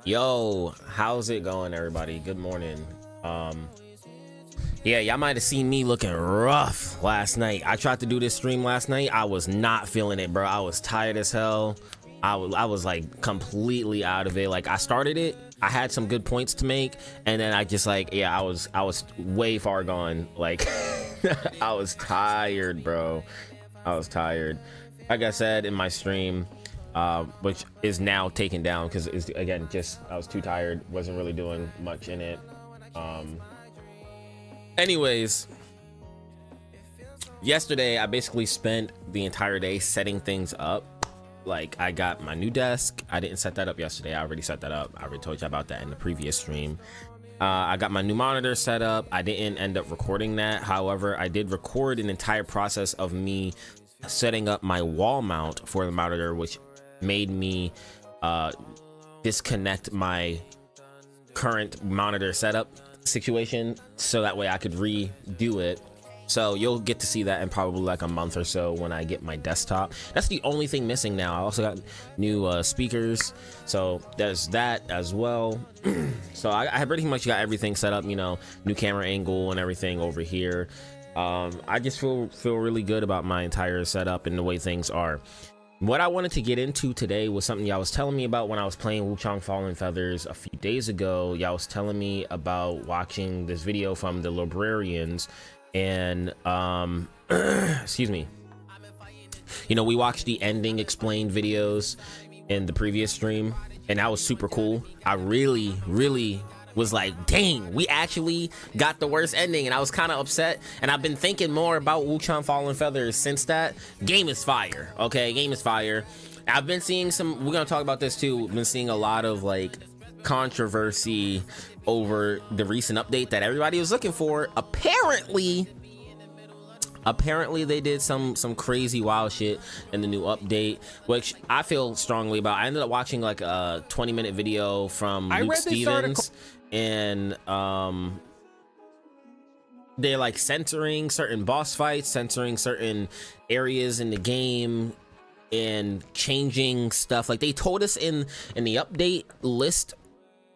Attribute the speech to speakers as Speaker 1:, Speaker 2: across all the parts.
Speaker 1: Yo, how's it going, everybody? Good morning. Yeah, y'all might have seen me looking rough last night. I tried to do this stream last night. I was not feeling it, bro. I was tired as hell. I was like completely out of it. Like, I started it, I had some good points to make, and then I just like, yeah, I was way far gone. Like I was tired, bro. I was tired. Like I said in my stream, which is now taken down because it's, again, just I was too tired, wasn't really doing much in it. Anyways, yesterday I basically spent the entire day setting things up. Like, I got my new desk. I didn't set that up yesterday. I already set that up. I already told you about that in the previous stream. I got my new monitor set up. I didn't end up recording that. However, I did record an entire process of me setting up my wall mount for the monitor, which made me disconnect my current monitor setup situation so that way I could redo it. So you'll get to see that in probably like a month or so when I get my desktop. That's the only thing missing now. I also got new speakers, so there's that as well. So I pretty much got everything set up, you know, new camera angle and everything over here. I just feel really good about my entire setup and the way things are. What I wanted to get into today was something y'all was telling me about when I was playing Wuchang Fallen Feathers a few days ago. Y'all was telling me about watching this video from the librarians, and excuse me, you know, we watched the ending explained videos in the previous stream, and that was super cool. I really was like, dang, we actually got the worst ending, and I was kind of upset. And I've been thinking more about Wuchang Fallen Feathers since that. Game is fire. Okay, game is fire. I've been seeing some, we're gonna talk about this too, been seeing a lot of like controversy over the recent update that everybody was looking for. Apparently they did some crazy wild shit in the new update, which I feel strongly about. I ended up watching like a 20-minute video from Luke Stevens, and they're like censoring certain boss fights, censoring certain areas in the game, and changing stuff. Like, they told us in the update list,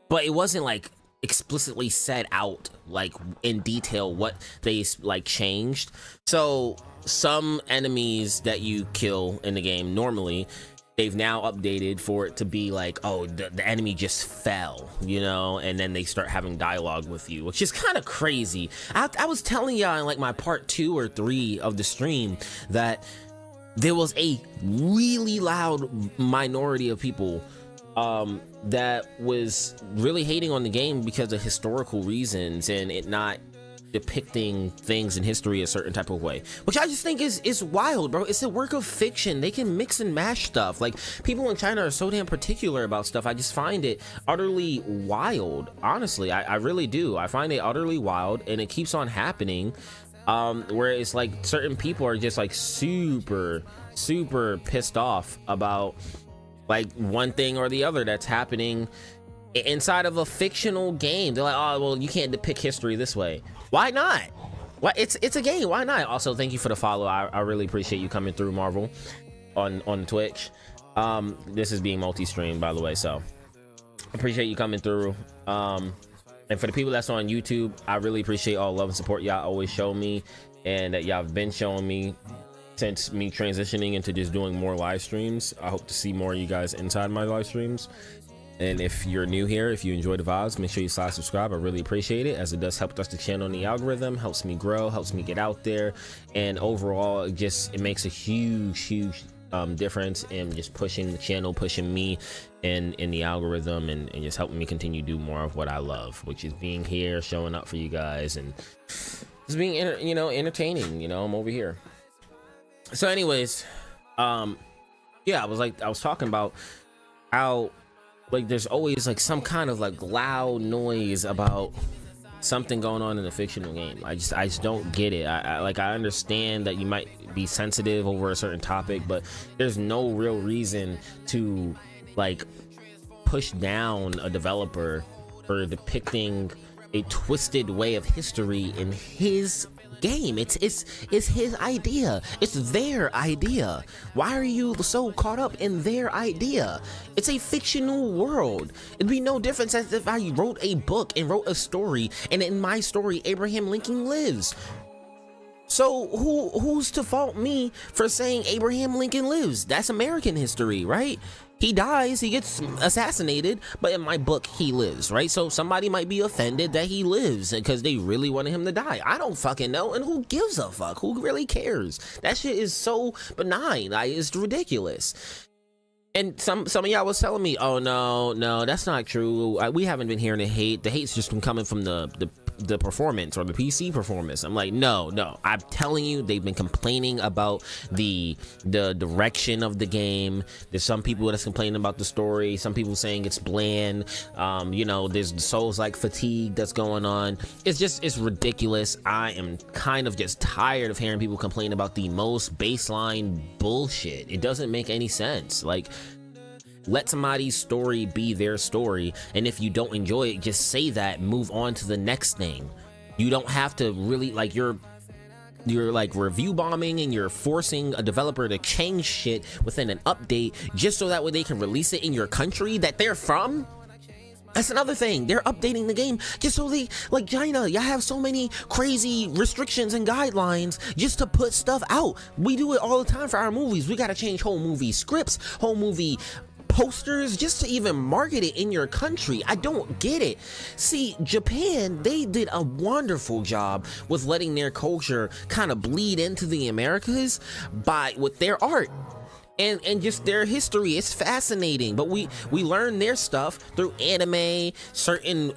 Speaker 1: but it wasn't like explicitly said out like in detail what they like changed. So some enemies that you kill in the game normally, they've now updated for it to be like, oh, the enemy just fell, you know, and then they start having dialogue with you, which is kind of crazy. I was telling y'all in like my part 2 or 3 of the stream that there was a really loud minority of people that was really hating on the game because of historical reasons and it not depicting things in history a certain type of way, which I just think is wild, bro. It's a work of fiction. They can mix and mash stuff. Like, people in China are so damn particular about stuff. I just find it utterly wild. Honestly, I really do. I find it utterly wild, and it keeps on happening, where it's like certain people are just like super pissed off about like one thing or the other that's happening inside of a fictional game. They're like, oh, well, you can't depict history this way. Why not? Why? It's a game. Why not? Also, thank you for the follow. I really appreciate you coming through, Marvel, on Twitch. This is being multi-streamed, by the way, so appreciate you coming through. And for the people that's on YouTube, I really appreciate all love and support y'all always show me, and that y'all have been showing me since me transitioning into just doing more live streams. I hope to see more of you guys inside my live streams. And if you're new here, if you enjoy the vibes, make sure you slide subscribe. I really appreciate it, as it does help us to channel in the algorithm, helps me grow, helps me get out there, and overall it makes a huge difference in just pushing the channel, pushing me in the algorithm, and just helping me continue to do more of what I love, which is being here, showing up for you guys, and just being entertaining. You know, I'm over here. So anyways, yeah, I was talking about how like there's always like some kind of like loud noise about something going on in a fictional game. I just don't get it. I understand that you might be sensitive over a certain topic, but there's no real reason to like push down a developer for depicting a twisted way of history in his game. It's his idea. It's their idea. Why are you so caught up in their idea? It's a fictional world. It'd be no difference as if I wrote a book and wrote a story, and in my story Abraham Lincoln lives. So who's to fault me for saying Abraham Lincoln lives? That's American history, right? He dies, he gets assassinated, but in my book, he lives, right? So somebody might be offended that he lives because they really wanted him to die. I don't fucking know, and who gives a fuck? Who really cares? That shit is so benign. It's ridiculous. And some of y'all was telling me, oh no, that's not true. We haven't been hearing the hate. The hate's just been coming from the performance or the PC performance. I'm like, no, I'm telling you, they've been complaining about the direction of the game. There's some people that's complaining about the story, some people saying it's bland. There's the Souls-like fatigue that's going on. It's ridiculous. I am kind of just tired of hearing people complain about the most baseline bullshit. It doesn't make any sense. Like, let somebody's story be their story, and if you don't enjoy it, just say that and move on to the next thing. You don't have to really, like, you're like review bombing and you're forcing a developer to change shit within an update just so that way they can release it in your country that they're from. That's another thing. They're updating the game just so they, like China, y'all have so many crazy restrictions and guidelines just to put stuff out. We do it all the time for our movies. We gotta change whole movie scripts, whole movie posters just to even market it in your country. I don't get it. See, Japan, they did a wonderful job with letting their culture kind of bleed into the Americas with their art and just their history. It's fascinating, but we learn their stuff through anime, certain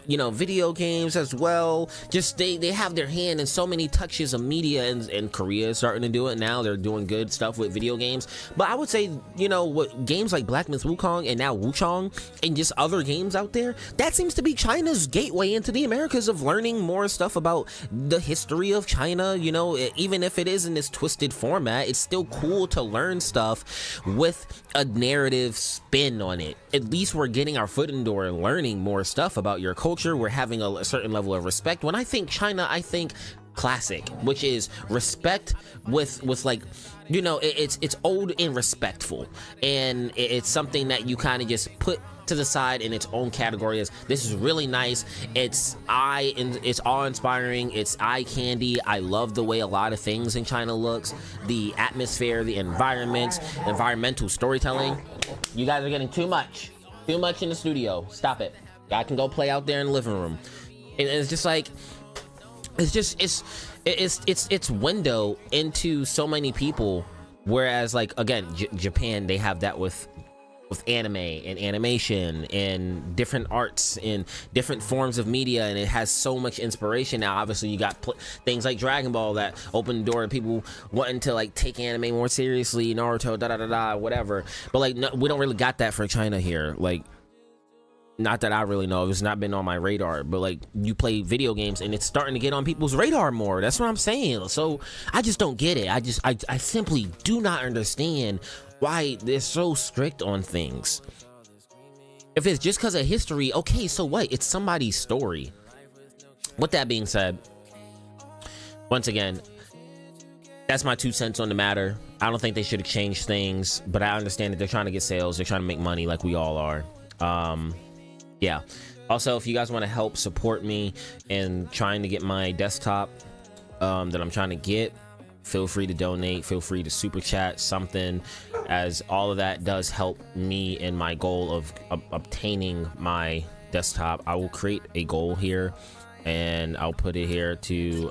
Speaker 1: video games as well. Just they have their hand in so many touches of media, and Korea is starting to do it now. They're doing good stuff with video games. But I would say, what games like Black Myth Wukong and now Wuchang and just other games out there, that seems to be China's gateway into the Americas of learning more stuff about the history of China. Even if it is in this twisted format, it's still cool to learn stuff with a narrative spin on it. At least we're getting our foot in the door and learning more stuff about your culture. We're having a certain level of respect. When I think China, I think classic, which is respect with like, it's old and respectful, and it's something that you kind of just put to the side in its own category as this is really nice. It's awe-inspiring. It's eye candy. I love the way a lot of things in China looks, the atmosphere, the environment, environmental storytelling. You guys are getting too much in the studio. Stop it. I can go play out there in the living room. And it's just like, it's window into so many people. Whereas, like, again, Japan, they have that with anime and animation and different arts and different forms of media, and it has so much inspiration. Now obviously you got things like Dragon Ball that open the door to people wanting to like take anime more seriously, Naruto, whatever. But like, no, we don't really got that for China here. Like, not that I really know, it's not been on my radar, but like, you play video games and it's starting to get on people's radar more. That's what I'm saying. So I just don't get it. I simply do not understand why they're so strict on things. If it's just because of history, okay, so what? It's somebody's story. With that being said, once again, that's my 2 cents on the matter. I don't think they should have changed things, but I understand that they're trying to get sales. They're trying to make money like we all are. Yeah. Also, if you guys want to help support me in trying to get my desktop that I'm trying to get, feel free to donate, feel free to super chat something, as all of that does help me in my goal of obtaining my desktop. I will create a goal here and I'll put it here to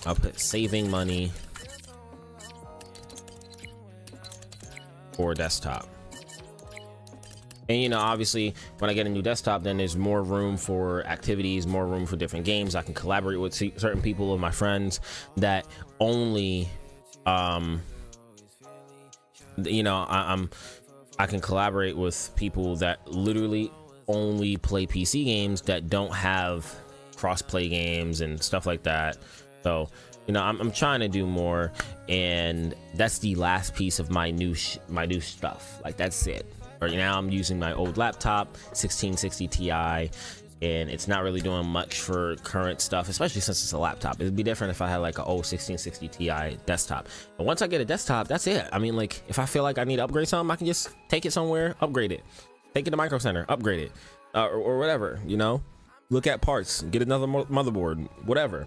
Speaker 1: I'll put saving money for desktop. And obviously when I get a new desktop, then there's more room for activities, more room for different games. I can collaborate with certain people of my friends that only I can collaborate with people that literally only play PC games that don't have cross-play games and stuff like that. So I'm trying to do more, and that's the last piece of my new stuff. Like, that's it. Right now I'm using my old laptop, 1660 Ti, and it's not really doing much for current stuff, especially since it's a laptop. It'd be different if I had like a old 1660 Ti desktop. But once I get a desktop, that's it. I mean, like, if I feel like I need to upgrade something, I can just take it somewhere, upgrade it, take it to Micro Center, upgrade it, or whatever, you know, look at parts, get another motherboard, whatever.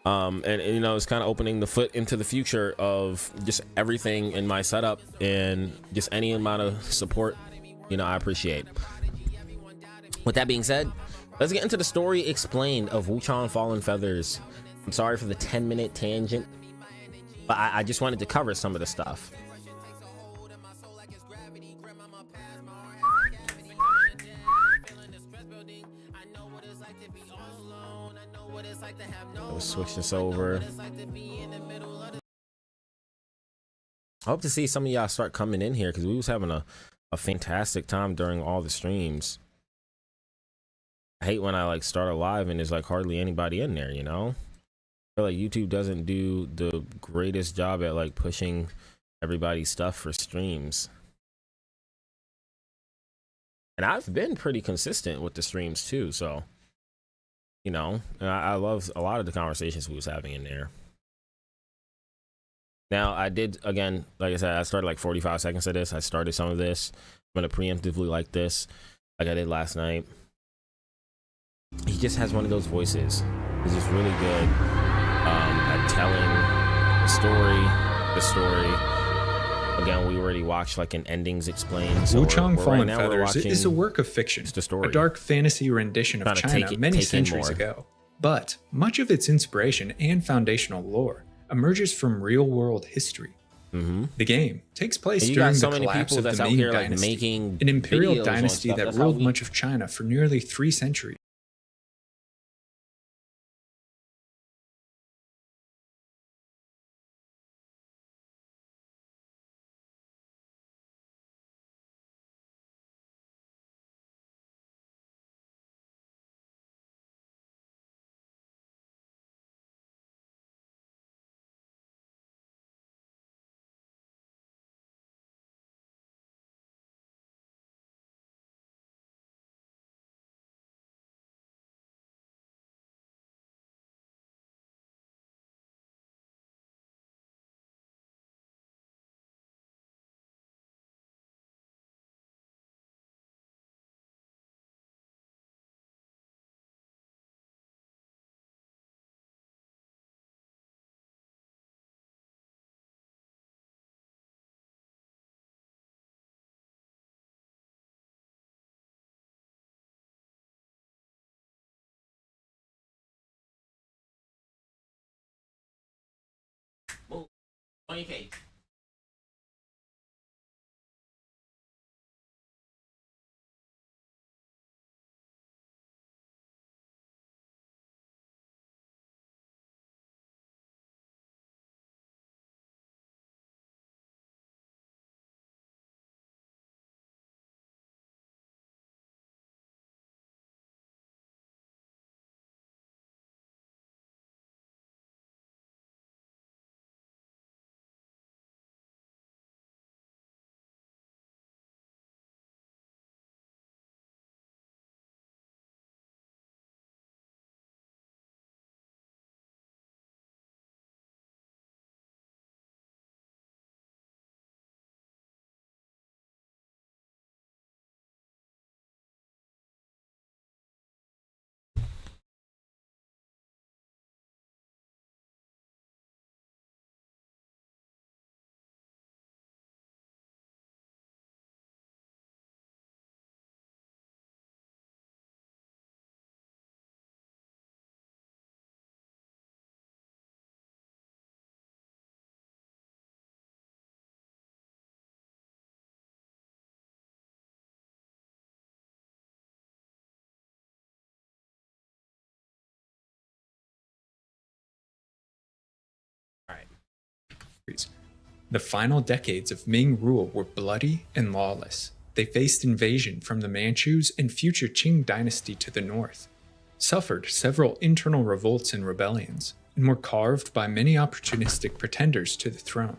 Speaker 1: And you know, it's kind of opening the foot into the future of just everything in my setup, and just any amount of support, you know, I appreciate. With that being said, let's get into the story explained of Wuchang Fallen Feathers. I'm sorry for the 10-minute tangent, but I just wanted to cover some of the stuff. Let's switch this over. I hope to see some of y'all start coming in here, because we was having a fantastic time during all the streams. I hate when I like start a live and there's like hardly anybody in there, you know? I feel like YouTube doesn't do the greatest job at like pushing everybody's stuff for streams. And I've been pretty consistent with the streams too, so, you know, I love a lot of the conversations we was having in there. Now, I did, again, like I said, I started like 45 seconds of this. I started some of this. I'm going to preemptively like this, like I did last night. He just has one of those voices. He's just really good at telling the story. Again, we already watched like an endings explained. So
Speaker 2: Wuchang Fallen Feathers is a work of fiction,
Speaker 1: story.
Speaker 2: A dark fantasy rendition of China many centuries ago. But much of its inspiration and foundational lore emerges from real-world history. The game takes place during the collapse of the Ming Dynasty, an imperial dynasty that ruled much of China for nearly 3 centuries.
Speaker 1: Okay.
Speaker 2: The final decades of Ming rule were bloody and lawless. They faced invasion from the Manchus and future Qing dynasty to the north, suffered several internal revolts and rebellions, and were carved by many opportunistic pretenders to the throne.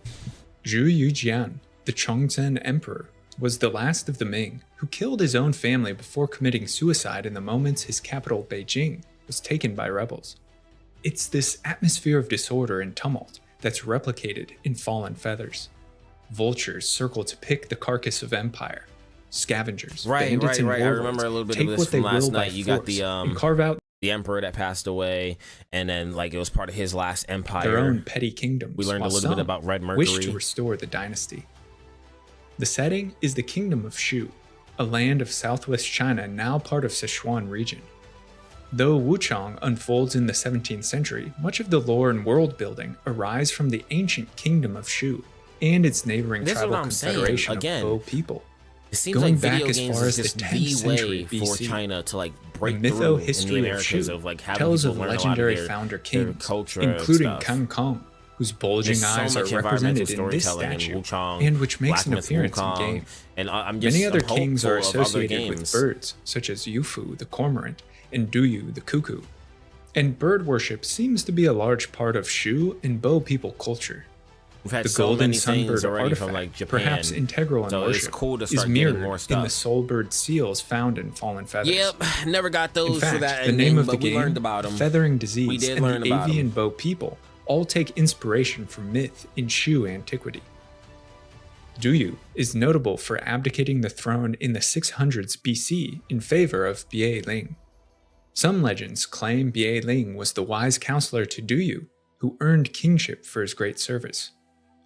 Speaker 2: Zhu Yujian, the Chongzhen emperor, was the last of the Ming, who killed his own family before committing suicide in the moments his capital, Beijing, was taken by rebels. It's this atmosphere of disorder and tumult that's replicated in Fallen Feathers. Vultures circle to pick the carcass of empire. Scavengers, bandits, and warlords
Speaker 1: I remember a little bit of this from last night. You got the
Speaker 2: carve out
Speaker 1: the emperor that passed away, and then like it was part of his last empire.
Speaker 2: Their own petty kingdoms.
Speaker 1: We learned a little bit about Red Mercury.
Speaker 2: Wish to restore the dynasty. The setting is the Kingdom of Shu, a land of southwest China now part of Sichuan region. Though Wuchang unfolds in the 17th century, much of the lore and world building arise from the ancient Kingdom of Shu and its neighboring tribal confederation of Bo people.
Speaker 1: It seems
Speaker 2: Going
Speaker 1: like video
Speaker 2: back
Speaker 1: games
Speaker 2: as far
Speaker 1: is
Speaker 2: as
Speaker 1: just
Speaker 2: the
Speaker 1: the
Speaker 2: 10th
Speaker 1: way
Speaker 2: century
Speaker 1: for
Speaker 2: BC,
Speaker 1: China to like break
Speaker 2: the
Speaker 1: through
Speaker 2: mytho-history
Speaker 1: in the
Speaker 2: of
Speaker 1: Americas
Speaker 2: Shu
Speaker 1: of like having
Speaker 2: tells
Speaker 1: people
Speaker 2: of
Speaker 1: learn a lot
Speaker 2: legendary
Speaker 1: of their,
Speaker 2: founder
Speaker 1: their
Speaker 2: kings,
Speaker 1: culture,
Speaker 2: including Kang Kong, whose bulging
Speaker 1: There's
Speaker 2: eyes
Speaker 1: so
Speaker 2: are
Speaker 1: much
Speaker 2: represented in this
Speaker 1: storytelling
Speaker 2: statue,
Speaker 1: in Wuchang,
Speaker 2: and which makes
Speaker 1: Black
Speaker 2: an
Speaker 1: Myth
Speaker 2: appearance
Speaker 1: Wukong,
Speaker 2: in game.
Speaker 1: and
Speaker 2: Many other
Speaker 1: I'm
Speaker 2: kings are
Speaker 1: hopeful of other
Speaker 2: associated with
Speaker 1: games.
Speaker 2: birds, such as Yufu the cormorant and Duyu the cuckoo. And bird worship seems to be a large part of Shu and Bo people culture.
Speaker 1: We've had
Speaker 2: The
Speaker 1: so
Speaker 2: golden
Speaker 1: many things
Speaker 2: sunbird
Speaker 1: already
Speaker 2: artifact,
Speaker 1: from like Japan,
Speaker 2: perhaps integral in
Speaker 1: so
Speaker 2: worship,
Speaker 1: it's cool to
Speaker 2: is
Speaker 1: start getting
Speaker 2: mirrored
Speaker 1: more
Speaker 2: in
Speaker 1: stuff.
Speaker 2: the soulbird seals found in Fallen Feathers.
Speaker 1: Yep, never got those
Speaker 2: In fact,
Speaker 1: for that
Speaker 2: the
Speaker 1: ending,
Speaker 2: name of
Speaker 1: but
Speaker 2: the game,
Speaker 1: we learned about them.
Speaker 2: feathering disease,
Speaker 1: We did
Speaker 2: and
Speaker 1: learn
Speaker 2: the
Speaker 1: about
Speaker 2: avian
Speaker 1: 'em.
Speaker 2: Bo people all take inspiration from myth in Shu antiquity. Duyu is notable for abdicating the throne in the 600s BC in favor of Bie Ling. Some legends claim Bie Ling was the wise counselor to Duyu, who earned kingship for his great service.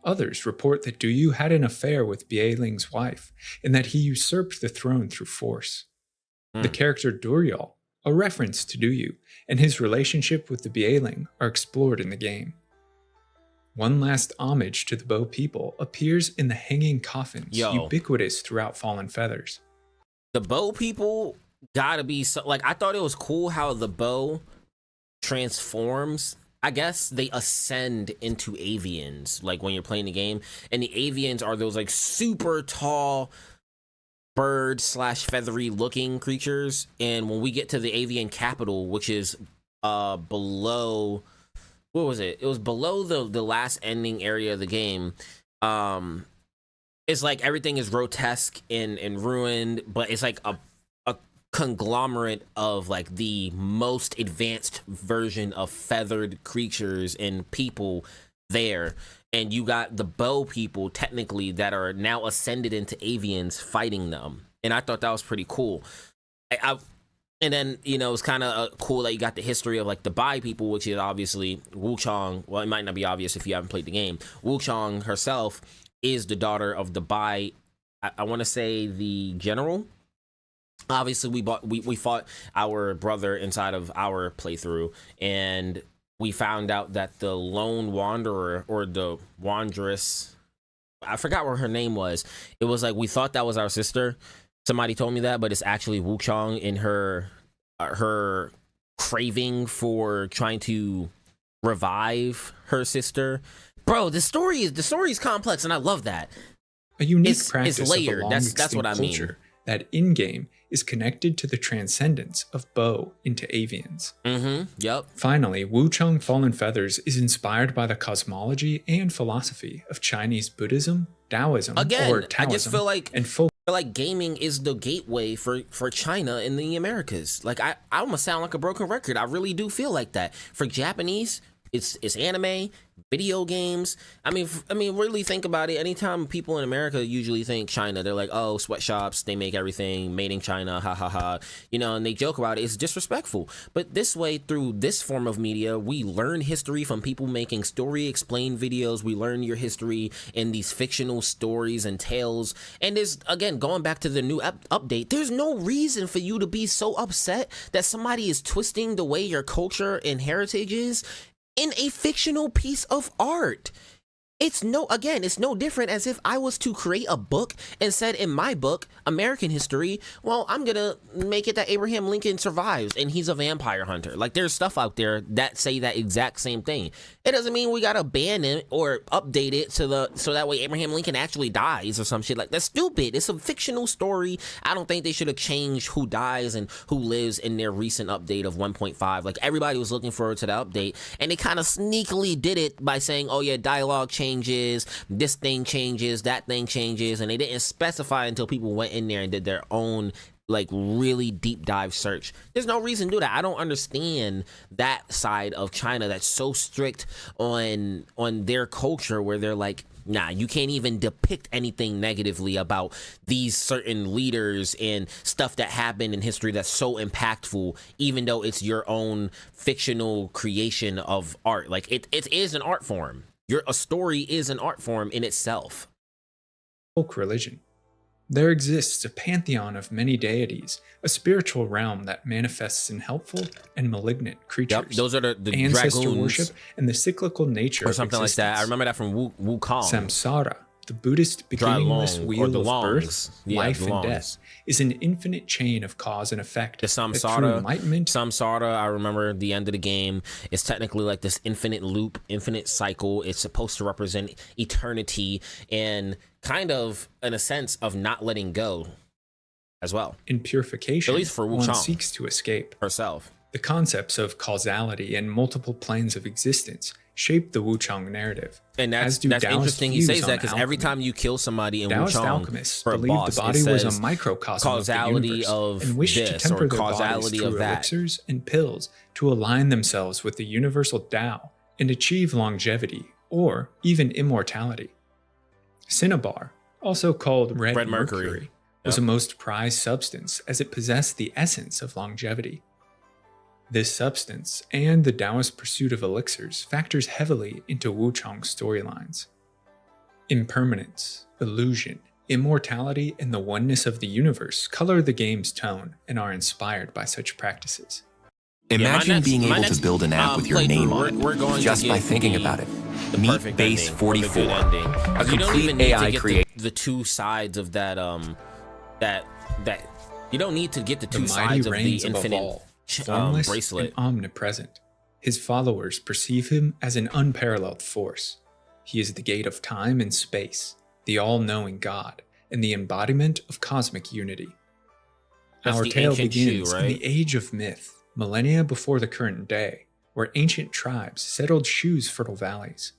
Speaker 2: Others report that Duyu had an affair with Bie Ling's wife, and that he usurped the throne through force. The character Duryol, a reference to Duyu, and his relationship with the Bie Ling are explored in the game. One last homage to the Bo people appears in the hanging coffins, ubiquitous throughout Fallen Feathers.
Speaker 1: The Bo people gotta be so, like, I thought it was cool how the Bo transforms. I guess they ascend into avians, like when you're playing the game, and the avians are those like super tall bird slash feathery looking creatures. And when we get to the avian capital, which is below, what was it? It was below the last ending area of the game. It's like everything is grotesque and ruined, but it's like a conglomerate of like the most advanced version of feathered creatures and people there. And you got the Bo people technically that are now ascended into avians fighting them. And I thought that was pretty cool. And then, you know, it's kind of cool that you got the history of like the Bai people, which is obviously Wuchang. Well, it might not be obvious if you haven't played the game. Wuchang herself is the daughter of the Bai, I want to say the general. Obviously, we fought our brother inside of our playthrough, and we found out that the lone wanderer, or the wanderess, I forgot what her name was. It was like, we thought that was our sister. Somebody told me that, but it's actually Wuchang in her craving for trying to revive her sister. Bro, the story is complex, and I love that.
Speaker 2: A unique practice
Speaker 1: it's layered.
Speaker 2: of a long
Speaker 1: That's what I mean.
Speaker 2: culture that in-game is connected to the transcendence of Bo into avians.
Speaker 1: Yep.
Speaker 2: Finally, Wuchang Fallen Feathers is inspired by the cosmology and philosophy of Chinese Buddhism, Taoism, or Taoism,
Speaker 1: I just feel like
Speaker 2: and folk.
Speaker 1: Like gaming is the gateway for China in the Americas. Like I almost sound like a broken record. I really do feel like that. For Japanese, it's anime, video games. I mean, really think about it. Anytime people in America usually think China, they're like, oh, sweatshops, they make everything made in China, ha ha ha. You know, and they joke about it. It's disrespectful. But this way, through this form of media, we learn history from people making story explain videos. We learn your history in these fictional stories and tales. And there's, again, going back to the new update, there's no reason for you to be so upset that somebody is twisting the way your culture and heritage is in a fictional piece of art. It's no different as if I was to create a book and said in my book, American history, well, I'm gonna make it that Abraham Lincoln survives and he's a vampire hunter. Like, there's stuff out there that say that exact same thing. It doesn't mean we gotta ban it or update it so that way Abraham Lincoln actually dies or some shit. Like, that's stupid. It's a fictional story. I don't think they should have changed who dies and who lives in their recent update of 1.5. Like, everybody was looking forward to the update, and they kind of sneakily did it by saying, oh yeah, dialogue change changes, this thing changes, that thing changes, and they didn't specify until people went in there and did their own like really deep dive search. There's no reason to do that. I don't understand that side of China that's so strict on their culture, where they're like, nah, you can't even depict anything negatively about these certain leaders and stuff that happened in history that's so impactful, even though it's your own fictional creation of art. Like it is an art form. A story is an art form in itself.
Speaker 2: Folk religion. There exists a pantheon of many deities, a spiritual realm that manifests in helpful and malignant creatures.
Speaker 1: Yep, those are the
Speaker 2: ancestor
Speaker 1: dragoons,
Speaker 2: worship and the cyclical nature
Speaker 1: or something
Speaker 2: of
Speaker 1: like that. I remember that from Wukong.
Speaker 2: Samsara, the Buddhist beginningless wheel of birth, life, and death, is an infinite chain of cause and effect.
Speaker 1: The Samsara, I remember the end of the game, is technically like this infinite loop, infinite cycle. It's supposed to represent eternity and kind of, in a sense, of not letting go as well.
Speaker 2: In purification,
Speaker 1: at least for Wuchang,
Speaker 2: one seeks to escape
Speaker 1: herself.
Speaker 2: The concepts of causality and multiple planes of existence shape the Wuchang narrative.
Speaker 1: And that's interesting he says that, because every time you kill somebody in
Speaker 2: Taoist
Speaker 1: Wuchang
Speaker 2: alchemists
Speaker 1: for a
Speaker 2: believed
Speaker 1: boss,
Speaker 2: the body was a microcosm
Speaker 1: causality
Speaker 2: of the universe,
Speaker 1: of
Speaker 2: and wished
Speaker 1: this,
Speaker 2: to temper
Speaker 1: or
Speaker 2: their
Speaker 1: causality
Speaker 2: bodies through
Speaker 1: of that.
Speaker 2: elixirs and pills to align themselves with the universal Tao and achieve longevity or even immortality. Cinnabar, also called red mercury, was a most prized substance as it possessed the essence of longevity. This substance and the Taoist pursuit of elixirs factors heavily into Wuchang's storylines. Impermanence, illusion, immortality, and the oneness of the universe color the game's tone and are inspired by such practices.
Speaker 3: Imagine being able to build an app with your name on it just by thinking about it. Meet Base 44, a complete AI creation.
Speaker 1: The two sides of that, that you don't need to get the two sides of the infinite
Speaker 2: formless
Speaker 1: bracelet.
Speaker 2: And omnipresent. His followers perceive him as an unparalleled force. He is the gate of time and space, the all-knowing God, and the embodiment of cosmic unity. Our tale begins in the age of myth, millennia before the current day, where ancient tribes settled Shu's fertile valleys.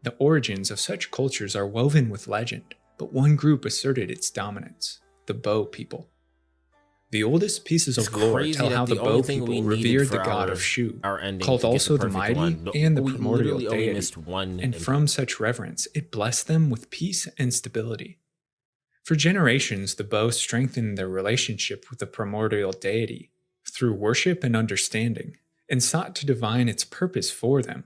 Speaker 2: The origins of such cultures are woven with legend, but one group asserted its dominance, the Bo people. The oldest pieces of lore tell how the Bo people revered the god of Shu, called also the mighty and the primordial deity, and from such reverence it blessed them with peace and stability. For generations, the Bo strengthened their relationship with the primordial deity through worship and understanding, and sought to divine its purpose for them.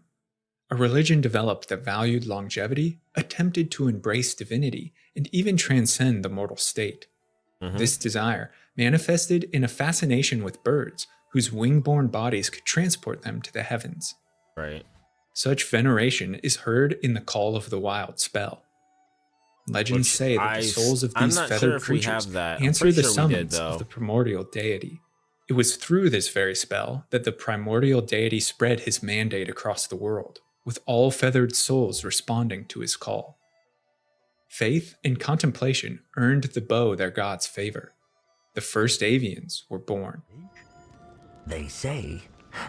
Speaker 2: A religion developed that valued longevity, attempted to embrace divinity, and even transcend the mortal state. This desire manifested in a fascination with birds whose wing-borne bodies could transport them to the heavens.
Speaker 1: Right.
Speaker 2: Such veneration is heard in the Call of the Wild spell. Legends say that the souls of these feathered creatures answer the summons of the primordial deity. It was through this very spell that the primordial deity spread his mandate across the world, with all feathered souls responding to his call. Faith and contemplation earned the Bo their god's favor. The first avians were born.
Speaker 4: They say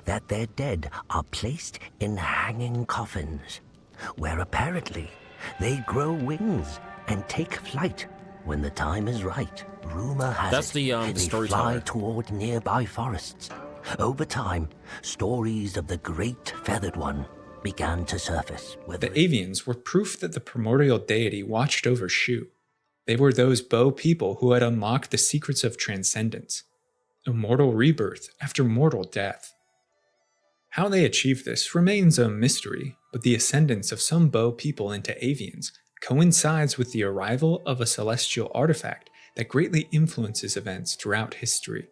Speaker 4: that their dead are placed in hanging coffins, where apparently they grow wings and take flight when the time is right. Rumor has they fly toward nearby forests. Over time, stories of the great feathered one began to surface.
Speaker 2: The avians were proof that the primordial deity watched over Shu. They were those Bo people who had unlocked the secrets of transcendence, immortal rebirth after mortal death. How they achieved this remains a mystery, but the ascendance of some Bo people into avians coincides with the arrival of a celestial artifact that greatly influences events throughout history.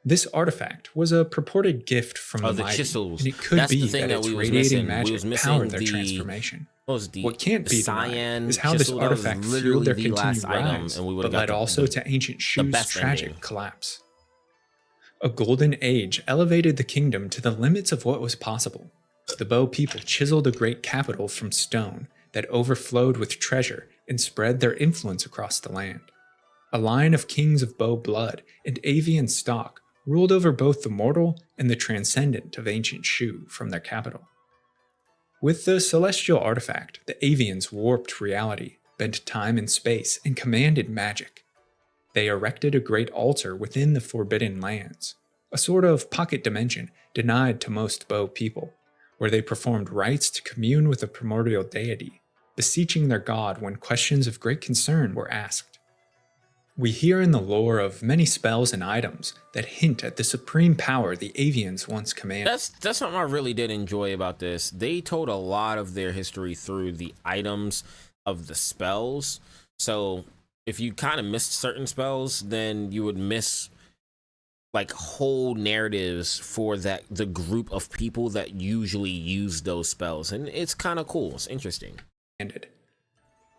Speaker 2: This artifact was a purported gift from the mighty, and it could be that its radiating magic powered their transformation. What can't be denied is how this artifact fueled their continued rise, but led also to ancient Shu's tragic collapse. A golden age elevated the kingdom to the limits of what was possible. The Bo people chiseled a great capital from stone that overflowed with treasure and spread their influence across the land. A line of kings of Bo blood and avian stock ruled over both the mortal and the transcendent of ancient Shu from their capital. With the celestial artifact, the Avians warped reality, bent time and space, and commanded magic. They erected a great altar within the Forbidden Lands, a sort of pocket dimension denied to most Bo people, where they performed rites to commune with a primordial deity, beseeching their god when questions of great concern were asked. We hear in the lore of many spells and items that hint at the supreme power the Avians once commanded.
Speaker 1: That's something I really did enjoy about this. They told a lot of their history through the items of the spells. So if you kind of missed certain spells, then you would miss like whole narratives for the group of people that usually use those spells. And it's kind of cool. It's interesting.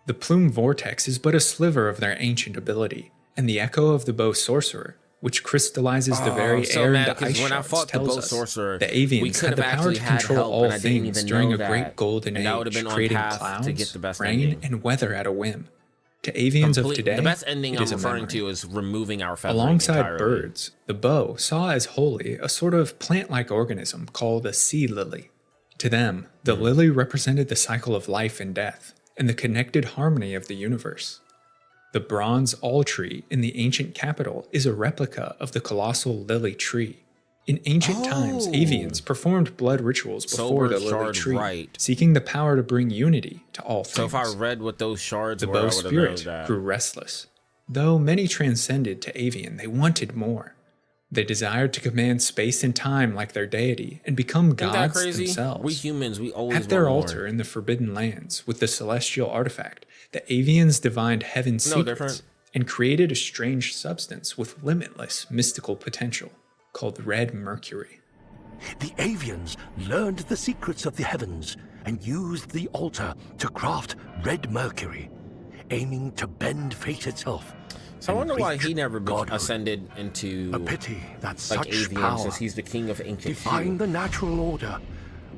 Speaker 2: The Plume Vortex is but a sliver of their ancient ability, and the echo of the Bow Sorcerer, which crystallizes the very air into ice shards, tells us the Avians had the power to control all things during a great golden age, creating clouds, rain, and weather at a whim. To Avians of today,
Speaker 1: the best ending I'm referring to is removing our feathering
Speaker 2: alongside
Speaker 1: entirely.
Speaker 2: Birds, the Bow saw as holy a sort of plant-like organism called a sea lily. To them, the lily represented the cycle of life and death, and the connected harmony of the universe. The bronze all tree in the ancient capital is a replica of the colossal lily tree. In ancient times, Avians performed blood rituals before the lily tree, seeking the power to bring unity to all things.
Speaker 1: So if I read what those shards
Speaker 2: the
Speaker 1: were,
Speaker 2: Bow
Speaker 1: I would have known
Speaker 2: spirit
Speaker 1: that.
Speaker 2: grew restless. Though many transcended to Avian, they wanted more. They desired to command space and time like their deity and become gods themselves.
Speaker 1: We humans, we always
Speaker 2: At their
Speaker 1: want
Speaker 2: altar
Speaker 1: more.
Speaker 2: in the Forbidden Lands, with the celestial artifact, the Avians divined heaven's secrets and created a strange substance with limitless mystical potential called red mercury.
Speaker 4: The Avians learned the secrets of the heavens and used the altar to craft red mercury, aiming to bend fate itself.
Speaker 1: So I wonder why he never ascended into
Speaker 4: a pity that
Speaker 1: like
Speaker 4: such
Speaker 1: Avian,
Speaker 4: power,
Speaker 1: since he's the king of ancient
Speaker 4: defying the natural order,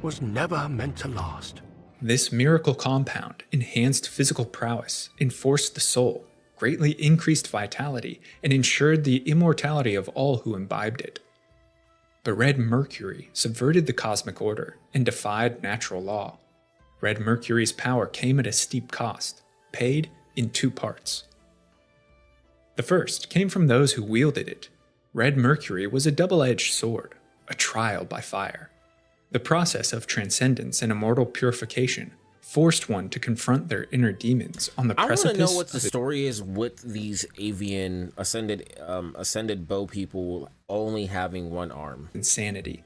Speaker 4: was never meant to last.
Speaker 2: This miracle compound enhanced physical prowess, enforced the soul, greatly increased vitality, and ensured the immortality of all who imbibed it. But red mercury subverted the cosmic order and defied natural law. Red mercury's power came at a steep cost, paid in two parts. The first came from those who wielded it. Red mercury was a double-edged sword, a trial by fire. The process of transcendence and immortal purification forced one to confront their inner demons on the precipice.
Speaker 1: I want to know what the story is with these Avian ascended bow people only having one arm.
Speaker 2: Insanity.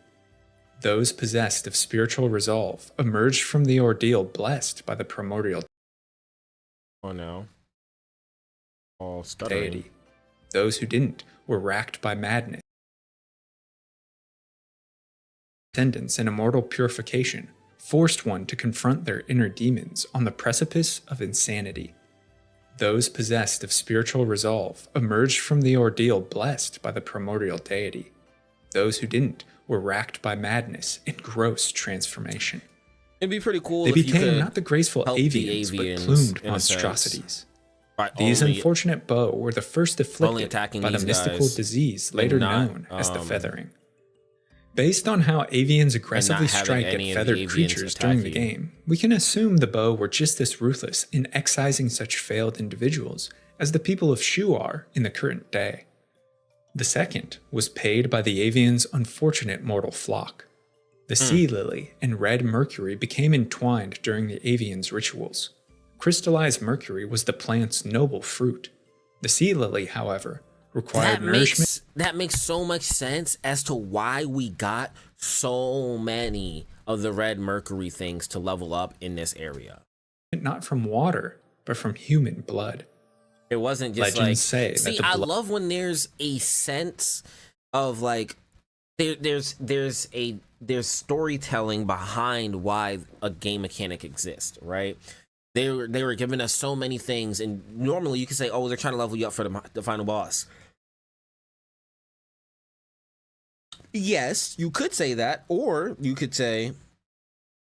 Speaker 2: Those possessed of spiritual resolve emerged from the ordeal blessed by the primordial
Speaker 1: Oh no. Oh,
Speaker 2: deity. Those who didn't were racked by madness. Transcendence and immortal purification forced one to confront their inner demons on the precipice of insanity. Those possessed of spiritual resolve emerged from the ordeal blessed by the primordial deity. Those who didn't were racked by madness and gross transformation.
Speaker 1: It'd be pretty cool
Speaker 2: They
Speaker 1: if you
Speaker 2: became
Speaker 1: could
Speaker 2: not the graceful
Speaker 1: help
Speaker 2: avians,
Speaker 1: the
Speaker 2: but
Speaker 1: Avians
Speaker 2: plumed
Speaker 1: in a sense,
Speaker 2: monstrosities.
Speaker 1: by
Speaker 2: These
Speaker 1: only-
Speaker 2: unfortunate bow were the first afflicted
Speaker 1: attacking
Speaker 2: by the
Speaker 1: these
Speaker 2: mystical
Speaker 1: guys
Speaker 2: disease later
Speaker 1: not,
Speaker 2: known as the feathering. Based on how avians aggressively
Speaker 1: having
Speaker 2: strike
Speaker 1: any
Speaker 2: at
Speaker 1: of the
Speaker 2: feathered
Speaker 1: avians
Speaker 2: creatures during the
Speaker 1: attack you.
Speaker 2: game, we can assume the bow were just as ruthless in excising such failed individuals as the people of Shu are in the current day. The second was paid by the avians' unfortunate mortal flock. The sea lily and red mercury became entwined during the avians' rituals. Crystallized mercury was the plant's noble fruit. The sea lily, however, required nourishment.
Speaker 1: That makes so much sense as to why we got so many of the red mercury things to level up in this area.
Speaker 2: Not from water, but from human blood.
Speaker 1: It wasn't just
Speaker 2: Legends
Speaker 1: like,
Speaker 2: say that
Speaker 1: see,
Speaker 2: the
Speaker 1: I
Speaker 2: blood-
Speaker 1: love when there's a sense of like, there's storytelling behind why a game mechanic exists, right? They were giving us so many things, and normally you could say, oh, they're trying to level you up for the final boss. Yes, you could say that, or you could say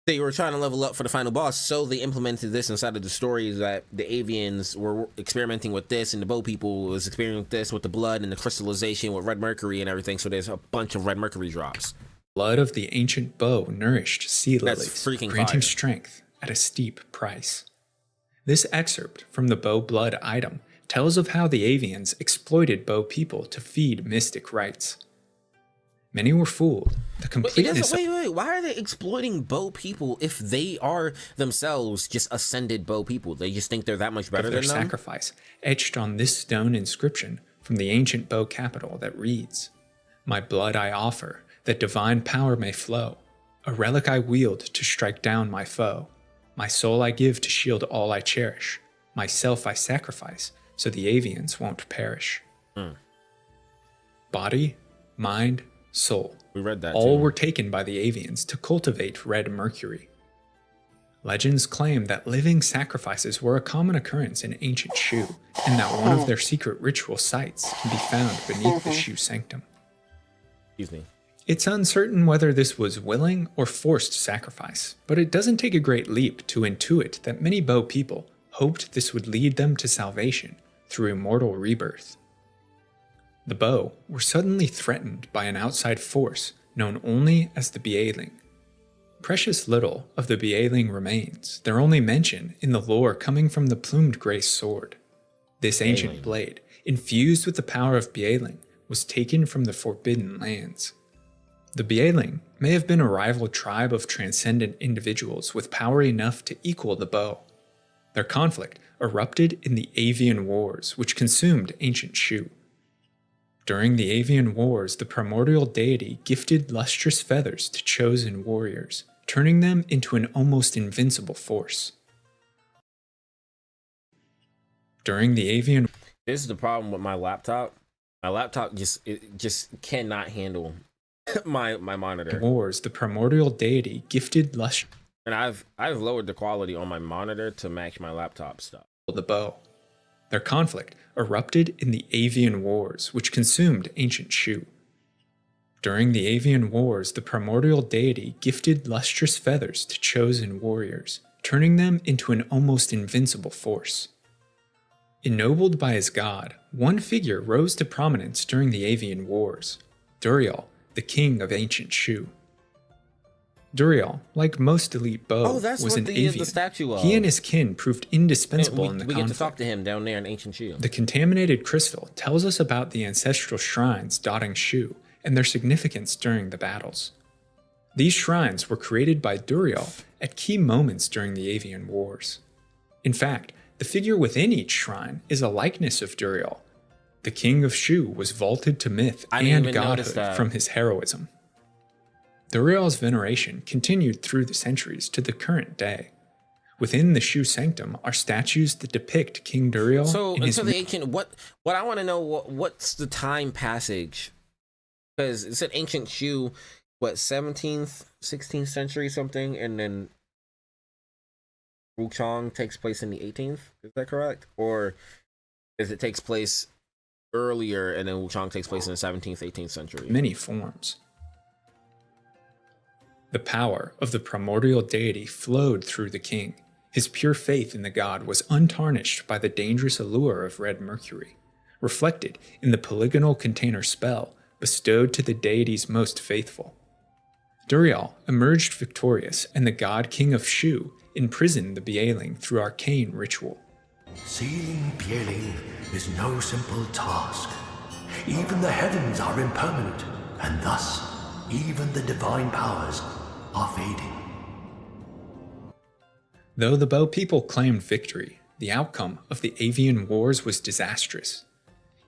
Speaker 1: they were trying to level up for the final boss, so they implemented this inside of the story that the avians were experimenting with this, and the bow people was experimenting with this with the blood and the crystallization with red mercury and everything, so there's a bunch of red mercury drops.
Speaker 2: blood of the ancient bow nourished sea lilies, granting
Speaker 1: fire.
Speaker 2: Strength at a steep price. This excerpt from the bow blood item tells of how the Avians exploited bow people to feed mystic rites. Many were fooled. The completeness.
Speaker 1: Wait. Why are they exploiting bow people if they are themselves just ascended bow people? They just think they're that much better than them?
Speaker 2: Sacrifice etched on this stone inscription from the ancient bow capital that reads, "My blood I offer, that divine power may flow. A relic I wield to strike down my foe. My soul I give to shield all I cherish. Myself I sacrifice, so the Avians won't perish." Body, mind, soul.
Speaker 1: We read that
Speaker 2: all
Speaker 1: too.
Speaker 2: were taken by the Avians to cultivate red mercury. Legends claim that living sacrifices were a common occurrence in ancient Shu, and that one of their secret ritual sites can be found beneath the Shu sanctum.
Speaker 1: Excuse me.
Speaker 2: It's uncertain whether this was willing or forced sacrifice, but it doesn't take a great leap to intuit that many bow people hoped this would lead them to salvation through immortal rebirth. The bow were suddenly threatened by an outside force known only as the Bieling. Precious little of the Bieling remains, their only mention in the lore coming from the plumed gray sword. This ancient blade, infused with the power of Bieling, was taken from the Forbidden Lands. The Bieling may have been a rival tribe of transcendent individuals with power enough to equal the bow. Their conflict erupted in the Avian Wars, which consumed ancient Shu. During the Avian Wars, the primordial deity gifted lustrous feathers to chosen warriors, turning them into an almost invincible force. During the Avian...
Speaker 1: This is the problem with my laptop. My laptop just cannot handle my monitor.
Speaker 2: Wars, the primordial deity gifted lustrous...
Speaker 1: And I've lowered the quality on my monitor to match my laptop stuff.
Speaker 2: The bow. Their conflict erupted in the Avian Wars, which consumed ancient Shu. During the Avian Wars, the primordial deity gifted lustrous feathers to chosen warriors, turning them into an almost invincible force. Ennobled by his god, one figure rose to prominence during the Avian Wars, Duriel, the king of ancient Shu. Duriel, like most elite bow, was an Avian.
Speaker 1: The statue of.
Speaker 2: He and his kin proved indispensable in the conflict.
Speaker 1: We get to talk to him down there in ancient Shu.
Speaker 2: The contaminated crystal tells us about the ancestral shrines dotting Shu and their significance during the battles. These shrines were created by Duriel at key moments during the Avian Wars. In fact, the figure within each shrine is a likeness of Duriel. The king of Shu was vaulted to myth and godhood from his heroism. Duriel's veneration continued through the centuries to the current day. Within the Shu sanctum are statues that depict King Duriel.
Speaker 1: So the ancient, what I want to know, what's the time passage? Because it said ancient Shu, what, 17th, 16th century something, and then Wuchang takes place in the 18th. Is that correct? Or is it takes place earlier and then Wuchang takes place in the 17th, 18th century?
Speaker 2: Many forms. The power of the primordial deity flowed through the king. His pure faith in the god was untarnished by the dangerous allure of red mercury, reflected in the polygonal container spell bestowed to the deity's most faithful. Duriel emerged victorious, and the god king of Shu imprisoned the Bieling through arcane ritual.
Speaker 4: Sealing Bieling is no simple task. Even the heavens are impermanent, and thus even the divine powers are fading.
Speaker 2: Though the bow people claimed victory, the outcome of the Avian Wars was disastrous.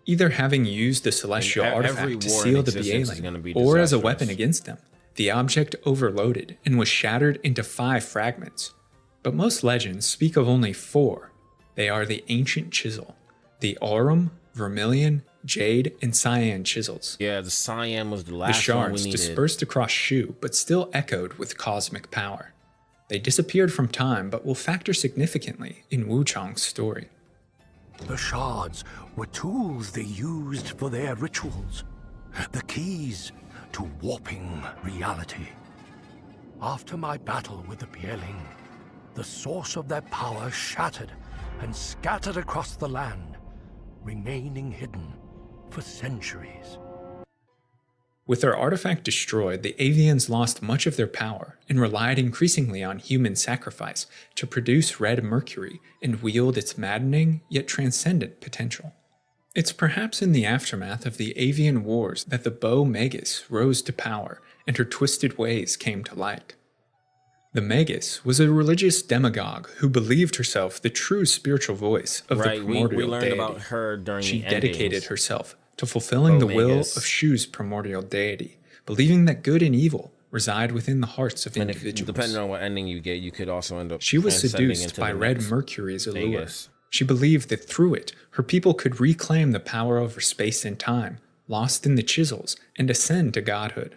Speaker 2: Either having used the celestial artifact to seal the Bieling, or as a weapon against them, the object overloaded and was shattered into 5 fragments. But most legends speak of only 4. They are the ancient chisel, the aurum, vermilion, jade, and cyan chisels.
Speaker 1: Yeah, the cyan was the last one we needed.
Speaker 2: The shards dispersed across Shu, but still echoed with cosmic power. They disappeared from time, but will factor significantly in Wuchang's story.
Speaker 4: The shards were tools they used for their rituals, the keys to warping reality. After my battle with the Bieling, the source of their power shattered and scattered across the land, remaining hidden for centuries.
Speaker 2: With their artifact destroyed, the Avians lost much of their power and relied increasingly on human sacrifice to produce red mercury and wield its maddening yet transcendent potential. It's perhaps in the aftermath of the Avian Wars that the bow Magus rose to power and her twisted ways came to light. The Magus was a religious demagogue who believed herself the true spiritual voice of the primordial
Speaker 1: we learned
Speaker 2: deity.
Speaker 1: about her during
Speaker 2: She
Speaker 1: the
Speaker 2: dedicated
Speaker 1: endings.
Speaker 2: herself to fulfilling the will
Speaker 1: Magus.
Speaker 2: of Shu's primordial deity, believing that good and evil reside within the hearts of individuals.
Speaker 1: Depending on what ending you get, you could also end up.
Speaker 2: She was
Speaker 1: transcending
Speaker 2: seduced
Speaker 1: into
Speaker 2: by
Speaker 1: the
Speaker 2: red
Speaker 1: next
Speaker 2: Mercury's allure.
Speaker 1: Magus.
Speaker 2: She believed that through it, her people could reclaim the power over space and time, lost in the chisels, and ascend to godhood.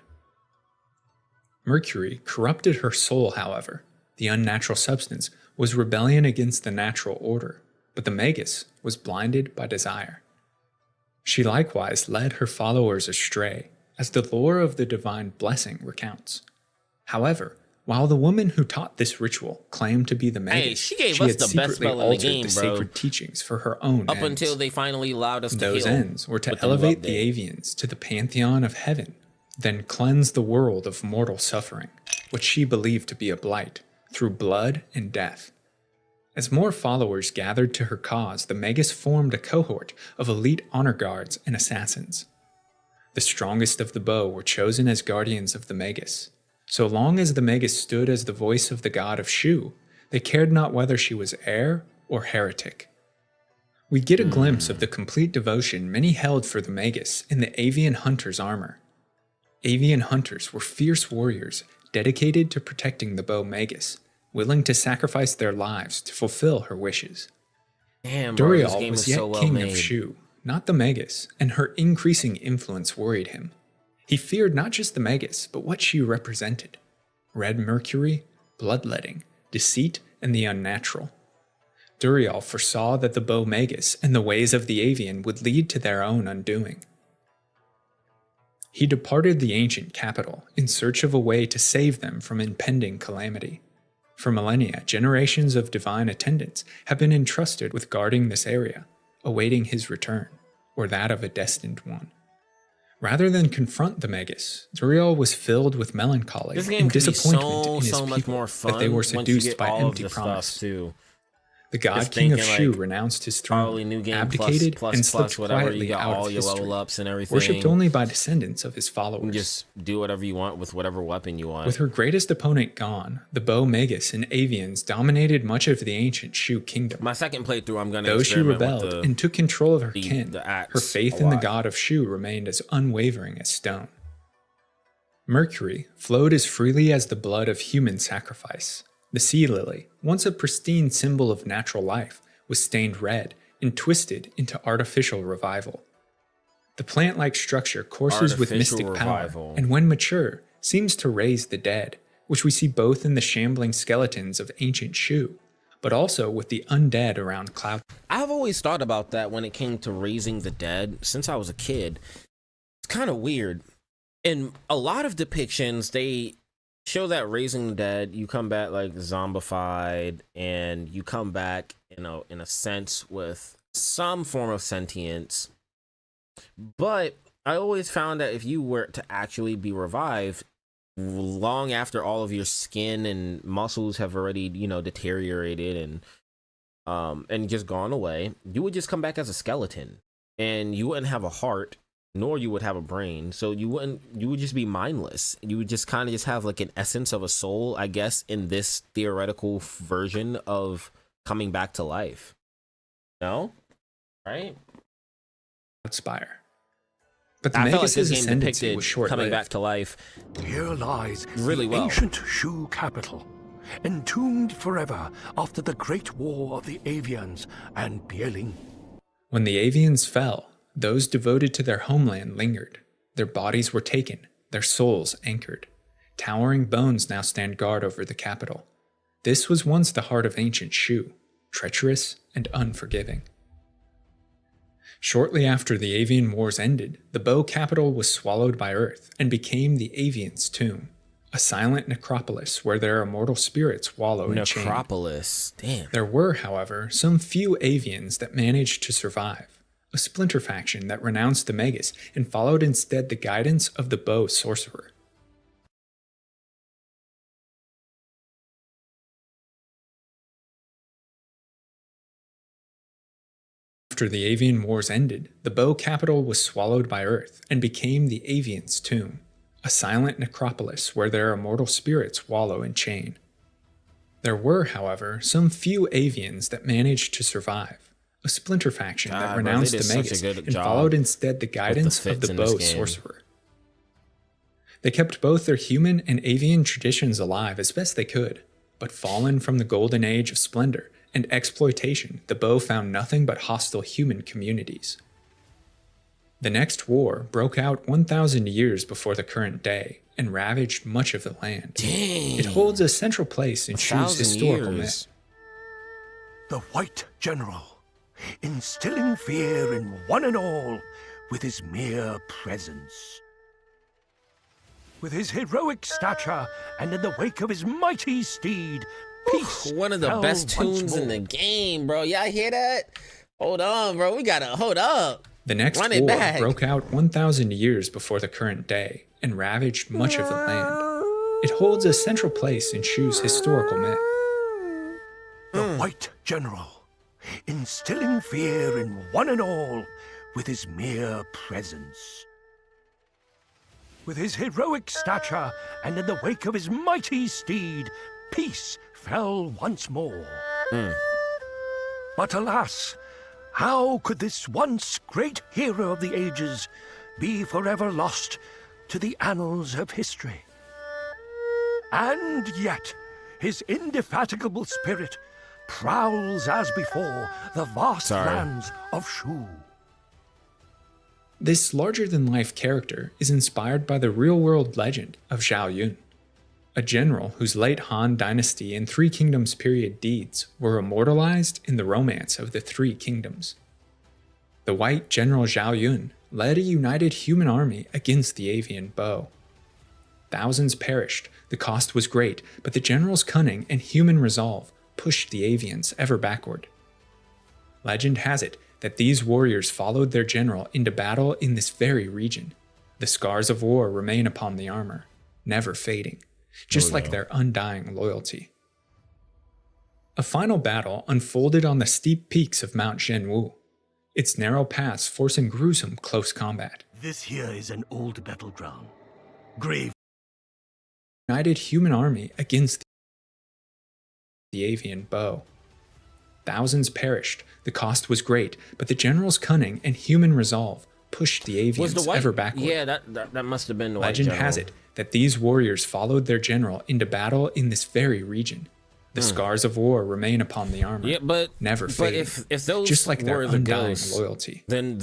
Speaker 2: Mercury corrupted her soul, however. The unnatural substance was rebellion against the natural order, but the Magus was blinded by desire. She likewise led her followers astray, as the lore of the divine blessing recounts. However, while the woman who taught this ritual claimed to be the Magus,
Speaker 1: she gave us
Speaker 2: had
Speaker 1: the best
Speaker 2: secretly
Speaker 1: spell in the
Speaker 2: altered
Speaker 1: game,
Speaker 2: the
Speaker 1: bro.
Speaker 2: sacred teachings for her own
Speaker 1: Up
Speaker 2: ends.
Speaker 1: until they finally allowed us to
Speaker 2: Those
Speaker 1: heal
Speaker 2: ends were to
Speaker 1: with the new
Speaker 2: elevate the
Speaker 1: update.
Speaker 2: Avians to the pantheon of heaven, then cleanse the world of mortal suffering, which she believed to be a blight, through blood and death. As more followers gathered to her cause, the Magus formed a cohort of elite honor guards and assassins. The strongest of the bow were chosen as guardians of the Magus. So long as the Magus stood as the voice of the god of Shu, they cared not whether she was heir or heretic. We get a glimpse of the complete devotion many held for the Magus in the Avian Hunter's armor. Avian Hunters were fierce warriors dedicated to protecting the bow Magus, willing to sacrifice their lives to fulfill her wishes.
Speaker 1: Damn, bro, this
Speaker 2: Duriel
Speaker 1: game
Speaker 2: was
Speaker 1: is
Speaker 2: yet
Speaker 1: so well
Speaker 2: king
Speaker 1: made.
Speaker 2: of Shu, not the Magus, and her increasing influence worried him. He feared not just the Magus, but what she represented: red mercury, bloodletting, deceit, and the unnatural. Duriel foresaw that the bow Magus and the ways of the Avian would lead to their own undoing. He departed the ancient capital in search of a way to save them from impending calamity. For millennia, generations of divine attendants have been entrusted with guarding this area, awaiting his return, or that of a destined one. Rather than confront the Magus, Duriel was filled with melancholy and disappointment in his people that they were seduced by empty promise.
Speaker 1: Too.
Speaker 2: The god king of Shu renounced his throne,
Speaker 1: new game
Speaker 2: abdicated,
Speaker 1: plus,
Speaker 2: and slipped
Speaker 1: whatever,
Speaker 2: quietly
Speaker 1: you got
Speaker 2: out
Speaker 1: all
Speaker 2: of
Speaker 1: your
Speaker 2: history,
Speaker 1: level ups and everything.
Speaker 2: worshipped only by descendants of his followers.
Speaker 1: You just do whatever you want with whatever weapon you want.
Speaker 2: With her greatest opponent gone, the bow Magus and Avians dominated much of the ancient Shu kingdom.
Speaker 1: My second playthrough, I'm going to
Speaker 2: Though she rebelled and took control of her kin,
Speaker 1: axe
Speaker 2: her faith in the god of Shu remained as unwavering as stone. Mercury flowed as freely as the blood of human sacrifice. The sea lily, once a pristine symbol of natural life, was stained red and twisted into artificial revival. The plant-like structure courses with mystic power, and when mature, seems to raise the dead, which we see both in the shambling skeletons of ancient Shu, but also with the undead around Cloud.
Speaker 1: I've always thought about that when it came to raising the dead since I was a kid. It's kind of weird. In a lot of depictions, they show that raising the dead, you come back like zombified, and you come back, you know, in a sense with some form of sentience. But I always found that if you were to actually be revived long after all of your skin and muscles have already, you know, deteriorated and just gone away, you would just come back as a skeleton, and you wouldn't have a heart, nor you would have a brain. So you would just be mindless. You would just kind of just have like an essence of a soul, I guess, in this theoretical version of coming back to life. No? Right?
Speaker 2: Spire. But the Magus' ascendancy was short-lived.
Speaker 1: Coming back to life.
Speaker 4: Here lies
Speaker 1: really
Speaker 4: the ancient Shu capital, entombed forever after the great war of the Avians and Bieling.
Speaker 2: When the Avians fell, those devoted to their homeland lingered. Their bodies were taken, their souls anchored. Towering bones now stand guard over the capital. This was once the heart of ancient Shu, treacherous and unforgiving. Shortly after the Avian Wars ended, the Bow capital was swallowed by Earth and became the Avians' tomb, a silent necropolis where their immortal spirits wallow in chains.
Speaker 1: Necropolis, damn.
Speaker 2: There were, however, some few Avians that managed to survive. a splinter faction that renounced the Magus and followed instead the guidance of the bow sorcerer. After the Avian Wars ended, the bow capital was swallowed by Earth and became the Avian's tomb, a silent necropolis where their immortal spirits wallow in chain. There were, however, some few Avians that managed to survive, a splinter faction that renounced the Magus and followed instead the guidance of the bow sorcerer. They kept both their human and Avian traditions alive as best they could, but fallen from the golden age of splendor and exploitation, the bow found nothing but hostile human communities. The next war broke out 1,000 years before the current day and ravaged much of the land.
Speaker 1: Dang.
Speaker 2: It holds a central place in Shu's historical myth.
Speaker 4: The White General, instilling fear in one and all with his mere presence. With his heroic stature and in the wake of his mighty steed, peace.
Speaker 1: One of the best tunes in the game, bro. Y'all hear that? Hold on, bro. We gotta hold up.
Speaker 2: The next war broke out 1,000 years before the current day and ravaged much of the land. It holds a central place in Shu's historical myth.
Speaker 4: The White General, instilling fear in one and all with his mere presence. With his heroic stature and in the wake of his mighty steed, peace fell once more. But alas, how could this once great hero of the ages be forever lost to the annals of history? And yet, his indefatigable spirit prowls as before the vast lands of Shu.
Speaker 2: This larger-than-life character is inspired by the real-world legend of Zhao Yun, a general whose late Han Dynasty and Three Kingdoms period deeds were immortalized in the romance of the Three Kingdoms. The White General Zhao Yun led a united human army against the Avian bow. Thousands perished, the cost was great, but the general's cunning and human resolve pushed the Avians ever backward. Legend has it that these warriors followed their general into battle in this very region. The scars of war remain upon the armor, never fading, just like their undying loyalty. A final battle unfolded on the steep peaks of Mount Zhenwu, its narrow paths forcing gruesome close combat.
Speaker 4: This here is an old battleground. Grave.
Speaker 2: United human army against the Avian bow. Thousands perished, the cost was great, but the general's cunning and human resolve pushed the Avians ever backward.
Speaker 1: Yeah, that must have been the
Speaker 2: Legend
Speaker 1: White General.
Speaker 2: has it that these warriors followed their general into battle in this very region. The scars of war remain upon the armor, never fading,
Speaker 1: if those
Speaker 2: just like their
Speaker 1: were the
Speaker 2: undying
Speaker 1: ghosts,
Speaker 2: loyalty.
Speaker 1: Then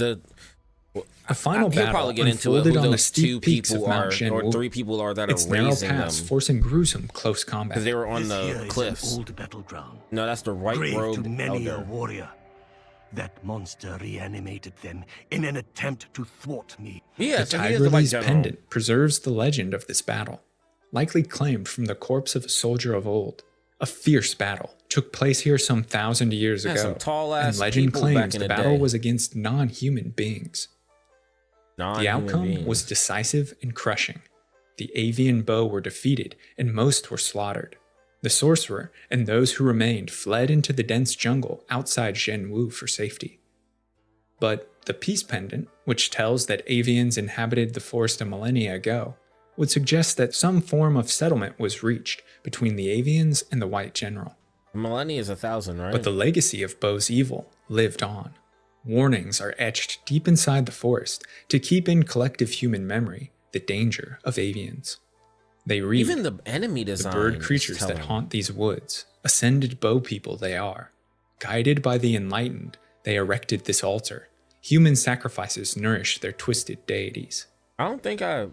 Speaker 2: a final battle
Speaker 1: probably get into
Speaker 2: unfolded
Speaker 1: who
Speaker 2: on the
Speaker 1: those
Speaker 2: steep
Speaker 1: two
Speaker 2: peaks of
Speaker 1: people
Speaker 2: Mount
Speaker 1: are,
Speaker 2: Zhenwu,
Speaker 1: or three people are that
Speaker 2: its
Speaker 1: are
Speaker 2: narrow
Speaker 1: raising them.
Speaker 2: paths forcing gruesome close combat.
Speaker 1: Because they were on
Speaker 4: This
Speaker 1: the
Speaker 4: here is
Speaker 1: cliffs.
Speaker 4: an old battleground.
Speaker 1: No, that's the white
Speaker 4: Grave
Speaker 1: robed
Speaker 4: to many
Speaker 1: elder.
Speaker 4: a warrior. That monster reanimated them in an attempt to thwart me.
Speaker 1: Yeah,
Speaker 2: The
Speaker 1: so he is the White
Speaker 2: Tiger-Lee's
Speaker 1: General.
Speaker 2: pendant preserves the legend of this battle, likely claimed from the corpse of a soldier of old. A fierce battle took place here some 1,000 years
Speaker 1: Yeah,
Speaker 2: ago,
Speaker 1: some tall-ass
Speaker 2: and legend
Speaker 1: people back
Speaker 2: claims
Speaker 1: in
Speaker 2: the
Speaker 1: the
Speaker 2: battle
Speaker 1: day.
Speaker 2: was against non-human beings. The
Speaker 1: Non-human
Speaker 2: outcome
Speaker 1: beings.
Speaker 2: was decisive and crushing. The Avian bow were defeated, and most were slaughtered. The sorcerer and those who remained fled into the dense jungle outside Zhenwu for safety. But the peace pendant, which tells that Avians inhabited the forest a millennia ago, would suggest that some form of settlement was reached between the Avians and the White General.
Speaker 1: Millennia is 1,000, right?
Speaker 2: But the legacy of Bow's evil lived on. Warnings are etched deep inside the forest to keep in collective human memory the danger of Avians. They read,
Speaker 1: even the enemy
Speaker 2: the
Speaker 1: design.
Speaker 2: bird
Speaker 1: is
Speaker 2: creatures that
Speaker 1: telling.
Speaker 2: haunt these woods, ascended bow people they are. Guided by the enlightened, they erected this altar. Human sacrifices nourish their twisted deities.
Speaker 1: I don't think I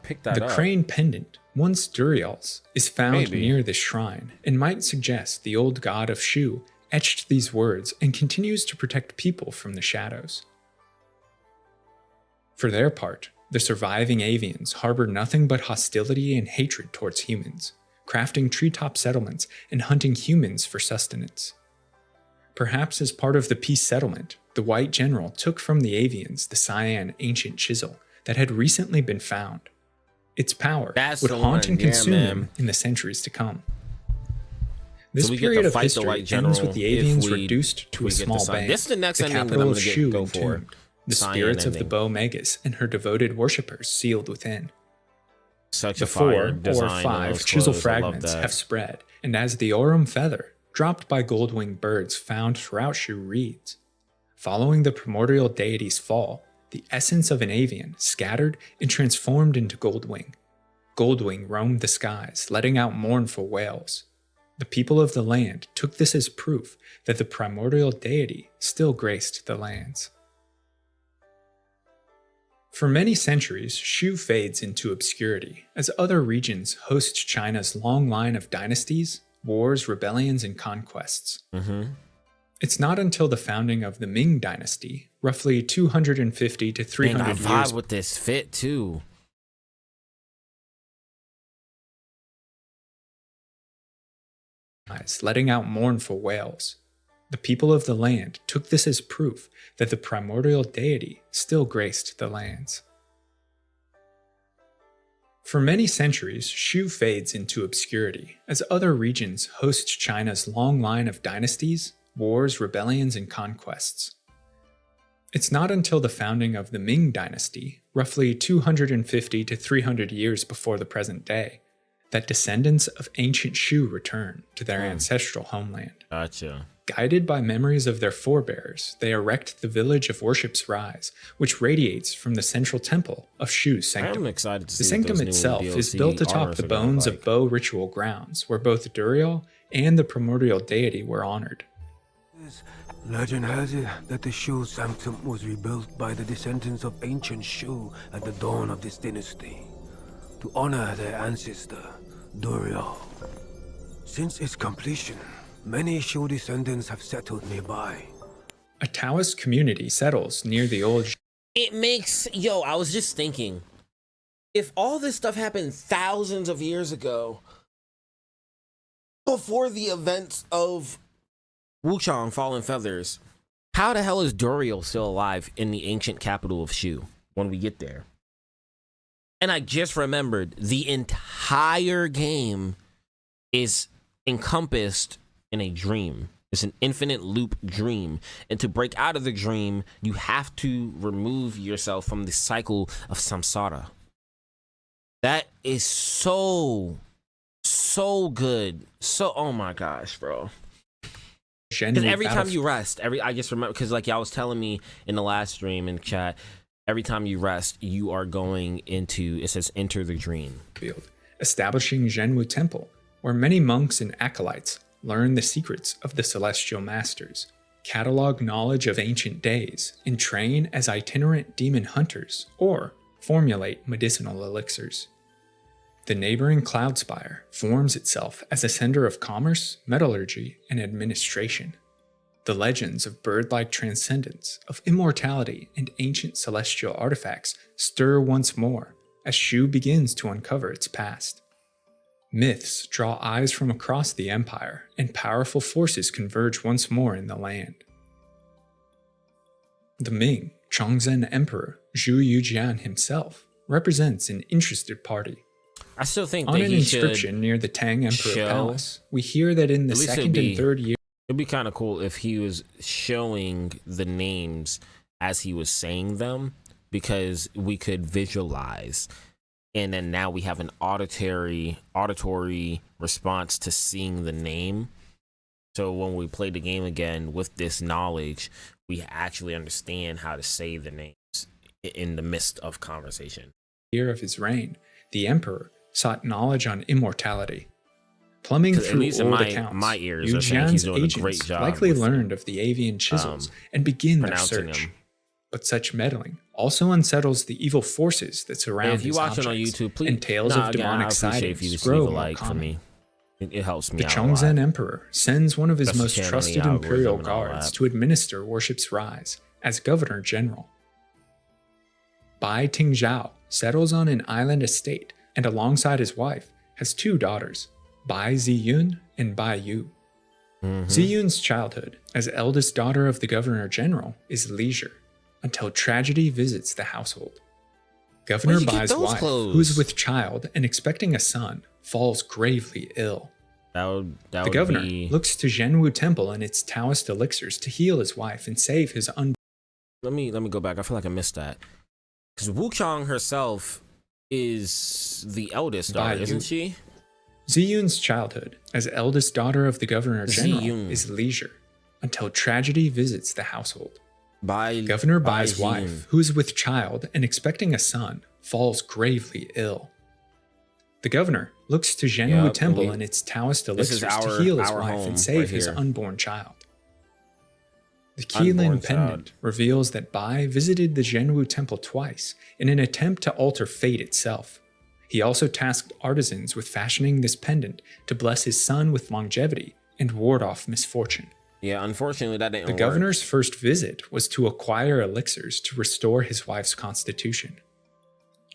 Speaker 1: picked that
Speaker 2: The
Speaker 1: up.
Speaker 2: crane pendant, once Duriel's, is found
Speaker 1: Maybe.
Speaker 2: near this shrine and might suggest the old god of Shu etched these words and continues to protect people from the shadows. For their part, the surviving Avians harbor nothing but hostility and hatred towards humans, crafting treetop settlements and hunting humans for sustenance. Perhaps as part of the peace settlement, The white general took from the avians the cyan ancient chisel that had recently been found. Its power would haunt and consume them in the centuries to come. This period of history ends with the avians reduced to a small band, the capital of Shu entombed, the spirits of the Bo Magus and her devoted worshippers sealed within. The 4 or 5 chisel fragments have spread, and as the aurum feather, dropped by gold-winged birds found throughout Shu reads, following the primordial deity's fall, the essence of an avian scattered and transformed into Goldwing. Goldwing roamed the skies, letting out mournful wails. The people of the land took this as proof that the primordial deity still graced the lands. For many centuries, Shu fades into obscurity as other regions host China's long line of dynasties, wars, rebellions, and conquests. It's not until the founding of the Ming Dynasty, roughly 250 to 300 years.
Speaker 1: I vibe with this fit too.
Speaker 2: Letting out mournful wails. The people of the land took this as proof that the primordial deity still graced the lands. For many centuries, Shu fades into obscurity as other regions host China's long line of dynasties, wars, rebellions, and conquests. It's not until the founding of the Ming Dynasty, roughly 250 to 300 years before the present day, that descendants of ancient Shu return to their ancestral homeland.
Speaker 1: Gotcha.
Speaker 2: Guided by memories of their forebears, they erect the village of Worship's Rise, which radiates from the central temple of Shu's sanctum.
Speaker 1: I'm excited to see
Speaker 2: the sanctum itself is built atop the bones of Bo ritual grounds, where both Duriel and the primordial deity were honored.
Speaker 5: Legend has it that the Shu sanctum was rebuilt by the descendants of ancient Shu at the dawn of this dynasty, to honor their ancestor, Duriel. Since its completion, many Shu descendants have settled nearby.
Speaker 2: A Taoist community settles near the old...
Speaker 1: It makes... Yo, I was just thinking, if all this stuff happened thousands of years ago, before the events of Wuchang Fallen Feathers, how the hell is Duriel still alive in the ancient capital of Shu when we get there? And I just remembered the entire game is encompassed in a dream. It's an infinite loop dream. And to break out of the dream, you have to remove yourself from the cycle of samsara. That is so good. So, oh my gosh, bro. Because every time you rest, I just remember, because like y'all was telling me in the last stream in chat, every time you rest, you are going into, it says, enter the dream.
Speaker 2: Establishing Zhenwu Temple, where many monks and acolytes learn the secrets of the celestial masters, catalog knowledge of ancient days, and train as itinerant demon hunters, or formulate medicinal elixirs. The neighboring Cloudspire forms itself as a center of commerce, metallurgy, and administration. The legends of bird-like transcendence, of immortality, and ancient celestial artifacts stir once more as Shu begins to uncover its past. Myths draw eyes from across the empire, and powerful forces converge once more in the land. The Ming Chongzhen Emperor Zhu Yujian himself represents an interested party.
Speaker 1: I still think
Speaker 2: on an inscription near the Tang Emperor Palace, we hear that in the second and third year.
Speaker 1: It'd be kind of cool if he was showing the names as he was saying them, because we could visualize, and then now we have an auditory response to seeing the name. So when we play the game again with this knowledge, we actually understand how to say the names in the midst of conversation.
Speaker 2: Year of his reign, the emperor sought knowledge on immortality. Plumbing through old accounts,
Speaker 1: my ears are saying he's doing a great job.
Speaker 2: Likely learned of the avian chisels and begin their search. But such meddling also unsettles the evil forces that surround these objects,
Speaker 1: on YouTube, please,
Speaker 2: and tales of demonic sightings grow more common.
Speaker 1: It helps me
Speaker 2: out. The Chongzhen Emperor sends one of his most trusted imperial guards to administer Worship's Rise as Governor General. Bai Tingzhao settles on an island estate, and alongside his wife has two daughters, Bai Ziyun and Bai Yu. Ziyun's childhood as eldest daughter of the Governor General is leisure until tragedy visits the household. Governor Bai's wife, who is with child and expecting a son, falls gravely ill. The governor looks to Zhenwu Temple and its Taoist elixirs to heal his wife and save his
Speaker 1: Let me go back. I feel like I missed that. Because Wuchang herself is the eldest daughter, isn't she?
Speaker 2: Ziyun's childhood as eldest daughter of the Governor General is leisure until tragedy visits the household. Governor Bai's wife, who is with child and expecting a son, falls gravely ill. The governor looks to Zhenwu Temple and its Taoist elixirs to heal his wife and save his unborn child. The Qilin pendant reveals that Bai visited the Zhenwu Temple twice in an attempt to alter fate itself. He also tasked artisans with fashioning this pendant to bless his son with longevity and ward off misfortune.
Speaker 1: Yeah, unfortunately that didn't work.
Speaker 2: The governor's first visit was to acquire elixirs to restore his wife's constitution.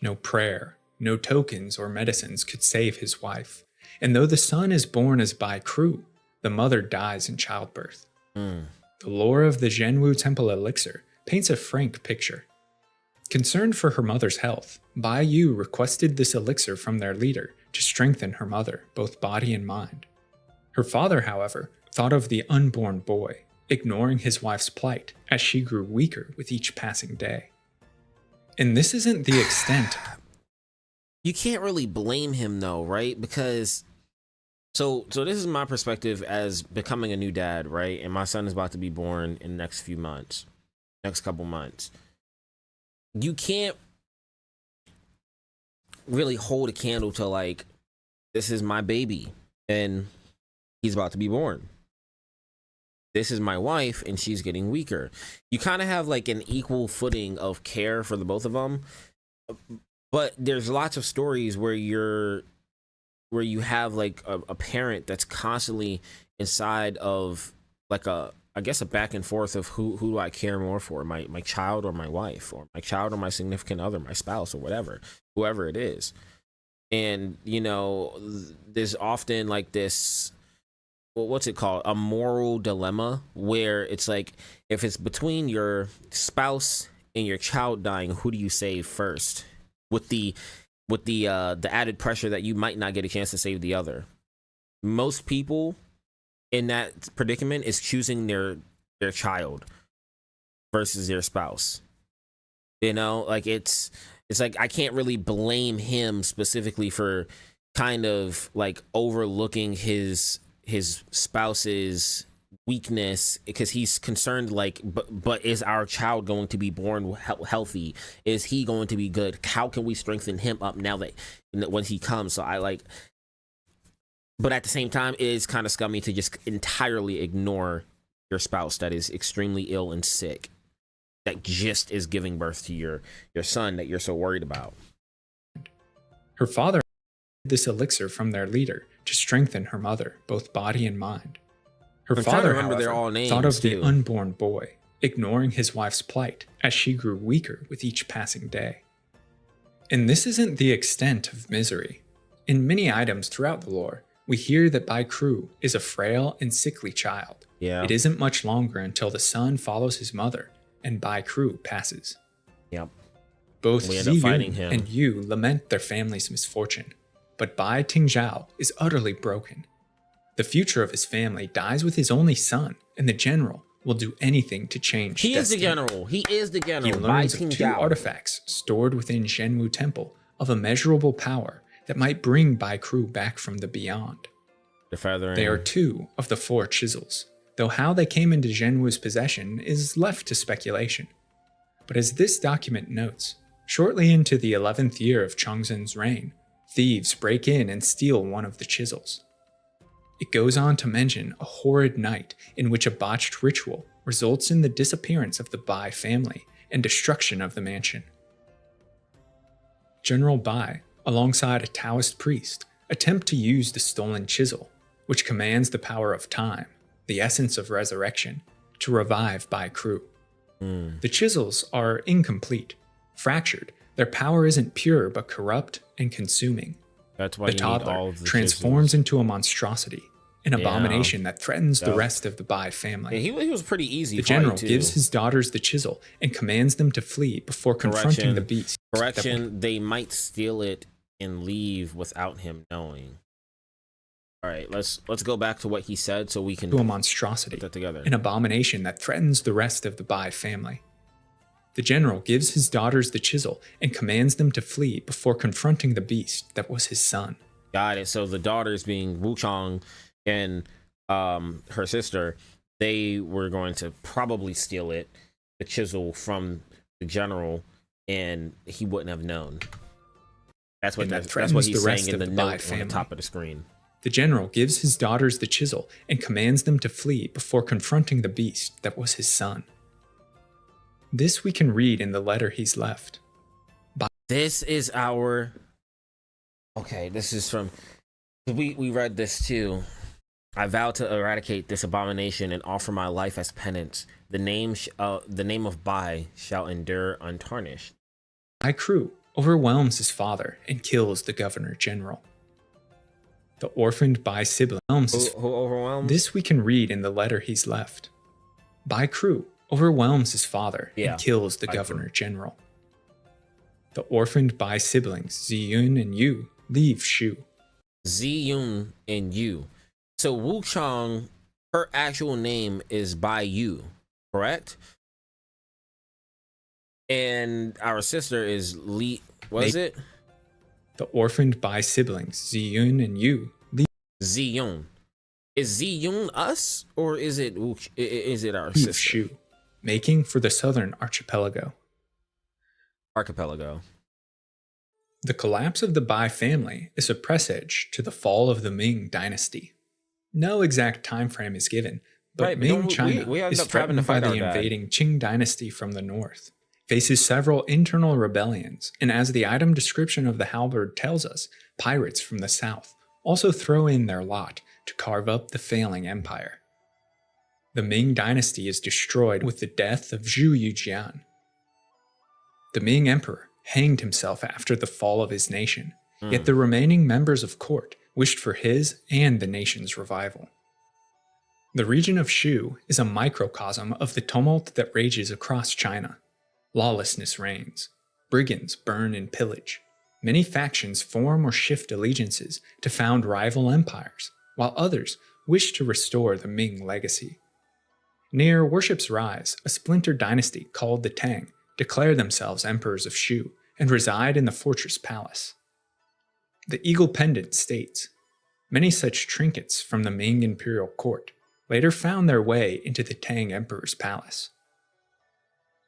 Speaker 2: No prayer, no tokens or medicines could save his wife, and though the son is born as Bai Kru, the mother dies in childbirth. The lore of the Zhenwu Temple elixir paints a frank picture. Concerned for her mother's health, Bai Yu requested this elixir from their leader to strengthen her mother, both body and mind. Her father, however, thought of the unborn boy, ignoring his wife's plight as she grew weaker with each passing day. And this isn't the extent.
Speaker 1: You can't really blame him though, right? Because so this is my perspective as becoming a new dad, right? And my son is about to be born in the next couple months. You can't really hold a candle to like, this is my baby and he's about to be born. This is my wife and she's getting weaker. You kind of have like an equal footing of care for the both of them. But there's lots of stories where you have like a parent that's constantly inside of like a back and forth of who do I care more for, my child or my wife, or my child or my significant other, my spouse or whoever it is. And there's often like this, what's it called, a moral dilemma where it's like, if it's between your spouse and your child dying, who do you save first? With the added pressure that you might not get a chance to save the other. Most people in that predicament is choosing their child versus their spouse. Like it's like I can't really blame him specifically for kind of like overlooking his spouse's weakness, because he's concerned like, but is our child going to be born healthy? Is he going to be good? How can we strengthen him up now that when he comes? So I like, but at the same time, it is kind of scummy to just entirely ignore your spouse that is extremely ill and sick, that just is giving birth to your son that you're so worried about.
Speaker 2: Her father had this elixir from their leader to strengthen her mother, both body and mind. Her father, however, thought of the unborn boy, ignoring his wife's plight as she grew weaker with each passing day. And this isn't the extent of misery. In many items throughout the lore, we hear that Bai Kru is a frail and sickly child.
Speaker 1: Yeah.
Speaker 2: It isn't much longer until the son follows his mother and Bai Kru passes.
Speaker 1: Yep.
Speaker 2: Both Ziyun and Yu lament their family's misfortune, but Bai Tingzhao is utterly broken. The future of his family dies with his only son, and the general will do anything to change destiny.
Speaker 1: He is the general.
Speaker 2: He learns of 2 artifacts stored within Zhenwu Temple of immeasurable power that might bring Bai Kru back from the beyond. They are 2 of the 4 chisels, though how they came into Zhenwu's possession is left to speculation. But as this document notes, shortly into the 11th year of Chongzhen's reign, thieves break in and steal one of the chisels. It goes on to mention a horrid night in which a botched ritual results in the disappearance of the Bai family and destruction of the mansion. General Bai, alongside a Taoist priest, attempt to use the stolen chisel, which commands the power of time, the essence of resurrection, to revive Bai Kru. The chisels are incomplete, fractured. Their power isn't pure but corrupt and consuming.
Speaker 1: That's why
Speaker 2: the toddler transforms into a monstrosity, an abomination that threatens the rest of the Bai family.
Speaker 1: Yeah, he was pretty easy.
Speaker 2: The general gives his daughters the chisel and commands them to flee before confronting the beast.
Speaker 1: Correction, they might steal it and leave without him knowing. All right, let's go back to what he said so we can
Speaker 2: do a monstrosity,
Speaker 1: put that together.
Speaker 2: An abomination that threatens the rest of the Bai family. The general gives his daughters the chisel and commands them to flee before confronting the beast that was his son.
Speaker 1: Got it. So the daughters, being Wuchang and her sister, they were going to probably steal it, the chisel, from the general, and he wouldn't have known. That's what he's saying in the note on the top of the screen.
Speaker 2: The general gives his daughters the chisel and commands them to flee before confronting the beast that was his son. This we can read in the letter he's left.
Speaker 1: This is our... Okay, this is from... We read this too. I vow to eradicate this abomination and offer my life as penance. The name of Bai shall endure untarnished.
Speaker 2: Bai crew overwhelms his father and kills the governor general. The orphaned Bai sibling
Speaker 1: who overwhelms?
Speaker 2: This we can read in the letter he's left. Bai crew overwhelms his father and kills the governor general. The orphaned Bai siblings Ziyun and Yu leave Shu.
Speaker 1: Ziyun and Yu. So Wuchang, her actual name is Bai Yu, correct? And our sister is Li. What is it?
Speaker 2: The orphaned Bai siblings Ziyun and Yu leave.
Speaker 1: Ziyun. Is Ziyun us, or is it our sister?
Speaker 2: Shu, making for the southern archipelago. The collapse of the Bai family is a presage to the fall of the Ming dynasty. No exact time frame is given, but Ming China is threatened by the invading Qing dynasty from the north, faces several internal rebellions, and as the item description of the halberd tells us, pirates from the south also throw in their lot to carve up the failing empire. The Ming dynasty is destroyed with the death of Zhu Yujian. The Ming emperor hanged himself after the fall of his nation, yet the remaining members of court wished for his and the nation's revival. The region of Shu is a microcosm of the tumult that rages across China. Lawlessness reigns. Brigands burn and pillage. Many factions form or shift allegiances to found rival empires, while others wish to restore the Ming legacy. Near Worship's rise, a splintered dynasty called the Tang declare themselves emperors of Shu and reside in the fortress palace. The eagle pendant states, many such trinkets from the Ming imperial court later found their way into the Tang emperor's palace.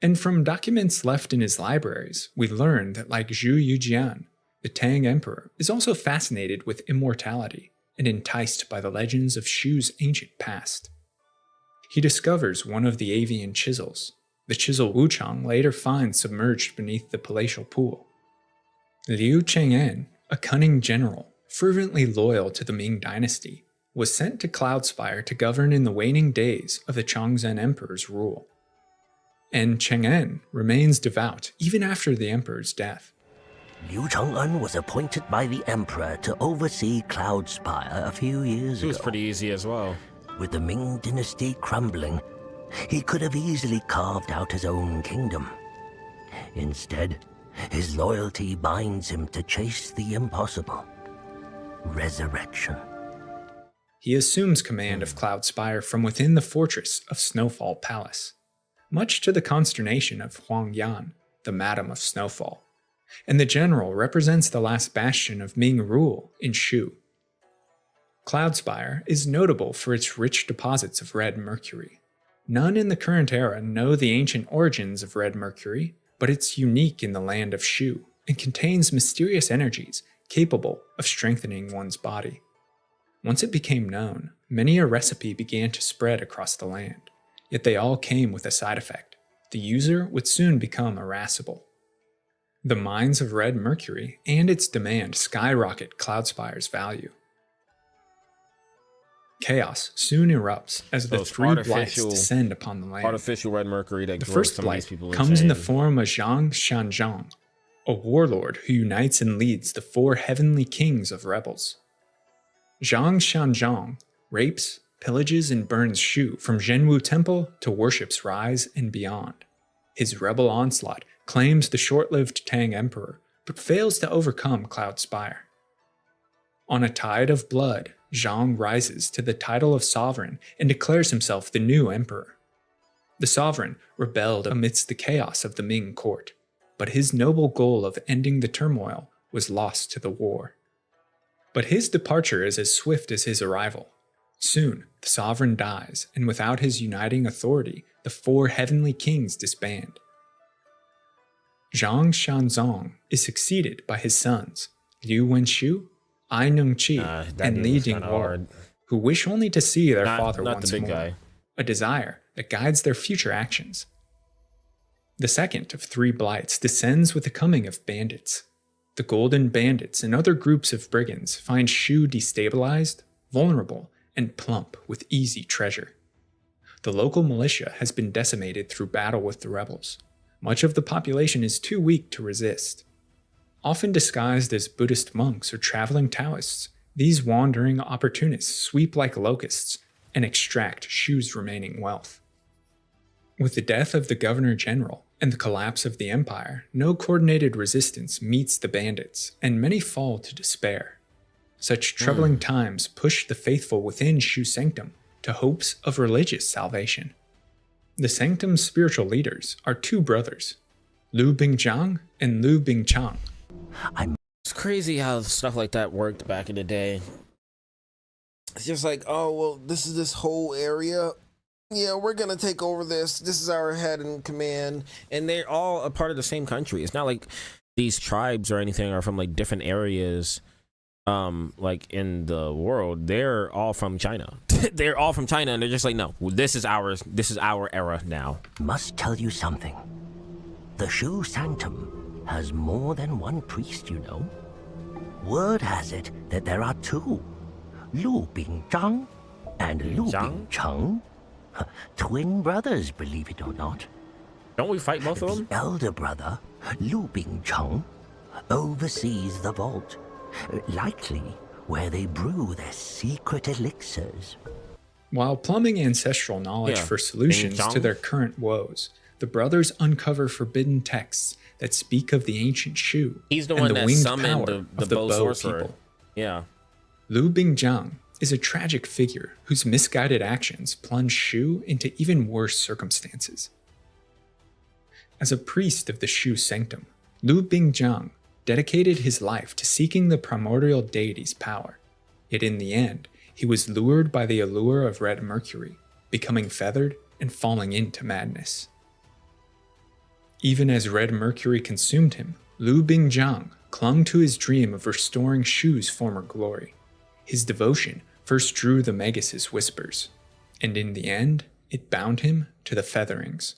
Speaker 2: And from documents left in his libraries, we learn that like Zhu Yujian, the Tang emperor is also fascinated with immortality and enticed by the legends of Shu's ancient past. He discovers one of the avian chisels, the chisel Wuchang later finds submerged beneath the palatial pool. Liu Cheng'an, a cunning general, fervently loyal to the Ming dynasty, was sent to Cloudspire to govern in the waning days of the Chongzhen emperor's rule. And Cheng'an remains devout even after the emperor's death.
Speaker 4: Liu Cheng'an was appointed by the emperor to oversee Cloudspire a few years ago.
Speaker 1: It was pretty easy as well.
Speaker 4: With the Ming dynasty crumbling, he could have easily carved out his own kingdom. Instead, his loyalty binds him to chase the impossible. Resurrection.
Speaker 2: He assumes command of Cloudspire from within the fortress of Snowfall Palace, much to the consternation of Huang Yan, the Madam of Snowfall, and the general represents the last bastion of Ming rule in Shu. Cloudspire is notable for its rich deposits of red mercury. None in the current era know the ancient origins of red mercury, but it's unique in the land of Shu and contains mysterious energies capable of strengthening one's body. Once it became known, many a recipe began to spread across the land, yet they all came with a side effect. The user would soon become irascible. The mines of red mercury and its demand skyrocket Cloudspire's value. Chaos soon erupts as the three blights descend upon the land.
Speaker 1: Artificial red mercury that
Speaker 2: the first blight comes in the form of Zhang Shanzhang, a warlord who unites and leads the four heavenly kings of rebels. Zhang Shanzhang rapes, pillages, and burns Shu from Zhenwu Temple to Worship's Rise and beyond. His rebel onslaught claims the short-lived Tang Emperor, but fails to overcome Cloud Spire. On a tide of blood, Zhang rises to the title of sovereign and declares himself the new emperor. The sovereign rebelled amidst the chaos of the Ming court, but his noble goal of ending the turmoil was lost to the war. But his departure is as swift as his arrival. Soon, the sovereign dies, and without his uniting authority, the four heavenly kings disband. Zhang Shanzong is succeeded by his sons, Liu Wenshu, Ai Nengqi, and Li Dinghuo, who wish only to see their father once more, a desire that guides their future actions. The second of three blights descends with the coming of bandits. The Golden Bandits and other groups of brigands find Shu destabilized, vulnerable, and plump with easy treasure. The local militia has been decimated through battle with the rebels. Much of the population is too weak to resist. Often disguised as Buddhist monks or traveling Taoists, these wandering opportunists sweep like locusts and extract Shu's remaining wealth. With the death of the governor-general and the collapse of the empire, no coordinated resistance meets the bandits, and many fall to despair. Such troubling times push the faithful within Shu Sanctum to hopes of religious salvation. The Sanctum's spiritual leaders are two brothers, Lu Bingjiang and Lu Bingchang.
Speaker 1: It's crazy how stuff like that worked back in the day. It's just like, oh, well, this is this whole area. Yeah, we're going to take over this. This is our head in command. And they're all a part of the same country. It's not like these tribes or anything are from like different areas like in the world. They're all from China. They're all from China, and they're just like, no, this is ours. This is our era now.
Speaker 4: Must tell you something. The Shu Sanctum has more than one priest, you know. Word has it that there are two, Lu Bingzhang and Lu Bingcheng. Twin brothers, believe it or not.
Speaker 1: Don't we fight both of them?
Speaker 4: The elder brother, Lu Bingcheng, oversees the vault, likely where they brew their secret elixirs.
Speaker 2: While plumbing ancestral knowledge for solutions to their current woes, the brothers uncover forbidden texts that speak of the ancient Shu.
Speaker 1: He's the one that summoned the bow sorcerer. People. Yeah.
Speaker 2: Lu Bingjiang is a tragic figure whose misguided actions plunge Shu into even worse circumstances. As a priest of the Shu Sanctum, Lu Bingjiang dedicated his life to seeking the primordial deity's power. Yet in the end, he was lured by the allure of red mercury, becoming feathered and falling into madness. Even as red mercury consumed him, Lu Bingjiang clung to his dream of restoring Shu's former glory. His devotion first drew the Magus' whispers, and in the end, it bound him to the featherings.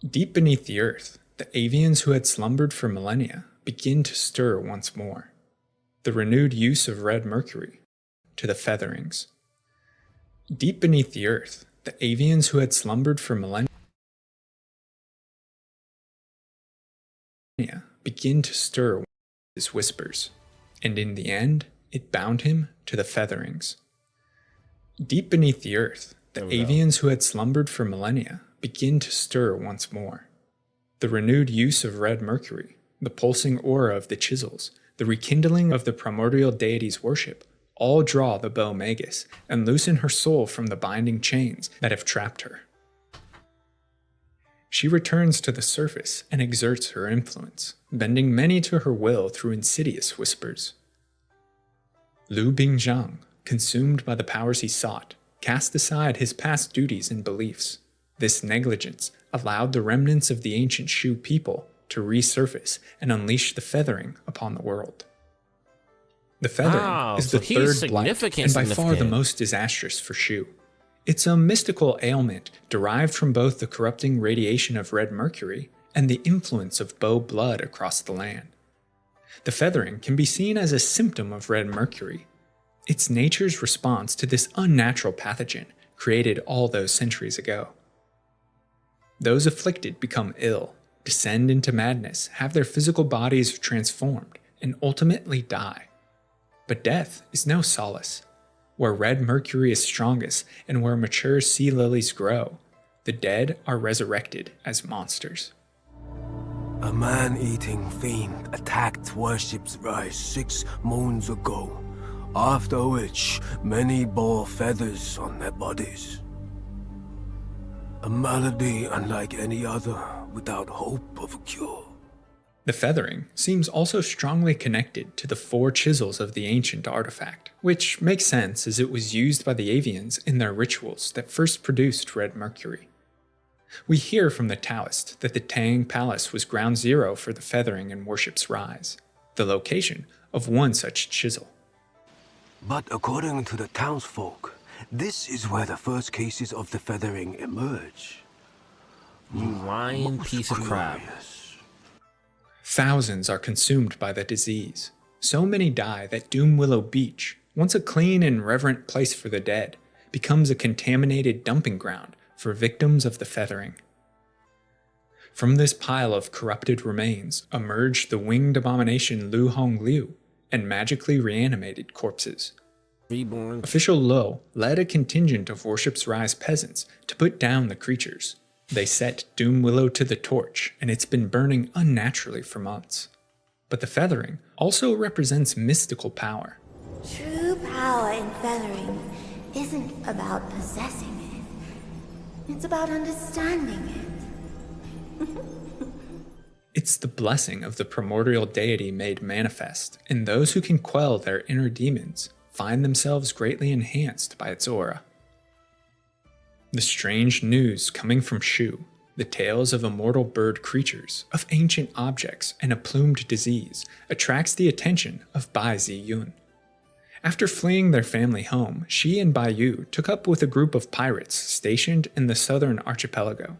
Speaker 2: Deep beneath the earth, the avians who had slumbered for millennia begin to stir once more. The renewed use of red mercury to the featherings. Deep beneath the earth, the avians who had slumbered for millennia begin to stir his whispers, and in the end, it bound him to the featherings. Deep beneath the earth, the avians who had slumbered for millennia begin to stir once more. The renewed use of red mercury, the pulsing aura of the chisels, the rekindling of the primordial deity's worship, all draw the bow Magus and loosen her soul from the binding chains that have trapped her. She returns to the surface and exerts her influence, bending many to her will through insidious whispers. Lu Bingjiang, consumed by the powers he sought, cast aside his past duties and beliefs. This negligence allowed the remnants of the ancient Shu people to resurface and unleash the feathering upon the world. The feathering is the third blight and by far the most disastrous for Shu. It's a mystical ailment derived from both the corrupting radiation of red mercury and the influence of bow blood across the land. The feathering can be seen as a symptom of red mercury. It's nature's response to this unnatural pathogen created all those centuries ago. Those afflicted become ill, descend into madness, have their physical bodies transformed, and ultimately die. But death is no solace. where red mercury is strongest and where mature sea lilies grow. The dead are resurrected as monsters.
Speaker 5: A man-eating fiend attacked Worship's Rise 6 moons ago, after which many bore feathers on their bodies. A malady unlike any other, without hope of a cure.
Speaker 2: The feathering seems also strongly connected to the 4 chisels of the ancient artifact, which makes sense as it was used by the Avians in their rituals that first produced red mercury. We hear from the Taoist that the Tang Palace was ground zero for the feathering in Worship's Rise, the location of one such chisel.
Speaker 5: But according to the townsfolk, this is where the first cases of the feathering emerge.
Speaker 1: You lying piece of crap.
Speaker 2: Thousands are consumed by the disease. So many die that Doom Willow Beach, once a clean and reverent place for the dead, becomes a contaminated dumping ground for victims of the feathering. From this pile of corrupted remains emerged the winged abomination Lu Hong Liu and magically reanimated corpses.
Speaker 1: Reborn.
Speaker 2: Official Lo led a contingent of Worship's Rise peasants to put down the creatures. They set Doom Willow to the torch, and it's been burning unnaturally for months. But the feathering also represents mystical power.
Speaker 6: True power in feathering isn't about possessing it. It's about understanding it.
Speaker 2: It's the blessing of the primordial deity made manifest, and those who can quell their inner demons find themselves greatly enhanced by its aura. The strange news coming from Shu, the tales of immortal bird creatures, of ancient objects, and a plumed disease, attracts the attention of Bai Ziyun. After fleeing their family home, she and Bai Yu took up with a group of pirates stationed in the southern archipelago.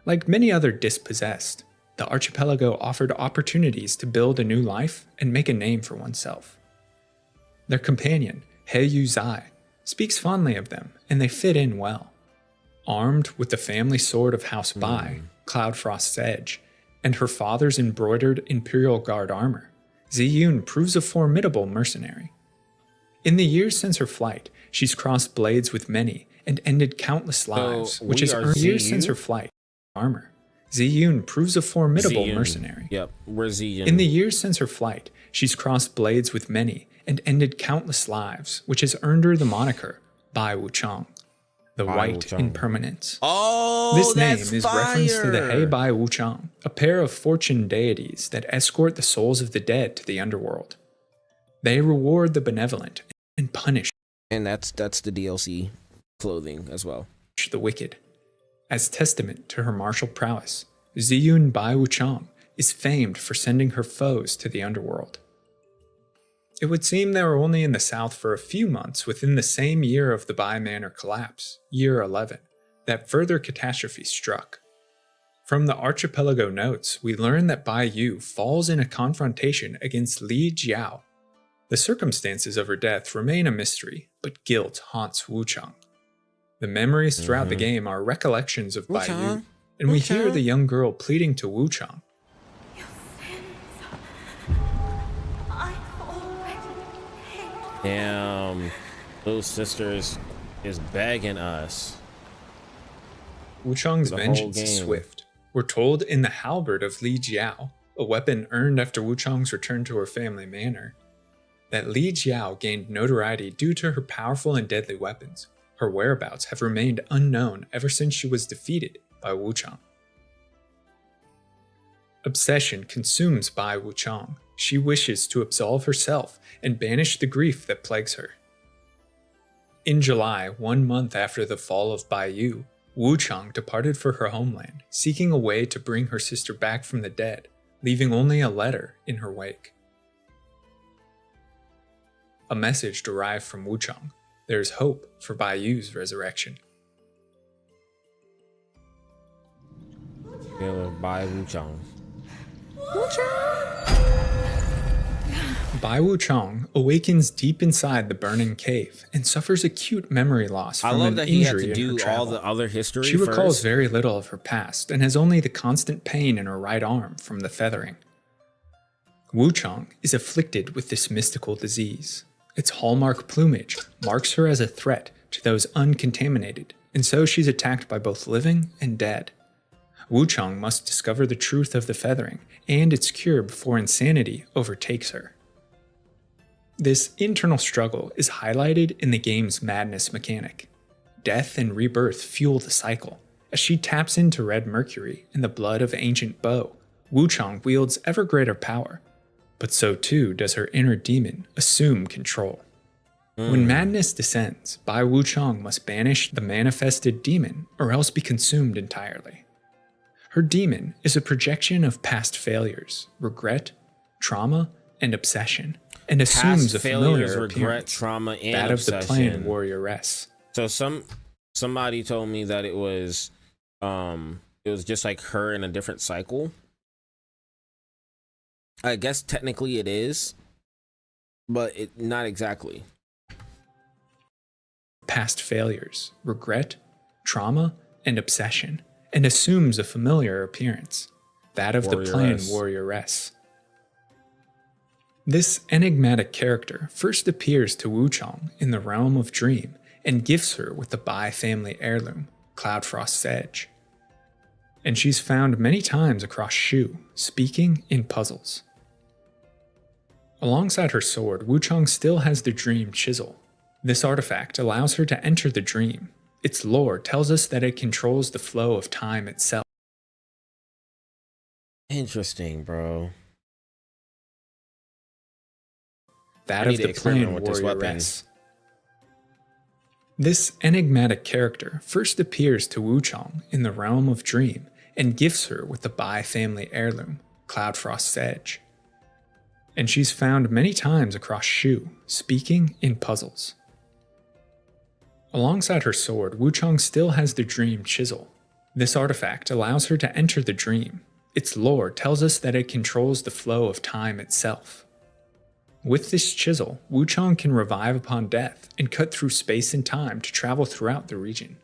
Speaker 2: Like many other dispossessed, the archipelago offered opportunities to build a new life and make a name for oneself. Their companion, He Yu Zai, speaks fondly of them, and they fit in well. Armed with the family sword of House Bai, Cloudfrost's Edge, and her father's embroidered Imperial Guard armor, Ziyun proves a formidable mercenary. In the years since her flight, she's crossed blades with many and ended countless lives, which has earned years since her flight armor. Ziyun proves a formidable mercenary.
Speaker 1: Yep, where's Ziyun?
Speaker 2: In the years since her flight, she's crossed blades with many and ended countless lives, which has earned her the moniker Bai Wuchang, the White Impermanence.
Speaker 1: Oh,
Speaker 2: this name
Speaker 1: that's
Speaker 2: is
Speaker 1: fire.
Speaker 2: reference to the He Bai Wuchang, a pair of fortune deities that escort the souls of the dead to the underworld. They reward the benevolent and punish,
Speaker 1: and that's the DLC clothing as well,
Speaker 2: the wicked. As testament to her martial prowess, Ziyun Bai Wuchang is famed for sending her foes to the underworld. It would seem they were only in the south for a few months within the same year of the Bai Manor collapse, year 11, that further catastrophe struck. From the archipelago notes, we learn that Bai Yu falls in a confrontation against Li Jiao. The circumstances of her death remain a mystery, but guilt haunts Wuchang. The memories throughout the game are recollections of Bai Yu, and we hear the young girl pleading to Wuchang.
Speaker 6: Your sins, I've already paid.
Speaker 1: Damn, Little Sisters is begging us.
Speaker 2: Wuchang's vengeance is swift. We're told in the halberd of Li Jiao, a weapon earned after Wuchang's return to her family manor, that Li Jiao gained notoriety due to her powerful and deadly weapons. Her whereabouts have remained unknown ever since she was defeated by Wuchang. Obsession consumes Bai Wuchang. She wishes to absolve herself and banish the grief that plagues her. In July, 1 month after the fall of Bai Yu, Wuchang departed for her homeland, seeking a way to bring her sister back from the dead, leaving only a letter in her wake. A message derived from Wuchang. There is hope for Bai Yu's resurrection.
Speaker 1: Bai Wuchang.
Speaker 2: Bai Wuchang awakens deep inside the burning cave and suffers acute memory loss from an injury in her travel.
Speaker 1: All the other history
Speaker 2: She recalls very little of her past and has only the constant pain in her right arm from the feathering. Wuchang is afflicted with this mystical disease, Its hallmark plumage marks her as a threat to those uncontaminated, and so she's attacked by both living and dead. Wuchang must discover the truth of the feathering and its cure before insanity overtakes her. This internal struggle is highlighted in the game's madness mechanic. Death and rebirth fuel the cycle. As she taps into red mercury and the blood of ancient Bo, Wuchang wields ever greater power, but so too does her inner demon assume control. When madness descends, Bai Wuchang must banish the manifested demon or else be consumed entirely. Her demon is a projection of past failures, regret, trauma, and obsession, and assumes a familiar appearance,
Speaker 1: trauma, and
Speaker 2: that
Speaker 1: obsession.
Speaker 2: of the plain warrioress.
Speaker 1: So somebody told me that it was just like her in a different cycle. I guess technically it is, but not exactly.
Speaker 2: Past failures, regret, trauma, and obsession, and assumes a familiar appearance, that of the plain warrioress. This enigmatic character first appears to Wuchang in the realm of Dream and gifts her with the Bai family heirloom, Cloudfrost's Edge. And she's found many times across Shu, speaking in puzzles. Alongside her sword, Wuchang still has the Dream Chisel. This artifact allows her to enter the dream. Its lore tells us that it controls the flow of time itself.
Speaker 1: Interesting, bro.
Speaker 2: That of the plain warrioress. This enigmatic character first appears to Wuchang in the realm of Dream and gifts her with the Bai family heirloom, Cloudfrost's Edge. And she's found many times across Shu, speaking in puzzles. Alongside her sword, Wuchang still has the Dream Chisel. This artifact allows her to enter the dream. Its lore tells us that it controls the flow of time itself. With this chisel, Wuchang can revive upon death and cut through space and time to travel throughout the region.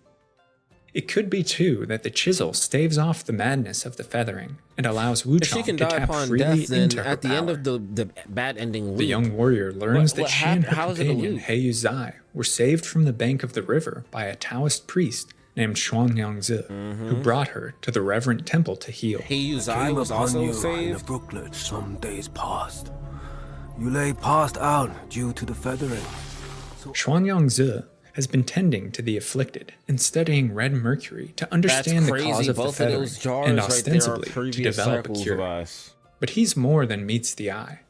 Speaker 2: It could be too that the chisel staves off the madness of the feathering and allows Wuchang to tap freely into her
Speaker 1: at the
Speaker 2: power.
Speaker 1: end of the bad ending,
Speaker 2: the young warrior learns that she and her companion He Yuzai were saved from the bank of the river by a Taoist priest named Xuanyangzi, who brought her to the reverent temple to heal.
Speaker 1: He Yuzai was also saved
Speaker 5: in a brooklet some days past. You lay passed out due to the feathering.
Speaker 2: Xuanyangzi has been tending to the afflicted and studying red mercury to understand the cause of the feathering and ostensibly to develop a cure. But he's more than meets the eye.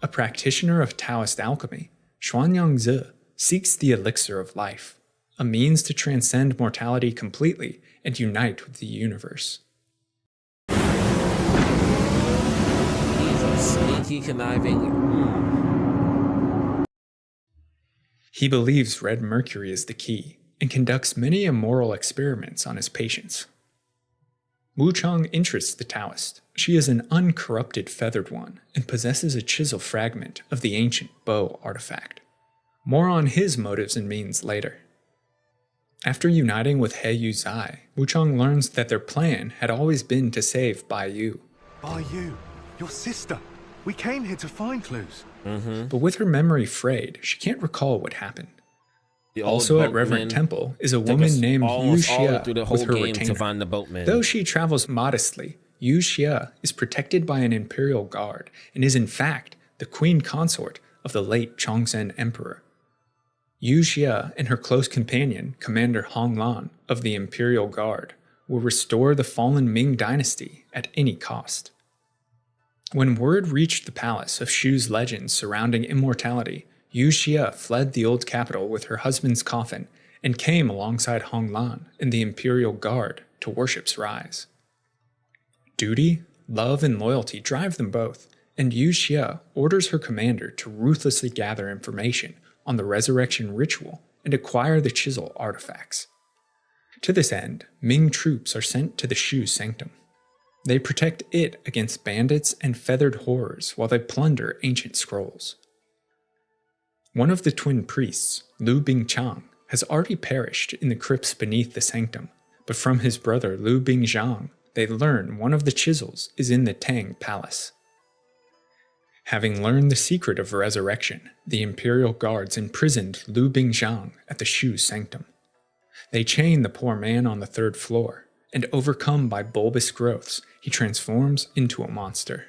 Speaker 2: A practitioner of Taoist alchemy, Xuanyangzi seeks the elixir of life, a means to transcend mortality completely and unite with the universe.
Speaker 1: He's a sneaky, conniving.
Speaker 2: He believes red mercury is the key and conducts many immoral experiments on his patients. Wuchang interests the Taoist. She is an uncorrupted feathered one and possesses a chisel fragment of the ancient Bo artifact. More on his motives and means later. After uniting with He Yuzai, Wuchang learns that their plan had always been to save Bai Yu.
Speaker 7: Bai Yu, your sister. We came here to find clues.
Speaker 2: But with her memory frayed, she can't recall what happened. Also at Reverend Temple is a woman named Yu Xia with her retainer. Though she travels modestly, Yu Xia is protected by an imperial guard and is in fact the queen consort of the late Chongzhen Emperor. Yu Xia and her close companion, Commander Hong Lan of the Imperial Guard, will restore the fallen Ming dynasty at any cost. When word reached the palace of Shu's legends surrounding immortality, Yu Xia fled the old capital with her husband's coffin and came alongside Hong Lan and the Imperial Guard to worship's rise. Duty, love, and loyalty drive them both, and Yu Xia orders her commander to ruthlessly gather information on the resurrection ritual and acquire the chisel artifacts. To this end, Ming troops are sent to the Shu sanctum. They protect it against bandits and feathered horrors while they plunder ancient scrolls. One of the twin priests, Lu Bingchang, has already perished in the crypts beneath the sanctum, but from his brother Lu Bingzhang, they learn one of the chisels is in the Tang Palace. Having learned the secret of resurrection, the Imperial Guards imprisoned Liu Bingzhang at the Shu Sanctum. They chain the poor man on the 3rd floor, and overcome by bulbous growths, he transforms into a monster.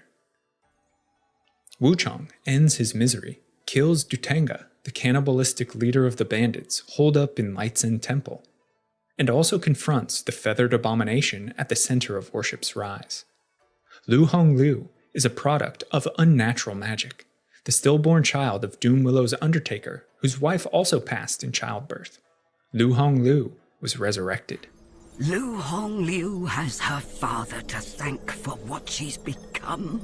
Speaker 2: Wuchang ends his misery, kills Dutanga, the cannibalistic leader of the bandits holed up in Lightsen Temple, and also confronts the feathered abomination at the center of worship's rise. Lu Honglu is a product of unnatural magic, the stillborn child of Doomwillow's undertaker, whose wife also passed in childbirth. Lu Honglu was resurrected.
Speaker 8: Lu Honglu has her father to thank for what she's become.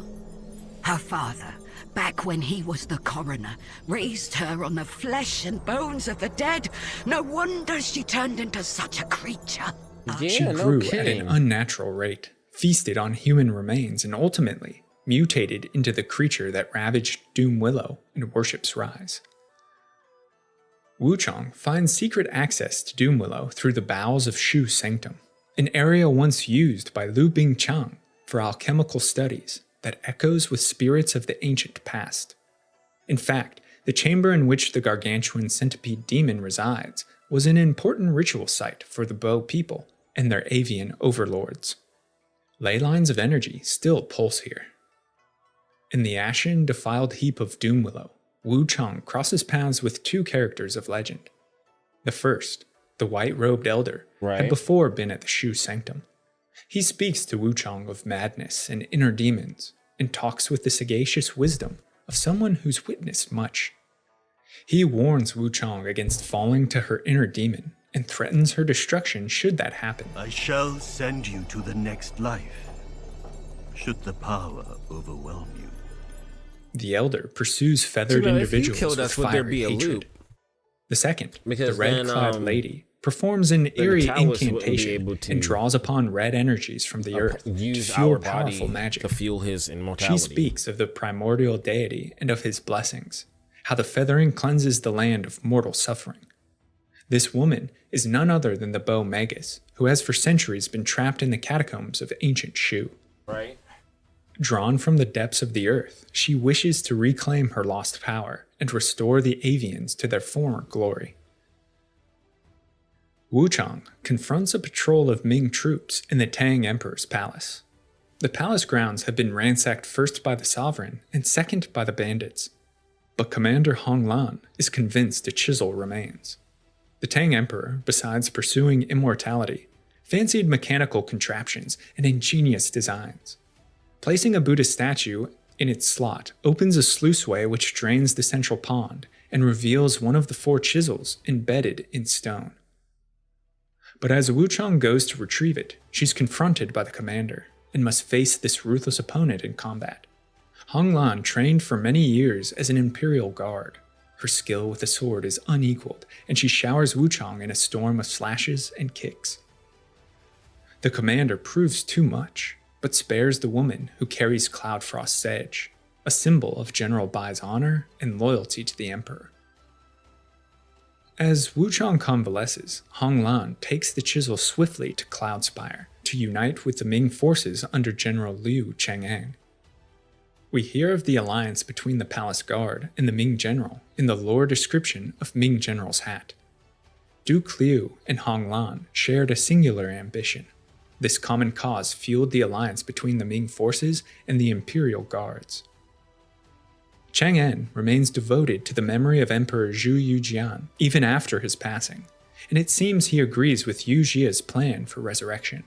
Speaker 8: Her father, back when he was the coroner, raised her on the flesh and bones of the dead. No wonder she turned into such a creature.
Speaker 2: She grew at an unnatural rate, feasted on human remains, and ultimately mutated into the creature that ravaged Doomwillow in Worship's Rise. Wuchang finds secret access to Doomwillow through the bowels of Shu Sanctum, an area once used by Liu Bingchang for alchemical studies that echoes with spirits of the ancient past. In fact, the chamber in which the gargantuan centipede demon resides was an important ritual site for the Bo people and their avian overlords. Ley lines of energy still pulse here. In the ashen, defiled heap of Doomwillow, Wuchang crosses paths with 2 characters of legend. The first, the white-robed elder, had before been at the Shu Sanctum. He speaks to Wuchang of madness and inner demons, and talks with the sagacious wisdom of someone who's witnessed much. He warns Wuchang against falling to her inner demon, and threatens her destruction should that happen.
Speaker 9: I shall send you to the next life, should the power overwhelm you.
Speaker 2: The elder pursues feathered individuals with fiery hatred. The second, the red-clad lady, performs an eerie incantation and draws upon red energies from the earth to fuel powerful magic.
Speaker 1: To fuel his immortality.
Speaker 2: She speaks of the primordial deity and of his blessings, how the feathering cleanses the land of mortal suffering. This woman is none other than the Bo Magus, who has for centuries been trapped in the catacombs of ancient Shu. Drawn from the depths of the earth, she wishes to reclaim her lost power and restore the avians to their former glory. Wuchang confronts a patrol of Ming troops in the Tang Emperor's palace. The palace grounds have been ransacked first by the sovereign and second by the bandits, but Commander Hong Lan is convinced a chisel remains. The Tang Emperor, besides pursuing immortality, fancied mechanical contraptions and ingenious designs. Placing a Buddha statue in its slot opens a sluiceway which drains the central pond and reveals one of the 4 chisels embedded in stone. But as Wuchang goes to retrieve it, she's confronted by the commander and must face this ruthless opponent in combat. Hong Lan trained for many years as an imperial guard. Her skill with the sword is unequaled, and she showers Wuchang in a storm of slashes and kicks. The commander proves too much, but spares the woman who carries Cloudfrost's edge, a symbol of General Bai's honor and loyalty to the emperor. As Wuchang convalesces, Hong Lan takes the chisel swiftly to Cloudspire to unite with the Ming forces under General Liu Chang'an. We hear of the alliance between the palace guard and the Ming general in the lore description of Ming General's Hat. Duke Liu and Hong Lan shared a singular ambition. This common cause fueled the alliance between the Ming forces and the Imperial Guards. Chang'an remains devoted to the memory of Emperor Zhu Yujian even after his passing, and it seems he agrees with Yu Jia's plan for resurrection.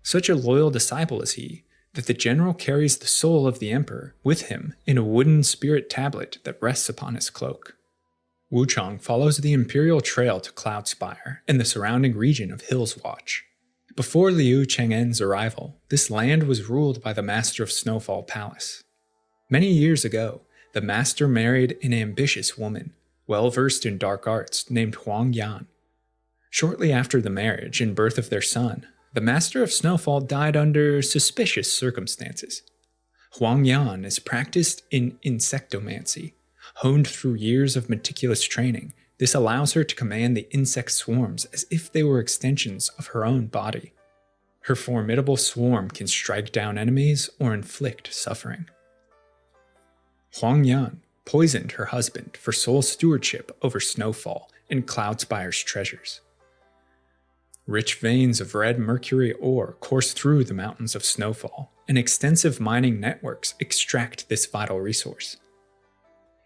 Speaker 2: Such a loyal disciple is he, that the general carries the soul of the emperor with him in a wooden spirit tablet that rests upon his cloak. Wuchang follows the imperial trail to Cloudspire and the surrounding region of Hill's Watch. Before Liu Chang'an's arrival, this land was ruled by the Master of Snowfall Palace. Many years ago, the master married an ambitious woman, well-versed in dark arts, named Huang Yan. Shortly after the marriage and birth of their son, the Master of Snowfall died under suspicious circumstances. Huang Yan is practiced in insectomancy. Honed through years of meticulous training, this allows her to command the insect swarms as if they were extensions of her own body. Her formidable swarm can strike down enemies or inflict suffering. Huang Yan poisoned her husband for sole stewardship over Snowfall and Cloudspire's treasures. Rich veins of red mercury ore course through the mountains of Snowfall, and extensive mining networks extract this vital resource.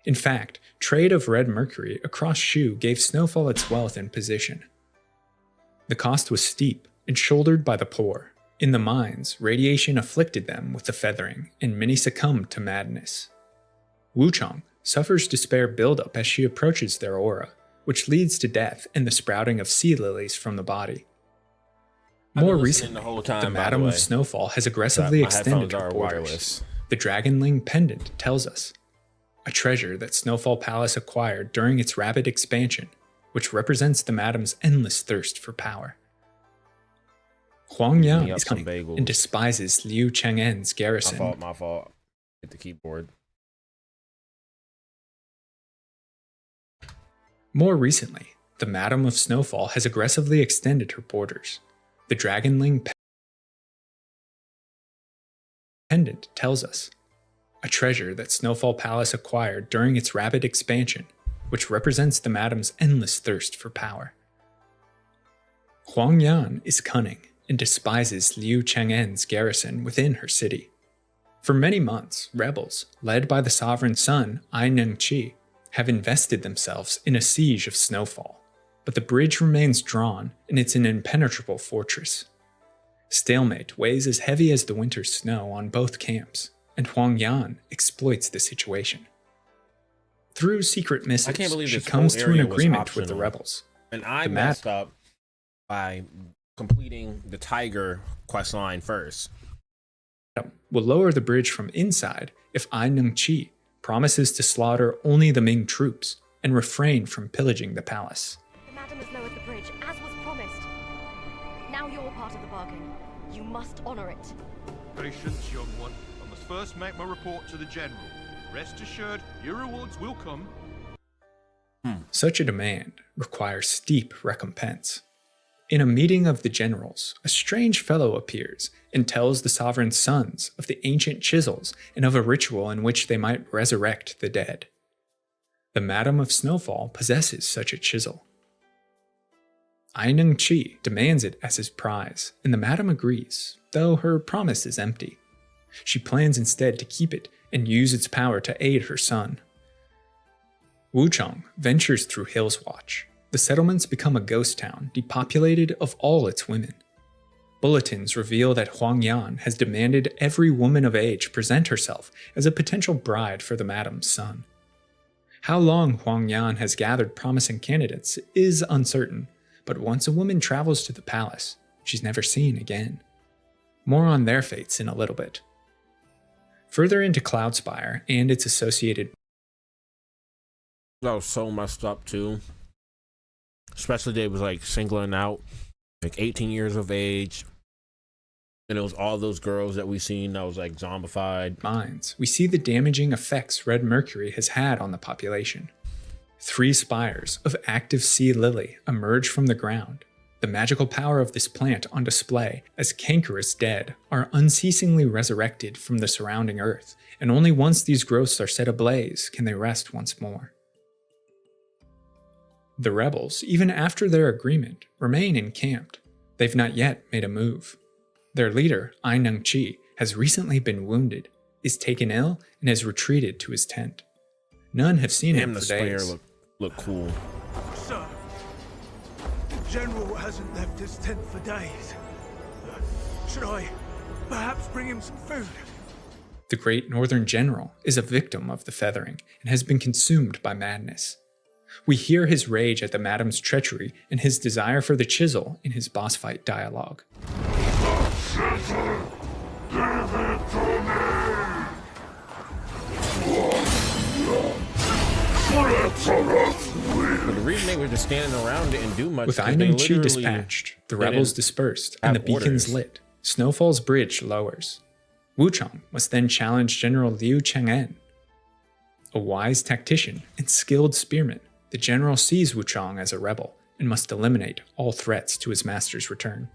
Speaker 2: In fact, trade of red mercury across Shu gave Snowfall its wealth and position. The cost was steep and shouldered by the poor. In the mines, radiation afflicted them with the feathering, and many succumbed to madness. Wuchang suffers despair buildup as she approaches their aura, which leads to death and the sprouting of sea lilies from the body. More recently, the Madam of Snowfall has aggressively extended her borders. The Dragonling pendant tells us, a treasure that Snowfall Palace acquired during its rapid expansion, which represents the Madam's endless thirst for power. Huang Yan is cunning and despises Liu Chang'en's garrison.
Speaker 1: My fault. Hit the keyboard.
Speaker 2: More recently, the Madam of Snowfall has aggressively extended her borders. The Dragonling pendant tells us, a treasure that Snowfall Palace acquired during its rapid expansion, which represents the Madam's endless thirst for power. Huang Yan is cunning and despises Liu Chang'en's garrison within her city. For many months, rebels, led by the sovereign's son, Ai Neng-chi, have invested themselves in a siege of Snowfall, but the bridge remains drawn and it's an impenetrable fortress. Stalemate weighs as heavy as the winter's snow on both camps, and Huang Yan exploits the situation. Through secret missives, she comes to an agreement with the rebels.
Speaker 1: And I messed up by completing the Tiger questline first.
Speaker 2: Will lower the bridge from inside if Ai Neng-chi promises to slaughter only the Ming troops and refrain from pillaging the palace.
Speaker 10: The Madam has lowered the bridge, as was promised. Now you're part of the bargain. You must honor it.
Speaker 11: Patience, young one. I must first make my report to the General. Rest assured, your rewards will come.
Speaker 2: Such a demand requires steep recompense. In a meeting of the generals, a strange fellow appears and tells the sovereign's sons of the ancient chisels and of a ritual in which they might resurrect the dead. The Madam of Snowfall possesses such a chisel. Ai Neng-chi demands it as his prize, and the Madam agrees, though her promise is empty. She plans instead to keep it and use its power to aid her son. Wuchang ventures through Hillswatch. The settlements become a ghost town, depopulated of all its women. Bulletins reveal that Huang Yan has demanded every woman of age present herself as a potential bride for the Madam's son. How long Huang Yan has gathered promising candidates is uncertain, but once a woman travels to the palace, she's never seen again. More on their fates in a little bit. Further into Cloudspire and its associated...
Speaker 1: That was so messed up too. Especially they was like singling out like 18 years of age. And it was all those girls that we seen that was like zombified.
Speaker 2: Minds. We see the damaging effects red mercury has had on the population. 3 spires of active sea lily emerge from the ground. The magical power of this plant on display as cankerous dead are unceasingly resurrected from the surrounding earth, and only once these growths are set ablaze can they rest once more. The rebels, even after their agreement, remain encamped. They've not yet made a move. Their leader, Ai Neng-chi, has recently been wounded, is taken ill, and has retreated to his tent. None have seen him for days.
Speaker 1: Look cool.
Speaker 5: Sir, the General hasn't left his tent for days. Should I perhaps bring him some food?
Speaker 2: The great northern general is a victim of the feathering and has been consumed by madness. We hear his rage at the Madam's treachery and his desire for the chisel in his boss fight dialogue.
Speaker 1: But the reason they were just standing around it and do much.
Speaker 2: With Ai Neng-chi dispatched, the rebels dispersed and the beacons lit. Snowfall's bridge lowers. Wuchang must then challenge General Liu Chang'en. A wise tactician and skilled spearman, the general sees Wuchang as a rebel and must eliminate all threats to his master's return.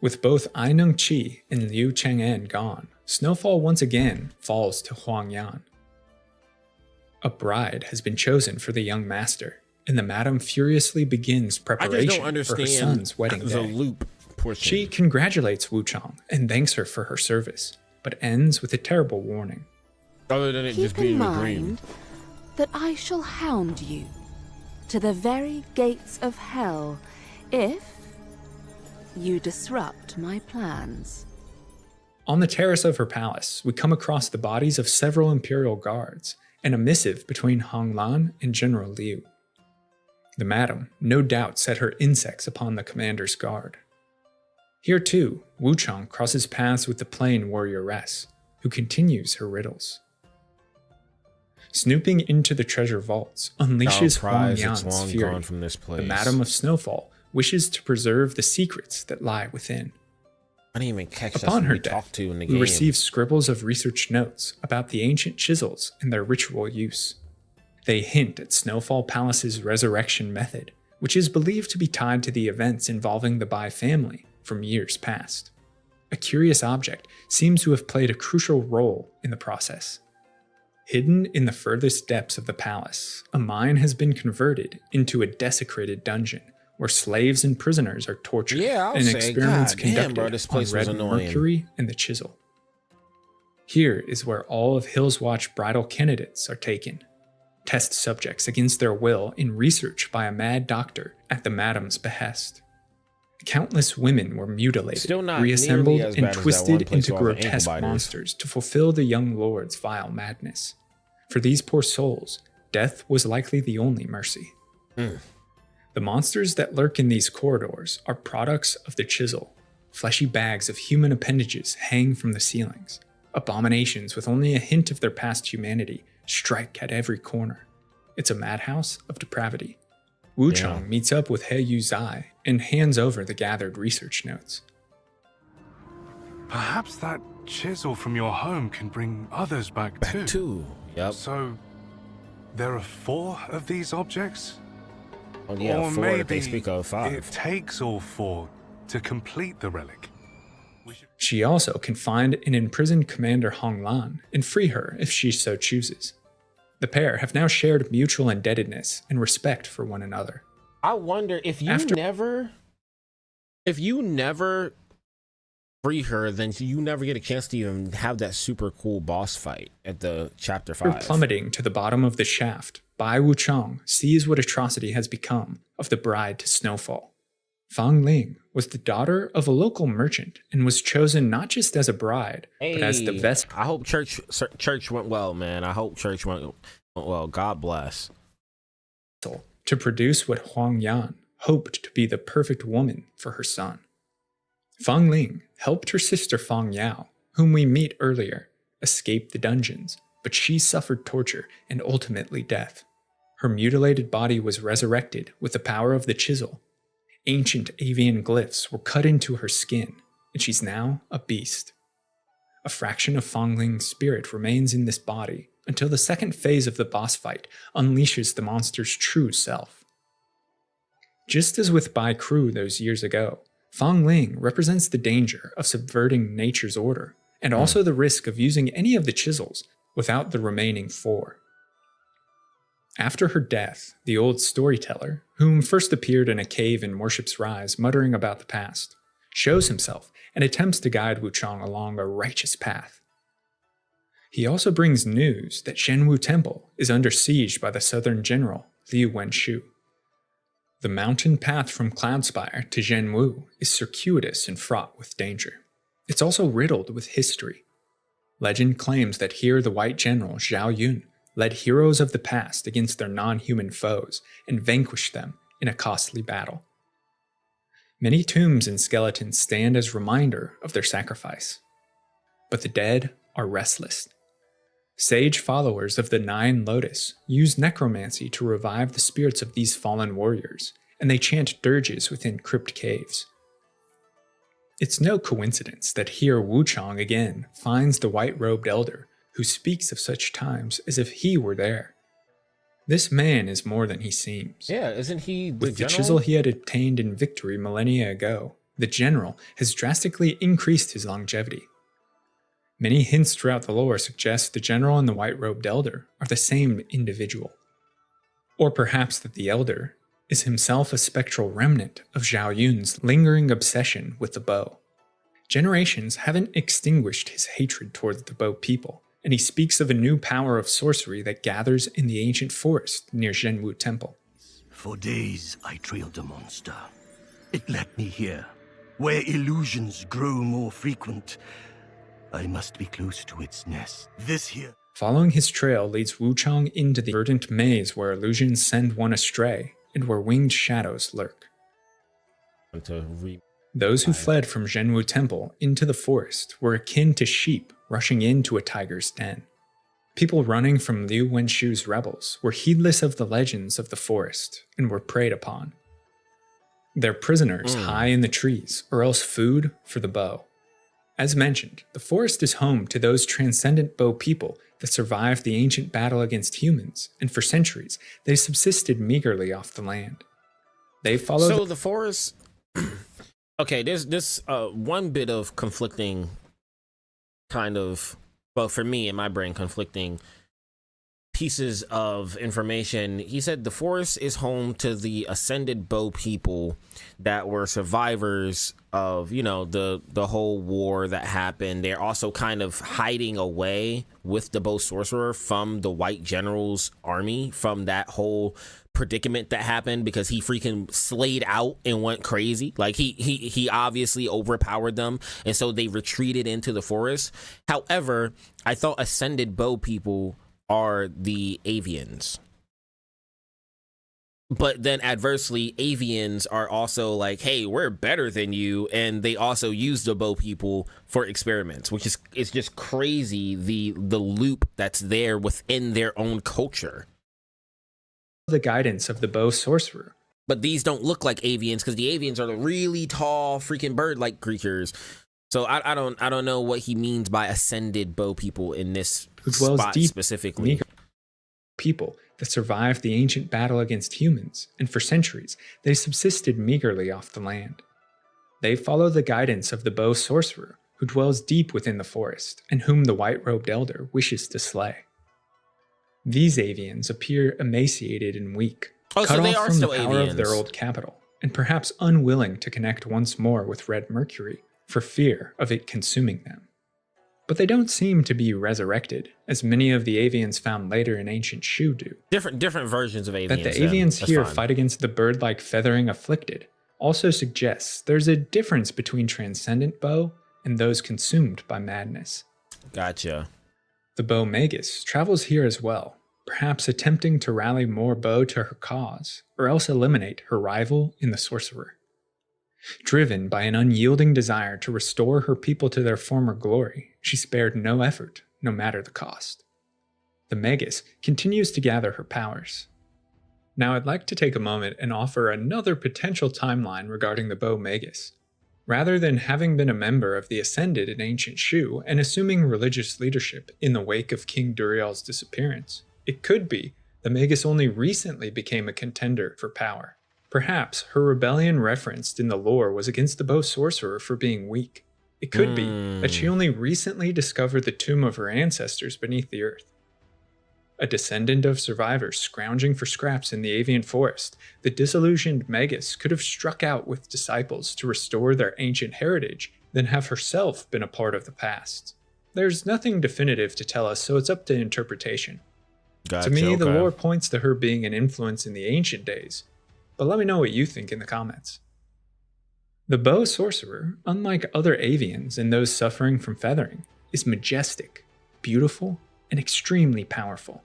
Speaker 2: With both Ai Neng-chi and Liu Chang'en gone, Snowfall once again falls to Huang Yan, A bride has been chosen for the young master, and the madam furiously begins preparation for her son's wedding day. She congratulates Wuchang and thanks her for her service, but ends with a terrible warning.
Speaker 12: Other than it just being a dream.
Speaker 13: That I shall hound you to the very gates of hell if you disrupt my plans.
Speaker 2: On the terrace of her palace, we come across the bodies of several imperial guards and a missive between Hong Lan and General Liu. The madam no doubt set her insects upon the commander's guard. Here too, Wuchang crosses paths with the plain warrioress, who continues her riddles. Snooping into the treasure vaults unleashes Huang Yan's fury. The Madam of Snowfall wishes to preserve the secrets that lie within.
Speaker 1: I didn't even catch that.
Speaker 2: Upon her death, we receive scribbles of research notes about the ancient chisels and their ritual use. They hint at Snowfall Palace's resurrection method, which is believed to be tied to the events involving the Bai family from years past. A curious object seems to have played a crucial role in the process. Hidden in the furthest depths of the palace, a mine has been converted into a desecrated dungeon where slaves and prisoners are tortured and experiments conducted on red mercury and the chisel. Here is where all of Hill's Watch bridal candidates are taken. Test subjects against their will in research by a mad doctor at the madam's behest. Countless women were mutilated, reassembled, and twisted into grotesque monsters to fulfill the young lord's vile madness. For these poor souls, death was likely the only mercy. The monsters that lurk in these corridors are products of the chisel. Fleshy bags of human appendages hang from the ceilings. Abominations with only a hint of their past humanity strike at every corner. It's a madhouse of depravity. Wuchang meets up with He Yu Zai and hands over the gathered research notes.
Speaker 14: Perhaps that chisel from your home can bring others back too.
Speaker 1: Yep.
Speaker 14: So, there are 4 of these objects?
Speaker 1: Oh yeah, or 4 if they speak of 5.
Speaker 14: It takes all 4 to complete the relic.
Speaker 2: She also can find an imprisoned Commander Hong Lan and free her if she so chooses. The pair have now shared mutual indebtedness and respect for one another.
Speaker 1: I wonder if you never free her, then you never get a chance to even have that super cool boss fight at the chapter 5.
Speaker 2: Plummeting to the bottom of the shaft, Bai Wuchang sees what atrocity has become of the bride to Snowfall. Fang Ling was the daughter of a local merchant and was chosen not just as a bride, but as the vessel.
Speaker 1: I hope church went well, man. I hope church went well. God bless.
Speaker 2: To produce what Huang Yan hoped to be the perfect woman for her son. Fang Ling helped her sister Fang Yao, whom we meet earlier, escape the dungeons, but she suffered torture and ultimately death. Her mutilated body was resurrected with the power of the chisel. Ancient avian glyphs were cut into her skin, and she's now a beast. A fraction of Fang Ling's spirit remains in this body until the second phase of the boss fight unleashes the monster's true self. Just as with Bai Kru those years ago, Fang Ling represents the danger of subverting nature's order, and also the risk of using any of the chisels without the remaining 4. After her death, the old storyteller, whom first appeared in a cave in Worship's Rise muttering about the past, shows himself and attempts to guide Wuchang along a righteous path. He also brings news that Zhenwu Temple is under siege by the southern general, Liu Wenshu. The mountain path from Cloudspire to Zhenwu is circuitous and fraught with danger. It's also riddled with history. Legend claims that here the White General Zhao Yun led heroes of the past against their non-human foes and vanquished them in a costly battle. Many tombs and skeletons stand as reminder of their sacrifice. But the dead are restless. Sage followers of the Nine Lotus use necromancy to revive the spirits of these fallen warriors, and they chant dirges within crypt caves. It's no coincidence that here Wuchang again finds the white-robed elder who speaks of such times as if he were there. This man is more than he seems.
Speaker 1: Yeah, isn't he the
Speaker 2: With the chisel he had obtained in victory millennia ago, the general has drastically increased his longevity. Many hints throughout the lore suggest the general and the white-robed elder are the same individual. Or perhaps that the elder is himself a spectral remnant of Zhao Yun's lingering obsession with the bow. Generations haven't extinguished his hatred towards the bow people, and he speaks of a new power of sorcery that gathers in the ancient forest near Zhenwu Temple.
Speaker 9: For days I trailed the monster. It led me here, where illusions grow more frequent. I must be close to its nest. This here.
Speaker 2: Following his trail leads Wuchang into the verdant maze where illusions send one astray and where winged shadows lurk. Those who fled from Zhenwu Temple into the forest were akin to sheep rushing into a tiger's den. People running from Liu Wenshu's rebels were heedless of the legends of the forest and were preyed upon. Their prisoners high in the trees, or else food for the bow. As mentioned, the forest is home to those transcendent bow people that survived the ancient battle against humans, and for centuries they subsisted meagerly off the land. They followed.
Speaker 1: So the forest. Okay, there's this one bit of conflicting kind of, well, for me in my brain, conflicting pieces of information. He said the forest is home to the ascended bow people that were survivors of, you know, the whole war that happened. They're also kind of hiding away with the bow sorcerer from the white general's army, from that whole predicament that happened, because he freaking slayed out and went crazy. Like he obviously overpowered them, and so they retreated into the forest. However, I thought ascended bow people are the avians, but then adversely, avians are also like, hey, we're better than you, and they also use the bow people for experiments, which is, it's just crazy the loop that's there within their own culture.
Speaker 2: The guidance of the bow sorcerer.
Speaker 1: But these don't look like avians, because the avians are the really tall freaking bird-like creatures. So I don't know what he means by ascended bow people in this spot specifically.
Speaker 2: People that survived the ancient battle against humans, and for centuries they subsisted meagerly off the land. They follow the guidance of the bow sorcerer, who dwells deep within the forest, and whom the white-robed elder wishes to slay. These avians appear emaciated and weak, cut off from the power of their old capital, and perhaps unwilling to connect once more with Red Mercury for fear of it consuming them. But they don't seem to be resurrected, as many of the avians found later in ancient Shu do.
Speaker 1: Different versions of avians.
Speaker 2: That the avians here fight against the bird-like feathering afflicted also suggests there's a difference between transcendent bow and those consumed by madness.
Speaker 1: Gotcha.
Speaker 2: The bow Magus travels here as well, perhaps attempting to rally more bow to her cause, or else eliminate her rival in the sorcerer. Driven by an unyielding desire to restore her people to their former glory, she spared no effort, no matter the cost. The Magus continues to gather her powers. Now I'd like to take a moment and offer another potential timeline regarding the bow Magus. Rather than having been a member of the Ascended in ancient Shu and assuming religious leadership in the wake of King Duriel's disappearance, it could be the Magus only recently became a contender for power. Perhaps her rebellion referenced in the lore was against the bow sorcerer for being weak. It could be that she only recently discovered the tomb of her ancestors beneath the earth. A descendant of survivors scrounging for scraps in the avian forest, the disillusioned Magus could have struck out with disciples to restore their ancient heritage, then have herself been a part of the past. There's nothing definitive to tell us, so it's up to interpretation.
Speaker 1: Gotcha,
Speaker 2: to me, the lore points to her being an influence in the ancient days, but let me know what you think in the comments. The bow sorcerer, unlike other avians and those suffering from feathering, is majestic, beautiful, and extremely powerful.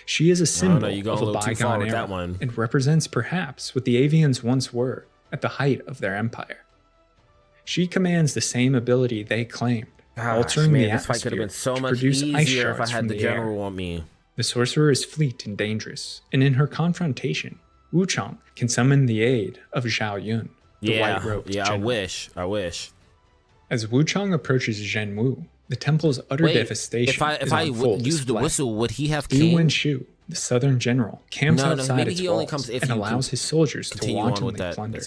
Speaker 2: She is a symbol of a bygone era and represents perhaps what the avians once were at the height of their empire. She commands the same ability they claimed, altering the atmosphere to produce ice shards from the air. The sorcerer is fleet and dangerous, and in her confrontation, Wuchang can summon the aid of Zhao Yun, the white-robed general.
Speaker 1: I wish.
Speaker 2: As Wuchang approaches Zhenwu, the temple's utter devastation
Speaker 1: if I use the whistle, would he have
Speaker 2: Liu Wenshu the Southern general camps outside its walls and allows his soldiers to wantonly plunder.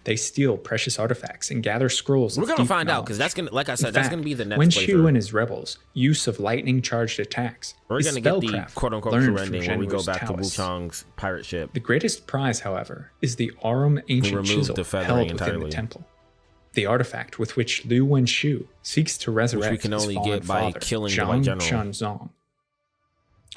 Speaker 2: They steal precious artifacts and gather scrolls.
Speaker 1: We're gonna find out because that's gonna, like I said, that's gonna be the next.
Speaker 2: When Shu and his rebels' use of lightning-charged attacks,
Speaker 1: we're gonna get the quote-unquote true ending when we go back to Wuchang's pirate ship.
Speaker 2: The greatest prize, however, is the Arum ancient chisel held within the temple. The artifact with which Liu Wenshu seeks to resurrect his fallen father, Zhang Shanzong.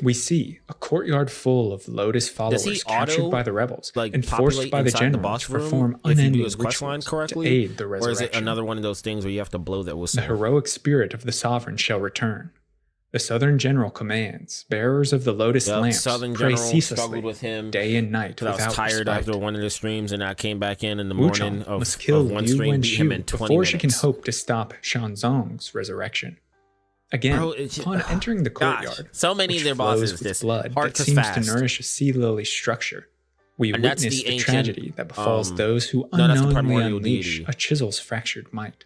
Speaker 2: We see a courtyard full of Lotus followers captured by the rebels and forced by the general to perform unending rituals to aid the resurrection.
Speaker 1: Or is it another one of those things where you have to blow that whistle?
Speaker 2: The heroic spirit of the sovereign shall return. The Southern general commands, bearers of the Lotus lamps, pray ceaselessly
Speaker 1: with him
Speaker 2: day and night without
Speaker 1: I was tired
Speaker 2: respite.
Speaker 1: After one of the streams, and I came back in the morning of,
Speaker 2: must kill
Speaker 1: one
Speaker 2: Liu
Speaker 1: stream, beat him in 20
Speaker 2: before she can
Speaker 1: minutes.
Speaker 2: hope to stop Shanzong's resurrection. Again, upon entering the courtyard,
Speaker 1: so many of their bosses, this
Speaker 2: blood that seems to nourish a sea lily structure, we witness the tragedy that befalls those who unknowingly unleash a chisel's fractured might.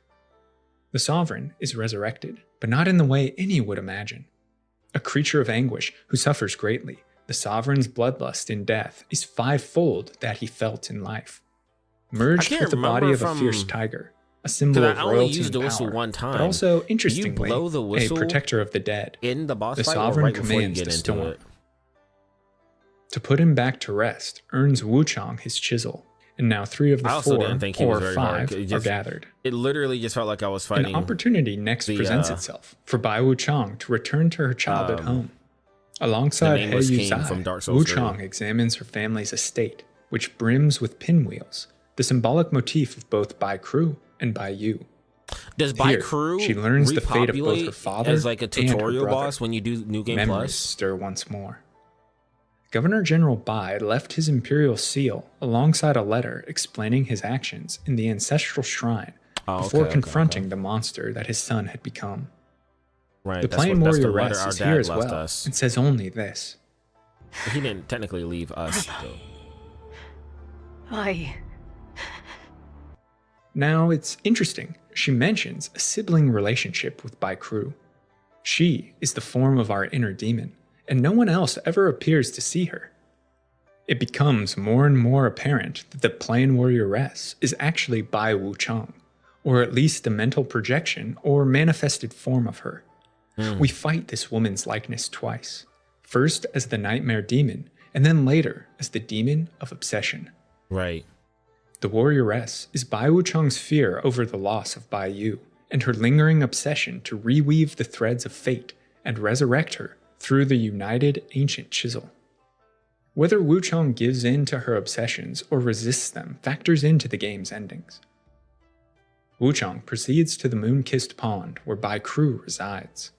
Speaker 2: The sovereign is resurrected, but not in the way any would imagine. A creature of anguish who suffers greatly, the sovereign's bloodlust in death is fivefold that he felt in life. Merged with the body of a fierce tiger, a symbol of royalty and power, but also, interestingly, a protector of the dead.
Speaker 1: In the boss
Speaker 2: the
Speaker 1: fight,
Speaker 2: sovereign
Speaker 1: right
Speaker 2: commands the storm. To put him back to rest earns Wuchang his chisel, and now 3 of the 4 or 5 are gathered.
Speaker 1: It literally just felt like I was fighting.
Speaker 2: An opportunity next presents itself for Bai Wuchang to return to her childhood home. Alongside He Yuzai, Wuchang examines her family's estate, which brims with pinwheels, the symbolic motif of both Bai Cru and Bai Yu.
Speaker 1: Does Bai Cru
Speaker 2: she learns the fate of both her father
Speaker 1: as like a tutorial
Speaker 2: and her
Speaker 1: boss when you do New Game
Speaker 2: Memories
Speaker 1: Plus?
Speaker 2: Stir once more. Governor General Bai left his imperial seal alongside a letter explaining his actions in the ancestral shrine before confronting the monster that his son had become.
Speaker 1: Right,
Speaker 2: the plain warrior rest is here as well and says only this.
Speaker 1: But he didn't technically leave us, though.
Speaker 2: Now, it's interesting. She mentions a sibling relationship with Bai Cru. She is the form of our inner demon, and no one else ever appears to see her. It becomes more and more apparent that the plain warrioress is actually Bai Wuchang, or at least a mental projection or manifested form of her. We fight this woman's likeness twice, first as the nightmare demon, and then later as the demon of obsession.
Speaker 1: Right.
Speaker 2: The warrioress is Bai Wuchang's fear over the loss of Bai Yu, and her lingering obsession to reweave the threads of fate and resurrect her through the united ancient chisel. Whether Wuchang gives in to her obsessions or resists them factors into the game's endings. Wuchang proceeds to the moon-kissed pond where Bai Cru resides.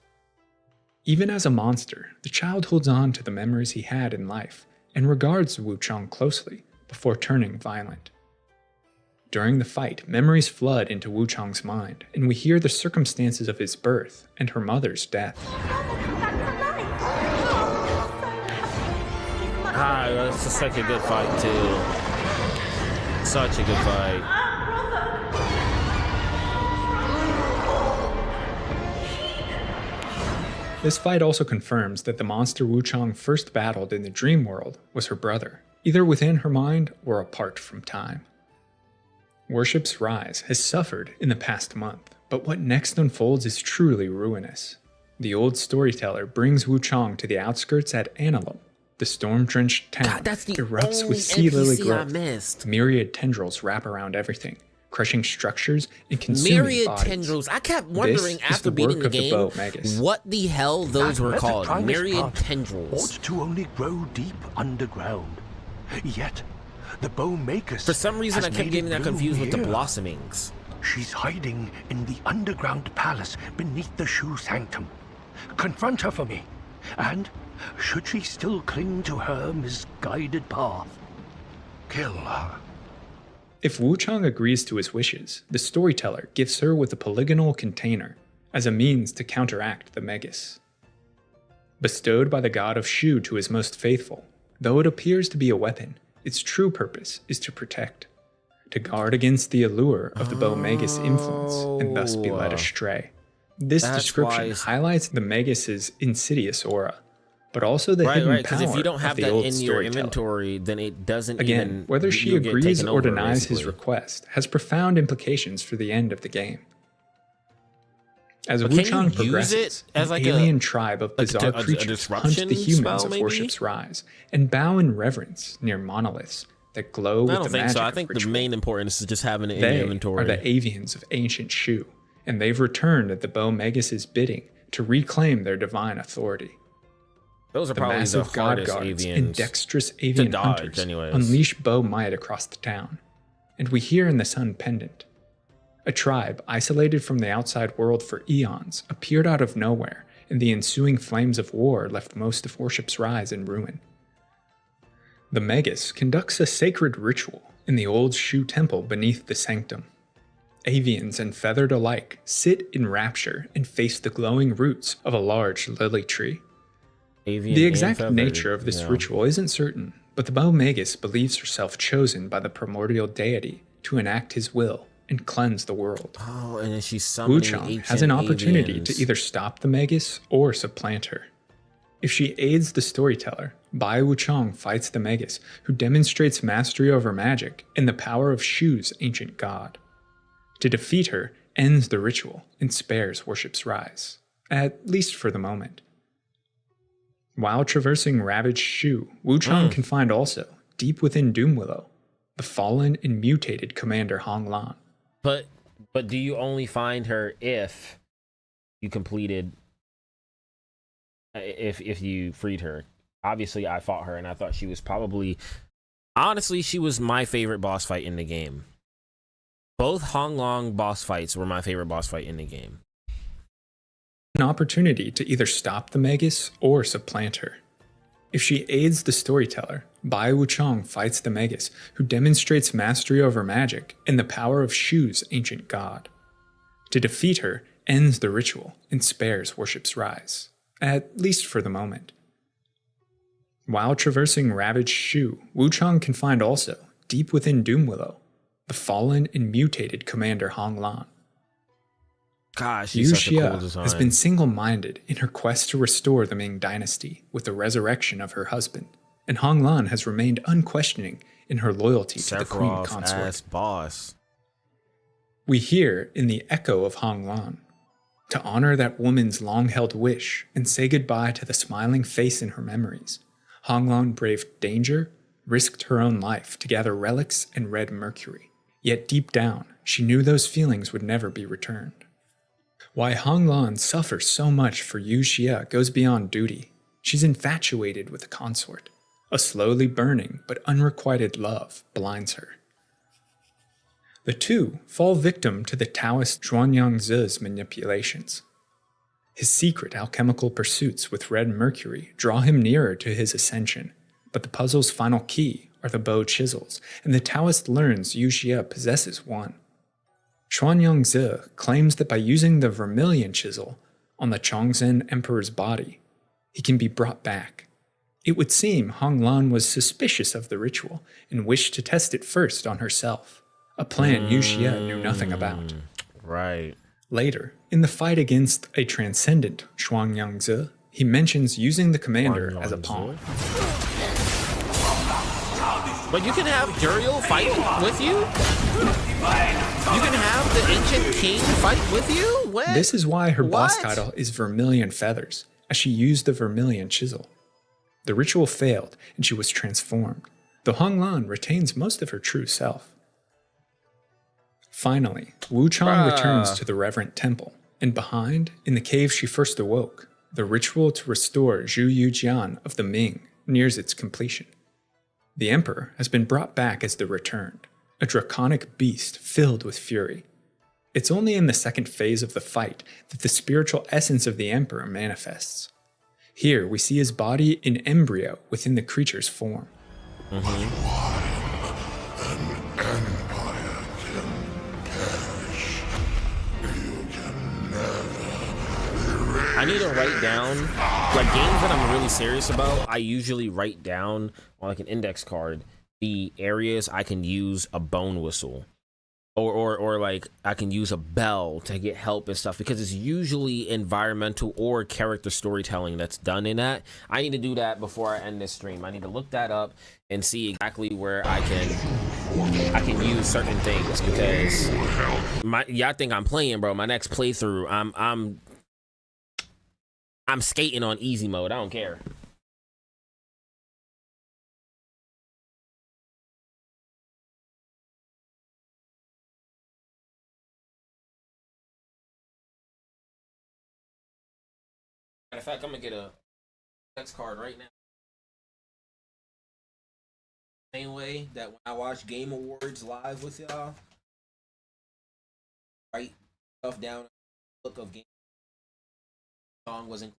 Speaker 2: Even as a monster, the child holds on to the memories he had in life and regards Wuchang closely before turning violent. During the fight, memories flood into Wuchang's mind, and we hear the circumstances of his birth and her mother's death.
Speaker 1: That's just such a good fight, too. Such a good fight.
Speaker 2: This fight also confirms that the monster Wuchang first battled in the dream world was her brother, either within her mind or apart from time. Worship's rise has suffered in the past month, but what next unfolds is truly ruinous. The old storyteller brings Wuchang to the outskirts at Anilum. The storm-drenched town erupts with sea lily growth. Myriad tendrils wrap around everything, crushing structures and consuming
Speaker 1: myriad
Speaker 2: bodies.
Speaker 1: Tendrils. I kept wondering after beating the game what the hell those were called. Myriad tendrils.
Speaker 9: Ought to only grow deep underground. Yet, the bow maker.
Speaker 1: For some reason, I kept getting that confused with the blossomings.
Speaker 9: She's hiding in the underground palace beneath the Shu Sanctum. Confront her for me, and should she still cling to her misguided path, kill her.
Speaker 2: If Wuchang agrees to his wishes, the storyteller gifts her with a polygonal container as a means to counteract the Megas. Bestowed by the god of Shu to his most faithful, though it appears to be a weapon, its true purpose is to protect, to guard against the allure of the Bow Magus influence and thus be led astray. This description highlights the Magus' insidious aura. but also the hidden power
Speaker 1: because if you don't have
Speaker 2: of the
Speaker 1: that
Speaker 2: old
Speaker 1: in your inventory, then it doesn't
Speaker 2: Again, whether she agrees or denies his request has profound implications for the end of the game. As Wuchang progresses, an alien tribe of bizarre creatures hunt the humans of Worship's Rise and bow in reverence near monoliths that glow with the magic of ritual.
Speaker 1: I think the main importance is just having it in your inventory.
Speaker 2: They are the avians of ancient Shu, and they've returned at the Bo Magus' bidding to reclaim their divine authority.
Speaker 1: Those are probably the hardest avians
Speaker 2: and dexterous avian hunters unleash Bo might across the town. And we hear in the Sun Pendant, a tribe isolated from the outside world for eons appeared out of nowhere, and the ensuing flames of war left most of Worship's Rise in ruin. The Magus conducts a sacred ritual in the old Shu temple beneath the sanctum. Avians and feathered alike sit in rapture and face the glowing roots of a large lily tree. The exact nature of this ritual isn't certain, but the Bo Magus believes herself chosen by the primordial deity to enact his will and cleanse the world.
Speaker 1: Oh, and then she's summoning
Speaker 2: Wuchang has an opportunity to either stop the Magus or supplant her. If she aids the storyteller, Bai Wuchang fights the Magus, who demonstrates mastery over magic and the power of Shu's ancient god. To defeat her ends the ritual and spares Worship's Rise, at least for the moment. While traversing ravaged Shu, Wuchang can find also, deep within Doomwillow, the fallen and mutated Commander Hong Lan.
Speaker 1: But do you only find her if you completed, if you freed her? Obviously, I fought her, and I thought she was probably, honestly, she was my favorite boss fight in the game. Both Hong Lan boss fights were my favorite boss fight in the game.
Speaker 2: An opportunity to either stop the Magus or supplant her. If she aids the storyteller, Bai Wuchang fights the Magus, who demonstrates mastery over magic and the power of Shu's ancient god. To defeat her ends the ritual and spares Worship's Rise, at least for the moment. While traversing ravaged Shu, Wuchang can find also, deep within Doomwillow, the fallen and mutated Commander Hong Lan.
Speaker 1: Gosh, she's such a cool design.
Speaker 2: Has been single-minded in her quest to restore the Ming dynasty with the resurrection of her husband, and Hong Lan has remained unquestioning in her loyalty to the queen consort.
Speaker 1: Boss.
Speaker 2: We hear in the echo of Hong Lan, to honor that woman's long-held wish and say goodbye to the smiling face in her memories, Hong Lan braved danger, risked her own life to gather relics and red mercury. Yet deep down, she knew those feelings would never be returned. Why Hong Lan suffers so much for Yu Xia goes beyond duty. She's infatuated with the consort. A slowly burning but unrequited love blinds her. The two fall victim to the Taoist Zhuanyangzi's manipulations. His secret alchemical pursuits with red mercury draw him nearer to his ascension, but the puzzle's final key are the bow chisels, and the Taoist learns Yu Xia possesses one. Zhuanyangzi claims that by using the vermilion chisel on the Chongzhen Emperor's body, he can be brought back. It would seem Hong Lan was suspicious of the ritual and wished to test it first on herself, a plan Yu Xia knew nothing about.
Speaker 1: Right.
Speaker 2: Later, in the fight against a transcendent Zhuanyangzi, he mentions using the commander as a pawn.
Speaker 1: But you can have Duriel fight with you? You can have the ancient king fight with you? What?
Speaker 2: This is why her boss title is Vermilion Feathers, as she used the vermilion chisel. The ritual failed, and she was transformed, though Hong Lan retains most of her true self. Finally, Wuchang returns to the reverent temple, and behind, in the cave she first awoke, the ritual to restore Zhu Yujian of the Ming nears its completion. The emperor has been brought back as the returned, a draconic beast filled with fury. It's only in the second phase of the fight that the spiritual essence of the emperor manifests. Here we see his body in embryo within the creature's form.
Speaker 1: I need to write down, like games that I'm really serious about, I usually write down on like an index card the areas I can use a bone whistle. or like I can use a bell to get help and stuff, because it's usually environmental or character storytelling that's done in that. I need to do that before I end this stream. I need to look that up and see exactly where I can use certain things, because y'all think I'm playing, bro. My next playthrough, I'm skating on easy mode. I don't care. Matter of fact, I'm gonna get a text card right now. Same way that when I watch Game Awards live with y'all, write stuff down. Look of game song wasn't.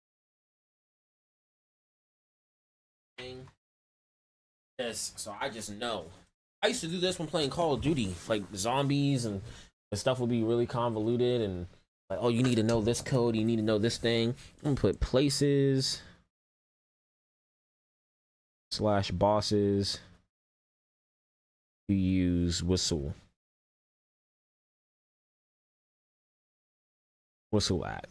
Speaker 1: Yes, so I just know. I used to do this when playing Call of Duty, like zombies and the stuff would be really convoluted and. Like, oh, you need to know this code, you need to know this thing. I'm gonna put places / bosses to use whistle at.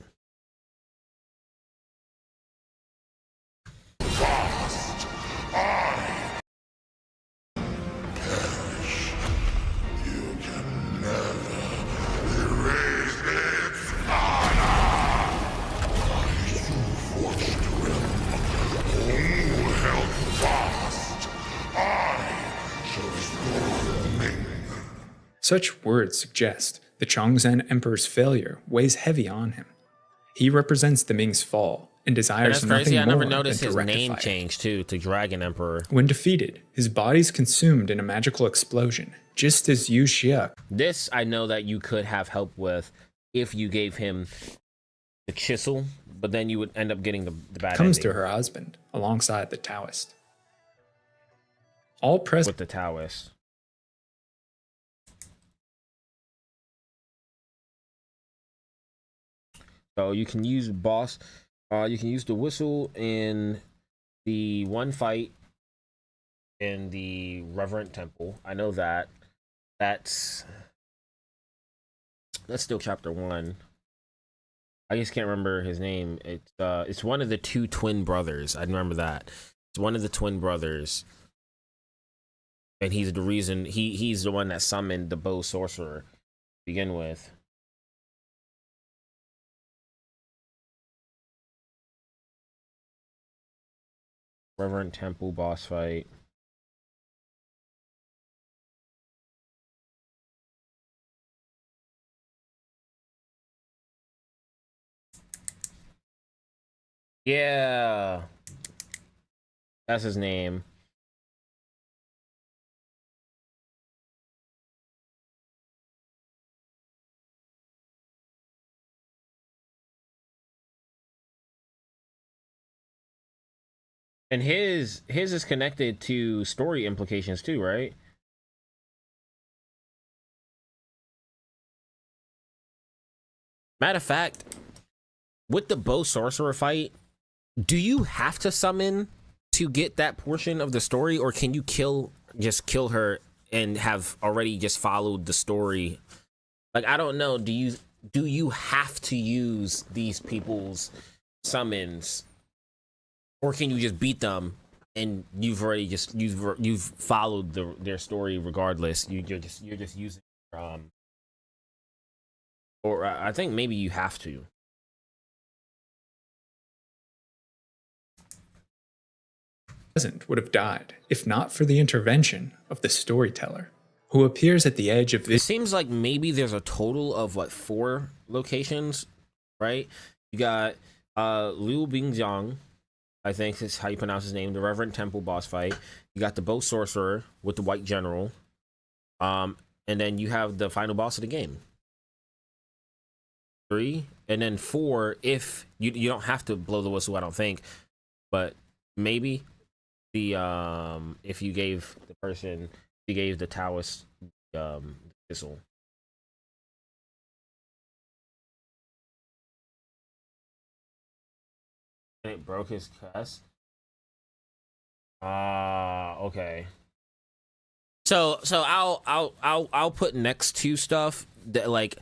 Speaker 2: Such words suggest the Chongzhen Emperor's failure weighs heavy on him. He represents the Ming's fall and desires nothing more than to rectify it.
Speaker 1: I never noticed his name changed too to Dragon Emperor.
Speaker 2: When defeated, his body's consumed in a magical explosion, just as Yu Xia.
Speaker 1: This I know that you could have help with if you gave him the chisel, but then you would end up getting the bad
Speaker 2: comes
Speaker 1: ending.
Speaker 2: To her husband alongside the Taoist. All present
Speaker 1: with the Taoist. So you can use boss. You can use the whistle in the one fight in the Reverend Temple. I know that. That's still chapter 1. I just can't remember his name. It's one of the 2 twin brothers. I remember that. It's one of the twin brothers, and he's the reason. He's the one that summoned the bow sorcerer to begin with. Reverend Temple boss fight. Yeah. That's his name. And his is connected to story implications too, right? Matter of fact, with the bow sorcerer fight, do you have to summon to get that portion of the story, or can you just kill her and have already just followed the story? Like, I don't know. Do you have to use these people's summons? Or can you just beat them and you've followed their story regardless? You're just using or I think maybe you have to.
Speaker 2: Would have died if not for the intervention of the storyteller, who appears at the edge of this.
Speaker 1: It seems like maybe there's a total of 4 locations, right? You got Liu Bingjiang. I think that's how you pronounce his name, the Reverend Temple boss fight. You got the bow sorcerer with the white general. And then you have the final boss of the game. 3. And then 4, if you don't have to blow the whistle, I don't think. But maybe if you gave the Taoist whistle. And it broke his chest. Okay. So I'll put next to stuff that, like,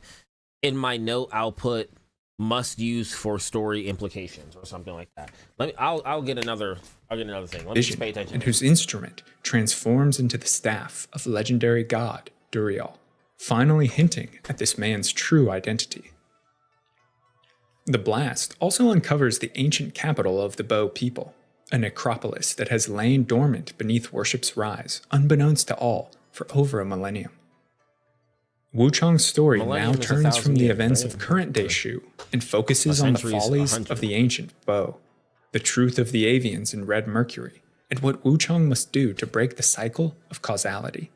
Speaker 1: in my note I'll put must use for story implications or something like that. I'll get another thing. Let me just pay attention.
Speaker 2: And whose instrument transforms into the staff of legendary god Duriel, finally hinting at this man's true identity. The blast also uncovers the ancient capital of the Bow people, a necropolis that has lain dormant beneath worship's rise, unbeknownst to all, for over a millennium. Wuchang's story now turns from the events of current-day Shu and focuses on the follies of the ancient Bow, the truth of the avians in Red Mercury, and what Wuchang must do to break the cycle of causality.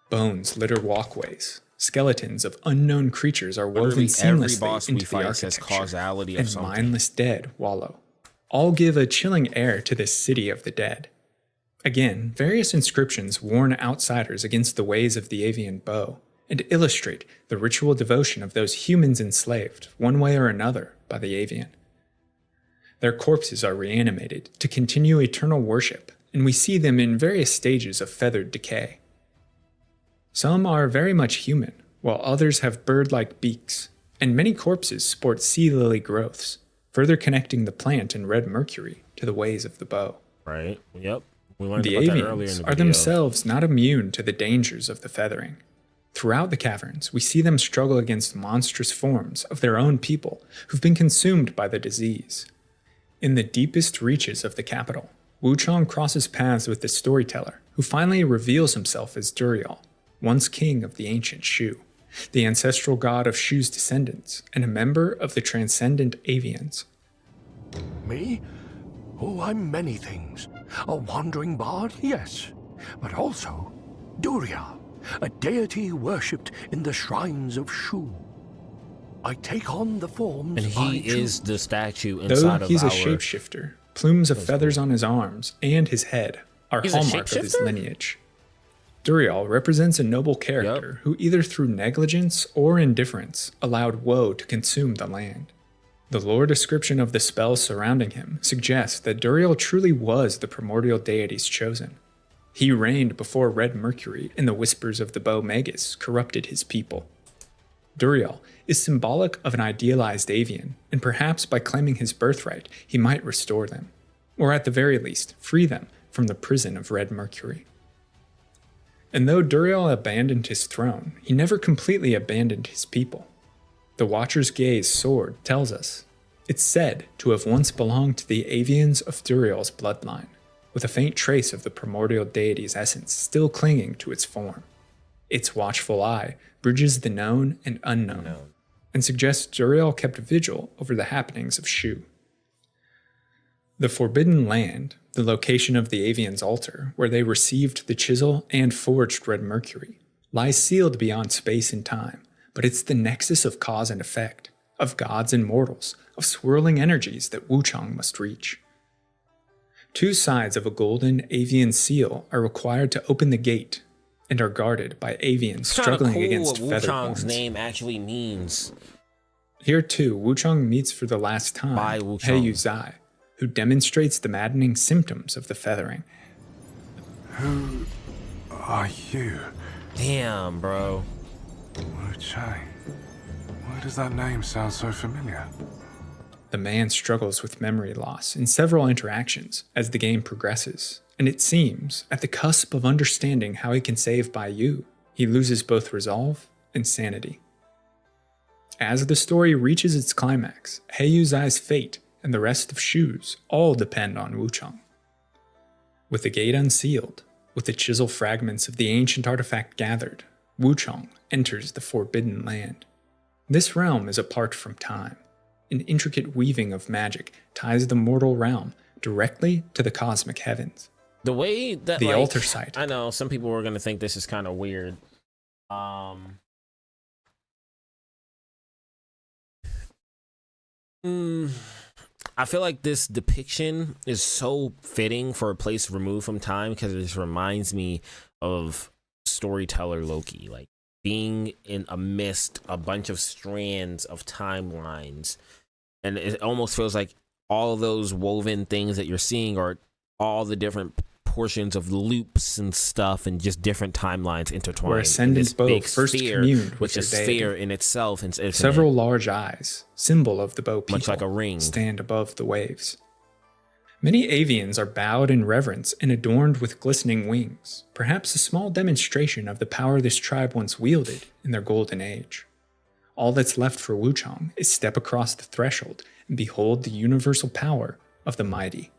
Speaker 2: Bones litter walkways. Skeletons of unknown creatures are woven seamlessly into the architecture, and mindless dead wallow. All give a chilling air to this city of the dead. Again, various inscriptions warn outsiders against the ways of the avian Bow, and illustrate the ritual devotion of those humans enslaved, one way or another, by the avian. Their corpses are reanimated to continue eternal worship, and we see them in various stages of feathered decay. Some are very much human, while others have bird-like beaks, and many corpses sport sea lily growths, further connecting the plant in Red Mercury to the ways of the Bow.
Speaker 1: Right, yep. We learned
Speaker 2: the
Speaker 1: about that
Speaker 2: avians
Speaker 1: earlier in the
Speaker 2: are
Speaker 1: video.
Speaker 2: themselves not immune to the dangers of the feathering. Throughout the caverns, we see them struggle against monstrous forms of their own people who've been consumed by the disease. In the deepest reaches of the capital, Wuchang crosses paths with the storyteller, who finally reveals himself as Duriel, once king of the ancient Shu, the ancestral god of Shu's descendants, and a member of the transcendent avians.
Speaker 9: Me? Oh, I'm many things. A wandering bard, yes, but also Duriel, a deity worshipped in the shrines of Shu. I take on the forms
Speaker 1: and he is the statue inside
Speaker 2: Though he's
Speaker 1: of
Speaker 2: a shapeshifter, plumes of feathers on his arms and his head are hallmark of his lineage. Duriel represents a noble character who either through negligence or indifference allowed woe to consume the land. The lore description of the spells surrounding him suggests that Duriel truly was the primordial deity's chosen. He reigned before Red Mercury and the whispers of the Bow Magus corrupted his people. Duriel is symbolic of an idealized avian, and perhaps by claiming his birthright, he might restore them, or at the very least, free them from the prison of Red Mercury. And though Duriel abandoned his throne, he never completely abandoned his people. The Watcher's Gaze sword tells us it's said to have once belonged to the avians of Duriel's bloodline, with a faint trace of the primordial deity's essence still clinging to its form. Its watchful eye bridges the known and unknown, and suggests Duriel kept vigil over the happenings of Shu. The Forbidden Land, the location of the avians' altar, where they received the chisel and forged Red Mercury, lies sealed beyond space and time, but it's the nexus of cause and effect, of gods and mortals, of swirling energies that Wuchang must reach. Two sides of a golden avian seal are required to open the gate, and are guarded by avians struggling against feather horns.
Speaker 1: Wuchang's name actually means.
Speaker 2: Here too, Wuchang meets for the last time He Zai, who demonstrates the maddening symptoms of the feathering.
Speaker 14: Who are you?
Speaker 1: Damn, bro.
Speaker 14: Wuchang. Why does that name sound so familiar?
Speaker 2: The man struggles with memory loss in several interactions as the game progresses, and it seems, at the cusp of understanding how he can save Bai Yu, he loses both resolve and sanity. As the story reaches its climax, He Zai's fate and the rest of Shu's all depend on Wuchang. With the gate unsealed, with the chisel fragments of the ancient artifact gathered, Wuchang enters the Forbidden Land. This realm is apart from time. An intricate weaving of magic ties the mortal realm directly to the cosmic heavens.
Speaker 1: The way that
Speaker 2: the altar site.
Speaker 1: I know some people were going to think this is kind of weird. I feel like this depiction is so fitting for a place removed from time because it just reminds me of storyteller Loki, like being in amidst a bunch of strands of timelines, and it almost feels like all of those woven things that you're seeing are all the different portions of loops and stuff and just different timelines intertwined.
Speaker 2: Where ascendant bow first communed with
Speaker 1: which is fair in itself. And
Speaker 2: several large eyes, symbol of the bow people,
Speaker 1: much like a ring,
Speaker 2: stand above the waves. Many avians are bowed in reverence and adorned with glistening wings, perhaps a small demonstration of the power this tribe once wielded in their golden age. All that's left for Wuchang is step across the threshold and behold the universal power of the mighty.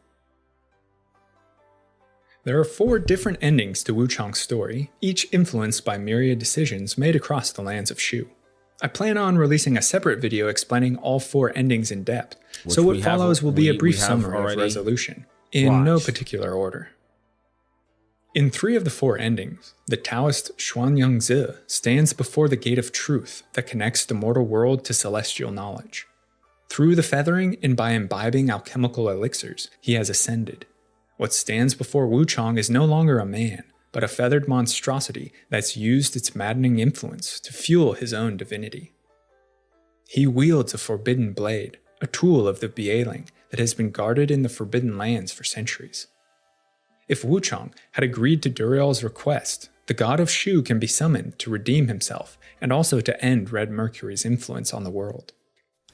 Speaker 2: There are 4 different endings to Wuchang's story, each influenced by myriad decisions made across the lands of Shu. I plan on releasing a separate video explaining all 4 endings in depth, so what follows will be a brief summary of resolution, in no particular order. In 3 of the 4 endings, the Taoist Xuanyangzi stands before the gate of truth that connects the mortal world to celestial knowledge. Through the feathering and by imbibing alchemical elixirs, he has ascended. What stands before Wuchang is no longer a man, but a feathered monstrosity that's used its maddening influence to fuel his own divinity. He wields a forbidden blade, a tool of the Bieling that has been guarded in the Forbidden Lands for centuries. If Wuchang had agreed to Duriel's request, the god of Shu can be summoned to redeem himself and also to end Red Mercury's influence on the world.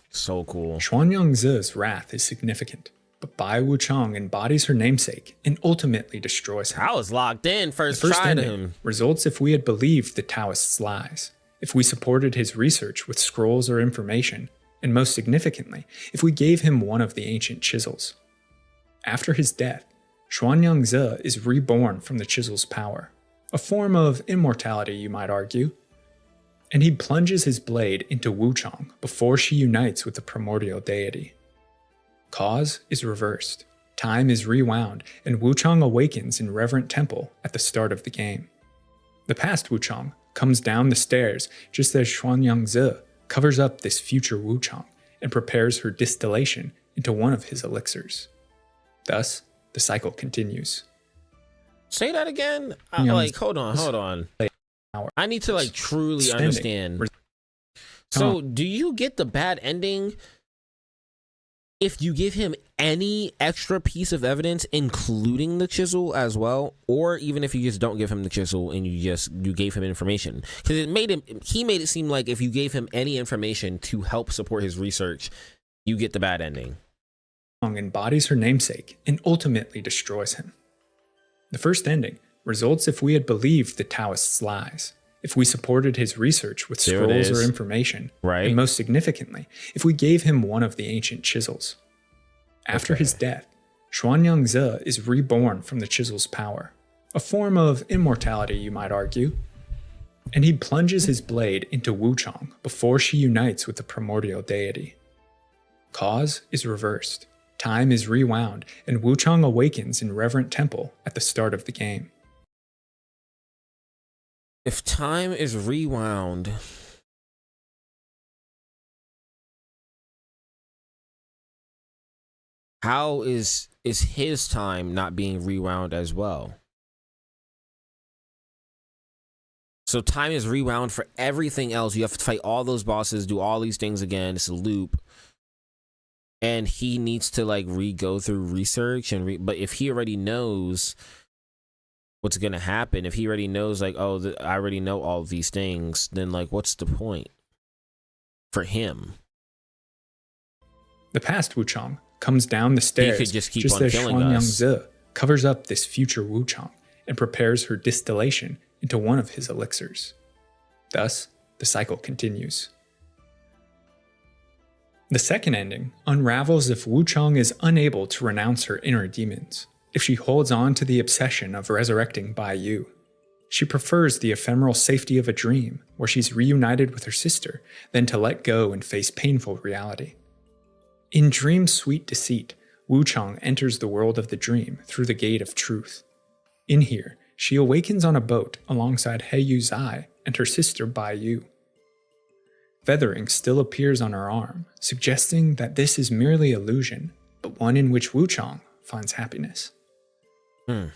Speaker 1: So cool.
Speaker 2: Xuanyangzi's wrath is significant, but Bai Wuchang embodies her namesake and ultimately destroys him.
Speaker 1: I was locked in first
Speaker 2: try
Speaker 1: to him.
Speaker 2: Results if we had believed the Taoist's lies, if we supported his research with scrolls or information, and most significantly, if we gave him one of the ancient chisels. After his death, Xuanyangzi is reborn from the chisel's power, a form of immortality, you might argue, and he plunges his blade into Wuchang before she unites with the primordial deity. Cause is reversed, time is rewound, and Wuchang awakens in reverent temple at the start of the game. The past Wuchang comes down the stairs just as Xuanyangzi covers up this future Wuchang and prepares her distillation into one of his elixirs. Thus, the cycle continues.
Speaker 1: Say that again? Hold on. I need to truly understand. So, do you get the bad ending if you give him any extra piece of evidence, including the chisel as well, or even if you just don't give him the chisel and you gave him information? Because he made it seem like if you gave him any information to help support his research, you get the bad ending.
Speaker 2: Embodies her namesake and ultimately destroys him. The first ending results if we had believed the Taoist's lies, if we supported his research with scrolls or information, and most significantly, if we gave him one of the ancient chisels. After his death, Xuanyangzi is reborn from the chisel's power, a form of immortality, you might argue, and he plunges his blade into Wuchang before she unites with the primordial deity. Cause is reversed, time is rewound, and Wuchang awakens in reverent temple at the start of the game.
Speaker 1: If time is rewound, how is his time not being rewound as well? So time is rewound for everything else. You have to fight all those bosses, do all these things again. It's a loop. And he needs to go through research but if he already knows what's gonna happen, if he already knows I already know all of these things, then what's the point for him?
Speaker 2: The past Wuchang comes down the stairs
Speaker 1: he could just keep
Speaker 2: just
Speaker 1: on
Speaker 2: as
Speaker 1: killing us.
Speaker 2: Xuanyangzi covers up this future Wuchang and prepares her distillation into one of his elixirs. Thus, the cycle continues. The second ending unravels if Wuchang is unable to renounce her inner demons, if she holds on to the obsession of resurrecting Bai Yu. She prefers the ephemeral safety of a dream, where she's reunited with her sister, than to let go and face painful reality. In Dream's sweet deceit, Wuchang enters the world of the dream through the gate of truth. In here, she awakens on a boat alongside He Yu Zai and her sister Bai Yu. Feathering still appears on her arm, suggesting that this is merely illusion, but one in which Wuchang finds happiness. In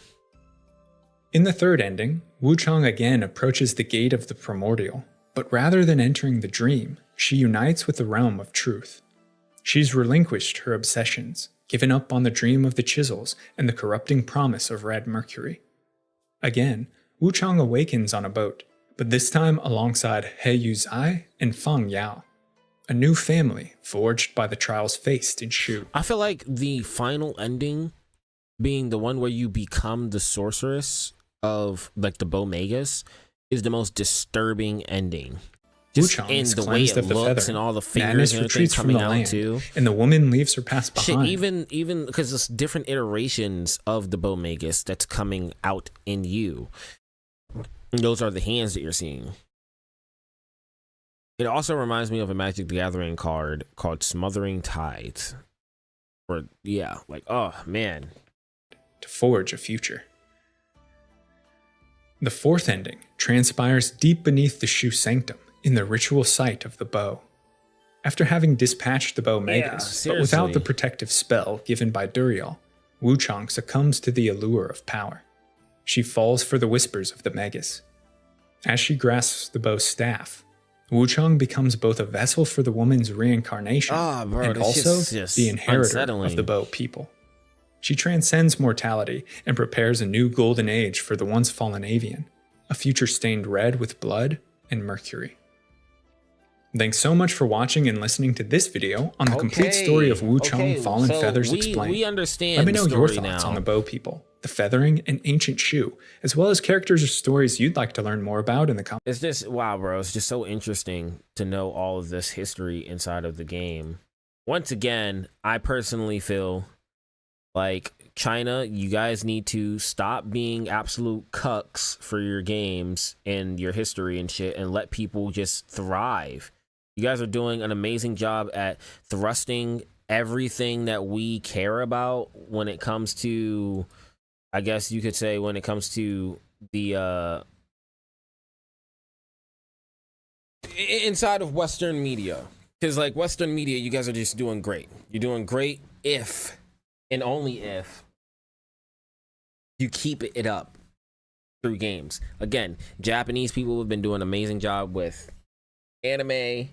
Speaker 2: the third ending, Wuchang again approaches the gate of the primordial, but rather than entering the dream, she unites with the realm of truth. She's relinquished her obsessions, given up on the dream of the chisels and the corrupting promise of red mercury. Again, Wuchang awakens on a boat, but this time alongside He Yuzai and Fang Yao, a new family forged by the trials faced in Shu.
Speaker 1: I feel like the final ending being the one where you become the sorceress of like the Bomegas is the most disturbing ending. Just
Speaker 2: Wuchang
Speaker 1: in
Speaker 2: is
Speaker 1: the way it
Speaker 2: of the
Speaker 1: looks
Speaker 2: feather.
Speaker 1: and all the fingers
Speaker 2: Madness
Speaker 1: and everything
Speaker 2: retreats from
Speaker 1: coming
Speaker 2: the
Speaker 1: out
Speaker 2: land,
Speaker 1: too.
Speaker 2: and the woman leaves her past behind.
Speaker 1: Shit, even because it's different iterations of the Bomegas that's coming out in you. And those are the hands that you're seeing. It also reminds me of a Magic the Gathering card called Smothering Tides. Or yeah, like oh man.
Speaker 2: To forge a future. The fourth ending transpires deep beneath the Shu Sanctum in the ritual site of the bow. After having dispatched the Bomegas, but without the protective spell given by Duriel, Wuchang succumbs to the allure of power. She falls for the whispers of the Megas. As she grasps the bow's staff, Wuchang becomes both a vessel for the woman's reincarnation and also the inheritor of the bow people. She transcends mortality and prepares a new golden age for the once fallen avian, a future stained red with blood and mercury. Thanks so much for watching and listening to this video on the complete story of Wuchang Fallen Feathers Explained.
Speaker 1: We understand.
Speaker 2: Let me know your thoughts on the bow people, the feathering, and ancient Shu, as well as characters or stories you'd like to learn more about in the comments.
Speaker 1: It's just, wow, bro. It's just so interesting to know all of this history inside of the game. Once again, I personally feel like China, you guys need to stop being absolute cucks for your games and your history and shit and let people just thrive. You guys are doing an amazing job at thrusting everything that we care about when it comes to, I guess you could say, when it comes to the inside of Western media. Because like Western media, you guys are just doing great. You're doing great if and only if you keep it up through games. Again, Japanese people have been doing an amazing job with anime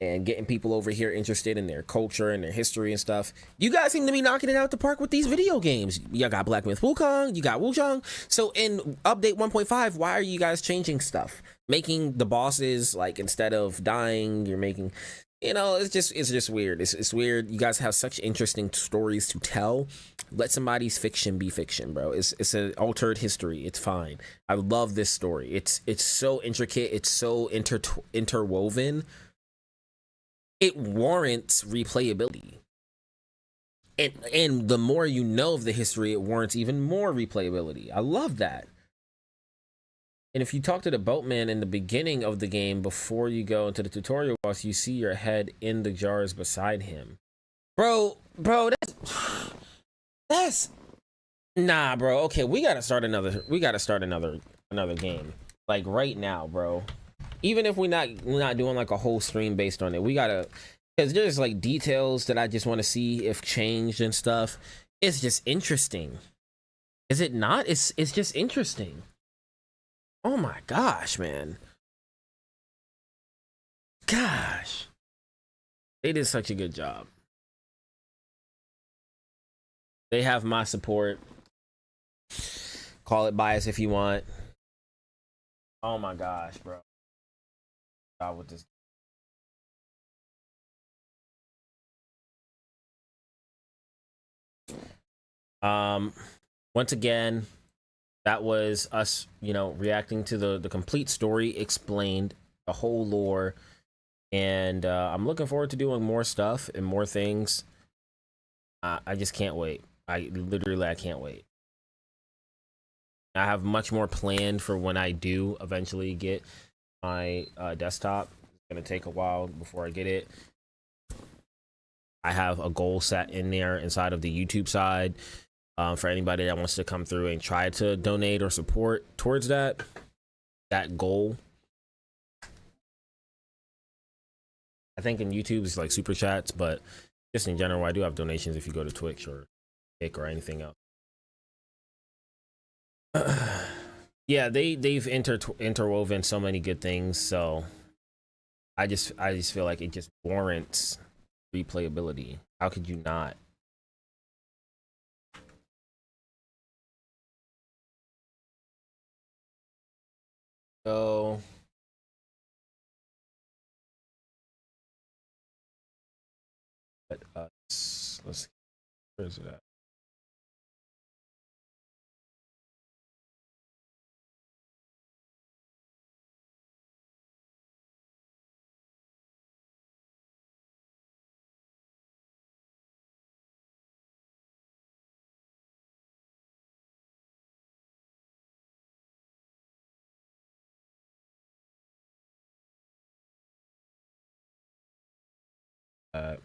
Speaker 1: and getting people over here interested in their culture and their history and stuff. You guys seem to be knocking it out the park with these video games. You got Black Myth Wukong, you got Wuchang. So in update 1.5, why are you guys changing stuff? Making the bosses, like, instead of dying, you're making, you know, it's just weird. It's weird. You guys have such interesting stories to tell. Let somebody's fiction be fiction, bro. It's an altered history. It's fine. I love this story. It's so intricate. It's so interwoven. It warrants replayability. And the more you know of the history, it warrants even more replayability. I love that. And if you talk to the boatman in the beginning of the game before you go into the tutorial boss, you see your head in the jars beside him. Bro, that's nah, bro. Okay, we gotta start another game. Like right now, bro. Even if we're not doing like a whole stream based on it, we gotta, because there's like details that I just want to see if changed and stuff. It's just interesting. Is it not? It's just interesting. Oh my gosh, man. Gosh. They did such a good job. They have my support. Call it bias if you want. Oh my gosh, bro. God, with this. Once again, that was us, you know, reacting to the complete story explained, the whole lore, and I'm looking forward to doing more stuff and more things. I just can't wait. I can't wait. I have much more planned for when I do eventually get my desktop. It's gonna take a while before I get it. I have a goal set in there inside of the YouTube side. For anybody that wants to come through and try to donate or support towards that goal. I think in YouTube it's like super chats, but just in general, I do have donations if you go to Twitch or Kick or anything else. Yeah, they've interwoven so many good things, so I just feel like it just warrants replayability. How could you not? go. Let's see. Where is it at? Here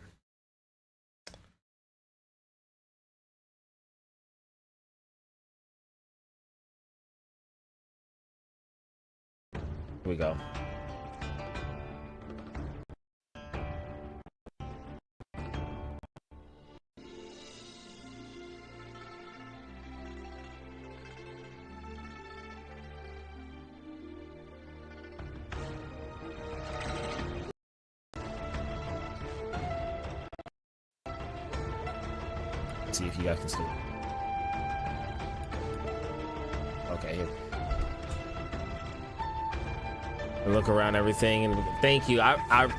Speaker 1: we go. Let's see if you guys can see. Okay, here. I look around everything and thank you. I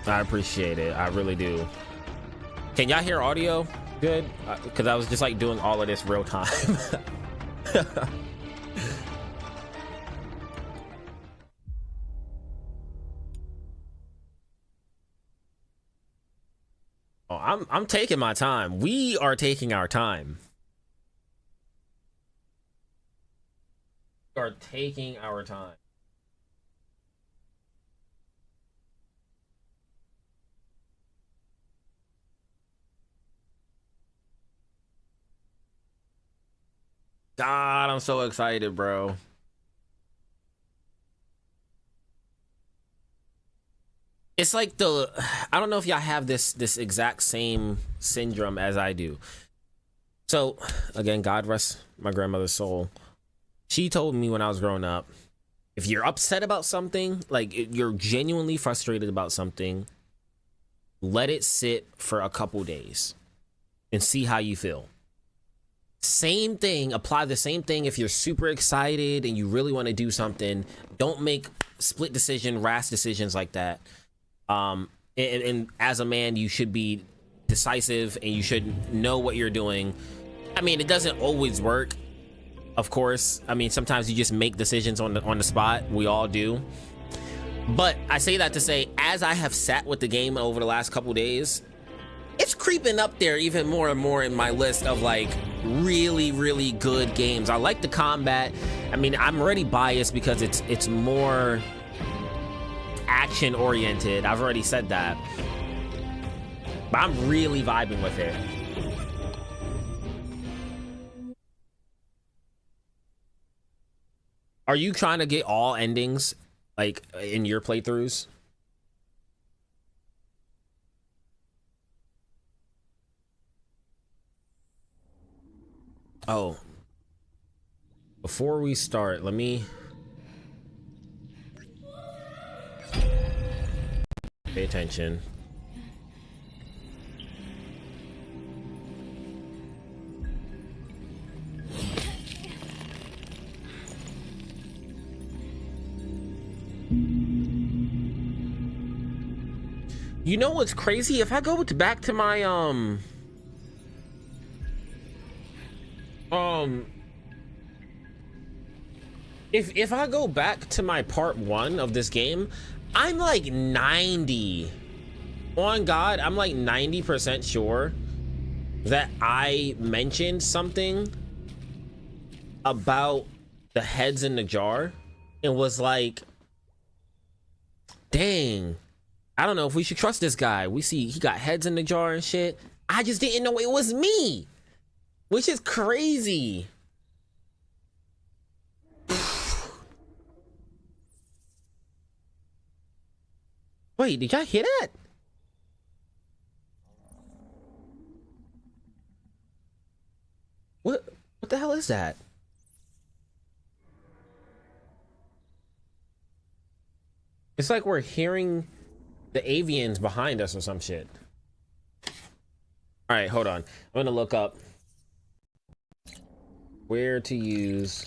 Speaker 1: appreciate it. I really do. Can y'all hear audio good? Because I was just like doing all of this real time. Oh, I'm taking my time. We are taking our time. We are taking our time. God, I'm so excited, bro. It's like I don't know if y'all have this exact same syndrome as I do. So again, God rest my grandmother's soul. She told me when I was growing up, if you're upset about something, like you're genuinely frustrated about something, let it sit for a couple days and see how you feel. Same thing, apply the same thing if you're super excited and you really want to do something. Don't make split decision, rash decisions like that. And as a man, you should be decisive and you should know what you're doing. I mean, it doesn't always work, of course. I mean, sometimes you just make decisions on the spot. We all do. But I say that to say, as I have sat with the game over the last couple days, it's creeping up there even more and more in my list of like really, really good games. I like the combat. I mean, I'm already biased because it's more action oriented. I've already said that, but I'm really vibing with it. Are you trying to get all endings like in your playthroughs? Oh, before we start, let me pay attention. You know what's crazy? If I go back to my if I go back to my part 1 of this game, I'm like 90 on God, I'm like 90% sure that I mentioned something about the heads in the jar and was like, dang, I don't know if we should trust this guy. We see he got heads in the jar and shit. I just didn't know it was me, which is crazy. Wait, did y'all hear that? What the hell is that? It's like we're hearing the avians behind us or some shit. All right, hold on. I'm gonna look up where to use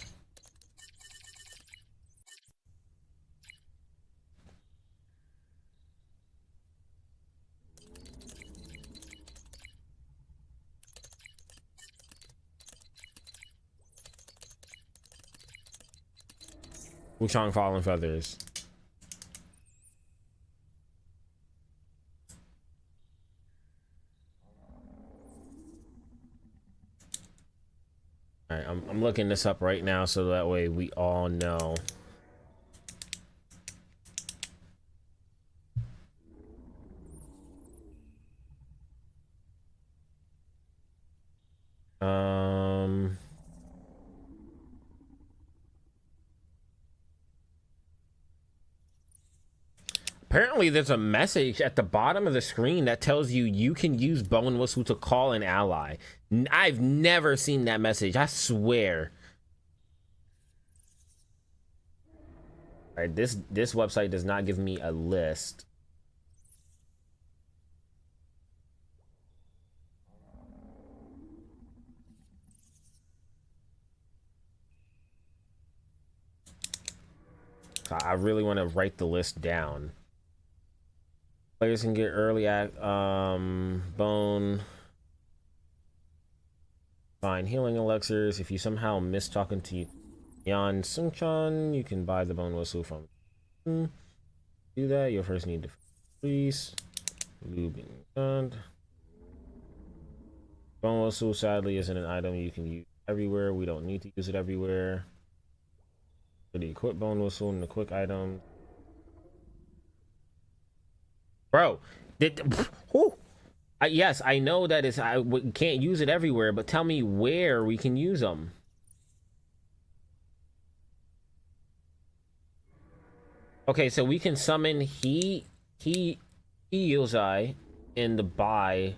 Speaker 1: Wuchang Fallen Feathers. All right, I'm looking this up right now so that way we all know. Apparently there's a message at the bottom of the screen that tells you you can use Bone Whistle to call an ally. I've never seen that message, I swear. All right, this website does not give me a list. I really want to write the list down. Players can get early at bone. Find healing elixirs. If you somehow miss talking to Yan Sungchan, you can buy the Bone Whistle from him. Do that, you'll first need to freeze. Bone Whistle sadly isn't an item you can use everywhere. We don't need to use it everywhere. For the equip Bone Whistle and the quick item. Bro, yes, I know that we can't use it everywhere, but tell me where we can use them. Okay, so we can summon he Yuzai in the buy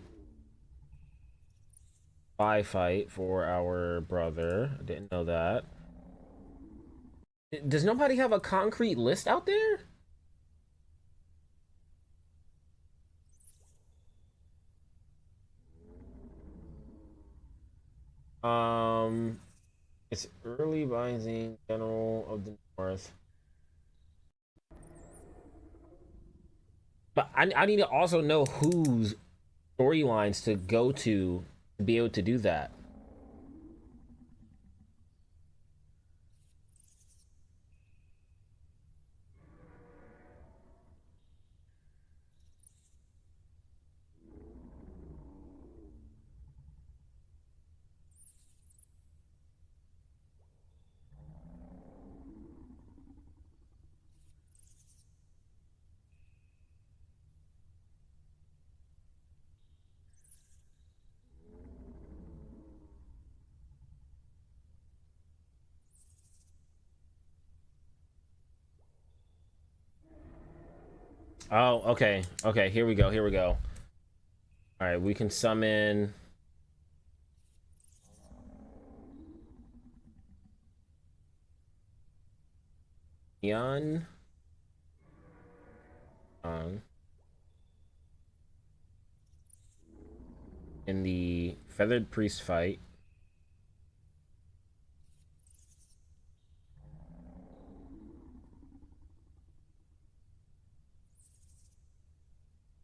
Speaker 1: fight for our brother. I didn't know that. Does nobody have a concrete list out there? It's early rising general of the north. But I need to also know whose storylines to go to be able to do that. Oh, okay. Okay, here we go. Here we go. All right, we can summon Yan in the Feathered Priest fight.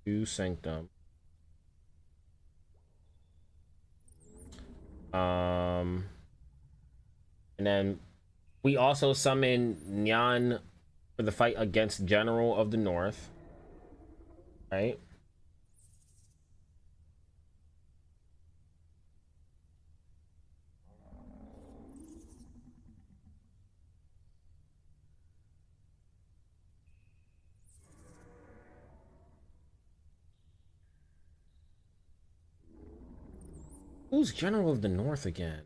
Speaker 1: To Sanctum. And then we also summon Nyan for the fight against General of the North. Right? Who's General of the North again?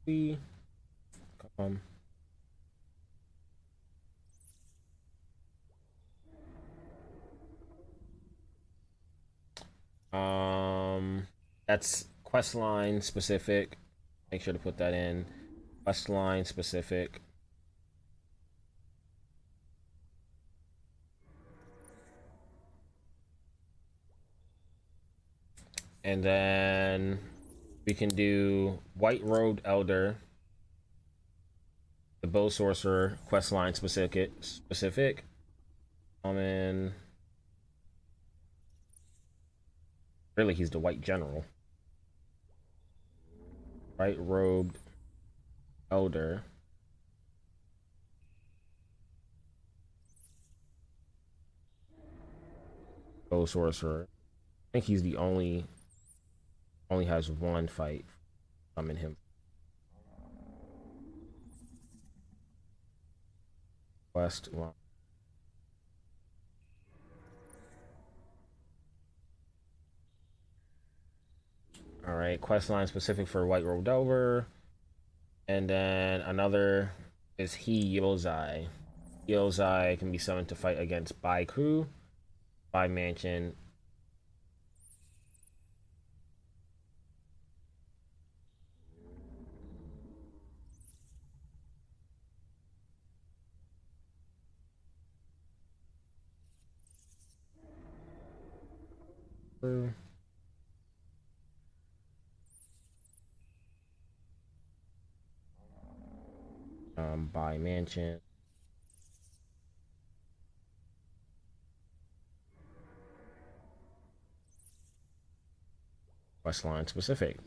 Speaker 1: Come on. That's questline specific. Make sure to put that in. Questline specific. And then we can do White Robed Elder, the the bow sorcerer quest line specific. And really, he's the white general. White robed elder. Bow sorcerer. I think he's the only has one fight. I'm in him. Quest line. All right, quest line specific for white robed elder. And then another is he Yozai. Yozai can be summoned to fight against Bai Crew, Bai Mansion. By mansion. Questline specific.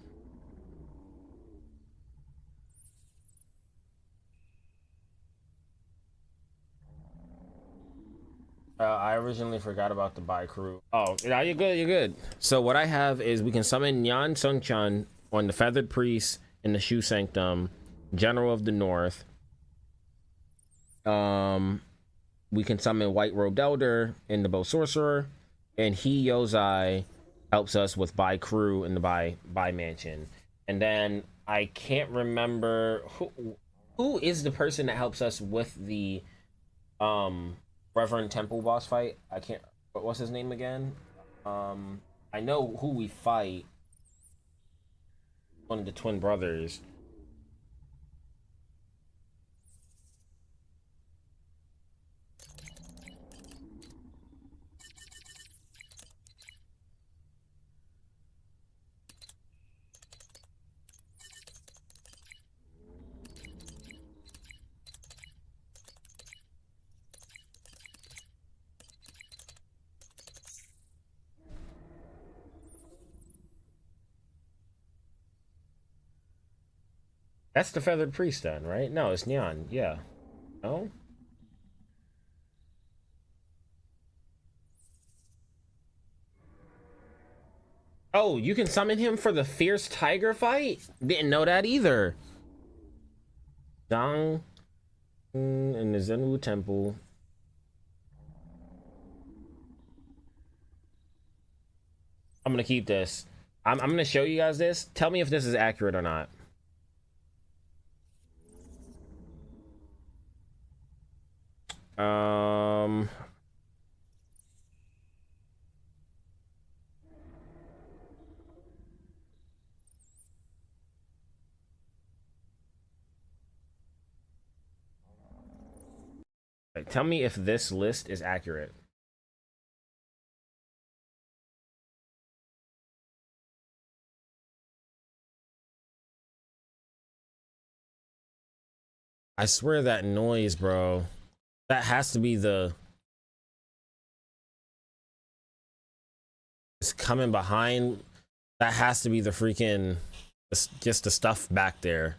Speaker 1: I originally forgot about the Bai crew. Oh, yeah, you're good, you're good. So what I have is we can summon Yan Sungchan on the Feathered Priest in the Shu Sanctum, General of the North. We can summon White Robed Elder in the Bow Sorcerer, and he Yozai helps us with Bai Crew in the Bai Mansion. And then I can't remember who is the person that helps us with the Reverend Temple boss fight. I can't. What's his name again? I know who we fight. One of the twin brothers. That's the Feathered Priest then, right? No, it's Nyan. Yeah. No? Oh, you can summon him for the Fierce Tiger fight? Didn't know that either. Dang in the Zenwu Temple. I'm gonna keep this. I'm gonna show you guys this. Tell me if this is accurate or not. Tell me if this list is accurate. I swear that noise, bro. That has to be the... It's coming behind. That has to be the freaking... Just the stuff back there.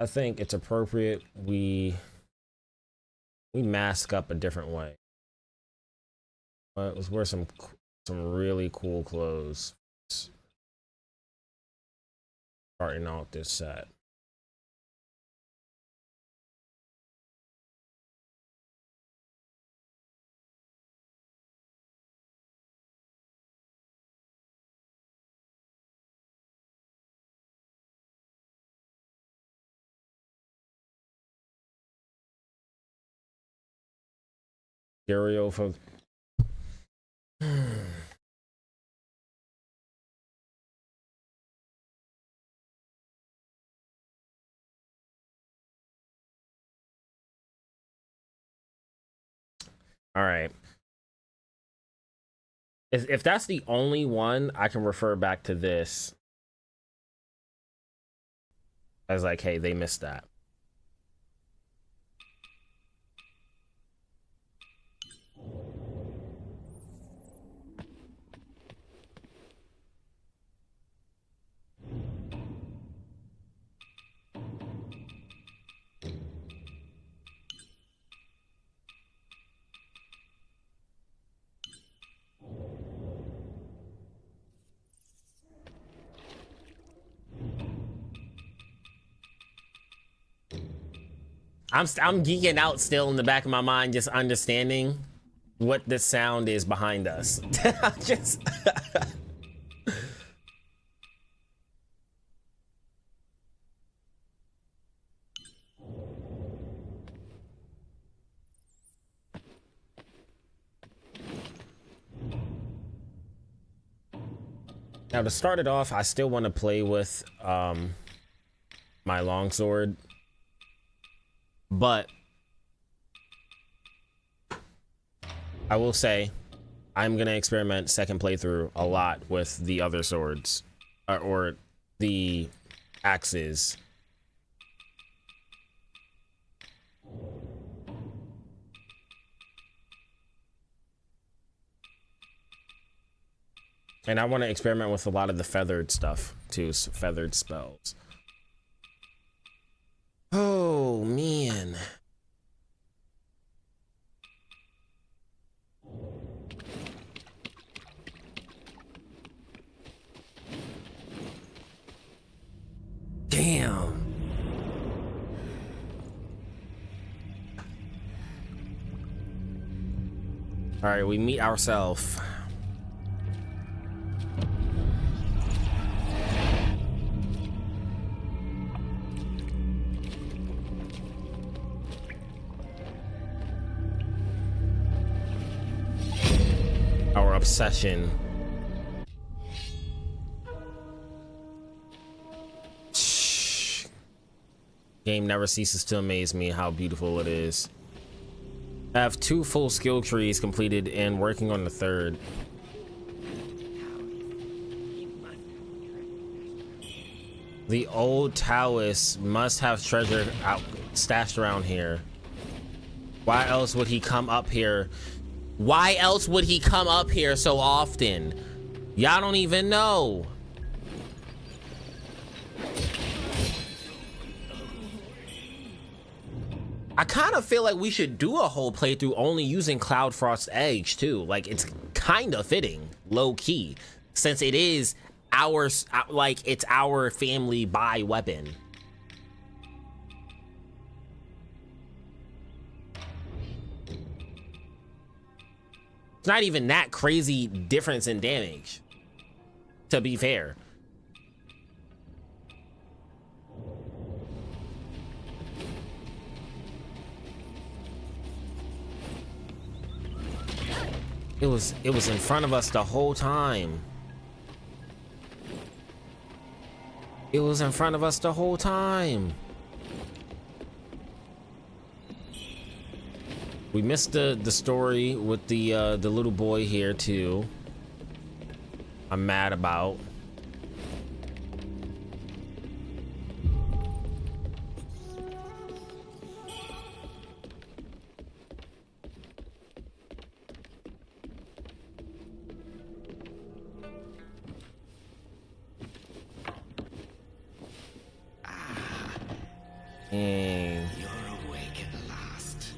Speaker 1: I think it's appropriate we mask up a different way. Let's wear some really cool clothes. Starting out this set. Stereo for All right. If that's the only one, I can refer back to this as like, hey, they missed that. I'm geeking out still in the back of my mind, just understanding what the sound is behind us. Just now to start it off, I still want to play with my longsword. But I will say I'm gonna experiment second playthrough a lot with the other swords or the axes. And I want to experiment with a lot of the feathered stuff too, feathered spells. Oh, man. Damn. All right, we meet ourselves. Our obsession. Game never ceases to amaze me how beautiful it is. I have 2 full skill trees completed and working on the 3rd. The old Taoist must have treasure stashed around here. Why else would he come up here? Why else would he come up here so often? Y'all don't even know. I kind of feel like we should do a whole playthrough only using Cloudfrost Edge too. Like, it's kind of fitting, low key, since it is our, like, it's our family buy weapon. It's not even that crazy difference in damage, to be fair. It was in front of us the whole time. It was in front of us the whole time. We missed the story with the little boy here too. I'm mad about.
Speaker 15: You're awake at last.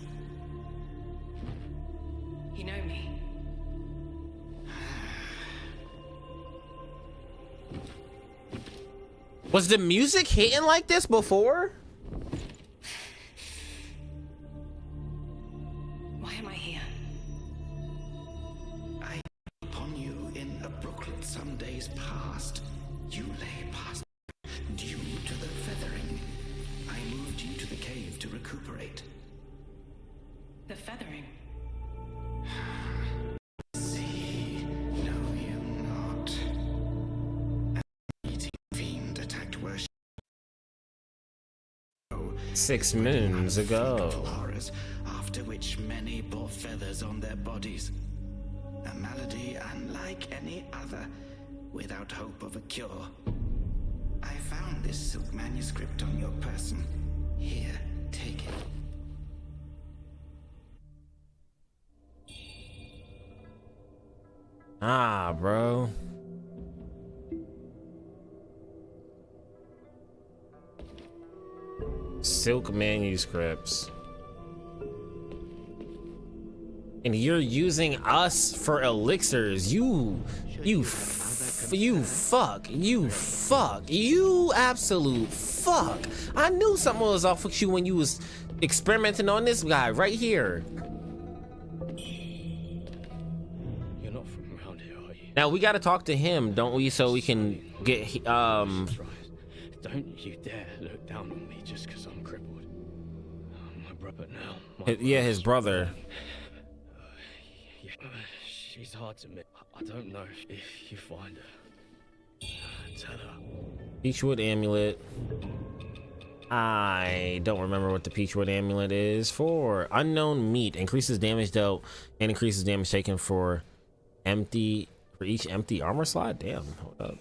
Speaker 15: You know me.
Speaker 1: Was the music hitting like this before?
Speaker 15: Why am I here? I upon you in a brooklet some days past. You lay past due to the feathering. I moved you to the cave to recuperate. The feathering? See, know you not. An eating fiend attacked worship
Speaker 1: 6 moons ago.
Speaker 15: Horrors, our after which many bore feathers on their bodies. A malady unlike any other, without hope of a cure. I found this silk manuscript on your person. Here, take it.
Speaker 1: Ah, bro. Silk manuscripts. And you're using us for elixirs. You absolute fuck. I knew something was off with you when you was experimenting on this guy right here.
Speaker 12: You're not from around here, are you?
Speaker 1: Now we gotta talk to him, don't we? So we can get
Speaker 12: Don't you dare look down on me just because I'm crippled. My brother now.
Speaker 1: Yeah, his brother.
Speaker 12: She's hard to miss. I don't know if you find her. Tell her.
Speaker 1: Peachwood amulet. I don't remember what the Peachwood amulet is for. Unknown meat increases damage dealt and increases damage taken for each empty armor slot. Damn, hold up.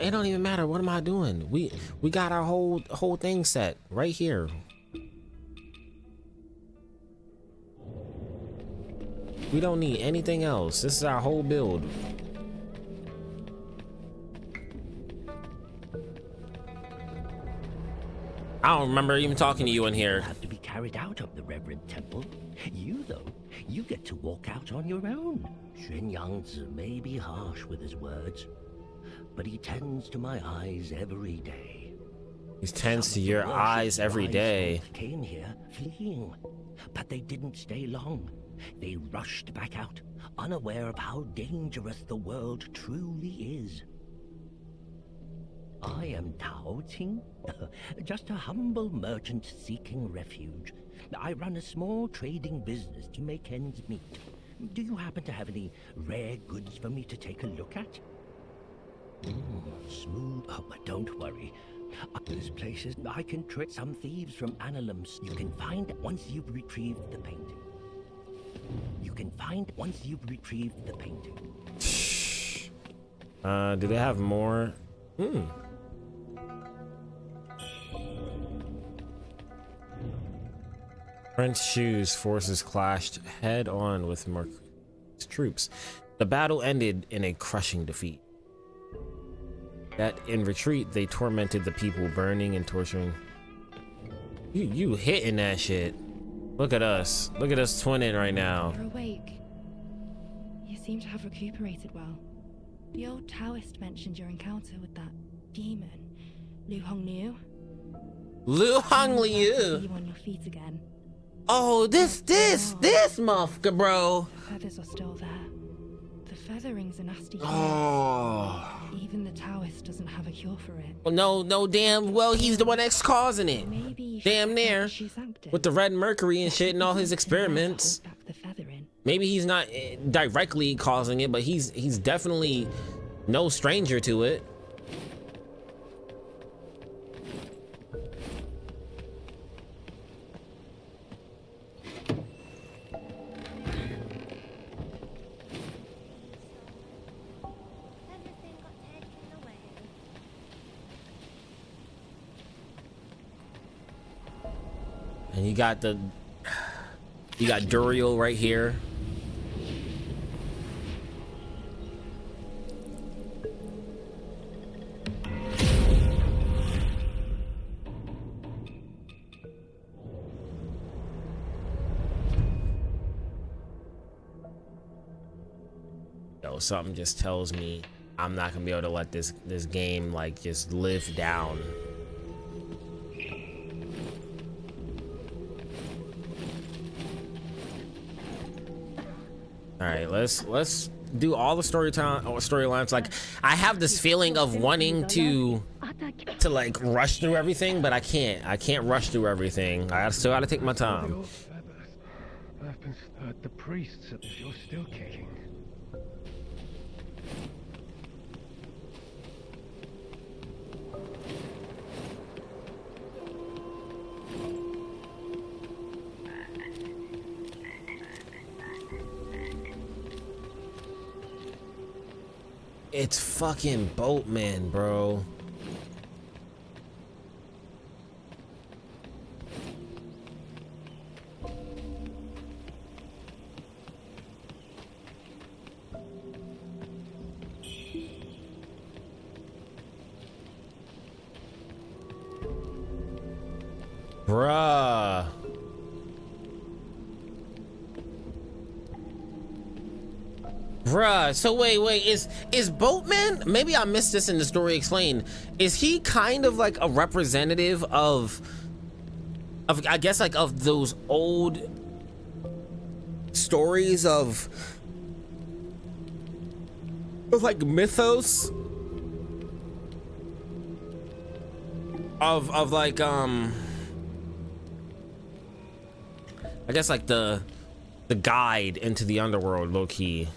Speaker 1: It don't even matter. What am I doing? We got our whole thing set right here. We don't need anything else. This is our whole build. I don't remember even talking to you in here.
Speaker 4: Have to be carried out of the reverend temple. You, though, you get to walk out on your own. Xun Yangzi may be harsh with his words, but he tends to my eyes every day.
Speaker 1: He tends to your eyes every day.
Speaker 4: Came here fleeing, but they didn't stay long. They rushed back out, unaware of how dangerous the world truly is. I am Tao Ting, just a humble merchant seeking refuge. I run a small trading business to make ends meet. Do you happen to have any rare goods for me to take a look at? Smooth. Oh, but don't worry. There's places I can trick some thieves from Annalums. You can find once you've retrieved the painting.
Speaker 1: Do they have more? French shoes forces clashed head on with Marquis' troops. The battle ended in a crushing defeat. That in retreat, they tormented the people, burning and torturing. You hitting that shit. Look at us. Look at us twinning right now.
Speaker 16: You're awake. You seem to have recuperated well. The old Taoist mentioned your encounter with that demon, Wuchang Liu.
Speaker 1: Wuchang Liu.
Speaker 16: See you on your feet again.
Speaker 1: Oh, this motherfucker, bro.
Speaker 16: The feathers are still there. The feathering's a nasty.
Speaker 1: Oh.
Speaker 16: Even the Taoist doesn't have a cure for it.
Speaker 1: Well, no, damn well he's the one that's causing it. Damn near. With the red mercury and shit and all his experiments. Maybe he's not directly causing it, but he's definitely no stranger to it. And you got Duriel right here. Yo, something just tells me I'm not gonna be able to let this game like just live down. All right, let's do all the storylines. Like, I have this feeling of wanting to like rush through everything, but I can't rush through everything. I still gotta take my time.
Speaker 9: The priests, you're still kicking.
Speaker 1: It's fucking Boatman, bro. Bruh. Bruh, so wait, is Boatman, maybe I missed this in the story explained, is he kind of like a representative of I guess like of those old stories of like mythos of like I guess like the guide into the underworld, low key.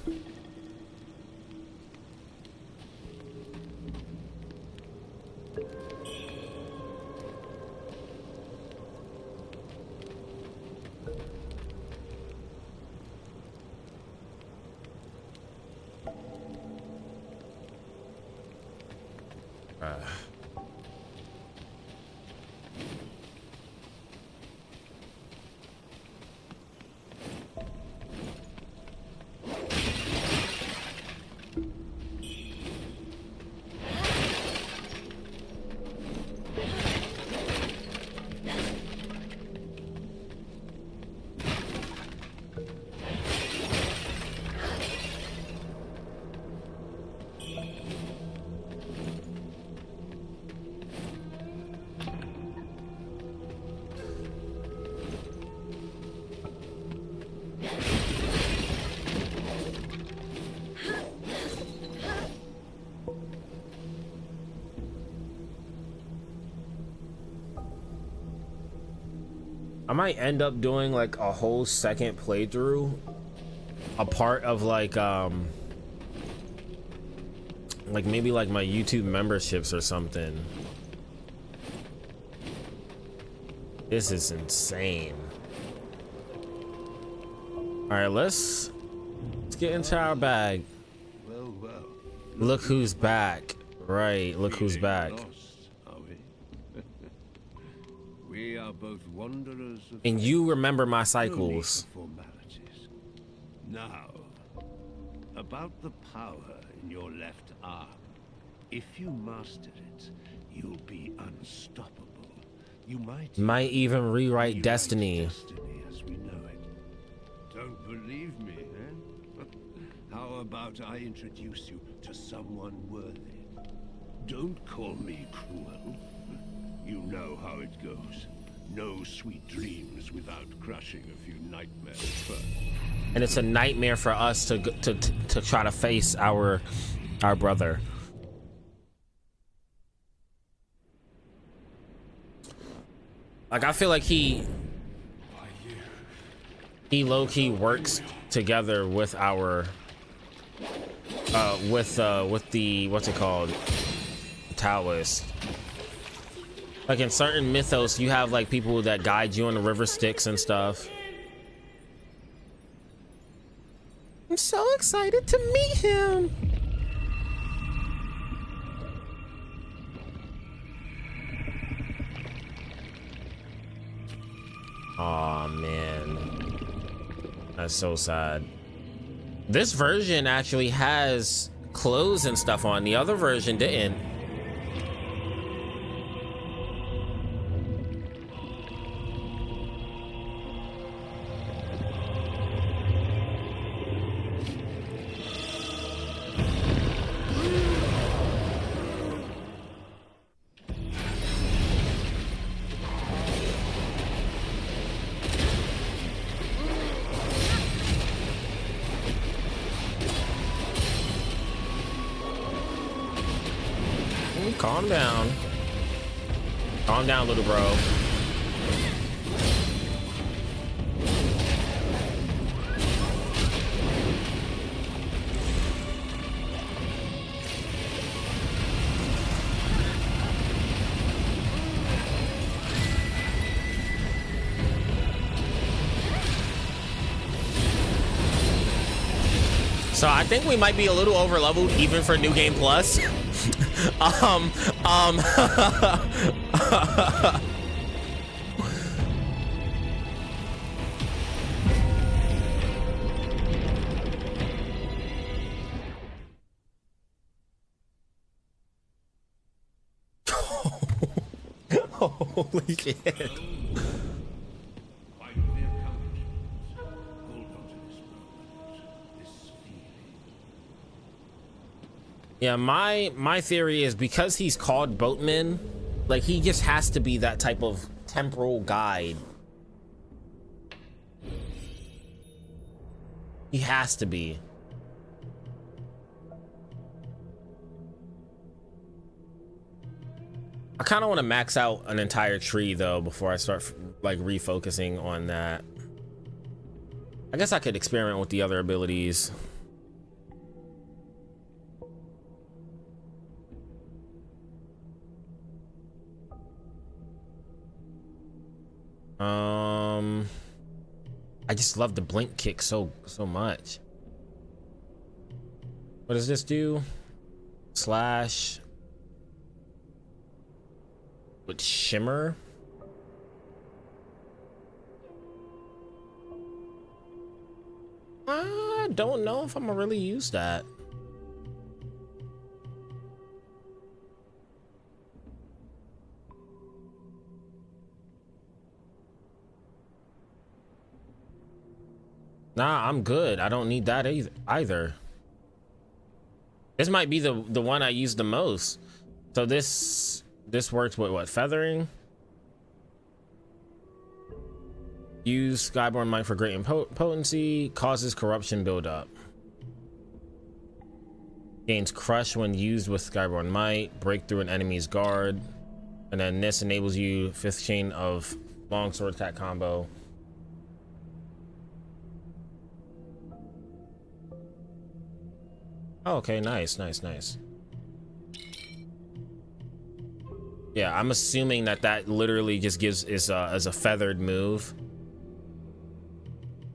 Speaker 1: I might end up doing like a whole second playthrough, a part of like maybe like my YouTube memberships or something. This is insane. All right, let's get into our bag.
Speaker 11: Well, well.
Speaker 1: Look who's back. Right, look who's back.
Speaker 11: We are both wanderers of
Speaker 1: And you remember my cycles.
Speaker 11: Now, about the power in your left arm. If you master it, you'll be unstoppable. You might
Speaker 1: even rewrite destiny.
Speaker 11: As we know it. Don't believe me, eh? How about I introduce you to someone worthy? Don't call me cruel. You know how it goes. No sweet dreams without crushing a few nightmares first.
Speaker 1: And it's a nightmare for us to try to face our brother. Like, I feel like he low-key works together with our with the what's it called, Taoist. Like in certain mythos, you have like people that guide you on the river Styx and stuff. I'm so excited to meet him. Aw, man. That's so sad. This version actually has clothes and stuff on. The other version didn't. Calm down. Calm down, little bro. So I think we might be a little over leveled even for New Game Plus. Holy shit. Yeah, my theory is because he's called Boatman, like he just has to be that type of temporal guide. He has to be. I kind of want to max out an entire tree though before I start like refocusing on that. I guess I could experiment with the other abilities. I just love the blink kick so much. What does this do? Slash with shimmer. I don't know if I'm gonna really use that. Nah, I'm good. I don't need that either. This might be the one I use the most. So this works with what? Feathering? Use Skyborn Might for great potency. Causes corruption buildup. Gains crush when used with Skyborn Might. Break through an enemy's guard. And then this enables you 5th chain of long sword attack combo. Oh, okay, nice. Yeah, I'm assuming that literally just gives is as a feathered move.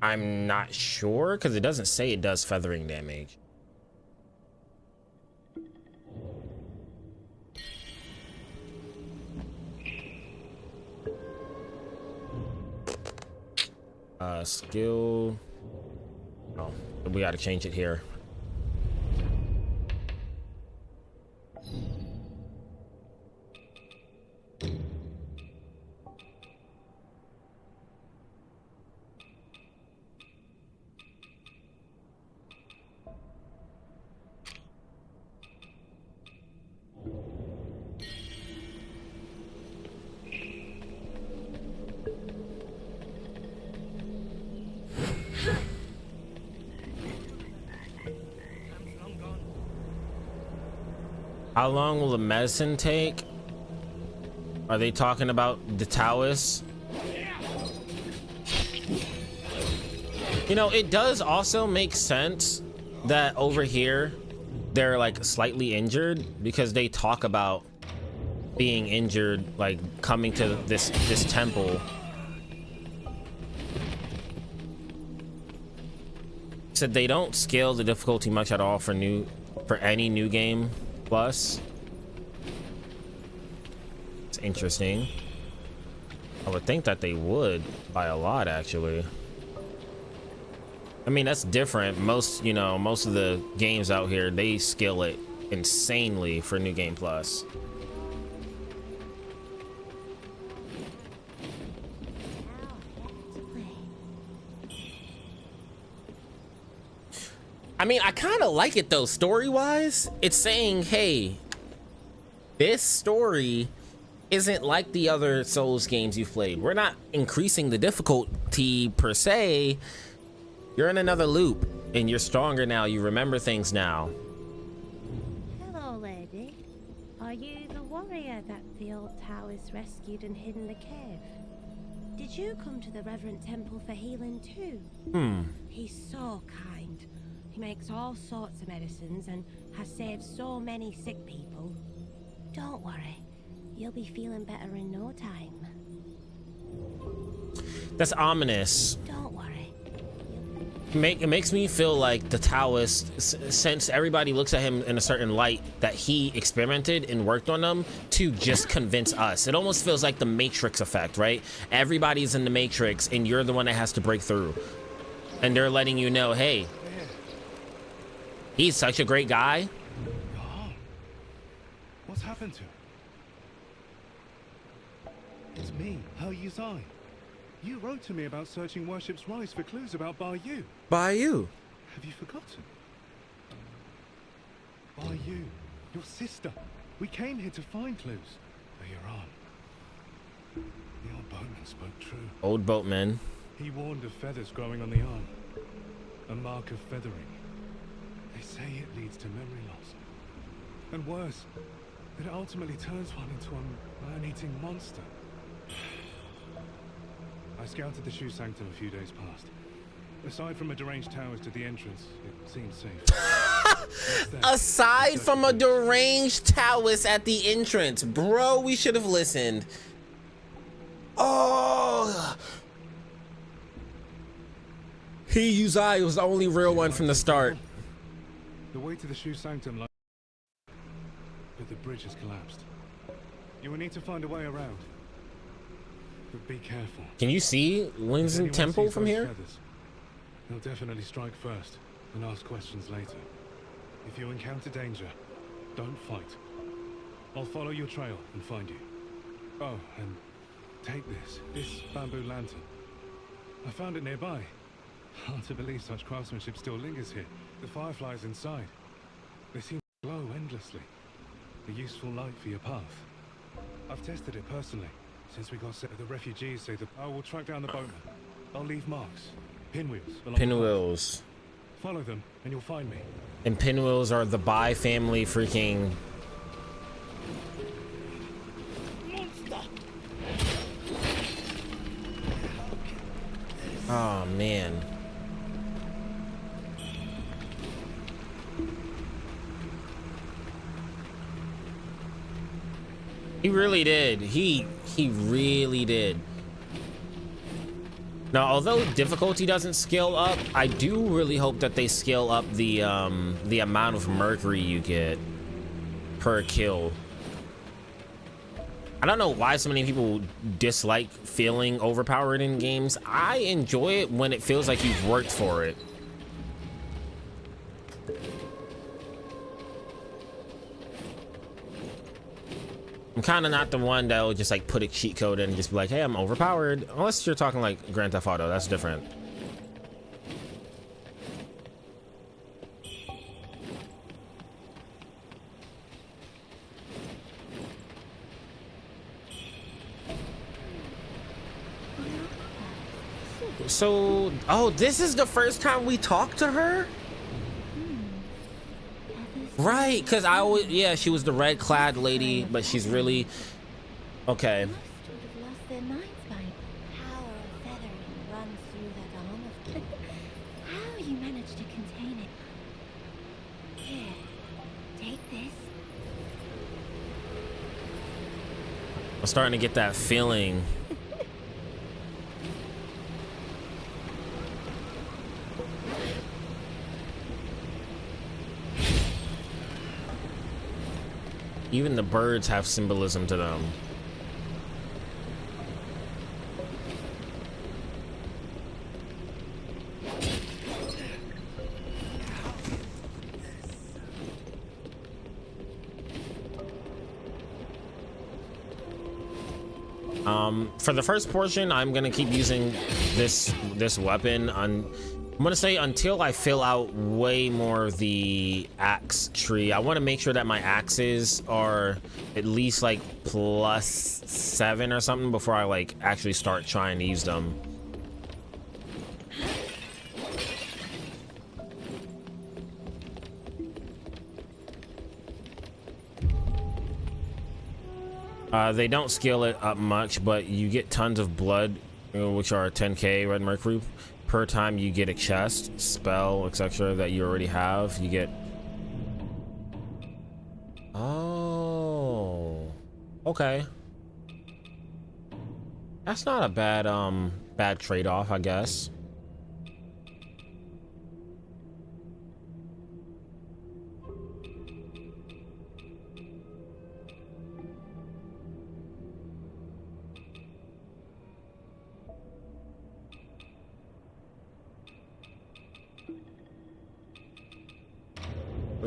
Speaker 1: I'm not sure because it doesn't say it does feathering damage. Skill. Oh, we got to change it here. How long will the medicine take? Are they talking about the Taoists? You know, it does also make sense that over here they're like slightly injured because they talk about being injured, like coming to this temple. Said they don't scale the difficulty much at all for any new game plus. It's interesting. I would think that they would by a lot, actually. I mean, that's different. Most of the games out here, they scale it insanely for New Game Plus. I mean, I kind of like it though, story-wise. It's saying, hey, this story isn't like the other Souls games you've played. We're not increasing the difficulty per se. You're in another loop, and you're stronger now. You remember things now.
Speaker 6: Hello, lady. Are you the warrior that the old Taoists rescued and hid in the cave? Did you come to the Reverend Temple for healing too? He's so kind. He makes all sorts of medicines and has saved so many sick people. Don't worry. You'll be feeling better in no time.
Speaker 1: That's ominous.
Speaker 6: Don't worry.
Speaker 1: It makes me feel like the Taoist, since everybody looks at him in a certain light, that he experimented and worked on them to just convince us. It almost feels like the Matrix effect, right? Everybody's in the Matrix and you're the one that has to break through. And they're letting you know, hey, he's such a great guy.
Speaker 7: What's happened to him? It's me, Hao Yuzai. You wrote to me about searching Worship's Rise for clues about Bar Yu.
Speaker 1: Bar Yu?
Speaker 7: Have you forgotten? Bar Yu, your sister. We came here to find clues. But you're on. The old boatman spoke true.
Speaker 1: Old boatman.
Speaker 7: He warned of feathers growing on the arm. A mark of feathering. They say it leads to memory loss. And worse, that it ultimately turns one into a man-eating monster. I scouted the Shoe Sanctum a few days past. Aside from a deranged towers to the entrance, it seemed safe.
Speaker 1: Aside from a deranged Taoist at the entrance. Bro, we should have listened. Oh! He Yuzai was the only real one from the start.
Speaker 7: The way to the Shoe Sanctum lies, but the bridge has collapsed. You will need to find a way around. But be careful.
Speaker 1: Can you see Linzen Temple from here?
Speaker 7: Feathers, they'll definitely strike first and ask questions later. If you encounter danger, don't fight. I'll follow your trail and find you. Oh, and take this bamboo lantern. I found it nearby. Hard to believe such craftsmanship still lingers here. The fireflies inside. They seem to glow endlessly. A useful light for your path. I've tested it personally. Since we got set, the refugees say that I will track down the boatman. I'll leave marks, pinwheels.
Speaker 1: Pinwheels.
Speaker 7: Follow them, and you'll find me.
Speaker 1: And pinwheels are the Bai family freaking.
Speaker 7: Monster.
Speaker 1: Oh man. He really did. He really did. Now, although difficulty doesn't scale up, I do really hope that they scale up the amount of mercury you get per kill. I don't know why so many people dislike feeling overpowered in games. I enjoy it when it feels like you've worked for it. I'm kind of not the one that will just like put a cheat code in and just be like, hey, I'm overpowered. Unless you're talking like Grand Theft Auto, that's different. So, oh, this is the first time we talked to her? Right, because I always, yeah, she was the red clad lady, but she's really, okay.
Speaker 6: How you managed to contain it? Here, take this.
Speaker 1: I'm starting to get that feeling. Even the birds have symbolism to them. For the first portion, I'm gonna keep using this weapon on. I'm gonna say until I fill out way more of the axe tree. I want to make sure that my axes are at least like +7 or something before I like actually start trying to use them. They don't scale it up much, but you get tons of blood, which are 10k red mercury. Per time you get a chest, spell, etc. that you already have, you get. Oh, okay. That's not a bad trade-off, I guess.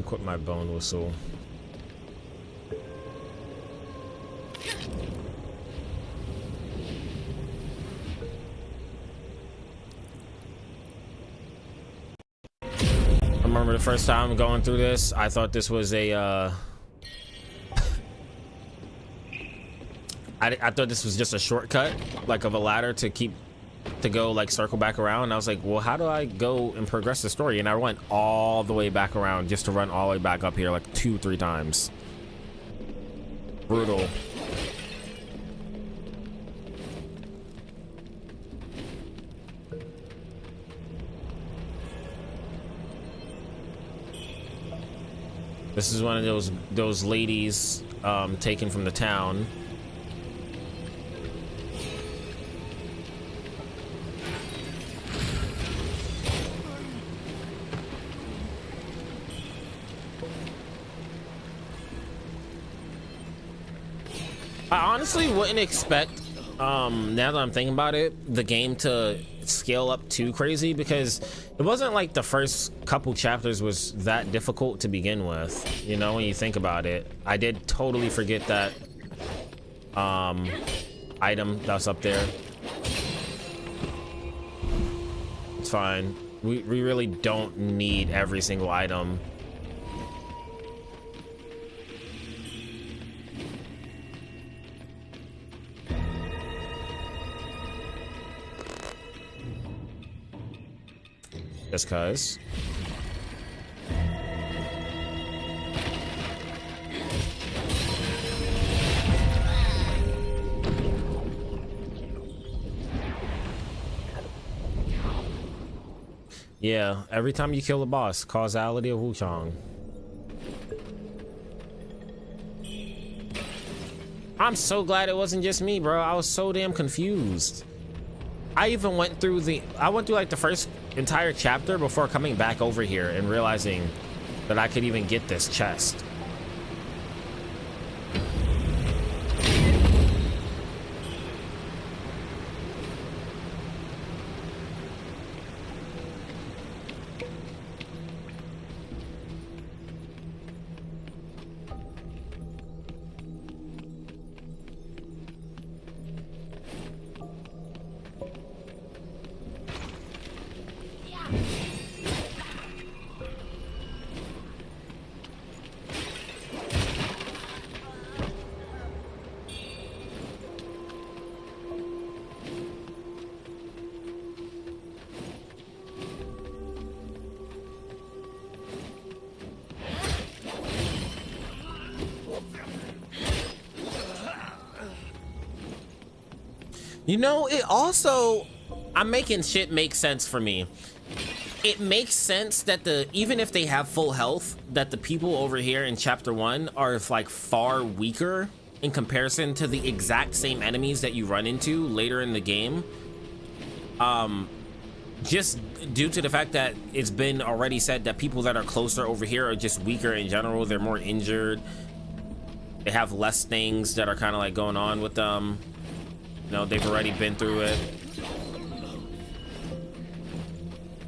Speaker 1: equip my bone whistle. I remember the first time going through this, I thought this was a I thought this was just a shortcut, like of a ladder to go like circle back around. And I was like, well, how do I go and progress the story? And I went all the way back around just to run all the way back up here like 2-3 times. Brutal. This is one of those ladies taken from the town. I honestly wouldn't expect, now that I'm thinking about it, the game to scale up too crazy, because it wasn't like the first couple chapters was that difficult to begin with. You know, when you think about it, I did totally forget that item that's up there. It's fine. We really don't need every single item. Just cause. Yeah, every time you kill a boss, causality of Wuchang. I'm so glad it wasn't just me, bro. I was so damn confused. I even went through like the first entire chapter before coming back over here and realizing that I could even get this chest. You know, it also, I'm making shit make sense for me. It makes sense that even if they have full health, that the people over here in chapter 1 are like far weaker in comparison to the exact same enemies that you run into later in the game. Just due to the fact that it's been already said that people that are closer over here are just weaker in general. They're more injured. They have less things that are kind of like going on with them. You know, they've already been through it.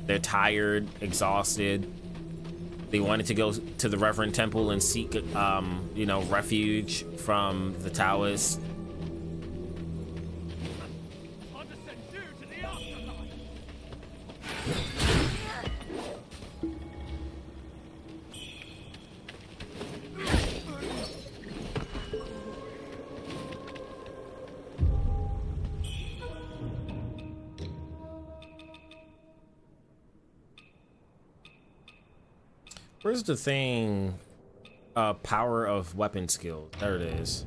Speaker 1: They're tired, exhausted. They wanted to go to the Reverend Temple and seek, you know, refuge from the Taoists. Where's the thing? Power of weapon skill. There it is.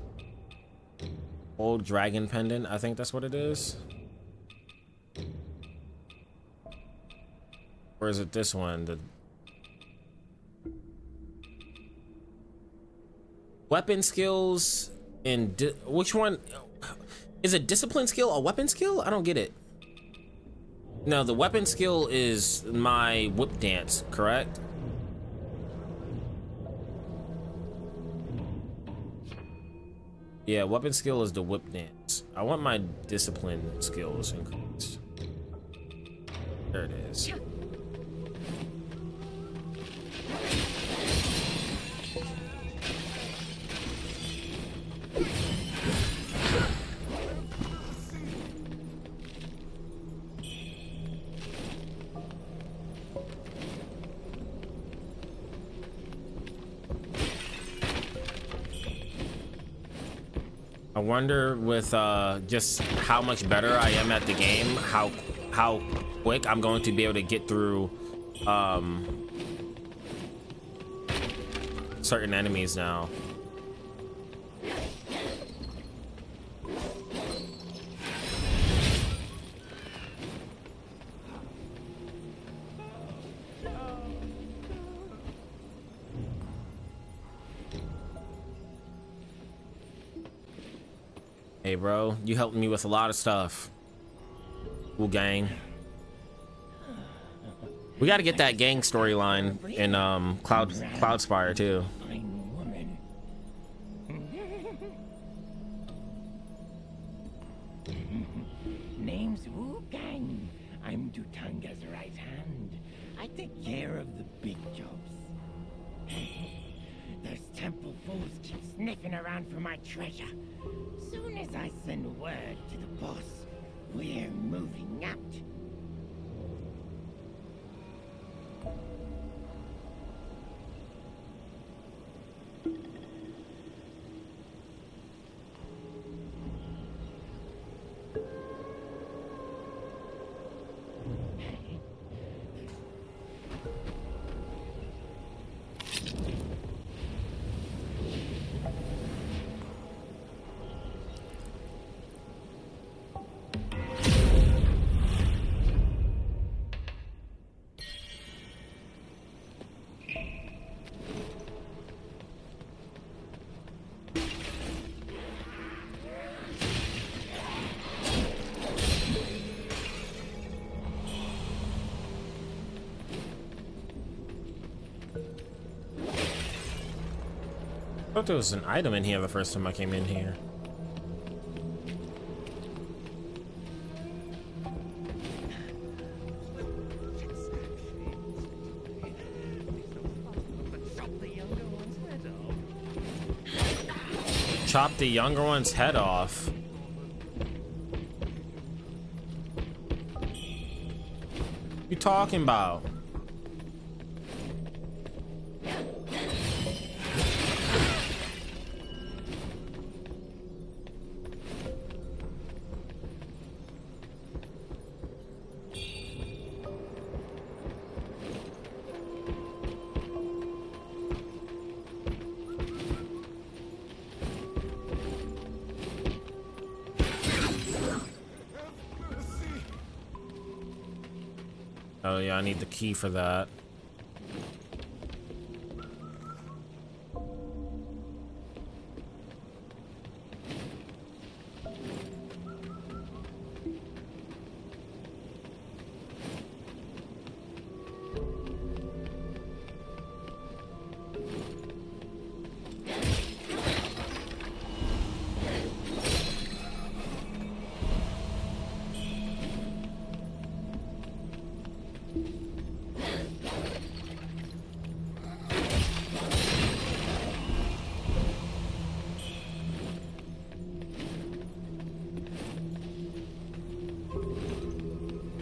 Speaker 1: Old dragon pendant. I think that's what it is. Or is it this one? The weapon skills and which one? Is a discipline skill a weapon skill? I don't get it. No, the weapon skill is my whip dance, correct? Yeah, weapon skill is the whip dance. I want my discipline skills increased. There it is. I wonder with just how much better I am at the game, how quick I'm going to be able to get through certain enemies now. Hey bro, you helped me with a lot of stuff. Cool gang. We got to get that gang storyline in Cloudspire too.
Speaker 17: Name's Wukong. I'm Dutanga's right hand. I take care of the big jobs. Those temple fools keep sniffing around for my treasure. Soon as I send word to the boss, we're moving out.
Speaker 1: I thought there was an item in here the first time I came in here. Chop the younger one's head off. What you talking about? Oh yeah, I need the key for that.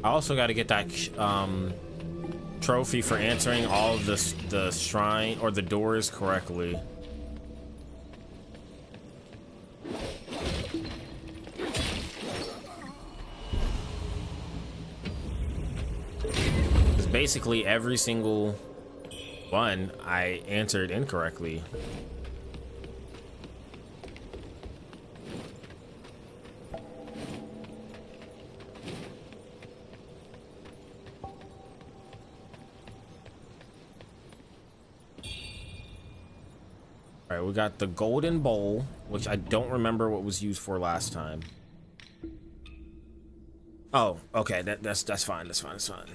Speaker 1: I also got to get that trophy for answering all of the shrine or the doors correctly. Because basically every single one I answered incorrectly. We got the golden bowl, which I don't remember what was used for last time. Oh, okay, that's fine. That's fine. That's fine.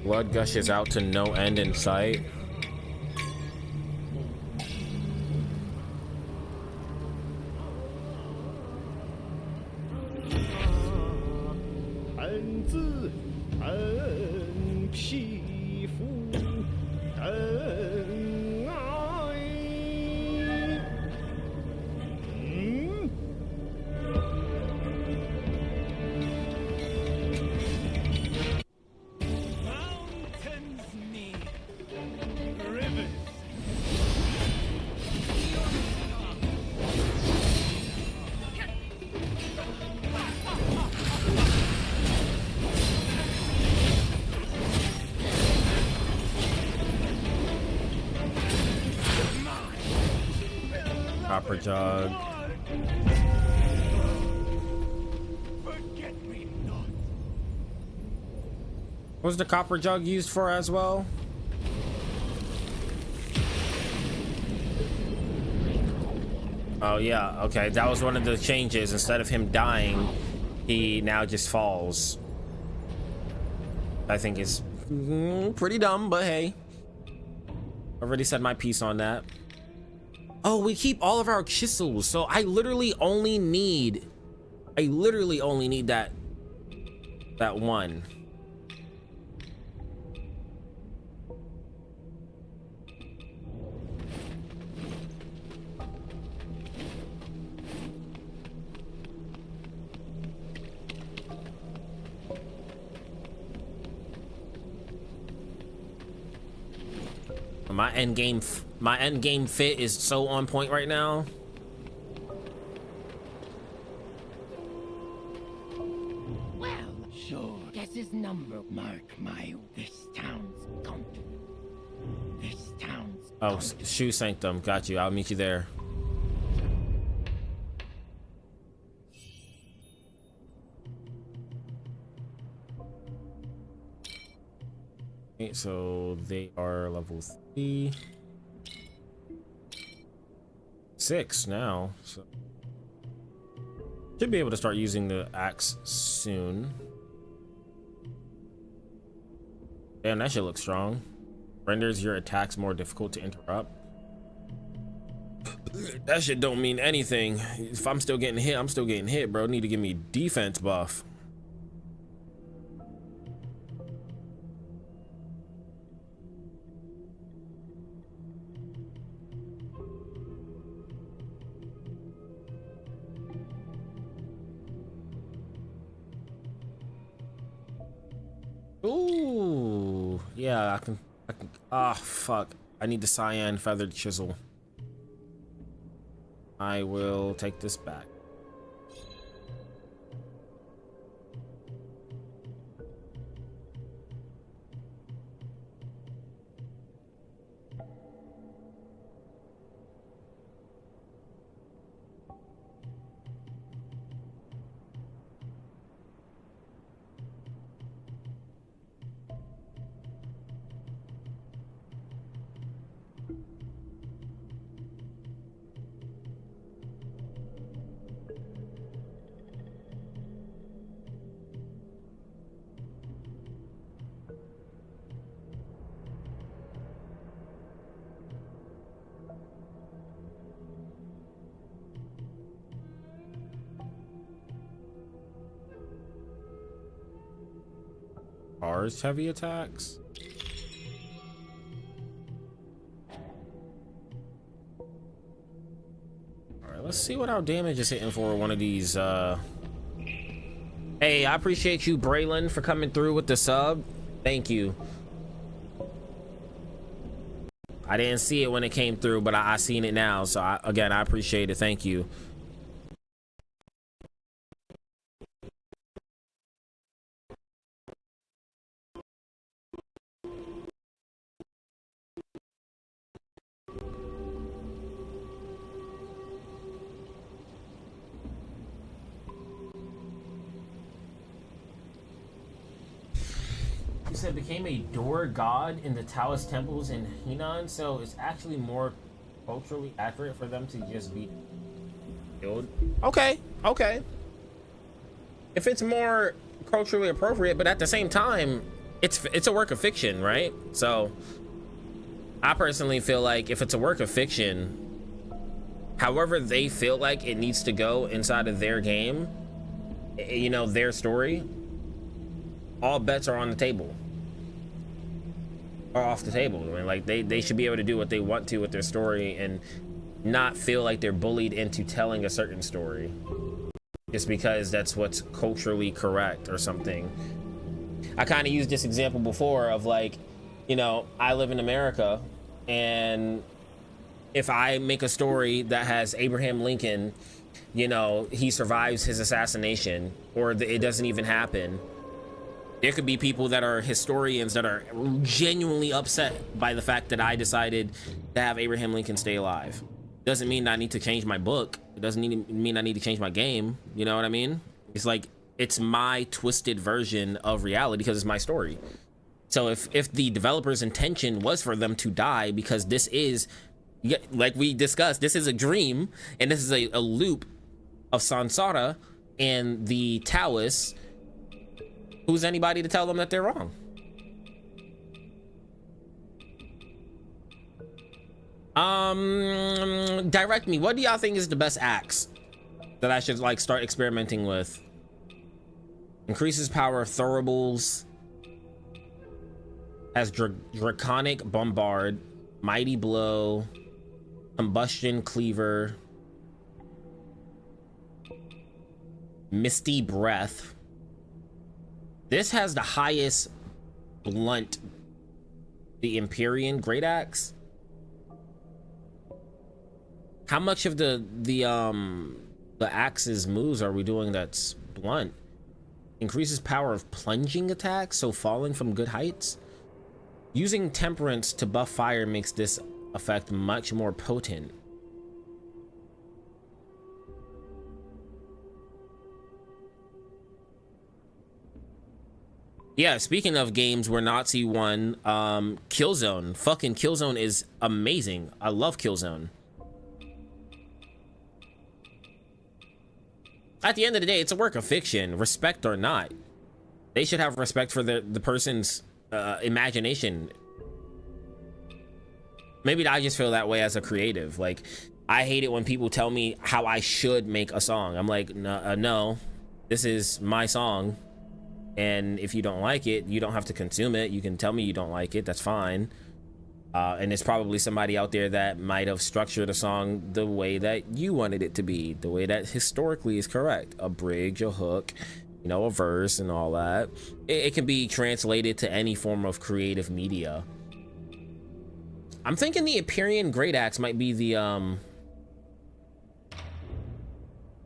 Speaker 1: Blood gushes out to no end in sight. Copper jug. What was the copper jug used for as well? Oh yeah, okay, that was one of the changes. Instead of him dying, he now just falls. I think is pretty dumb, but hey, I already said my piece on that. Oh, we keep all of our chisels, so I literally only need that one. My end game fit is so on point right now.
Speaker 17: Well, sure. Guess his number. Mark my this town's gone. This town's
Speaker 1: gone. Oh, shoe sanctum. Got you. I'll meet you there. Okay, so they are level 3. 6 now, so should be able to start using the axe soon. Damn, that shit looks strong. Renders your attacks more difficult to interrupt. That shit don't mean anything. If I'm still getting hit, I'm still getting hit, bro. Need to give me defense buff. Ooh, yeah, I can, ah, fuck. I need the cyan feathered chisel. I will take this back. Charged heavy attacks. Alright, let's see what our damage is hitting for one of these. Hey, I appreciate you, Braylon, for coming through with the sub. Thank you. I didn't see it when it came through, but I seen it now. So again, I appreciate it. Thank you. Said became a door god in the Taoist temples in Henan, so it's actually more culturally accurate for them to just be killed. Okay, if it's more culturally appropriate, but at the same time it's a work of fiction, right? So I personally feel like if it's a work of fiction, however they feel like it needs to go inside of their game, you know, their story, all bets are on the table, or off the table. I mean, like they should be able to do what they want to with their story and not feel like they're bullied into telling a certain story just because that's what's culturally correct or something. I kind of used this example before of like, you know, I live in America, and if I make a story that has Abraham Lincoln, you know, he survives his assassination, or it doesn't even happen, there could be people that are historians that are genuinely upset by the fact that I decided to have Abraham Lincoln stay alive. Doesn't mean I need to change my book. It doesn't mean I need to change my game. You know what I mean? It's like, it's my twisted version of reality because it's my story. So if the developer's intention was for them to die because this is, like we discussed, this is a dream and this is a loop of samsara and the Taoists, who's anybody to tell them that they're wrong? Direct me. What do y'all think is the best axe that I should like start experimenting with? Increases power of throwables. Has draconic bombard, mighty blow, combustion cleaver, misty breath. This has the highest blunt, the Empyrean great axe. How much of the axe's moves are we doing that's blunt? Increases power of plunging attacks, so falling from good heights. Using temperance to buff fire makes this effect much more potent. Yeah, speaking of games where Nazi won, Killzone. Fucking Killzone is amazing. I love Killzone. At the end of the day, it's a work of fiction, respect or not. They should have respect for the person's imagination. Maybe I just feel that way as a creative. Like, I hate it when people tell me how I should make a song. I'm like, no, this is my song. And if you don't like it, you don't have to consume it. You can tell me you don't like it, that's fine. And there's probably somebody out there that might have structured a song the way that you wanted it to be, the way that historically is correct. A bridge, a hook, you know, a verse and all that. It can be translated to any form of creative media. I'm thinking the Empyrean Great Axe might be the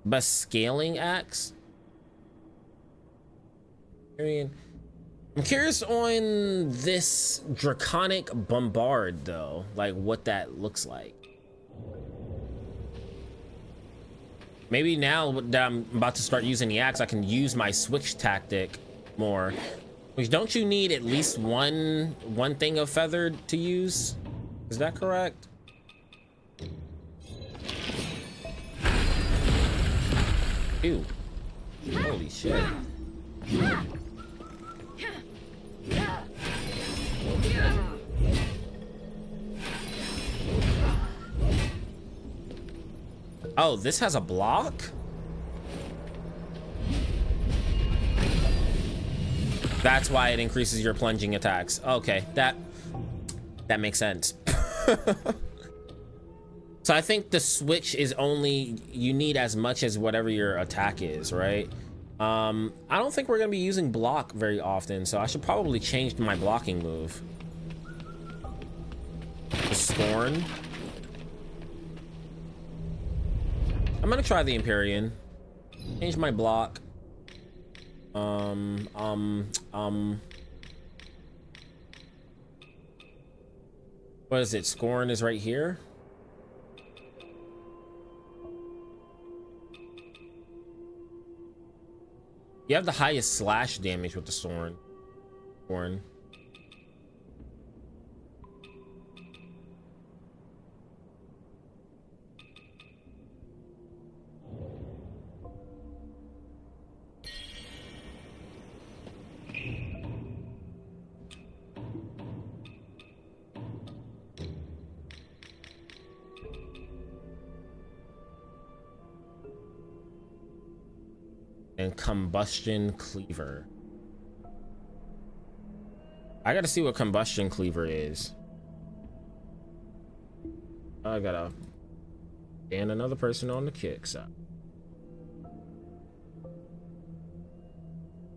Speaker 1: best scaling axe. I'm curious on this draconic bombard though, like what that looks like. Maybe now that I'm about to start using the axe, I can use my switch tactic more. Which, don't you need at least one thing of feathered to use? Is that correct? Ew. Holy shit. Oh, this has a block? That's why it increases your plunging attacks. Okay, that makes sense. So I think the switch is only, you need as much as whatever your attack is, right? I don't think we're gonna be using block very often, so I should probably change my blocking move. The Scorn. I'm gonna try the Empyrean. Change my block. What is it? Scorn is right here. You have the highest slash damage with the Scorn. And combustion cleaver. I gotta see what combustion cleaver is. I gotta ban another person on the kick side.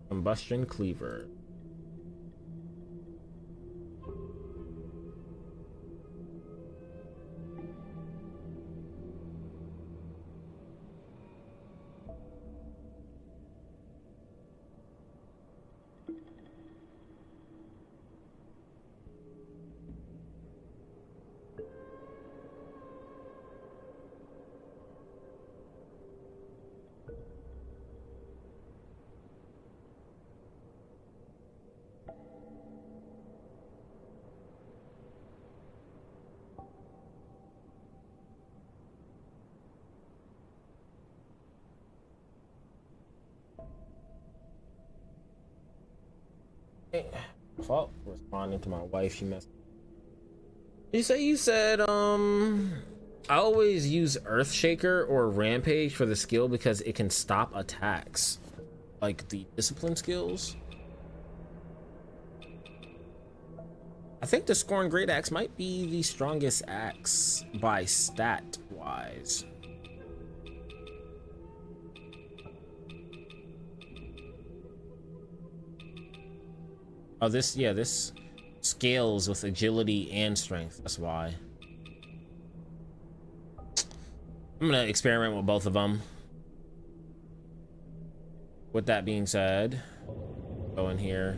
Speaker 1: Combustion cleaver. Fault responding to my wife. She messed. You said I always use Earthshaker or Rampage for the skill because it can stop attacks, like the discipline skills. I think the Scorn Great Axe might be the strongest axe by stat wise. Oh, this scales with agility and strength. That's why. I'm gonna experiment with both of them. With that being said, go in here.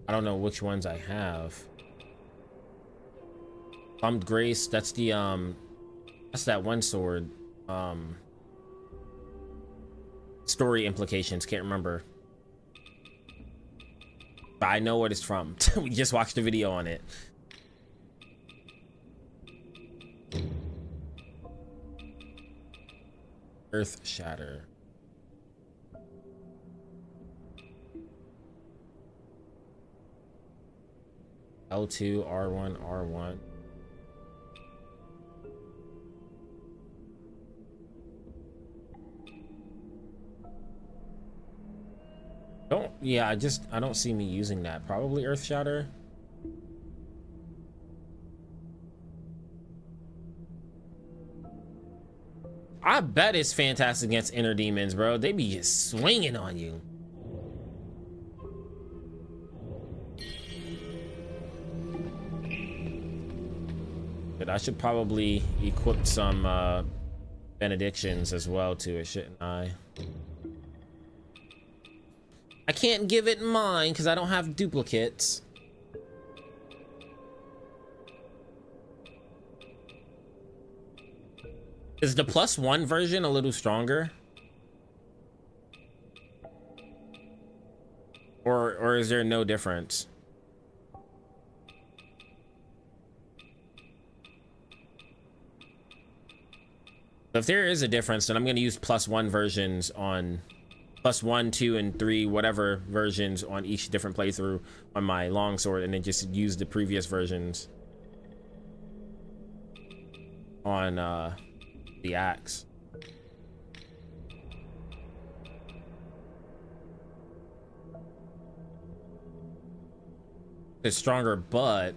Speaker 1: I don't know which ones I have. Thumbed Grace, that's the that's that one sword. Story implications, can't remember, but I know what it's from. We just watched the video on it. Earth Shatter. L2 R1 R1. I don't see me using that. Probably Earth Shatter. I bet it's fantastic against inner demons, bro. They be just swinging on you. But I should probably equip some benedictions as well to it, shouldn't I? I can't give it mine because I don't have duplicates. Is the +1 version a little stronger? Or is there no difference? If there is a difference, then I'm going to use +1 versions on +1, 2, and 3, whatever versions on each different playthrough on my longsword, and then just use the previous versions on the axe. It's stronger, but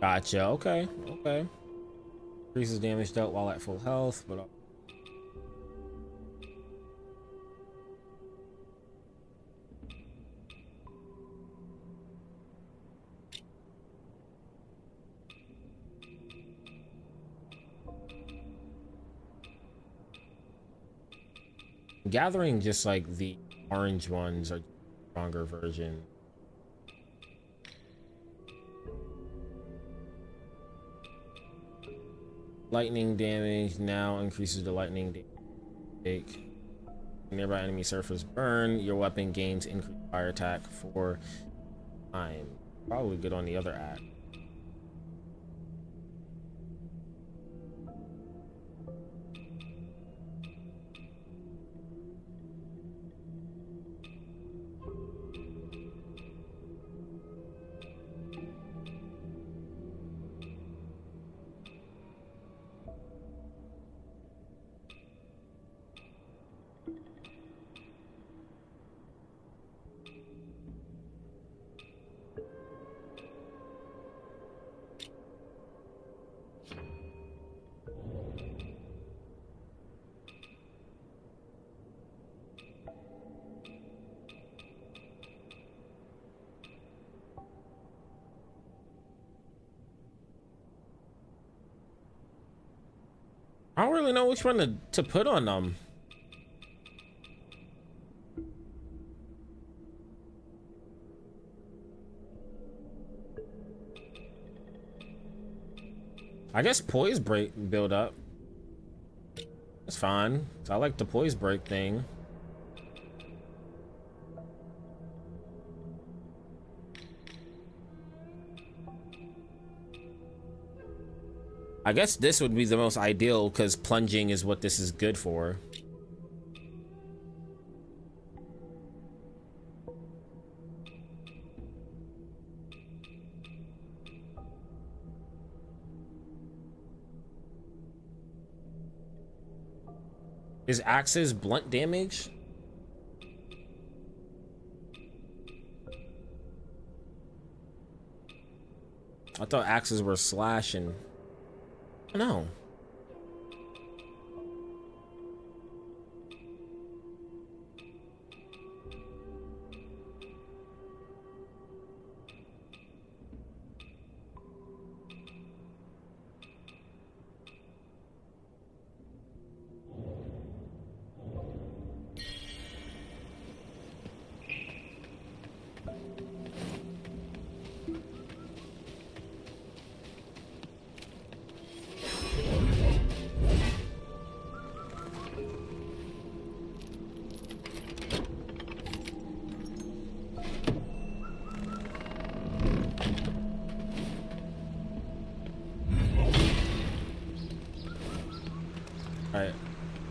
Speaker 1: gotcha. Okay. Increases damage dealt while at full health, but gathering just like the orange ones are stronger version. Lightning damage now increases the lightning damage. Nearby enemy surface burn. Your weapon gains increased fire attack for time. Probably good on the other act. I don't really know which one to put on them. I guess poise break build up. That's fine. I like the poise break thing. I guess this would be the most ideal because plunging is what this is good for. Is axes blunt damage? I thought axes were slashing. No.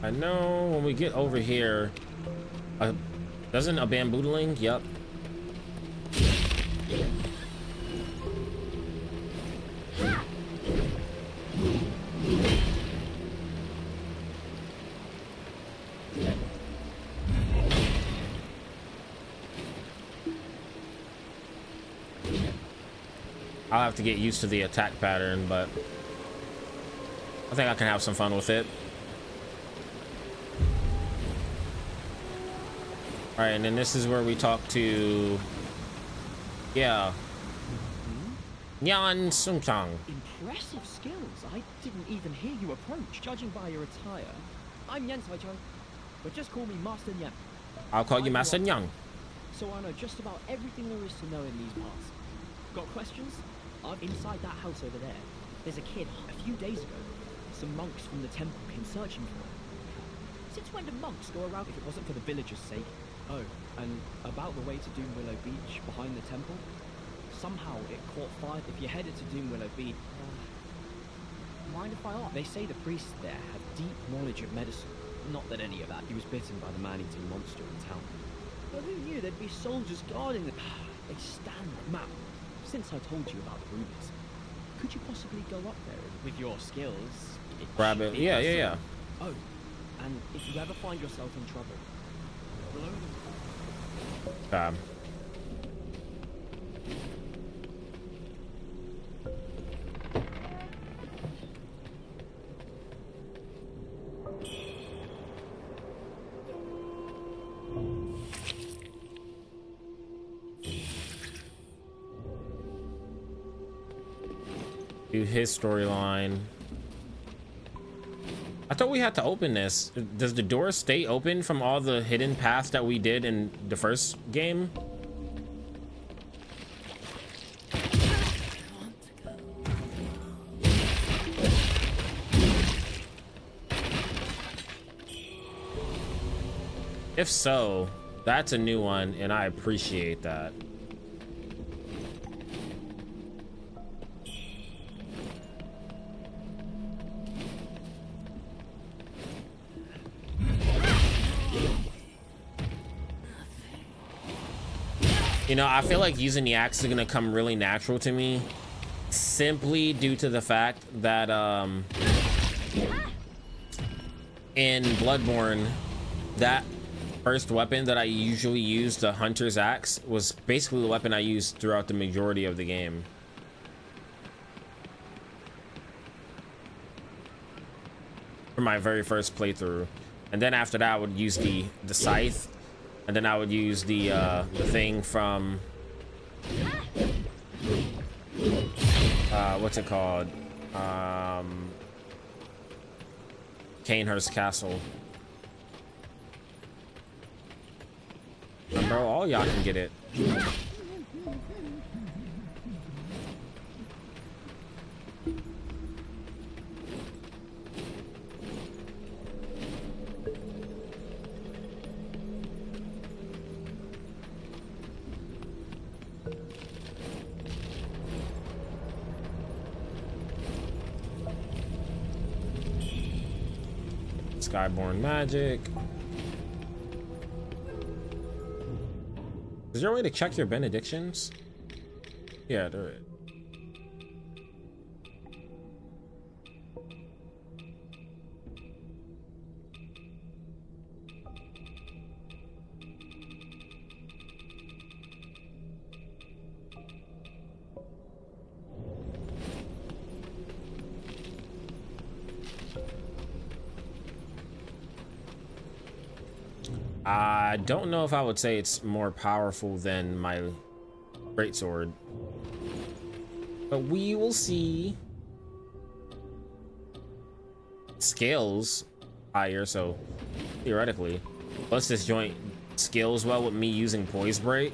Speaker 1: I know when we get over here, doesn't a bamboodling? Yep. I'll have to get used to the attack pattern, but I think I can have some fun with it. All right, and then this is where we talk to, yeah, Nyan Sungchang.
Speaker 18: Impressive skills. I didn't even hear you approach, judging by your attire. I'm Yan Saichang, but just call me Master Nyan.
Speaker 1: I'll call you Master Nyan.
Speaker 18: So I know just about everything there is to know in these parts. Got questions? I'm inside that house over there. There's a kid a few days ago. Some monks from the temple came searching for him. Since when do monks go around if it wasn't for the villagers' sake? Oh, and about the way to Doom Willow Beach behind the temple, somehow it caught fire. If you're headed to Doom Willow Beach, mind if I ask? They say the priests there have deep knowledge of medicine. Not that any of that. He was bitten by the man-eating monster in town. But who knew there'd be soldiers guarding the... They stand the map. Since I told you about the rumors, could you possibly go up there and, with your skills...
Speaker 1: Grab it. Yeah.
Speaker 18: Oh, and if you ever find yourself in trouble, blow them.
Speaker 1: Do his storyline. I thought we had to open this. Does the door stay open from all the hidden paths that we did in the first game? If so, that's a new one, and I appreciate that. You know, I feel like using the axe is gonna come really natural to me, simply due to the fact that in Bloodborne, that first weapon that I usually use, the Hunter's Axe, was basically the weapon I used throughout the majority of the game. For my very first playthrough. And then after that I would use the scythe, and then I would use the thing from what's it called? Canehurst Castle. Bro, all y'all can get it. Skyborn magic. Is there a way to check your benedictions? Yeah, there is. I don't know if I would say it's more powerful than my greatsword, but we will see. Scales higher, so theoretically, plus this joint scales well with me using poise break.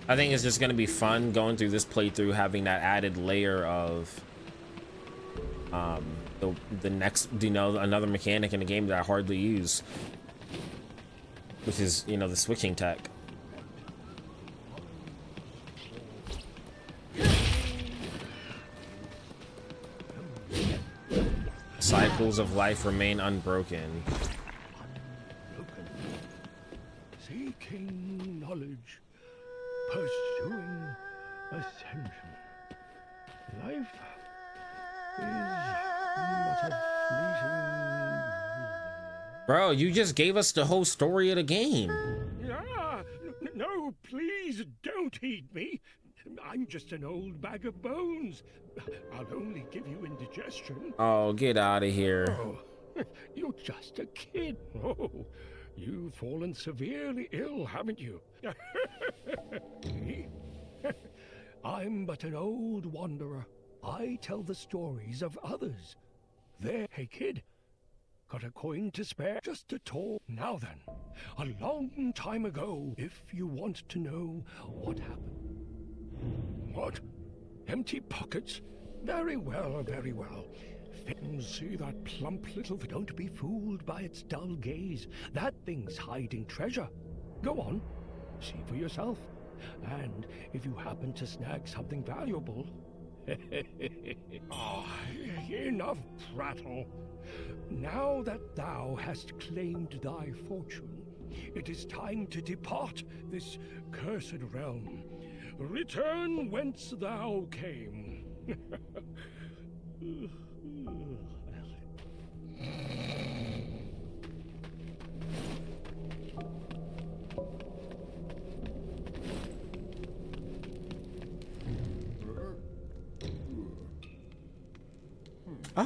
Speaker 1: I think it's just going to be fun going through this playthrough, having that added layer of the next, you know, another mechanic in the game that I hardly use, which is, you know, the switching tech. Cycles of life remain unbroken.
Speaker 9: Seeking knowledge. Pursuing ascension. Life is but a fleeting.
Speaker 1: Bro, you just gave us the whole story of the game.
Speaker 9: No, please don't heed me. I'm just an old bag of bones. I'll only give you indigestion.
Speaker 1: Oh, get out of here.
Speaker 9: Oh, you're just a kid. Oh, you've fallen severely ill, haven't you? I'm but an old wanderer. I tell the stories of others. There, hey kid, got a coin to spare just to talk? Now then, a long time ago, if you want to know what happened. What? Empty pockets? Very well, very well. See that plump little... Don't be fooled by its dull gaze. That thing's hiding treasure. Go on, see for yourself. And if you happen to snag something valuable... Oh, enough prattle. Now that thou hast claimed thy fortune, it is time to depart this cursed realm. Return whence thou came.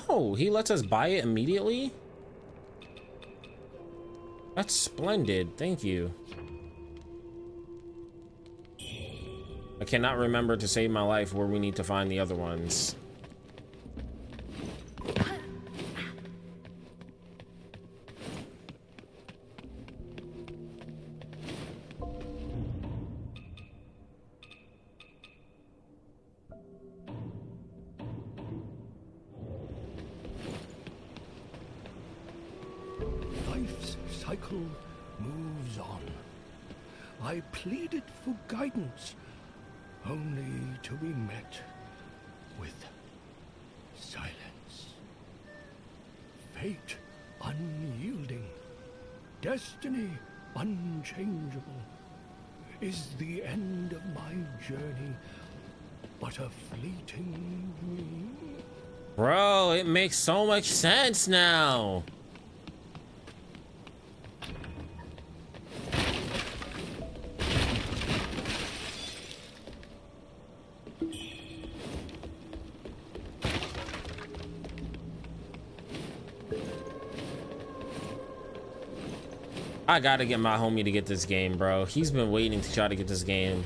Speaker 1: Oh, he lets us buy it immediately? That's splendid, thank you. I cannot remember to save my life where we need to find the other ones.
Speaker 9: cycle moves on. I pleaded for guidance, only to be met with silence. Fate unyielding, destiny unchangeable. Is the end of my journey but a fleeting dream?
Speaker 1: Bro, it makes so much sense now. I gotta get my homie to get this game, bro. He's been waiting to try to get this game.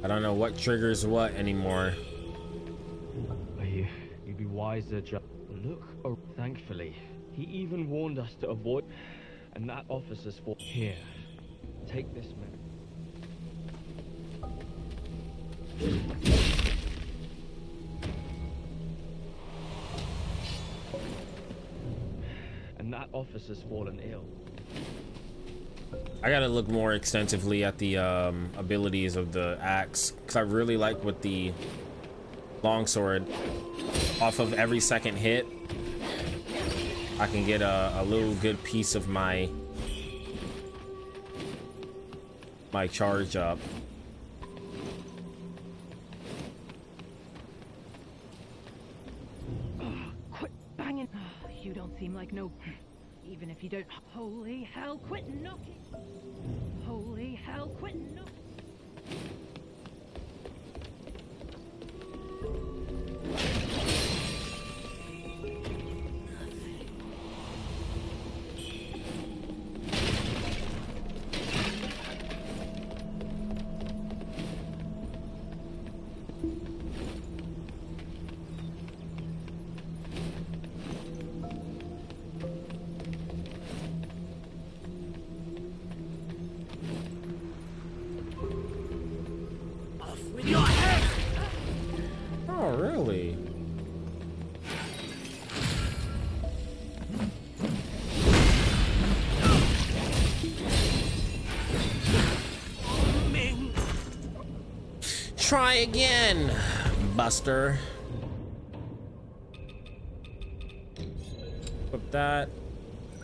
Speaker 1: I don't know what triggers what anymore.
Speaker 12: You'd be wiser, look. Oh, thankfully, he even warned us to avoid. And that officer's for here. Take this man. And that officer's fallen ill.
Speaker 1: I gotta look more extensively at the abilities of the axe, because I really like with the longsword, off of every second hit I can get a little good piece of my charge up.
Speaker 19: Quit banging. You don't seem like no. Even if you don't. Holy hell, quit knocking. Holy hell, quit knocking.
Speaker 1: Try again, Buster. Put that.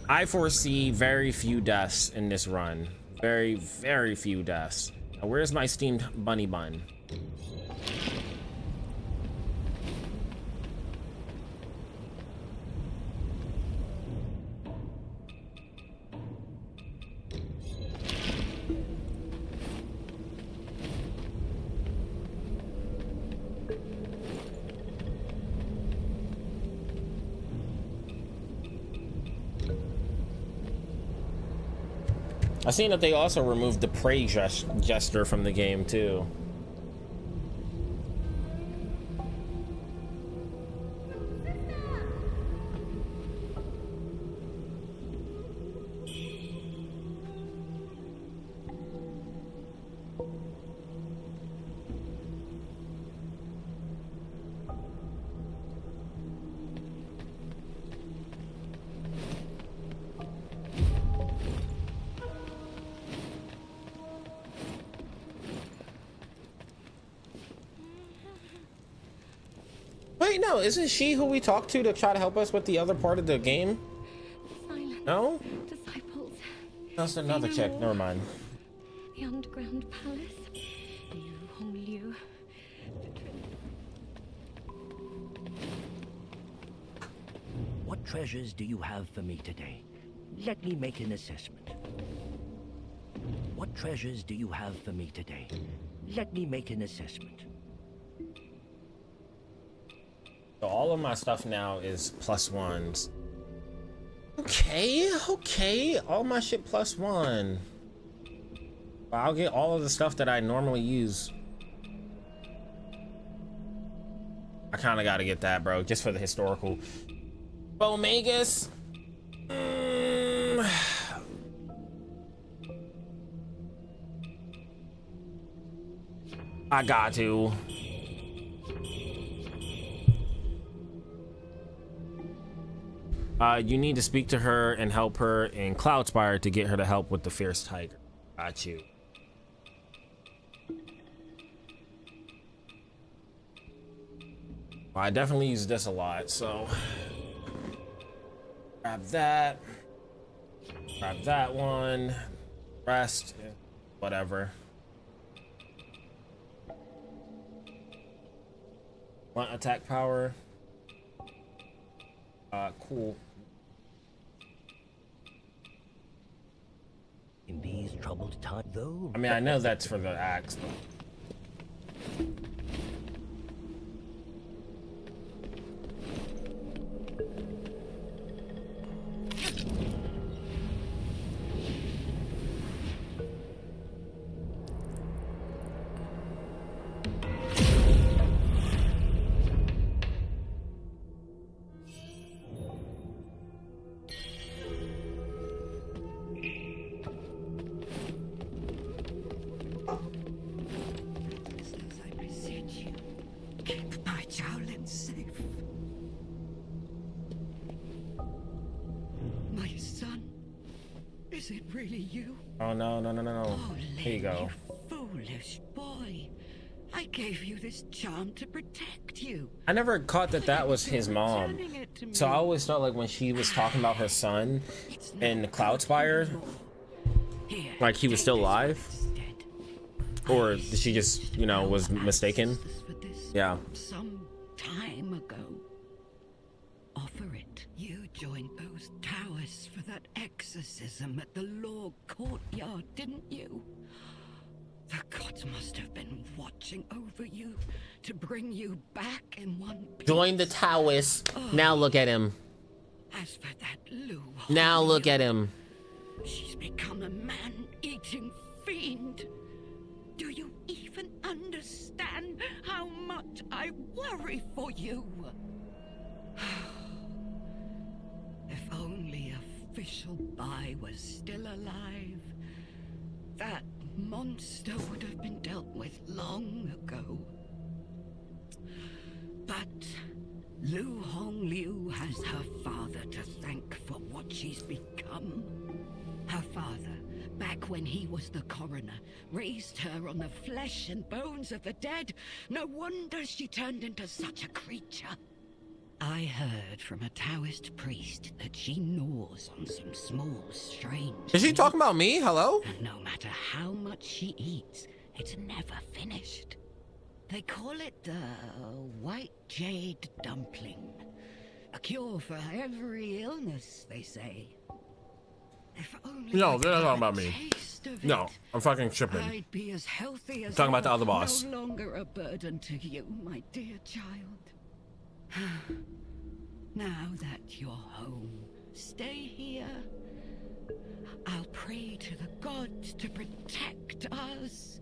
Speaker 1: I foresee very few deaths in this run. Very, very few deaths. Now, where's my steamed bunny bun? I've seen that they also removed the prey gesture from the game too. Wait, no, isn't she who we talked to try to help us with the other part of the game?
Speaker 6: Silent
Speaker 1: no?
Speaker 6: Disciples.
Speaker 1: That's another chick, never mind.
Speaker 6: The underground palace. Wuchang Liu.
Speaker 4: What treasures do you have for me today? Let me make an assessment. What treasures do you have for me today? Let me make an assessment.
Speaker 1: So all of my stuff now is +1s. Okay. All my shit +1. I'll get all of the stuff that I normally use. I kind of got to get that, bro, just for the historical. Bomagus. I got to. You need to speak to her and help her in Cloudspire to get her to help with the Fierce Tiger. Got you. Well, I definitely use this a lot, so grab that one, rest, whatever. Want attack power? Cool.
Speaker 4: In these troubled times, though.
Speaker 1: I mean, I know that's for the axe, but. Oh no.
Speaker 8: Oh,
Speaker 1: Here you go.
Speaker 8: You foolish boy. I gave you this charm to protect you.
Speaker 1: I never caught that was his mom. So I always thought like when she was talking about her son in the Cloudspire, like he was still alive. Or she just, you know, was mistaken. Yeah.
Speaker 8: Some time ago. Offer it. You joined those towers for that exorcism at the law courtyard, didn't you? The gods must have been watching over you to bring you back in one piece.
Speaker 1: Join the Taoists. Now look at him.
Speaker 8: As for that Lu,
Speaker 1: now look at him.
Speaker 8: She's become a man-eating fiend. Do you even understand how much I worry for you? If only official Bai was still alive, that monster would have been dealt with long ago. But Lu Hongliu has her father to thank for what she's become. Her father, back when he was the coroner, raised her on the flesh and bones of the dead. No wonder she turned into such a creature. I heard from a Taoist priest that she gnaws on some small, strange...
Speaker 1: Is she talking about me? Hello?
Speaker 8: And no matter how much she eats, it's never finished. They call it the white jade dumpling. A cure for every illness, they say. If only
Speaker 1: no, they're not talking about me. No, I'm fucking tripping.
Speaker 8: I'd be as healthy as
Speaker 1: talking about the other boss.
Speaker 8: No longer a burden to you, my dear child. Now that you're home, stay here. I'll pray to the gods to protect us.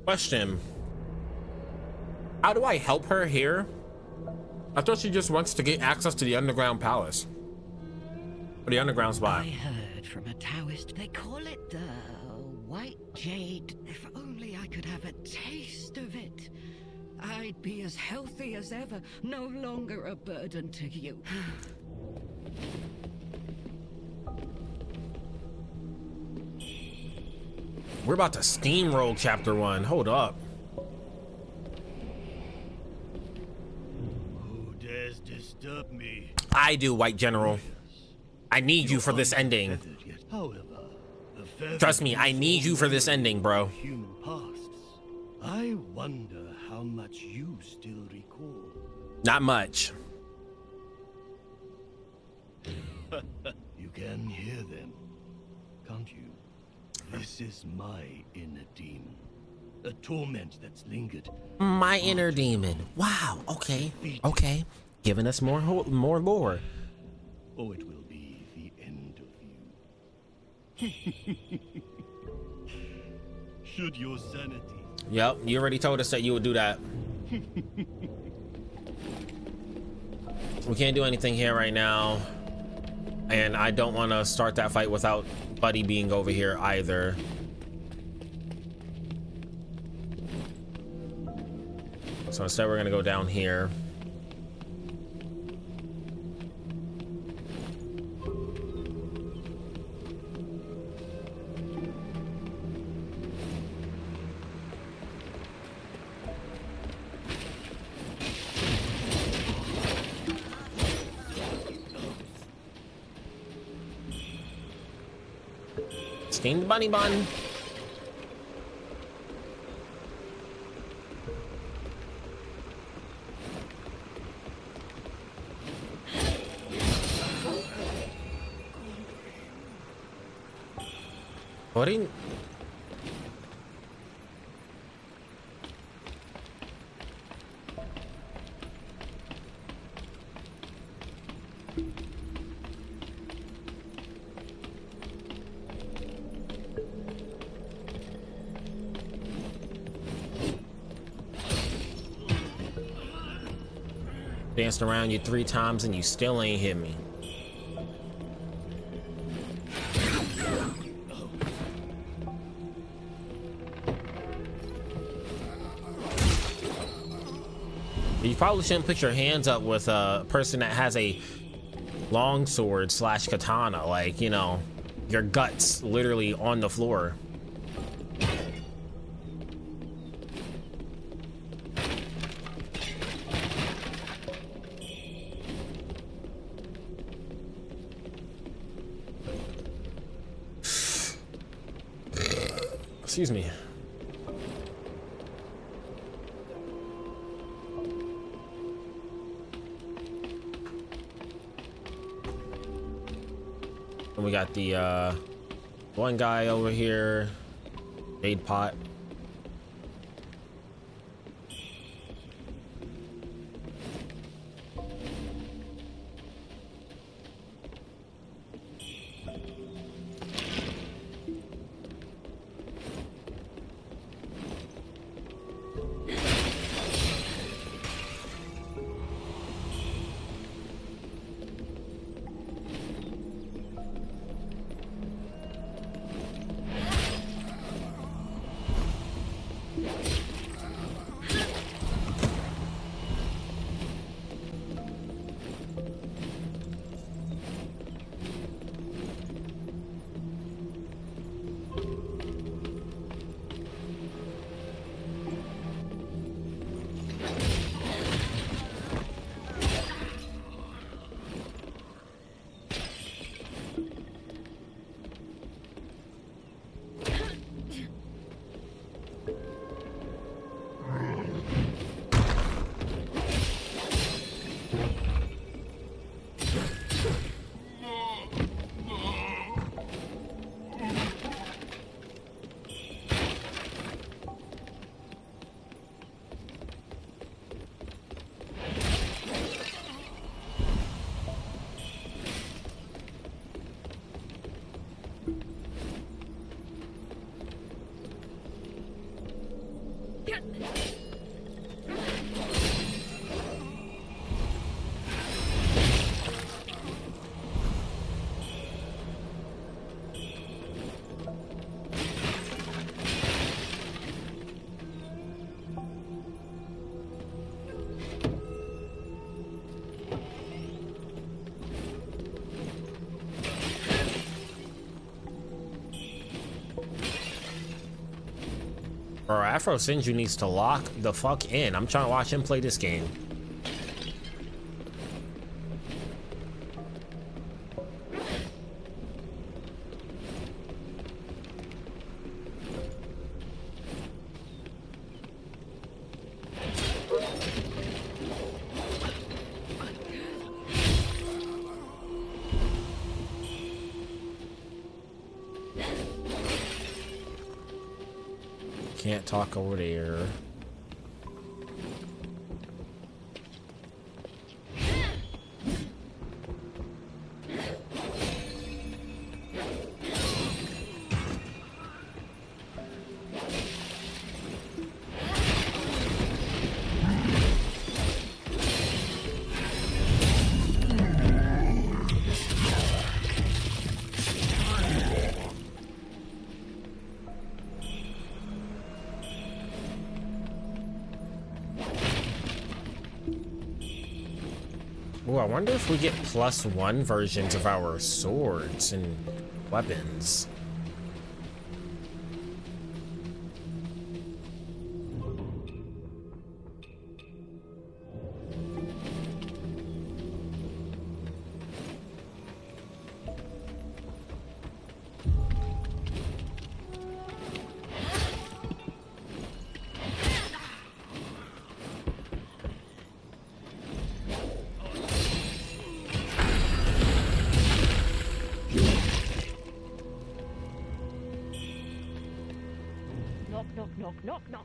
Speaker 1: Question. How do I help her here? I thought she just wants to get access to the underground palace. Or the underground spot.
Speaker 8: I heard from a Taoist. They call it the white jade. If only I could have a taste of it. I'd be as healthy as ever, no longer a burden to you.
Speaker 1: We're about to steamroll chapter 1. Hold up.
Speaker 11: Who dares disturb me?
Speaker 1: I do, White General. I need you for this ending.
Speaker 11: However,
Speaker 1: trust me, I need you for this ending, bro.
Speaker 11: Human pasts. I wonder how much you still recall.
Speaker 1: Not much.
Speaker 11: You can hear them, can't you? This is my inner demon. A torment that's lingered.
Speaker 1: My inner demon. Wow. Okay. Okay. Giving us more lore.
Speaker 11: Or it will be the end of you. Should your sanity.
Speaker 1: Yep. You already told us that you would do that. We can't do anything here right now. And I don't want to start that fight without Buddy being over here either. So instead we're gonna go down here. Steamed bunny bun. What in? Danced around you 3 times and you still ain't hit me. You probably shouldn't put your hands up with a person that has a long sword / katana, like, you know, your guts literally on the floor. Excuse me. And we got the one guy over here, Jade Pot. Bro, Afro Sinju needs to lock the fuck in. I'm trying to watch him play this game. Can't talk over there. Ooh, I wonder if we get +1 versions of our swords and weapons.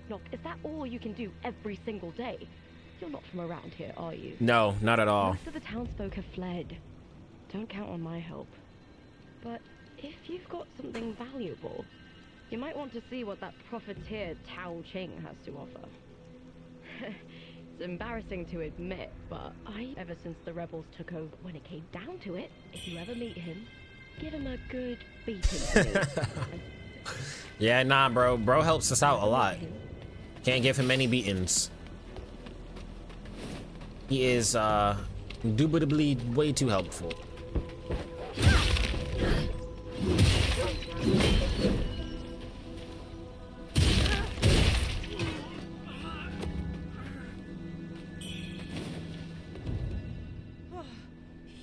Speaker 10: Knock. Is that all you can do every single day? You're not from around here, are you?
Speaker 1: No, not at all.
Speaker 10: Most of the townsfolk have fled. Don't count on my help. But if you've got something valuable, you might want to see what that profiteer Tao Ching has to offer. It's embarrassing to admit, but ever since the rebels took over, when it came down to it, if you ever meet him, give him a good beating for me.
Speaker 1: Yeah, nah, bro. Bro helps us out a lot. Can't give him any beatings. He is, indubitably way too helpful.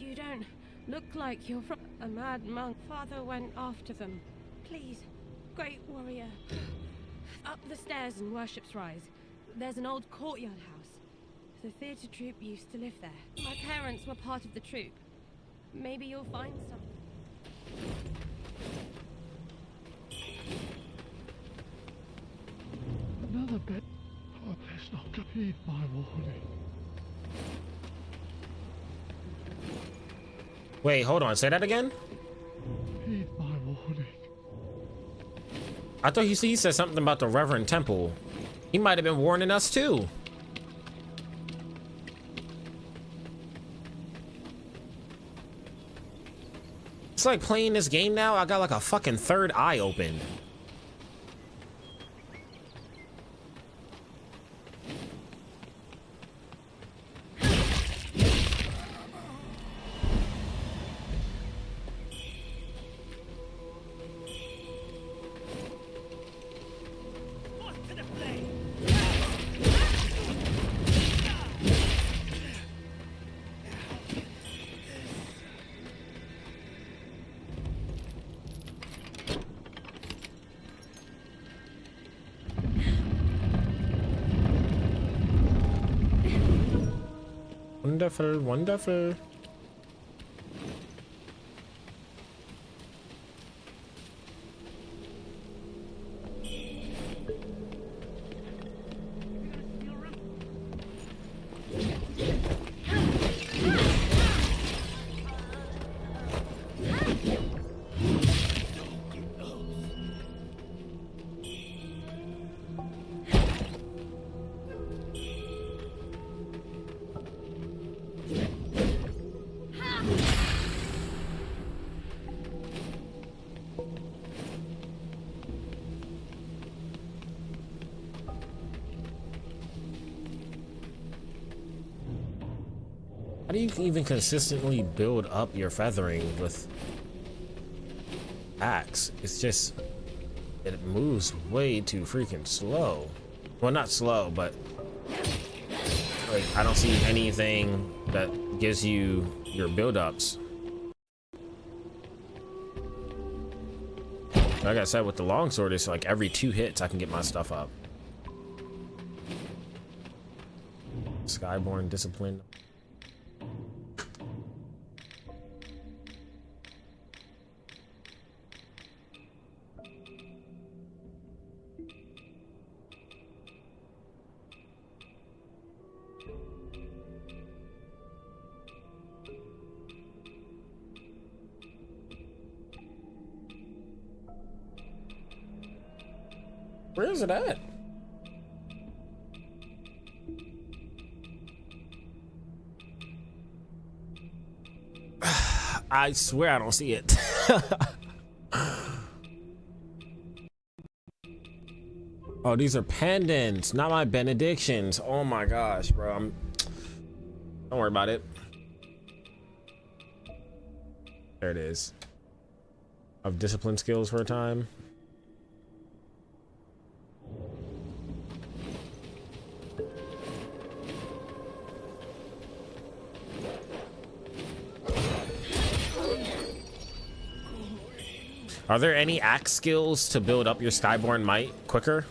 Speaker 6: You don't look like you're from a mad monk. Father went after them. Please, great warrior. Up the stairs and Worship's Rise. There's an old courtyard house. The theatre troupe used to live there. My parents were part of the troupe. Maybe you'll find something.
Speaker 20: Another bit. Oh, there's not to heed my warning.
Speaker 1: Wait, hold on. Say that again?
Speaker 20: Heed my warning.
Speaker 1: I thought he said something about the Reverend Temple. He might have been warning us too. It's like playing this game now. I got like a fucking third eye open. Wonderful, wonderful. How do you even consistently build up your feathering with axe? It's just, it moves way too freaking slow. Well, not slow, but like I don't see anything that gives you your build-ups. Like I said, with the longsword, it's like every 2 hits I can get my stuff up. Skyborn discipline. Where is it at? I swear I don't see it. Oh, these are pendants, not my benedictions. Oh my gosh, bro. Don't worry about it. There it is. Of discipline skills for a time. Are there any axe skills to build up your Skyborn might quicker?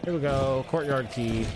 Speaker 1: Here we go, courtyard key.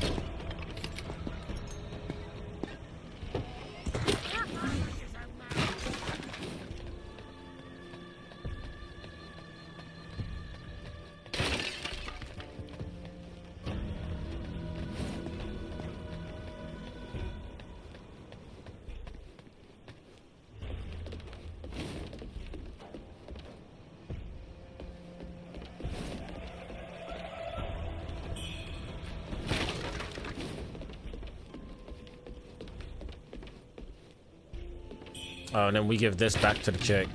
Speaker 1: Oh, and then we give this back to the chick.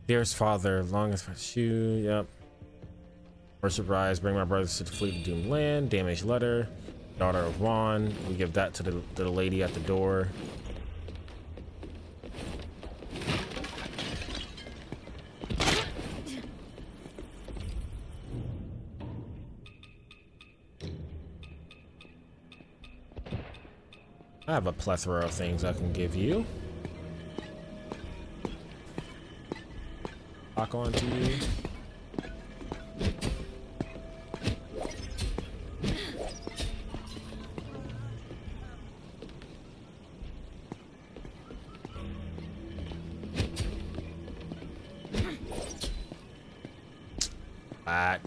Speaker 1: Dearest father, longest for shoe. Yep. Worship rise, bring my brothers to the fleet of doomed land. Damaged letter. Daughter of Juan. We give that to the lady at the door. I have a plethora of things I can give you. Lock on to you. Back.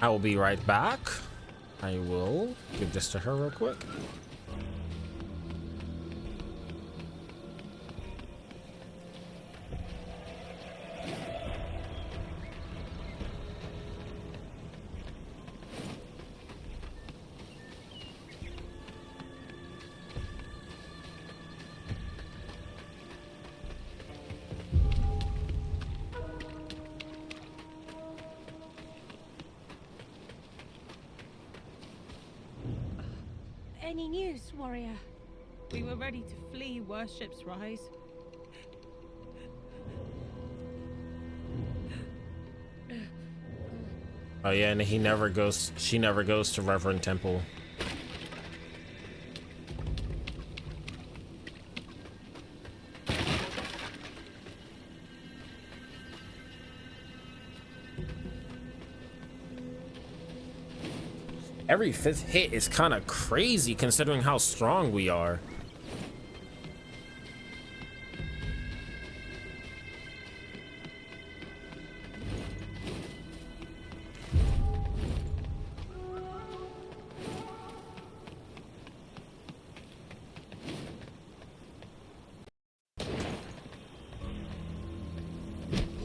Speaker 1: I will be right back. I will give this to her real quick.
Speaker 6: Any news, warrior? We were ready to flee worship's rise.
Speaker 1: Oh yeah, and she never goes to Reverend Temple. Every 5th hit is kind of crazy considering how strong we are.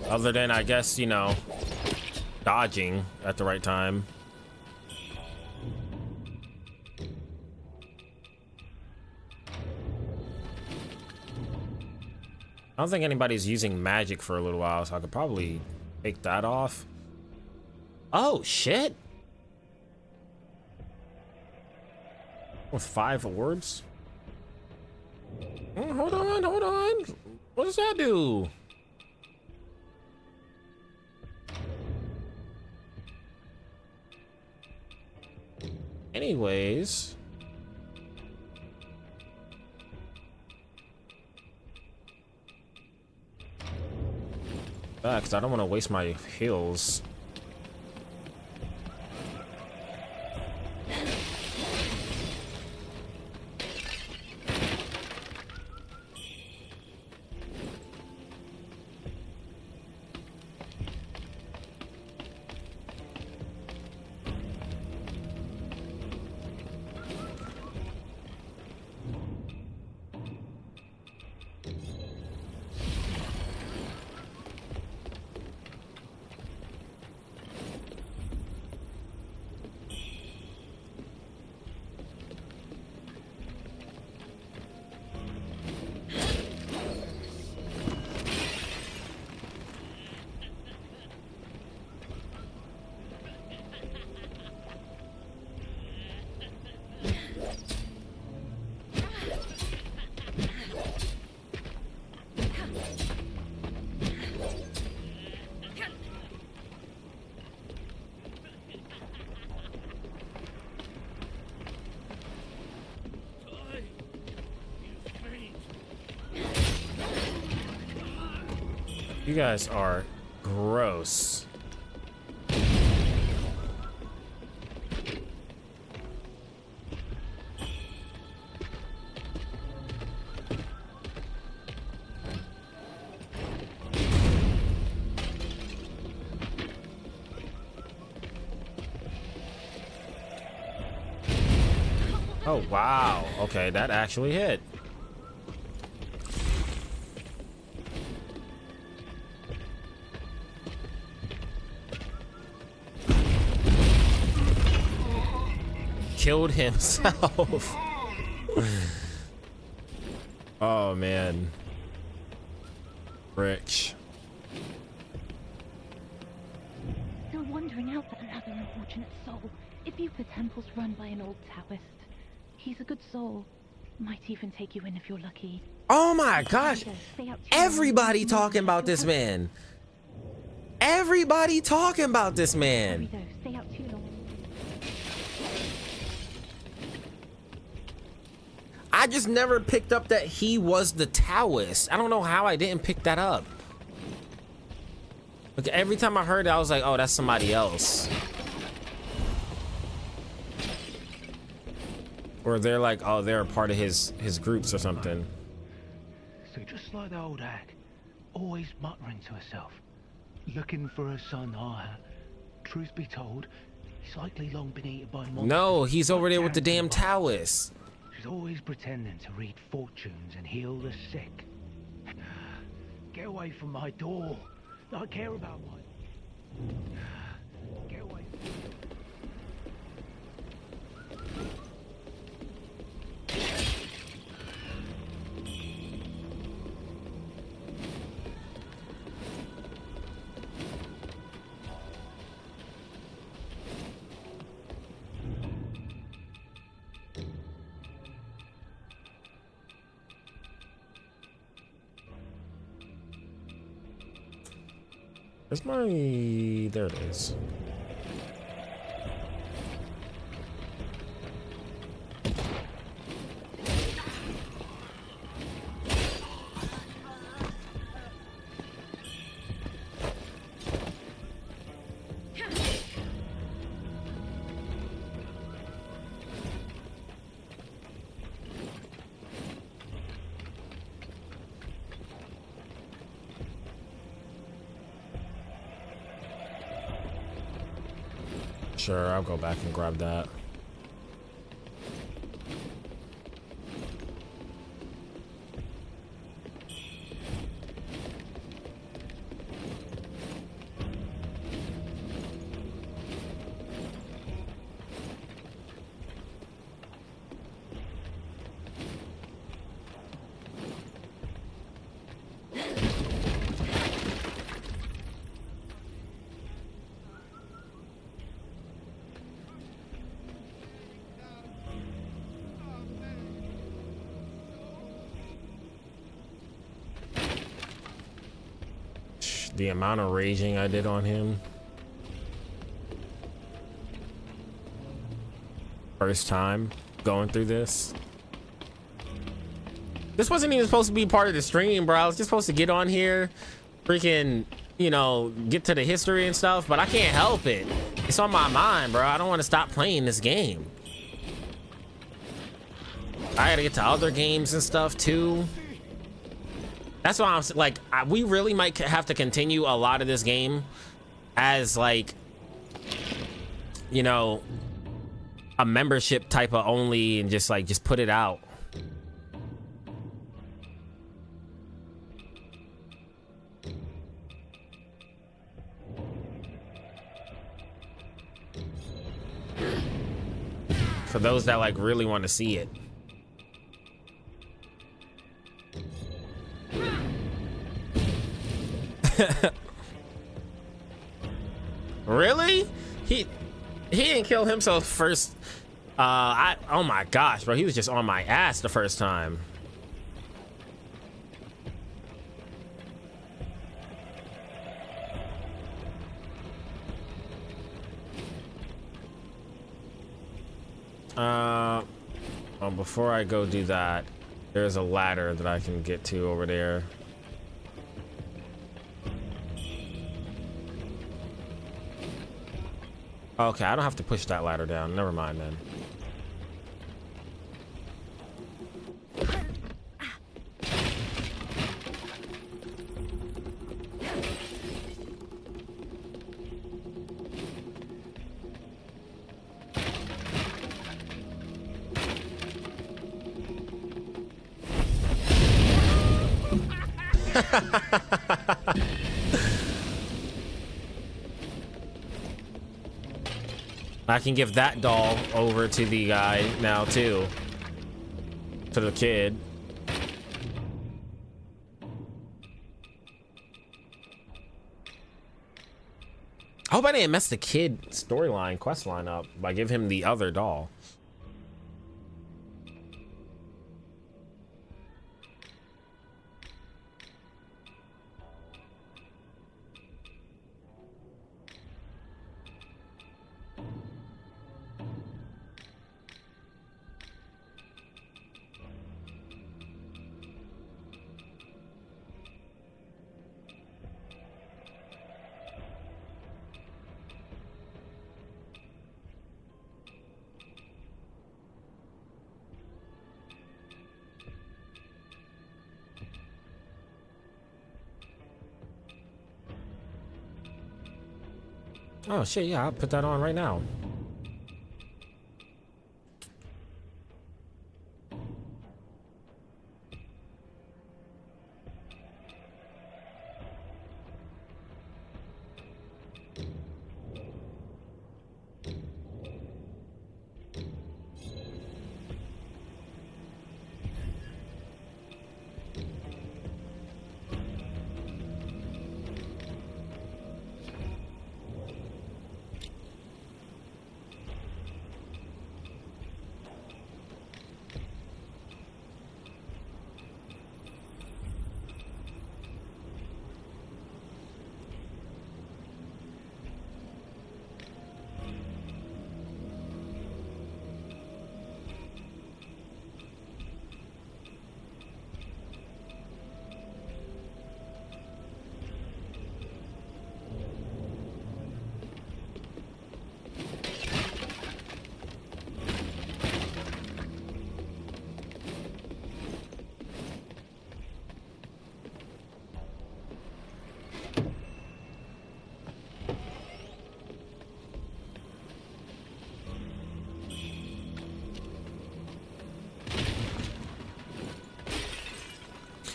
Speaker 1: Other than, I guess, you know, dodging at the right time. I don't think anybody's using magic for a little while, so I could probably take that off. Oh, shit. With 5 awards? Hold on. does that do? Anyways. Because I don't want to waste my heals. You guys are gross. Oh, wow. Okay, that actually hit. Killed himself. Oh man, Rich.
Speaker 21: Still wandering out that another unfortunate soul. If you've the temples run by an old Taoist, he's a good soul. Might even take you in if you're lucky.
Speaker 1: Oh my gosh! Everybody talking about this man. Everybody talking about this man.
Speaker 21: Stay out too long.
Speaker 1: I just never picked up that he was the Taoist. I don't know how I didn't pick that up. Like every time I heard it, I was like, oh, that's somebody else. Or they're like, oh, they're a part of his groups or something.
Speaker 9: So just like the old hag, always muttering to herself, looking for her son Aha. Truth be told, he's likely long been eaten by monsters.
Speaker 1: No, he's over there with the damn Taoist.
Speaker 9: She's always pretending to read fortunes and heal the sick. Get away from my door. I care about mine. Get away.
Speaker 1: Where's my... There it is. Sure, I'll go back and grab that. The amount of raging I did on him. First time going through this. This wasn't even supposed to be part of the stream, bro. I was just supposed to get on here, freaking, you know, get to the history and stuff, but I can't help it. It's on my mind, bro. I don't want to stop playing this game. I gotta get to other games and stuff too. That's why I'm like, we really might have to continue a lot of this game as like, you know, a membership type of only, and just put it out. For those that like really want to see it. Really? He didn't kill himself first. Oh my gosh, bro, he was just on my ass the first time. Well, before I go do that, there's a ladder that I can get to over there. Okay, I don't have to push that ladder down. Never mind then. I can give that doll over to the guy now too. To the kid. I hope I didn't mess the kid storyline, quest line up by giving him the other doll. Oh shit, yeah, I'll put that on right now.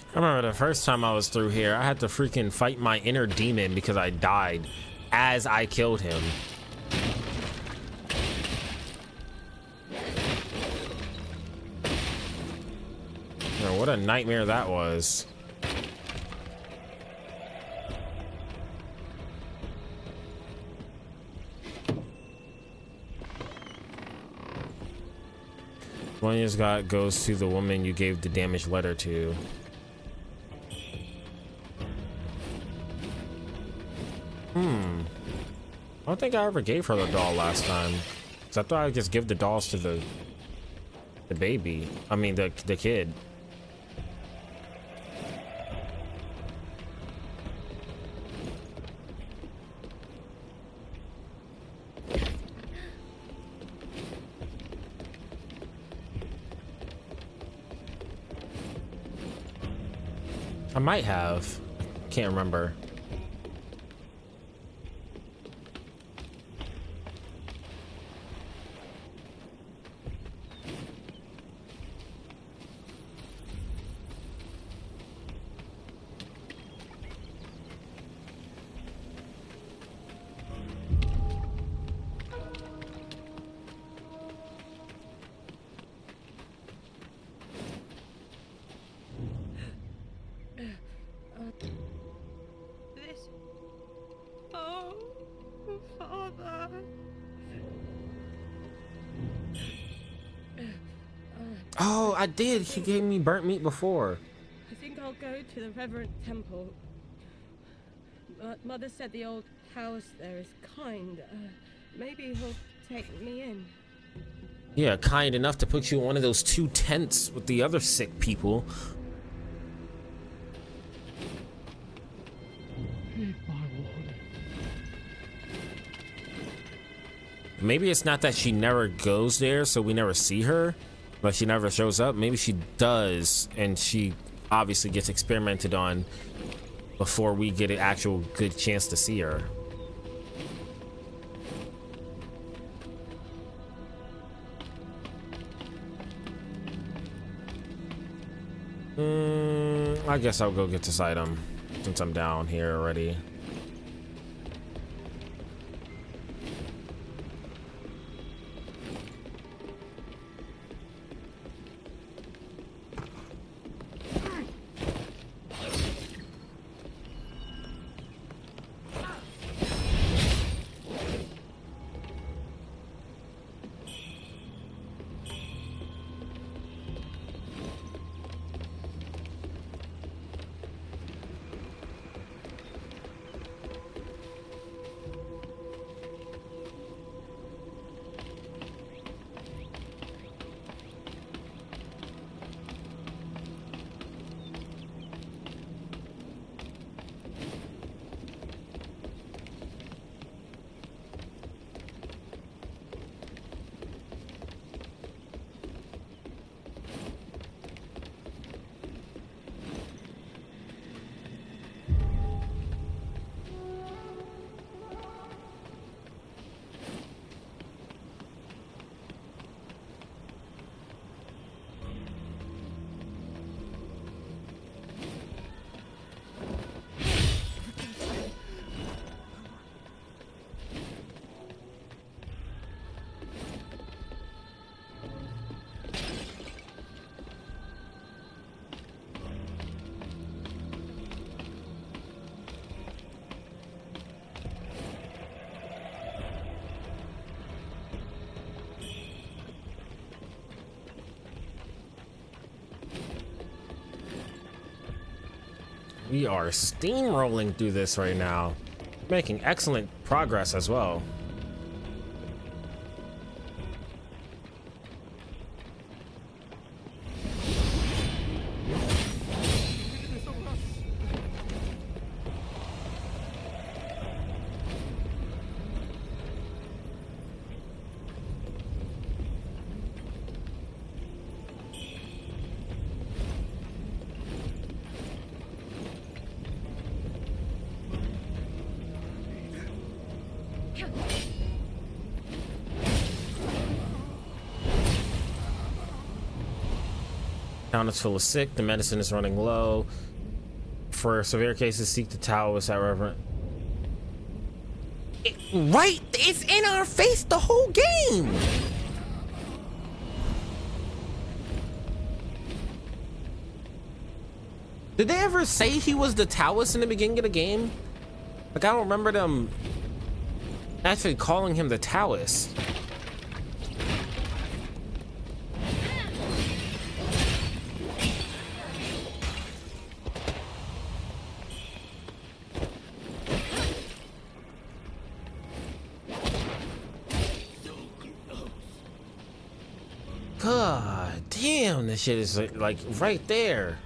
Speaker 1: I remember the first time I was through here, I had to freaking fight my inner demon because I died as I killed him. Bro, what a nightmare that was. One you got goes to the woman you gave the damaged letter to. I don't think I ever gave her the doll last time. Cause I thought I'd just give the dolls to the baby. I mean the kid. I might have. Can't remember. Oh, I did. He gave me burnt meat before.
Speaker 6: I think I'll go to the Reverend Temple. Mother said the old Taoist there is kind. Maybe he'll take me in.
Speaker 1: Yeah, kind enough to put you in one of those 2 tents with the other sick people. Maybe it's not that she never goes there, so we never see her, but she never shows up. Maybe she does, and she obviously gets experimented on before we get an actual good chance to see her. I guess I'll go get this item since I'm down here already. We are steamrolling through this right now, making excellent progress as well. Town is full of sick. The medicine is running low. For severe cases, seek the Taoist at Reverend. Right? It's in our face the whole game. Did they ever say he was the Taoist in the beginning of the game? Like, I don't remember them actually calling him the Taoist. Damn, this shit is like right there.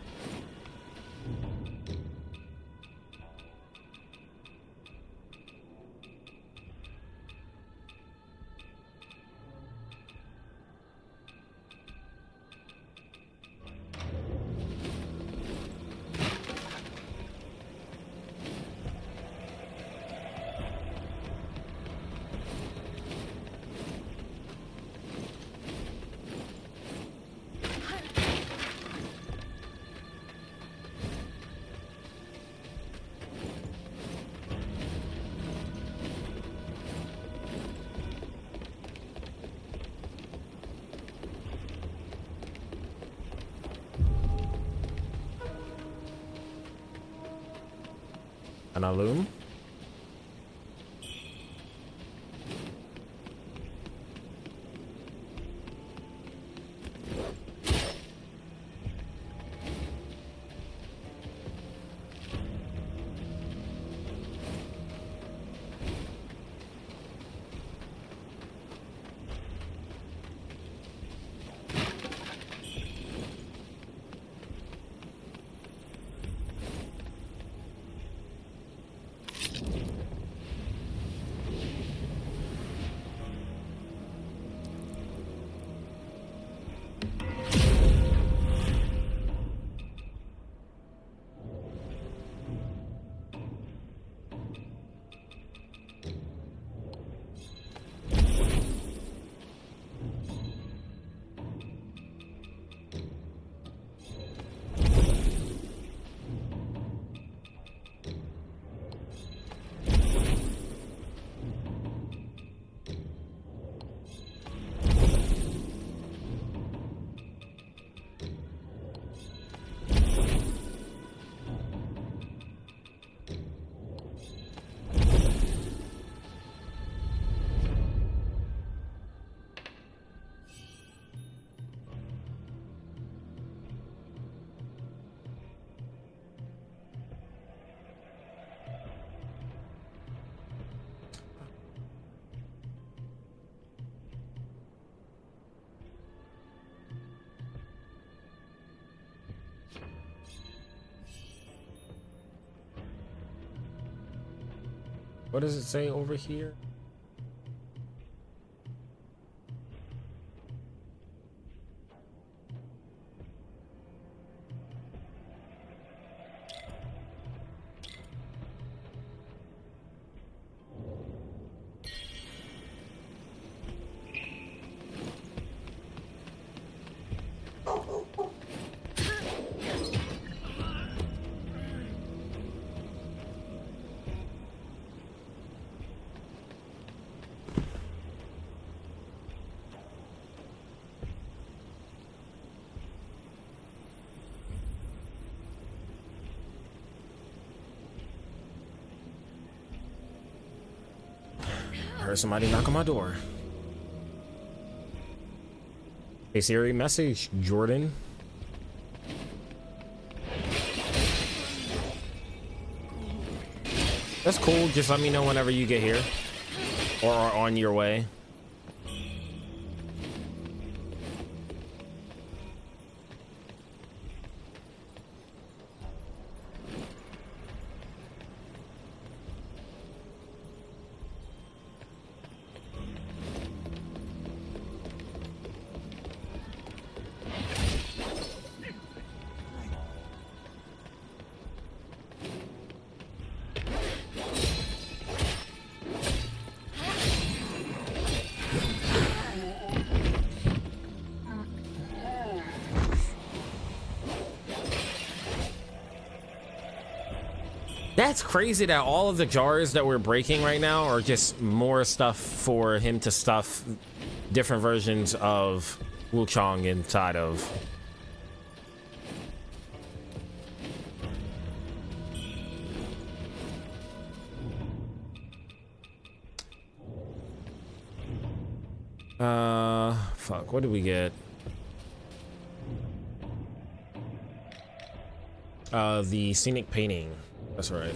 Speaker 1: An alum. What does it say over here? I heard somebody knock on my door. Hey Siri, message Jordan. That's cool. Just let me know whenever you get here or are on your way. That's crazy that all of the jars that we're breaking right now are just more stuff for him to stuff different versions of Wuchang inside of. Fuck, what did we get? The scenic painting. That's right.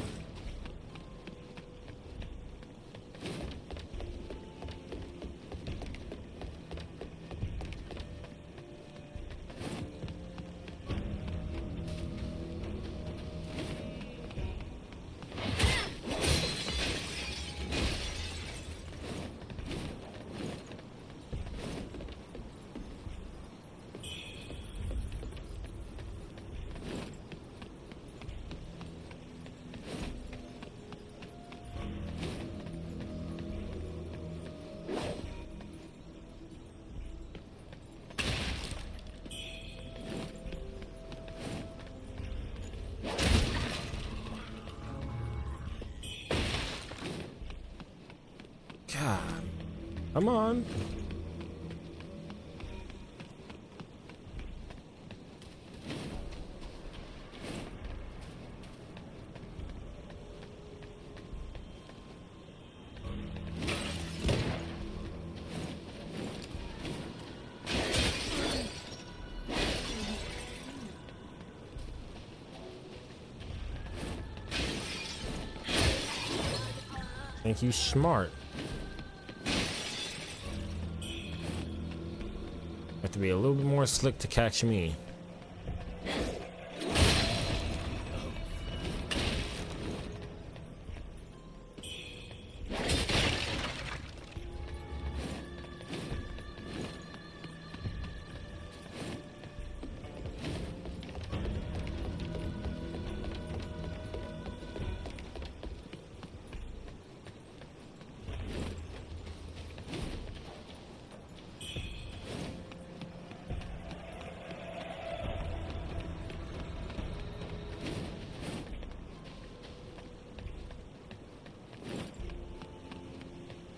Speaker 1: God. Come on. Think you smart. Have to be a little bit more slick to catch me.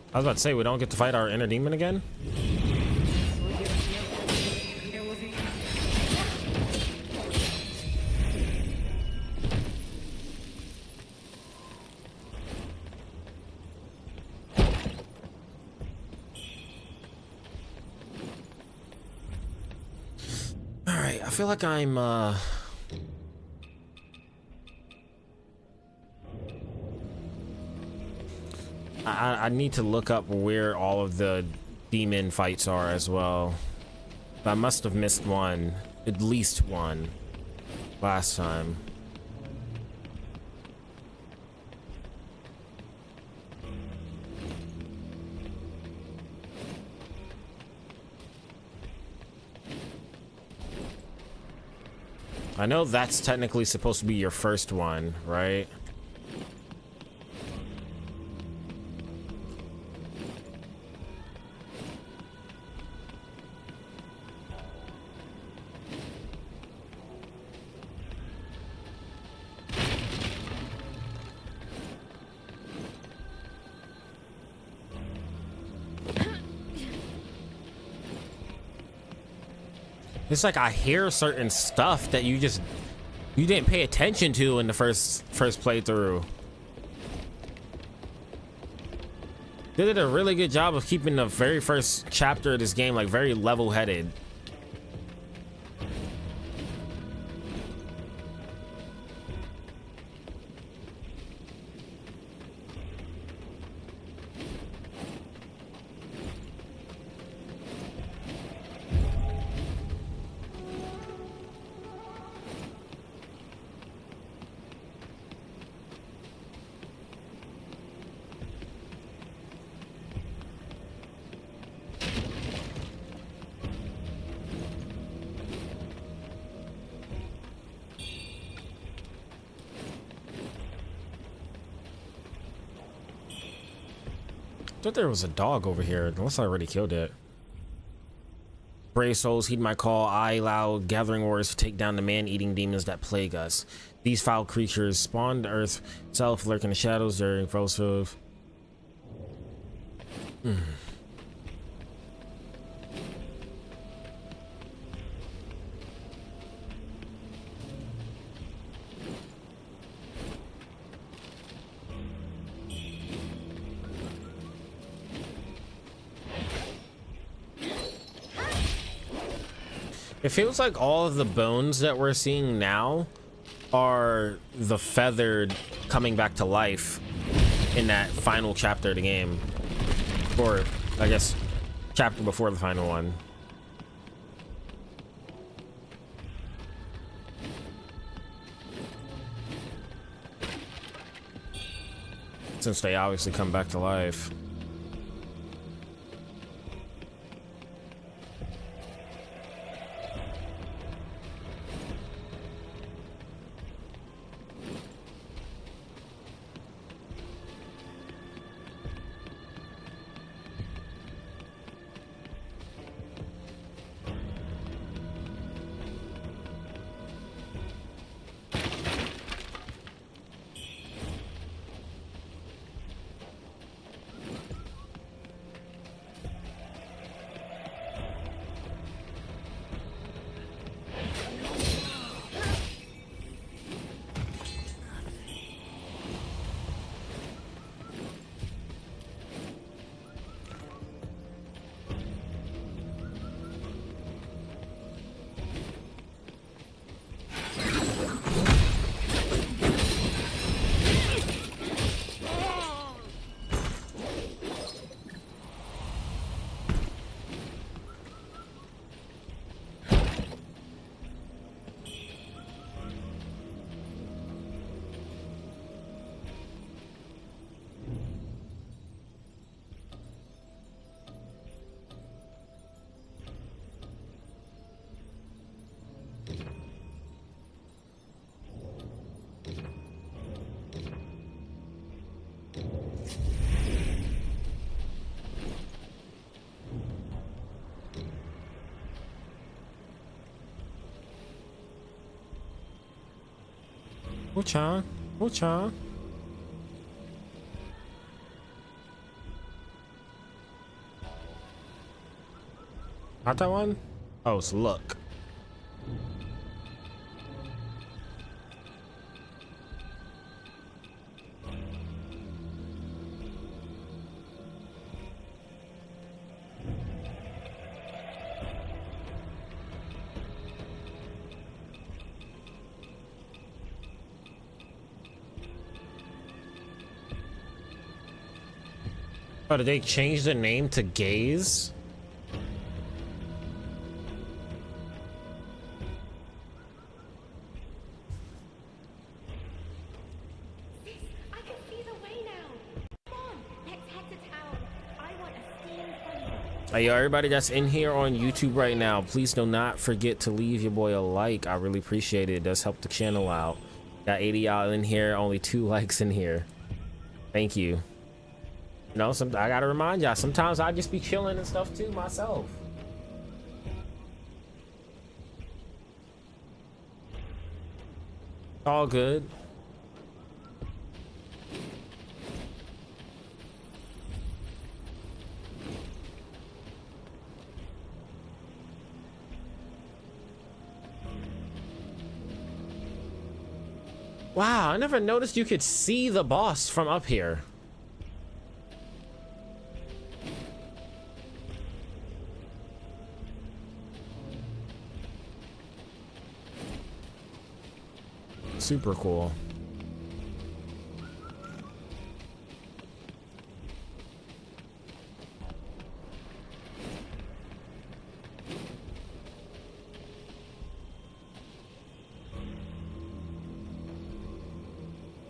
Speaker 1: I was about to say, we don't get to fight our inner demon again? Alright, I feel like I'm, I need to look up where all of the demon fights are as well. I must have missed one, at least one, last time. I know that's technically supposed to be your first one, right? It's like I hear certain stuff that you didn't pay attention to in the first playthrough. They did a really good job of keeping the very first chapter of this game like very level-headed. I thought there was a dog over here, unless I already killed it. Brave souls, heed my call. I allow gathering warriors to take down the man-eating demons that plague us. These foul creatures spawn the earth itself, lurk in the shadows during falsehood. It feels like all of the bones that we're seeing now are the feathered coming back to life in that final chapter of the game. Or, I guess, chapter before the final one. Since they obviously come back to life. Wuchang. Wuchang. Not that one? Oh, it's look. Oh, did they change the name to Gaze?
Speaker 6: I can see the way now. Come on, let's head to town. I want a steamed bunny.
Speaker 1: Hey, yo, everybody that's in here on YouTube right now, please do not forget to leave your boy a like. I really appreciate it. It does help the channel out. Got 80 y'all in here, only 2 likes in here. Thank you. You know, I gotta remind y'all, sometimes I just be chilling and stuff too myself. All good. Wow, I never noticed you could see the boss from up here. Super cool.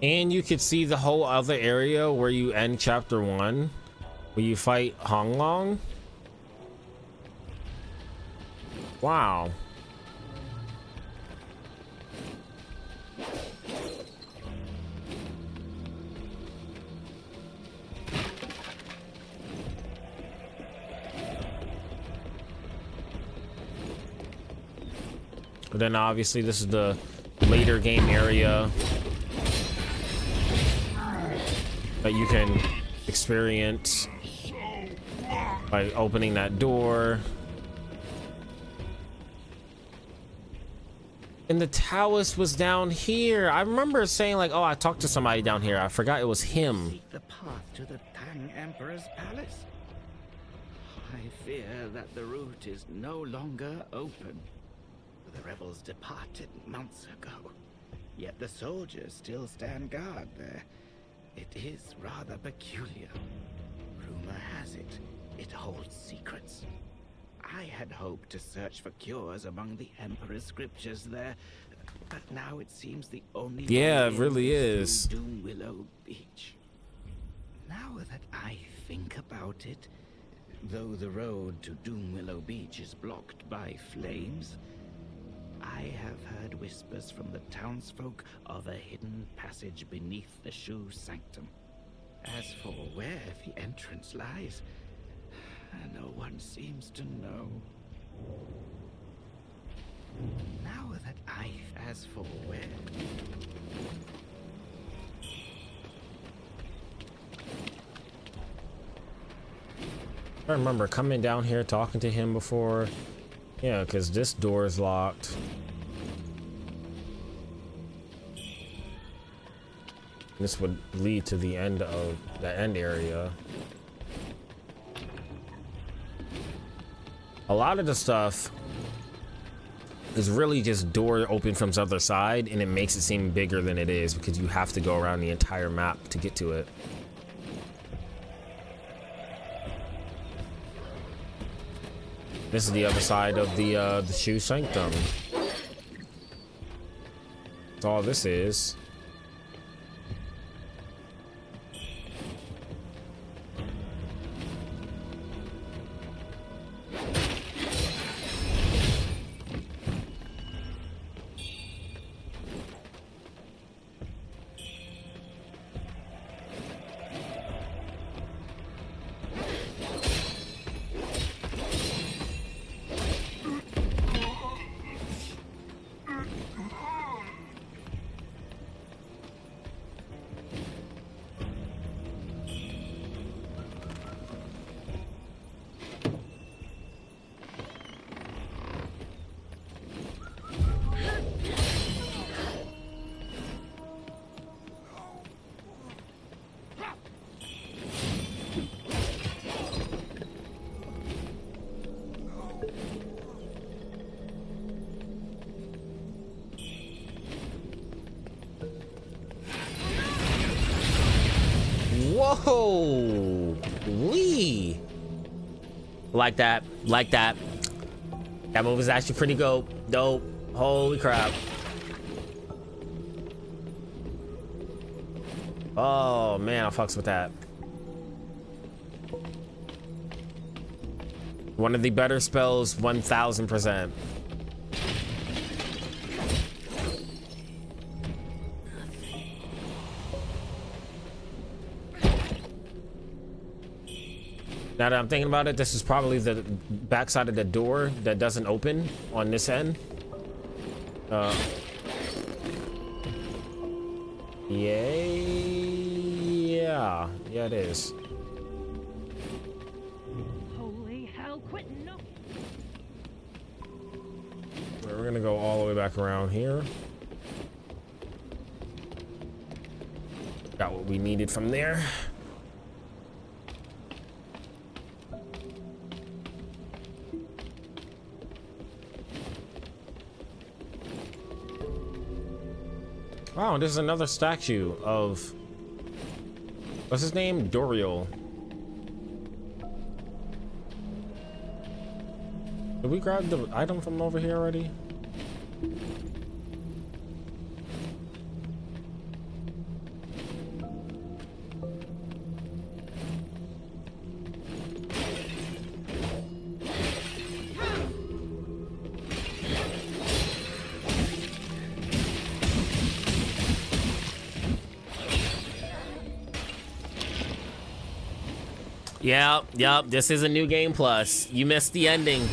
Speaker 1: And you could see the whole other area where you end chapter 1, where you fight Honglong. Wow. But then obviously this is the later game area that you can experience by opening that door. And the Taoist was down here. I remember saying like, oh, I talked to somebody down here. I forgot it was him.
Speaker 15: Seek the path to the Tang Emperor's palace. I fear that the route is no longer open. The rebels departed months ago, yet the soldiers still stand guard there. It is rather peculiar. Rumor has it, it holds secrets. I had hoped to search for cures among the Emperor's scriptures there, but now it seems the only
Speaker 1: Yeah, it really is.
Speaker 15: Doom Willow Beach. Now that I think about it, though the road to Doom Willow Beach is blocked by flames, I have heard whispers from the townsfolk of a hidden passage beneath the Shu Sanctum. As for where the entrance lies, no one seems to know. Now that as for where...
Speaker 1: I remember coming down here talking to him before. Yeah, because this door is locked. This would lead to the end of the end area. A lot of the stuff is really just door open from the other side, and it makes it seem bigger than it is because you have to go around the entire map to get to it. This is the other side of the Shu Sanctum. That's all this is. Oh, Lee. Like that. That move is actually pretty dope. Holy crap. Oh man, I fucks with that. One of the better spells, 1000%. Now that I'm thinking about it, this is probably the backside of the door that doesn't open on this end. Yeah, it is.
Speaker 19: Holy hell, quit no.
Speaker 1: We're gonna go all the way back around here. Got what we needed from there. Wow, there's another statue of, what's his name? Doriel. Did we grab the item from over here already? Yep, this is a new game plus. You missed the ending.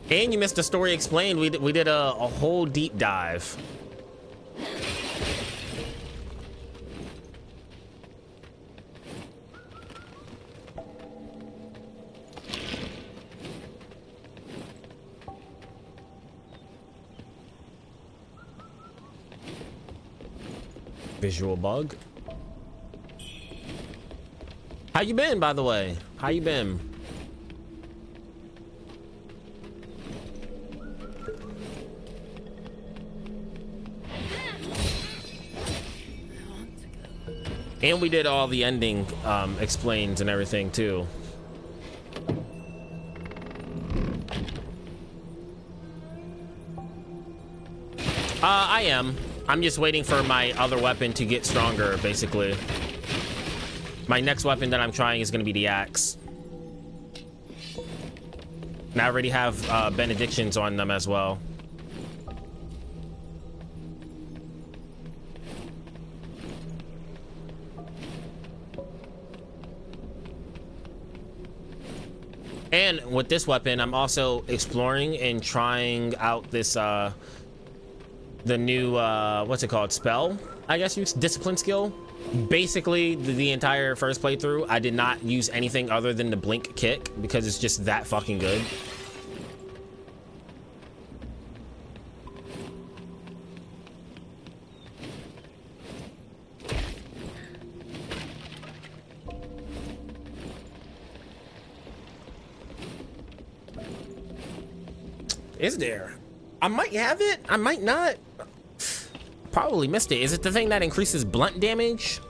Speaker 1: And you missed the story explained. We did a whole deep dive. Visual bug. How you been, by the way? How you been? And we did all the ending explains and everything too. I am. I'm just waiting for my other weapon to get stronger, basically. My next weapon that I'm trying is going to be the axe. And I already have benedictions on them as well. And with this weapon, I'm also exploring and trying out this, the new, what's it called? Spell? I guess use discipline skill. Basically, the entire first playthrough, I did not use anything other than the blink kick because it's just that fucking good. Is there? I might have it. I might not. Probably missed it. Is it the thing that increases blunt damage?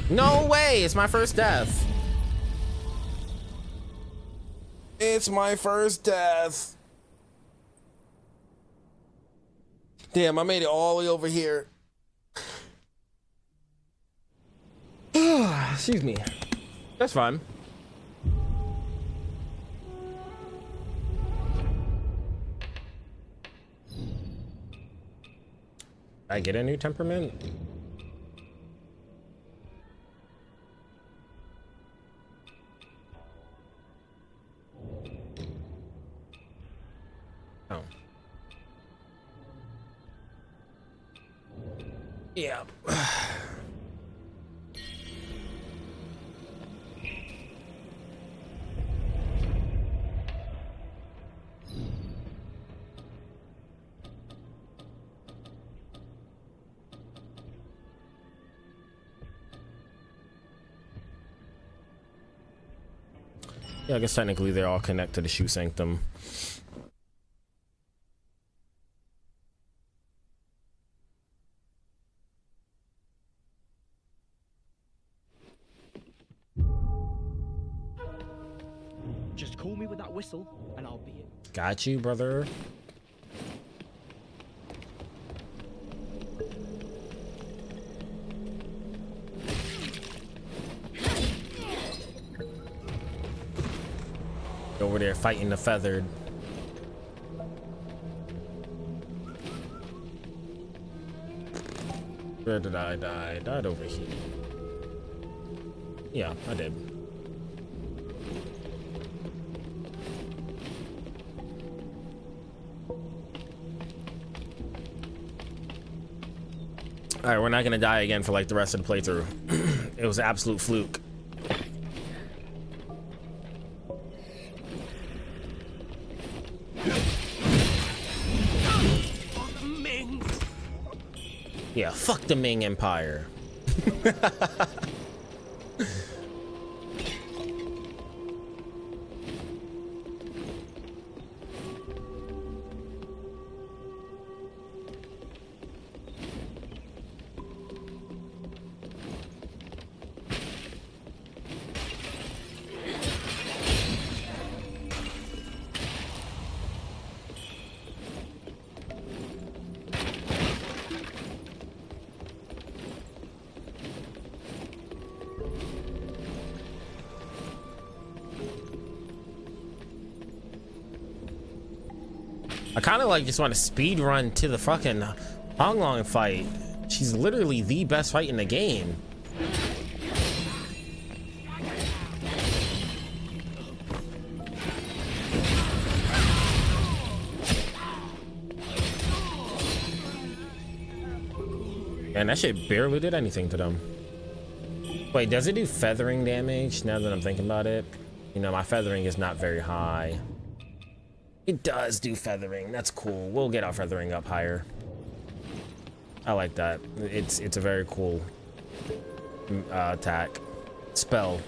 Speaker 1: No way! It's my first death. It's my first death. Damn, I made it all the way over here. Excuse me. That's fine. I get a new temperament? Oh. Yeah. Yeah, I guess technically they're all connected to the Shoe Sanctum.
Speaker 18: Just call me with that whistle, and I'll be in.
Speaker 1: Got you, brother. Over there fighting the feathered. Where did I die? I died over here. Yeah, I did. Alright, we're not gonna die again for like the rest of the playthrough. It was an absolute fluke. Yeah, fuck the Ming Empire. I kind of like just want to speed run to the fucking Honglong fight. She's literally the best fight in the game. Man, that shit barely did anything to them. Wait, does it do feathering damage now that I'm thinking about it? You know, my feathering is not very high. It does do feathering. That's cool. We'll get our feathering up higher. I like that. It's a very cool attack. Spell.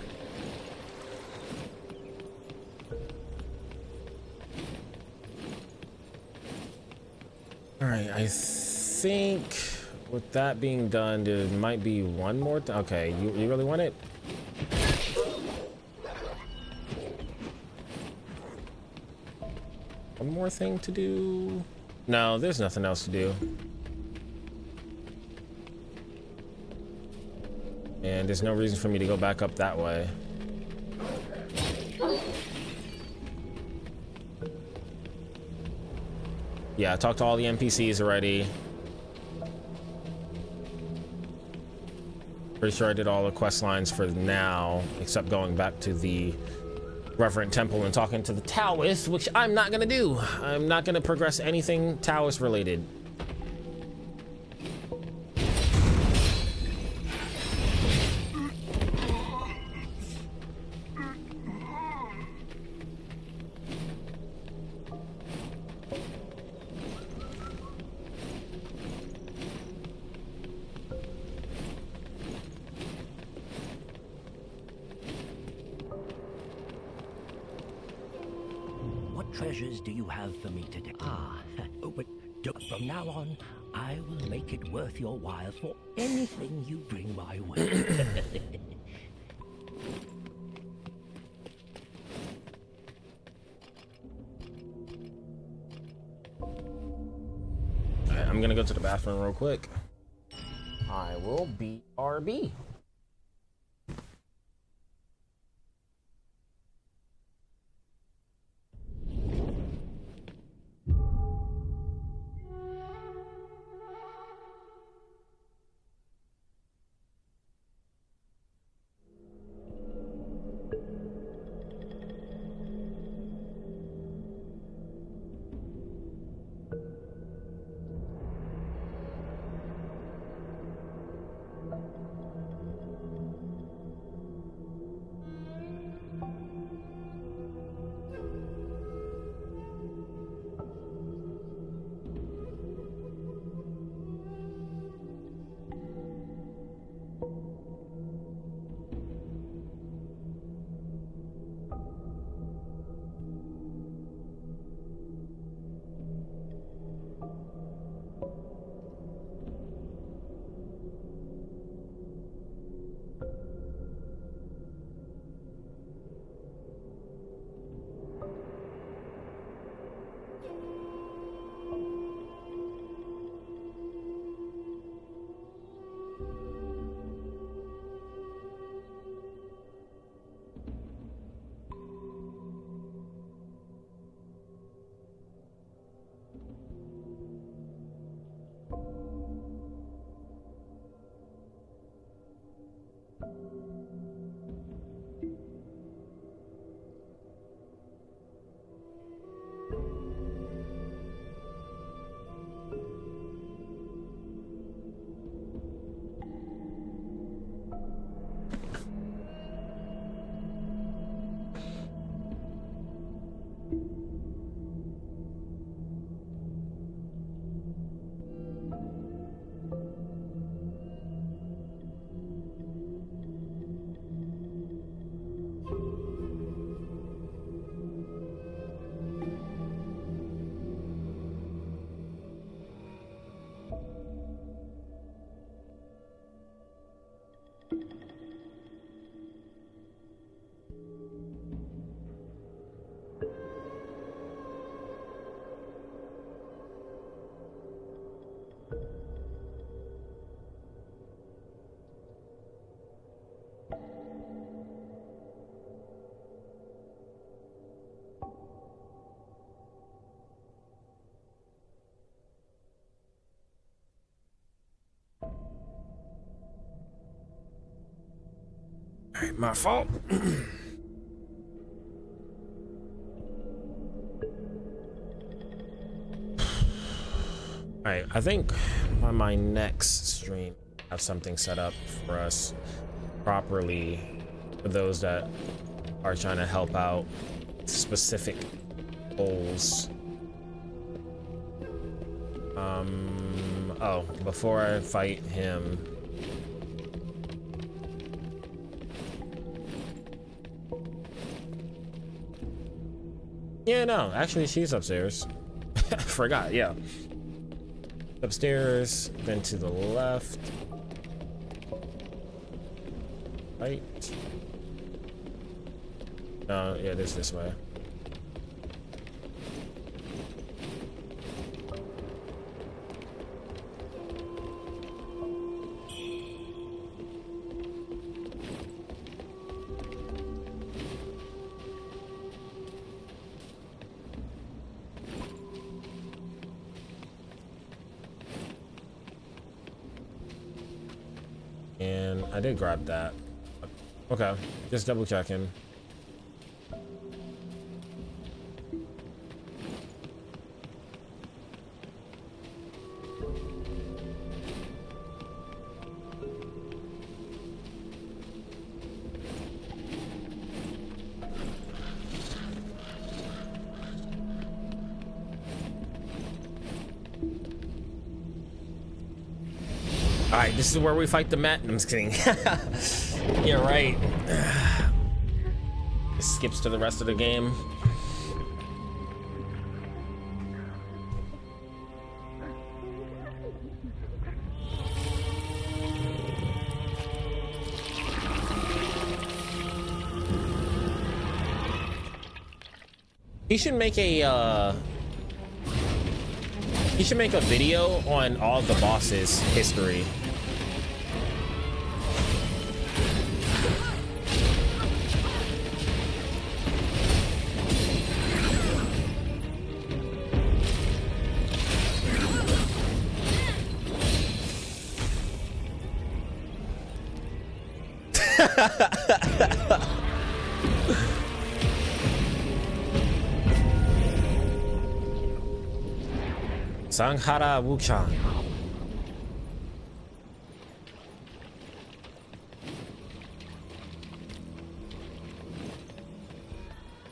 Speaker 1: Alright, I think with that being done, there might be one more. Okay, you really want it? One more thing to do? No, there's nothing else to do. And there's no reason for me to go back up that way. Yeah, I talked to all the NPCs already. Pretty sure I did all the quest lines for now, except going back to the Reverend Temple and talking to the Taoist, which I'm not gonna do. I'm not gonna progress anything Taoist related.
Speaker 4: Treasures do you have for me today? But from now on, I will make it worth your while for anything you bring my way.
Speaker 1: I'm gonna go to the bathroom real quick. I will be RB. Alright, my fault. Alright, I think on my next stream I have something set up for us properly for those that are trying to help out specific goals. Oh, before I fight him, yeah, no, actually she's upstairs. Forgot, yeah. Upstairs, then to the left. Right. Yeah, this way. And I did grab that. Okay, just double checking. Alright, this is where we fight the Met. I'm just kidding. Yeah, right. It skips to the rest of the game. He should make a video on all the bosses' history. Sanghara Wuchang.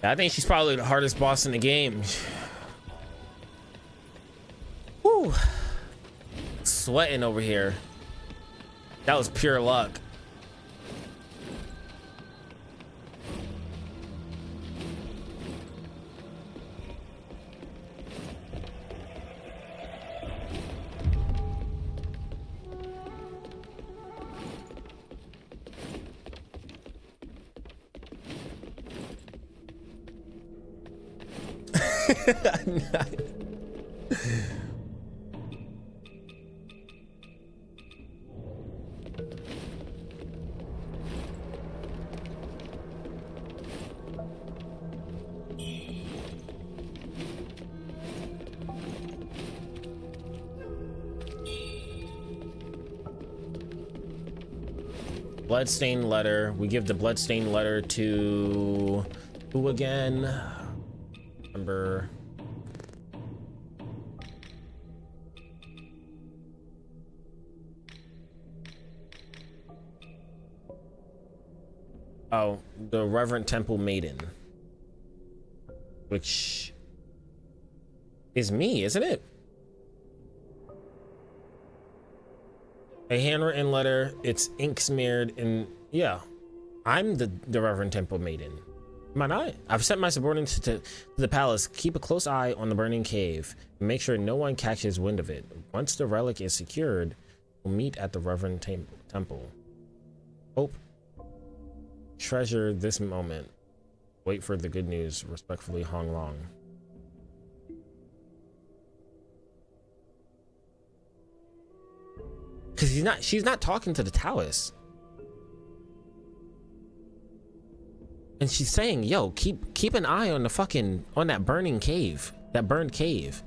Speaker 1: I think she's probably the hardest boss in the game. Woo. Sweating over here. That was pure luck. Bloodstained letter. We give the bloodstained letter to who again? Remember. Oh, the Reverend Temple Maiden, which is me, isn't it? A handwritten letter. It's ink smeared, and yeah, I'm the Reverend Temple Maiden. Am I not? I've sent my subordinates to the palace. Keep a close eye on the burning cave and make sure no one catches wind of it. Once the relic is secured, we'll meet at the Reverend Temple. Hope. Treasure this moment. Wait for the good news. Respectfully, Hong Long. Because she's not talking to the Taoist. And she's saying, yo, keep an eye on that burning cave. That burned cave.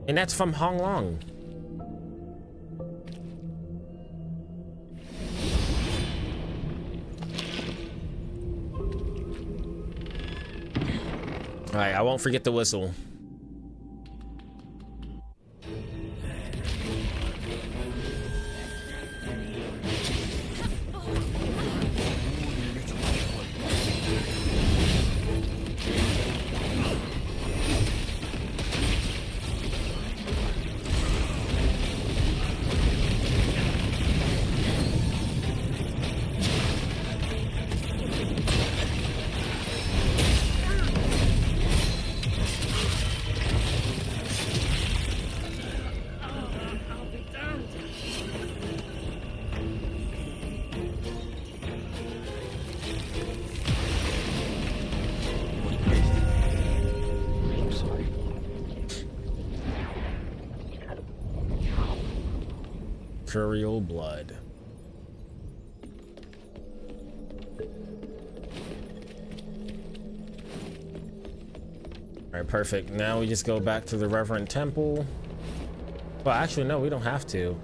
Speaker 1: And that's from Hong Long. All right, I won't forget the whistle. Mercurial blood. All right, perfect. Now we just go back to the Reverend Temple. Well, actually, no, we don't have to.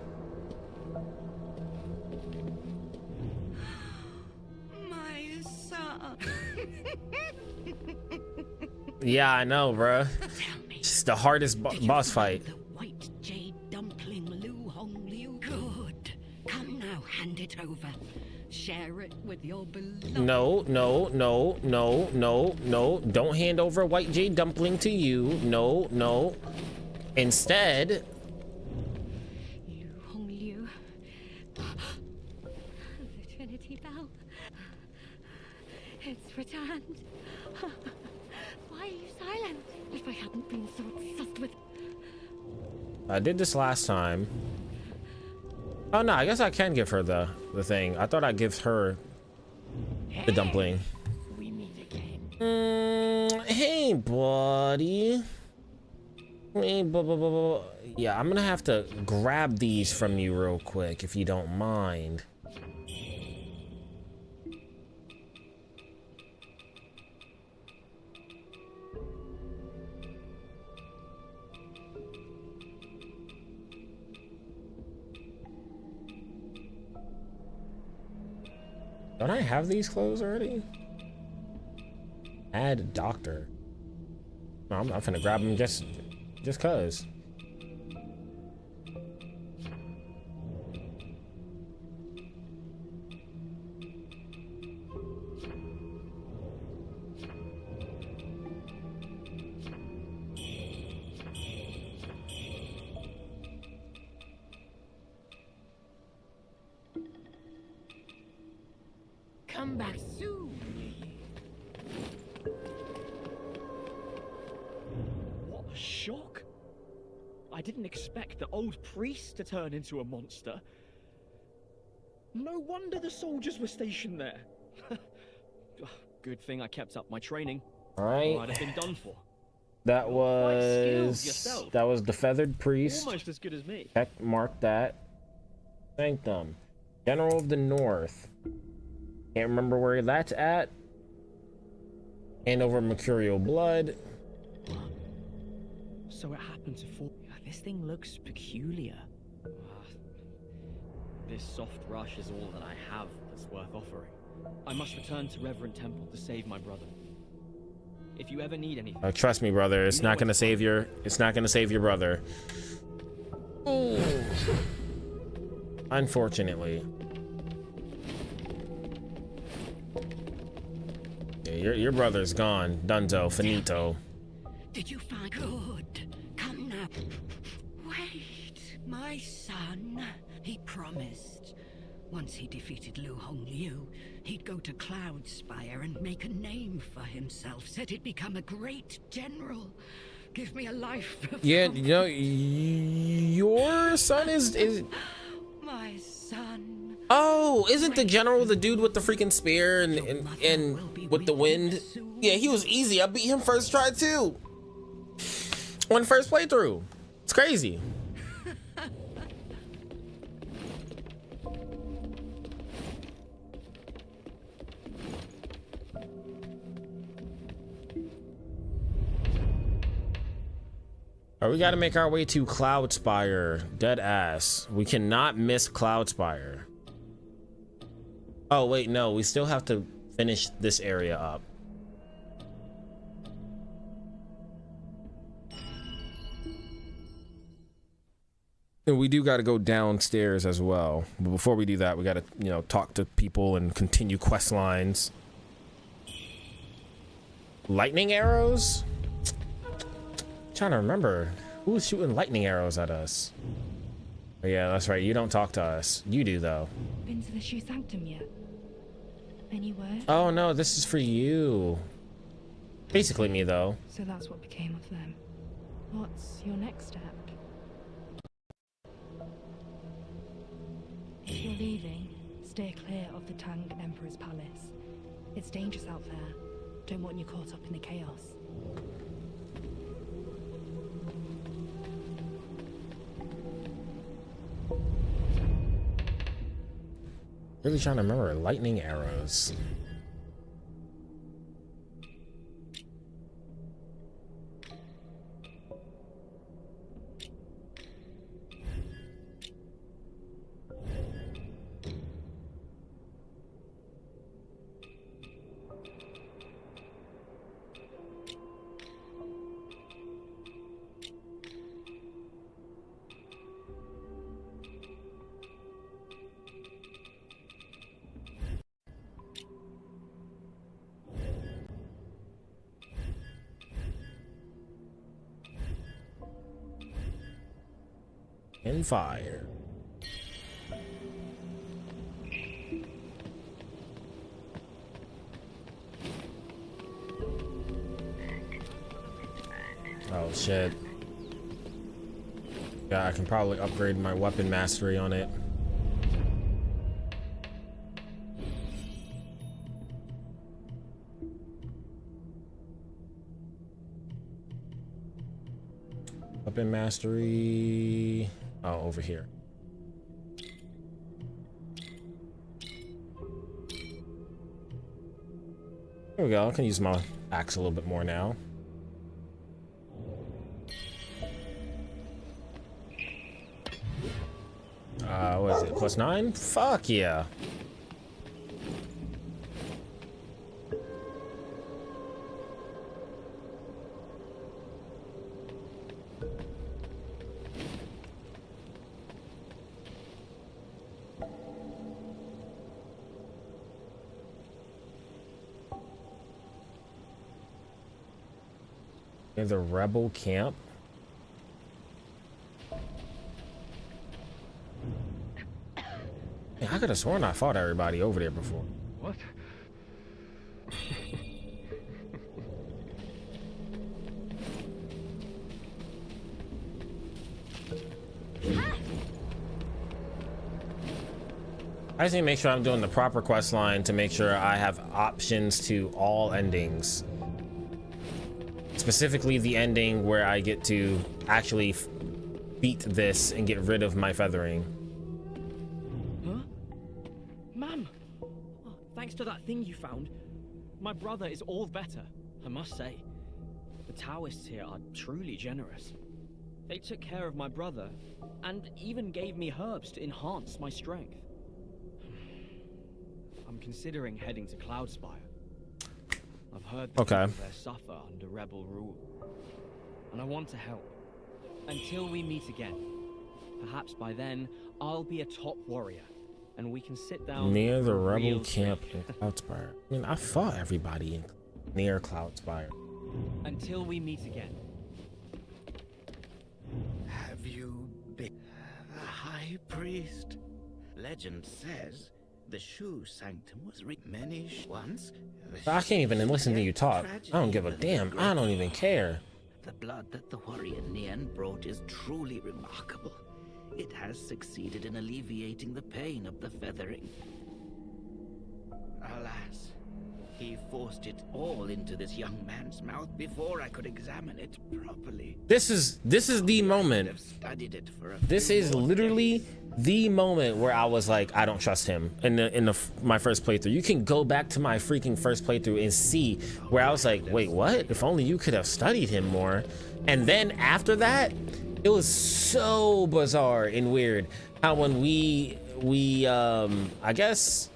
Speaker 8: My son.
Speaker 1: Yeah, I know, bruh. It's the hardest boss fight.
Speaker 8: Hand it over. Share it with your beloved.
Speaker 1: No. Don't hand over white jade dumpling to you. No. Instead.
Speaker 6: Liu. The Trinity Bell. It's returned. Why are you silent? If I hadn't been so obsessed with.
Speaker 1: I did this last time. Oh no, I guess I can give her the thing. I thought I'd give her the dumpling.
Speaker 17: We meet again.
Speaker 1: Hey, buddy. Hey, yeah, I'm gonna have to grab these from you real quick if you don't mind. Don't I have these clothes already? Add doctor. No, I'm not finna grab them just cause.
Speaker 17: Come back soon.
Speaker 18: What a shock! I didn't expect the old priest to turn into a monster. No wonder the soldiers were stationed there. Good thing I kept up my training.
Speaker 1: All right.
Speaker 18: I'd have been done for.
Speaker 1: That was the feathered priest.
Speaker 18: Almost as good as me.
Speaker 1: Check mark that. Sanctum. General of the North. Can't remember where that's at. Hand over mercurial blood.
Speaker 18: So it happened to fall. This thing looks peculiar.
Speaker 12: This soft rush is all that I have that's worth offering. I must return to Reverend Temple to save my brother. If you ever need anything,
Speaker 1: trust me, brother. It's not gonna save your. It's not gonna save your brother. Ooh. Unfortunately. Yeah, your brother's gone. Dunzo, finito.
Speaker 8: Did you find good? Come now. Wait, my son. He promised. Once he defeated Wuchang Liu, he'd go to Cloudspire and make a name for himself. Said he'd become a great general. Give me a life.
Speaker 1: Yeah, you know, your son is
Speaker 8: my son.
Speaker 1: Oh, isn't the general the dude with the freaking spear and with the wind? Yeah, he was easy. I beat him first try too. On first playthrough. It's crazy. All right, we got to make our way to Cloudspire. Dead ass. We cannot miss Cloudspire. Oh, wait, no. We still have to finish this area up. And we do got to go downstairs as well. But before we do that, we got to, you know, talk to people and continue quest lines. Lightning arrows? Trying to remember who was shooting lightning arrows at us. Oh, yeah, that's right. You don't talk to us. You do though.
Speaker 16: Been to the Shoe Sanctum yet? Any word?
Speaker 1: Oh no, this is for you. Basically me though.
Speaker 16: So that's what became of them. What's your next step? If you're leaving, stay clear of the Tang Emperor's palace. It's dangerous out there. Don't want you caught up in the chaos.
Speaker 1: Really trying to remember lightning arrows. And fire. Oh shit. Yeah, I can probably upgrade my weapon mastery on it. Weapon mastery. Oh, over here. There we go. I can use my axe a little bit more now. What is it? +9? Fuck yeah. The rebel camp. Man, I could have sworn I fought everybody over there before.
Speaker 14: What?
Speaker 1: I just need to make sure I'm doing the proper quest line to make sure I have options to all endings. Specifically the ending where I get to actually beat this and get rid of my feathering.
Speaker 18: Huh? Ma'am! Oh, thanks to that thing you found, my brother is all better, I must say. The Taoists here are truly generous. They took care of my brother, and even gave me herbs to enhance my strength. I'm considering heading to Cloudspire. I've heard the people there suffer under rebel rule, and I want to help. Until we meet again. Perhaps by then, I'll be a top warrior, and we can sit down
Speaker 1: near the rebel camp in Cloudspire. I mean, I fought everybody near Cloudspire.
Speaker 18: Until we meet again.
Speaker 17: Have you been the High Priest? Legend says the Shoe Sanctum was many once.
Speaker 1: I can't even listen to you talk. I don't give a damn. I don't even care.
Speaker 17: The blood that the warrior Nian brought is truly remarkable. It has succeeded in alleviating the pain of the feathering. Alas, he forced it all into this young man's mouth before I could examine it properly.
Speaker 1: This is the moment. This is literally the moment where I was like, I don't trust him. In my first playthrough, you can go back to my freaking first playthrough and see where I was like, wait, what? If only you could have studied him more. And then after that, it was so bizarre and weird how when we I guess,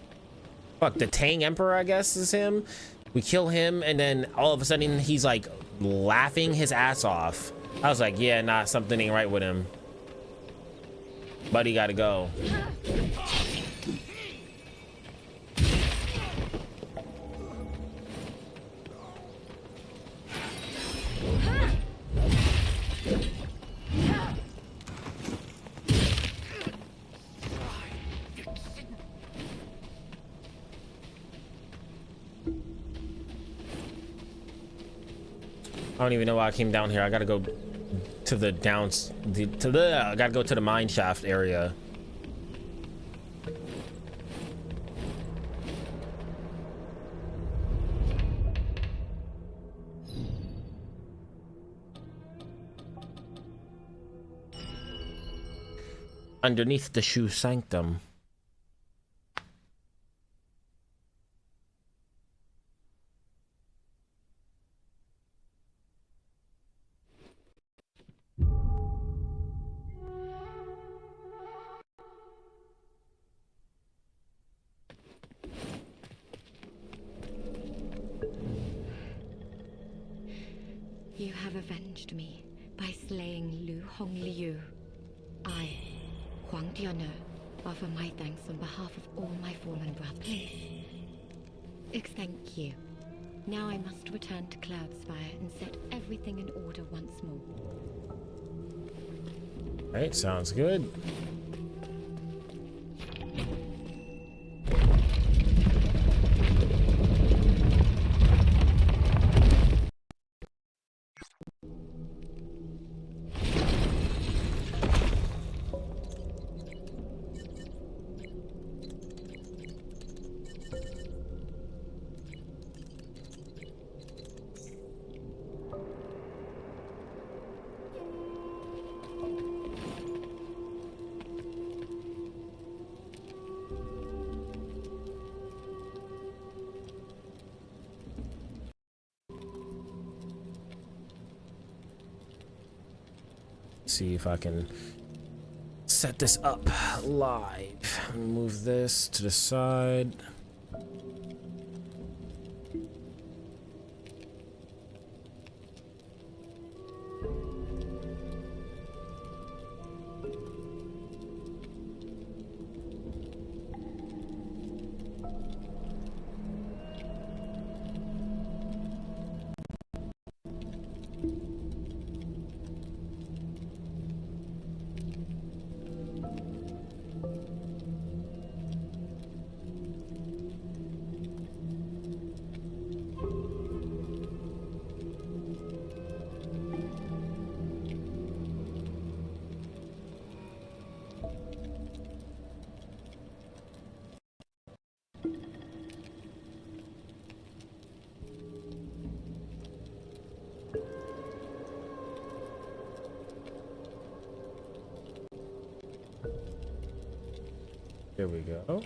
Speaker 1: fuck, the Tang Emperor, I guess is him. We kill him, and then all of a sudden he's like laughing his ass off. I was like, yeah, nah, something ain't right with him. Buddy gotta go. I don't even know why I came down here. I gotta go to the I gotta go to the mine shaft area. Underneath the Shoe Sanctum.
Speaker 3: You have avenged me by slaying Lu Hongliu. I, Huang Dian'er, offer my thanks on behalf of all my fallen brothers. Thank you. Now I must return to Cloudspire and set everything in order once more.
Speaker 1: Right, sounds good. See if I can set this up live. Move this to the side. Here we go.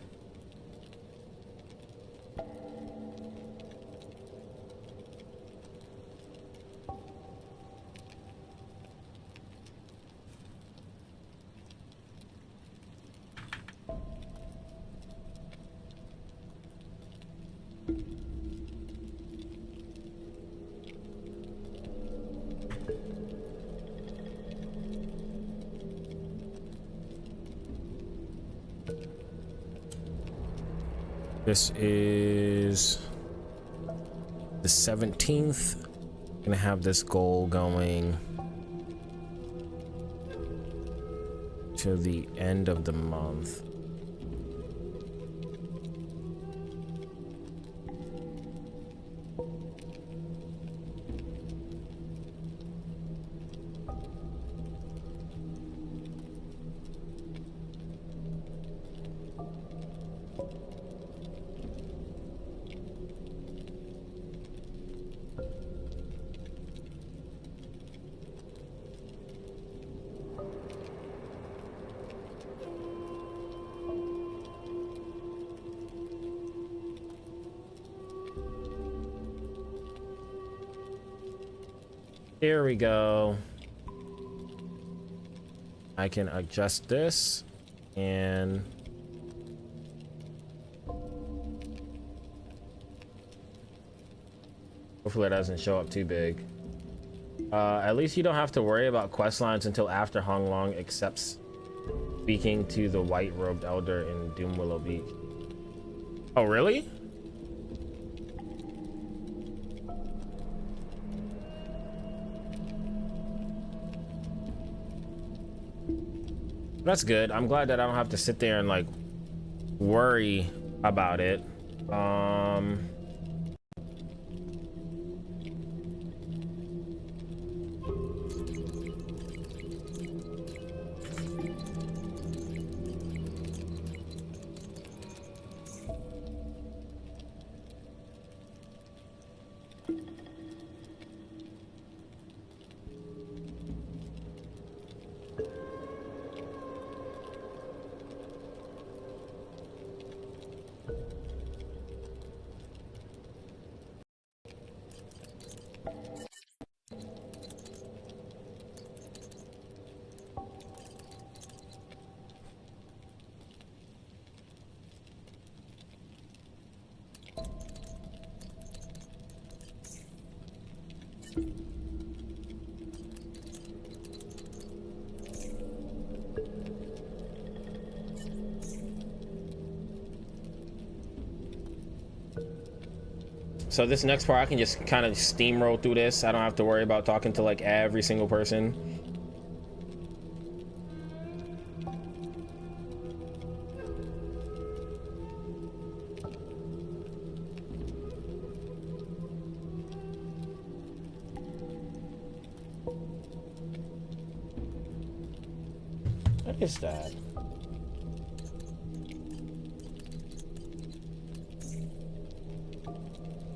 Speaker 1: This is the 17th. Gonna have this goal going to the end of the month. Here we go. I can adjust this and hopefully it doesn't show up too big. At least you don't have to worry about quest lines until after Hong Long accepts speaking to the white-robed elder in Doom Willow Beach. Oh, really? That's good. I'm glad that I don't have to sit there and like worry about it. So this next part, I can just kind of steamroll through this. I don't have to worry about talking to like every single person. What is that?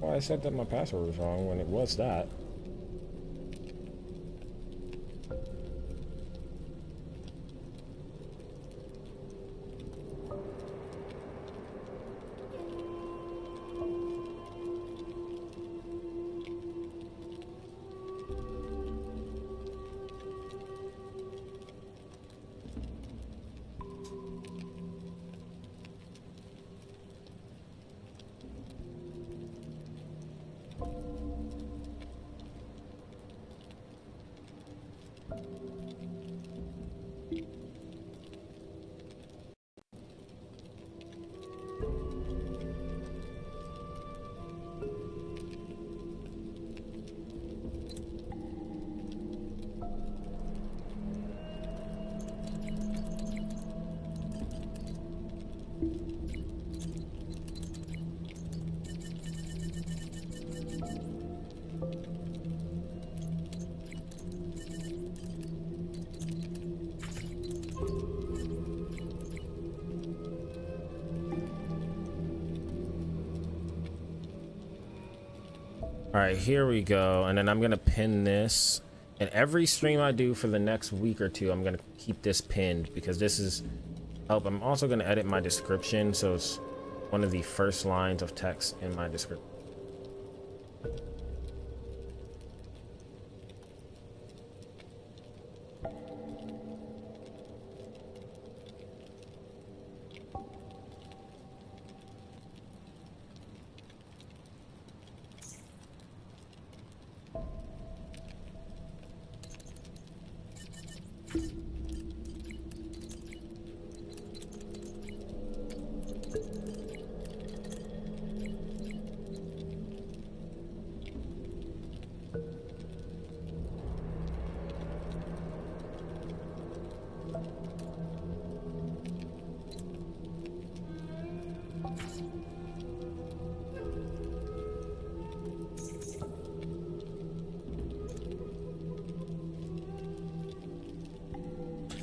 Speaker 1: Well, I said that my password was wrong when it was that. All right, here we go. And then I'm gonna pin this, and every stream I do for the next week or two, I'm gonna keep this pinned because this is help. I'm also gonna edit my description, so it's one of the first lines of text in my description.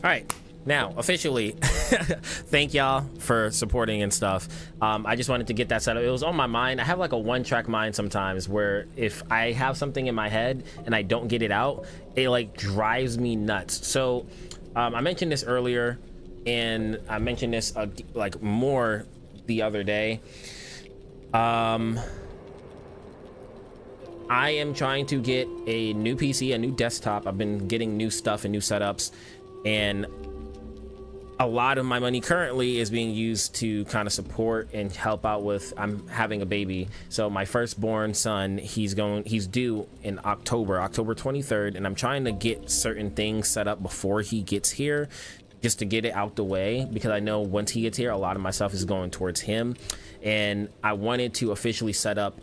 Speaker 1: right, now officially, thank y'all for supporting and stuff. I just wanted to get that set up. It was on my mind. I have like a one-track mind sometimes, where if I have something in my head and I don't get it out, it like drives me nuts. So I mentioned this earlier, and I mentioned this like more the other day. I am trying to get a new PC, a new desktop. I've been getting new stuff and new setups, and a lot of my money currently is being used to kind of support and help out with, I'm having a baby. So my firstborn son, he's due in October 23rd, and I'm trying to get certain things set up before he gets here, just to get it out the way, because I know once he gets here, a lot of my stuff is going towards him. And I wanted to officially set up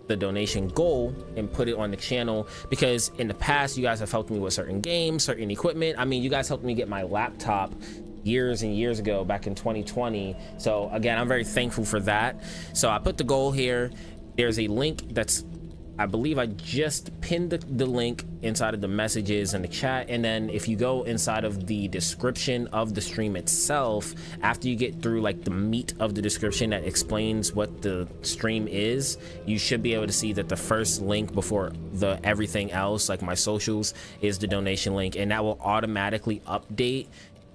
Speaker 1: the donation goal and put it on the channel, because in the past you guys have helped me with certain games, certain equipment. I mean, you guys helped me get my laptop years and years ago, back in 2020. So again, I'm very thankful for that. So I put the goal here. There's a link that's, I believe I just pinned the link inside of the messages and the chat. And then if you go inside of the description of the stream itself, after you get through like the meat of the description that explains what the stream is, you should be able to see that the first link before the everything else, like my socials, is the donation link, and that will automatically update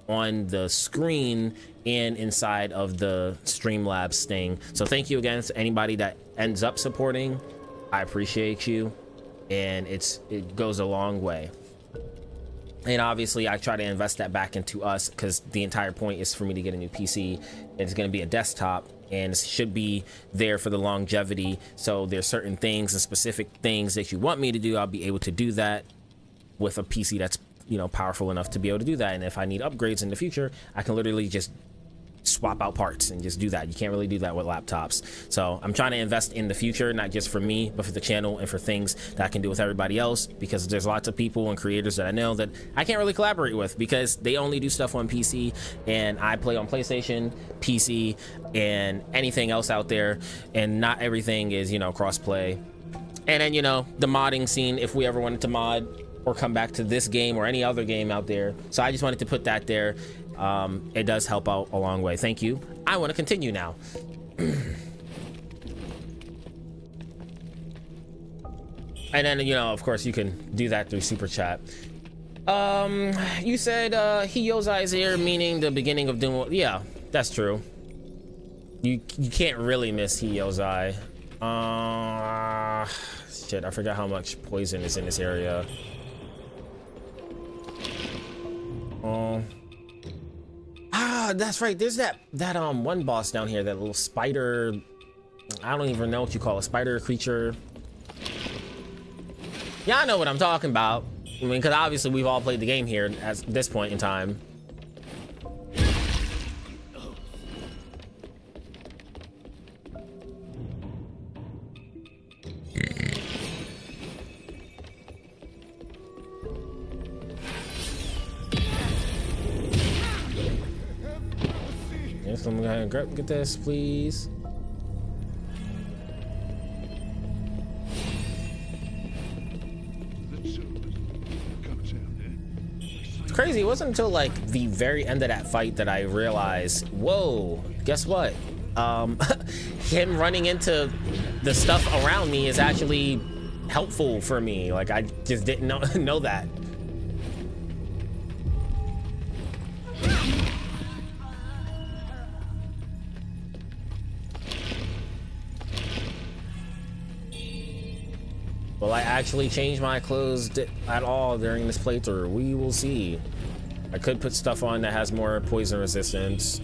Speaker 1: on the screen and inside of the Streamlabs thing. So thank you again to anybody that ends up supporting. I appreciate you, and it goes a long way. And obviously I try to invest that back into us, because the entire point is for me to get a new PC, and it's going to be a desktop, and it should be there for the longevity. So there's certain things and specific things that you want me to do, I'll be able to do that with a PC that's, you know, powerful enough to be able to do that. And if I need upgrades in the future, I can literally just swap out parts and just do that. You can't really do that with laptops. So I'm trying to invest in the future, not just for me, but for the channel and for things that I can do with everybody else, because there's lots of people and creators that I know that I can't really collaborate with, because they only do stuff on PC and I play on PlayStation, PC, and anything else out there, and not everything is, you know, cross-play. And then, you know, the modding scene, if we ever wanted to mod or come back to this game or any other game out there. So I just wanted to put that there. It does help out a long way. Thank you. I want to continue now. And then, you know, of course you can do that through super chat. You said Hiyozai is here, meaning the beginning of Doom. Yeah, that's true. You can't really miss Hiyozai. Shit, I forgot how much poison is in this area. That's right. There's that one boss down here, that little spider. I don't even know what you call a spider creature. Yeah, I know what I'm talking about. I mean, because obviously we've all played the game here at this point in time. Yes, I'm gonna get this, please. It's crazy. It wasn't until like the very end of that fight that I realized, whoa, guess what? Him running into the stuff around me is actually helpful for me. Like, I just didn't know that. Will I actually change my clothes at all during this playthrough? We will see. I could put stuff on that has more poison resistance,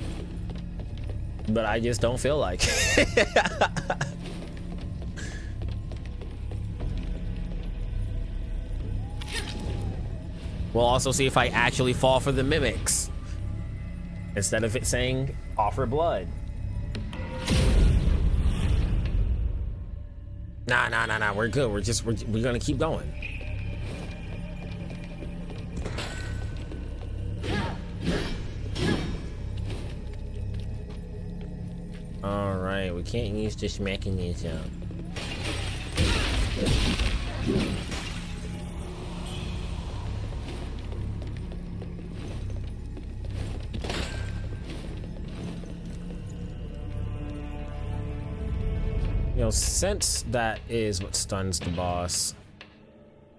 Speaker 1: but I just don't feel like it. We'll also see if I actually fall for the mimics, instead of it saying offer blood. Nah, we're good. We're gonna keep going. All right, we can't use this mechanism. You know, since that is what stuns the boss,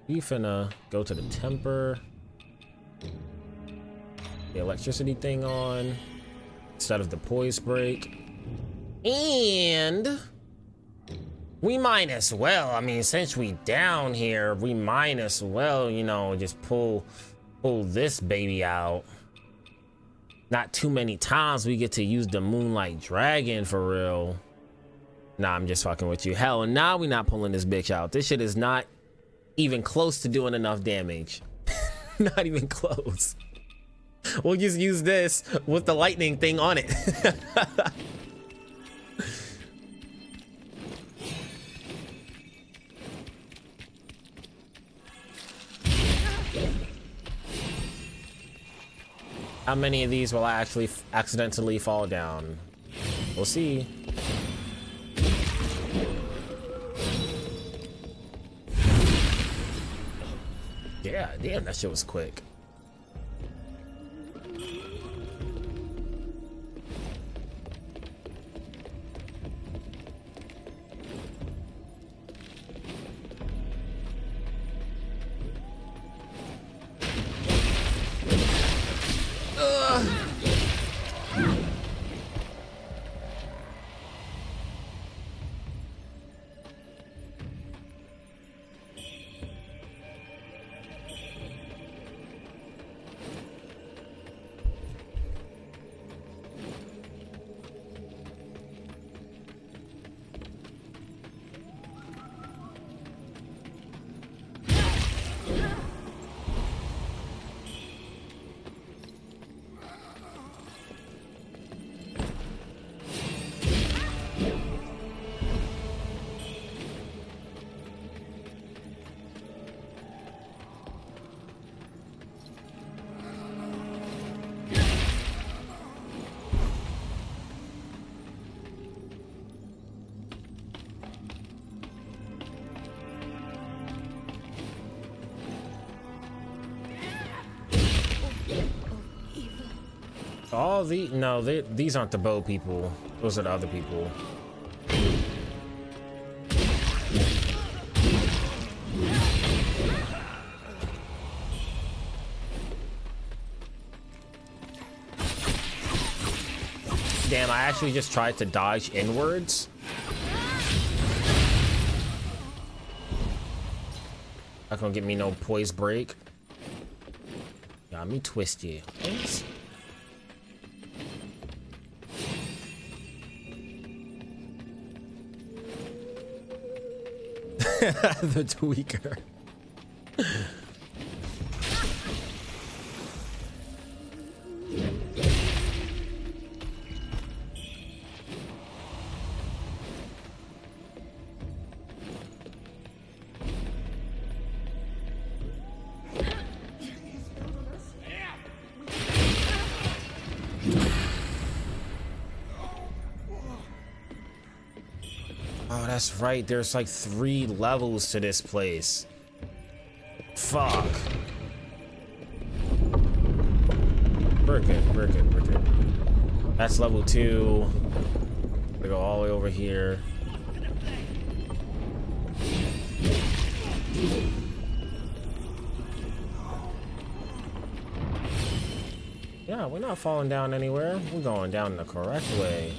Speaker 1: we finna go to the temper. The electricity thing on instead of the poise break. And we might as well, I mean, since we down here, we might as well, you know, just pull this baby out. Not too many times we get to use the Moonlight Dragon for real. Nah, I'm just fucking with you. Hell, now we not pulling this bitch out. This shit is not even close to doing enough damage. Not even close. We'll just use this with the lightning thing on it. How many of these will I actually accidentally fall down? We'll see. Yeah, damn, that shit was quick. All these aren't the bow people. Those are the other people. Damn, I actually just tried to dodge inwards. Not gonna get me no poise break. Got me twisty. Thanks. The tweaker. That's right, there's like 3 levels to this place. Fuck. We're good, we're good, we're good. That's level 2. We go all the way over here. Yeah, we're not falling down anywhere. We're going down the correct way.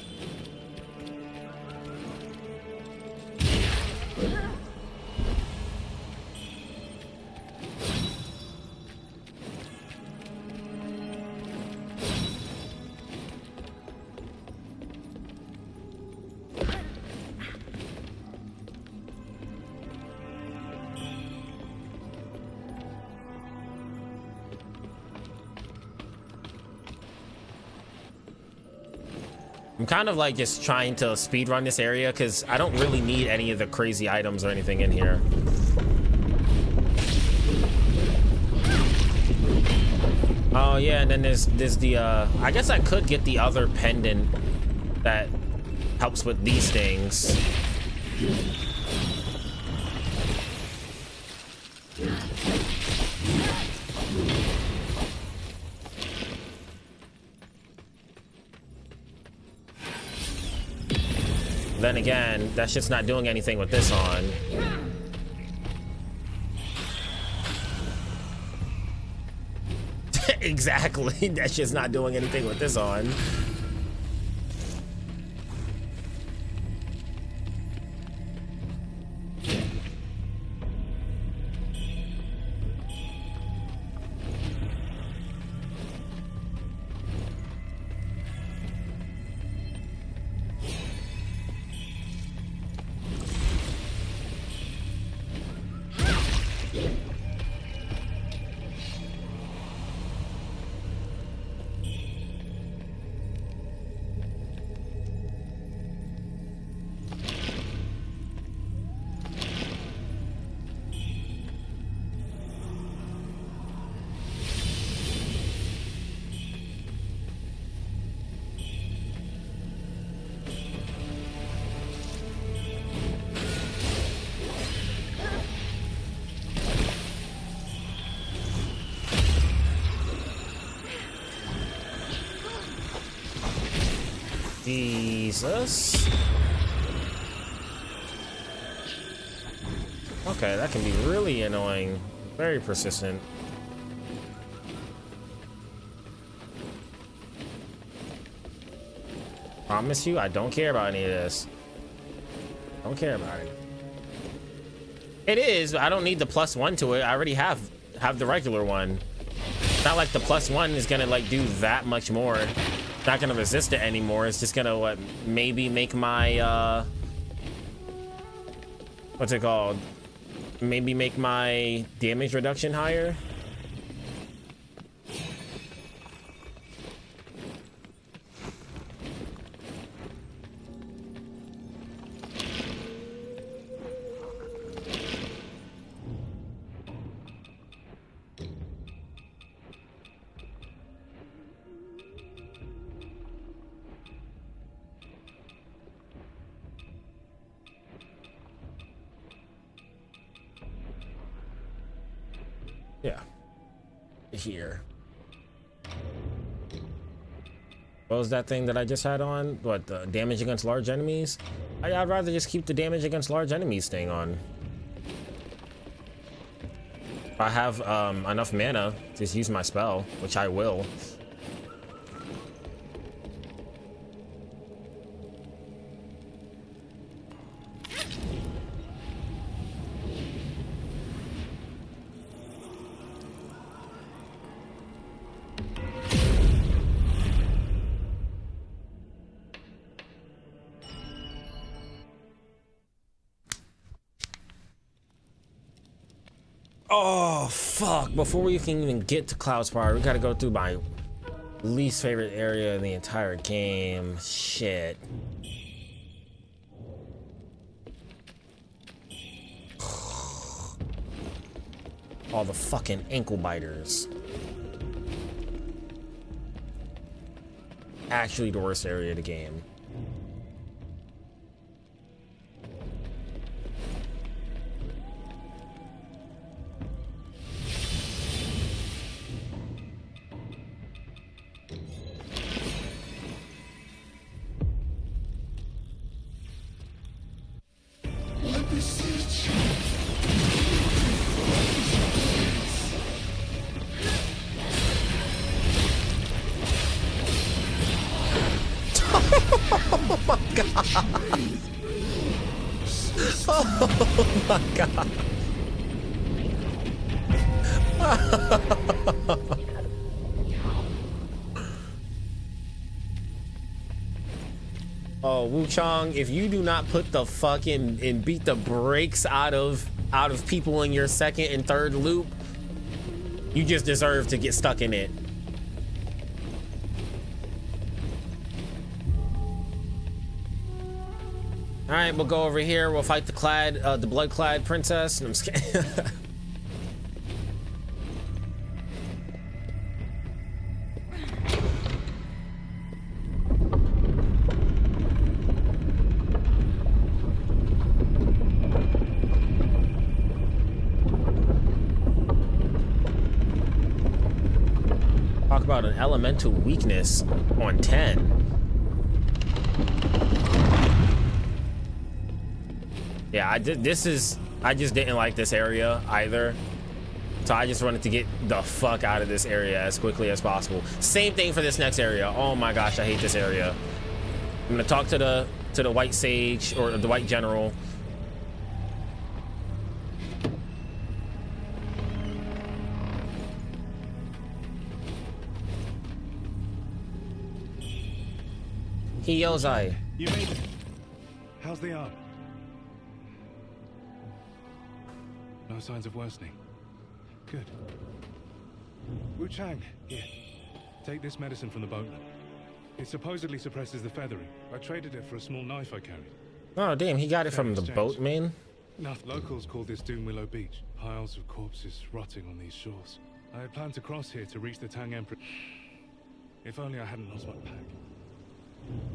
Speaker 1: I'm kind of like just trying to speedrun this area because I don't really need any of the crazy items or anything in here. Oh yeah, and then there's the I guess I could get the other pendant that helps with these things. Then again, that shit's not doing anything with this on. Exactly, that shit's not doing anything with this on. Jesus. Okay, that can be really annoying. Very persistent. Promise you, I don't care about any of this. Don't care about it. It is, I don't need the +1 to it. I already have the regular one. It's not like the +1 is gonna like do that much more. It's not gonna resist it anymore. It's just gonna what, maybe make my what's it called? Maybe make my damage reduction higher. Yeah. Here. What was that thing that I just had on? What, the damage against large enemies? I'd rather just keep the damage against large enemies thing on. If I have enough mana, just use my spell, which I will. Oh, fuck. Before we can even get to Cloudspire, we gotta go through my least favorite area in the entire game. Shit. All the fucking ankle biters. Actually the worst area of the game. Oh my god. Oh my god. Oh, Wuchang, if you do not put the fucking and beat the brakes out of people in your second and third loop, you just deserve to get stuck in it. All right, we'll go over here. We'll fight the blood-clad princess. I'm just kidding. Talk about an elemental weakness on 10. Yeah, I just didn't like this area either. So I just wanted to get the fuck out of this area as quickly as possible. Same thing for this next area. Oh my gosh, I hate this area. I'm gonna talk to the white sage or the white general. Hiyozai.
Speaker 7: You made it. How's the arm? No signs of worsening. Good. Wuchang, here. Take this medicine from the boatman. It supposedly suppresses the feathering. I traded it for a small knife I carried.
Speaker 1: Oh damn, he got it from the boatman.
Speaker 7: Locals call this Doom Willow Beach. Piles of corpses rotting on these shores. I had planned to cross here to reach the Tang Emperor. If only I hadn't lost my pack.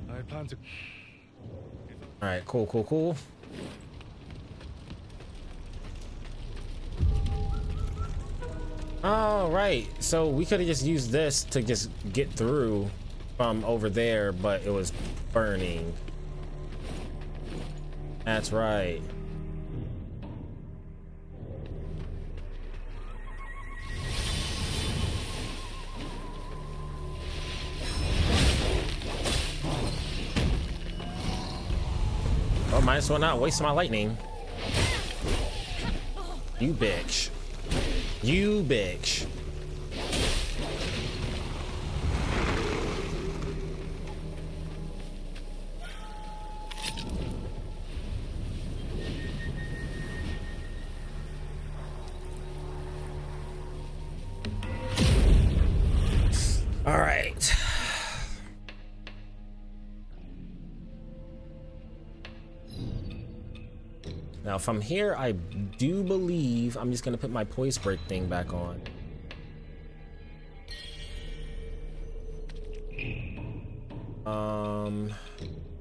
Speaker 7: I had planned to...
Speaker 1: Alright, cool. All right, so we could have just used this to just get through from over there, but it was burning. That's right. Oh, might as well not waste my lightning. You bitch. You bitch. All right. Now from here, I do believe I'm just gonna put my poise break thing back on.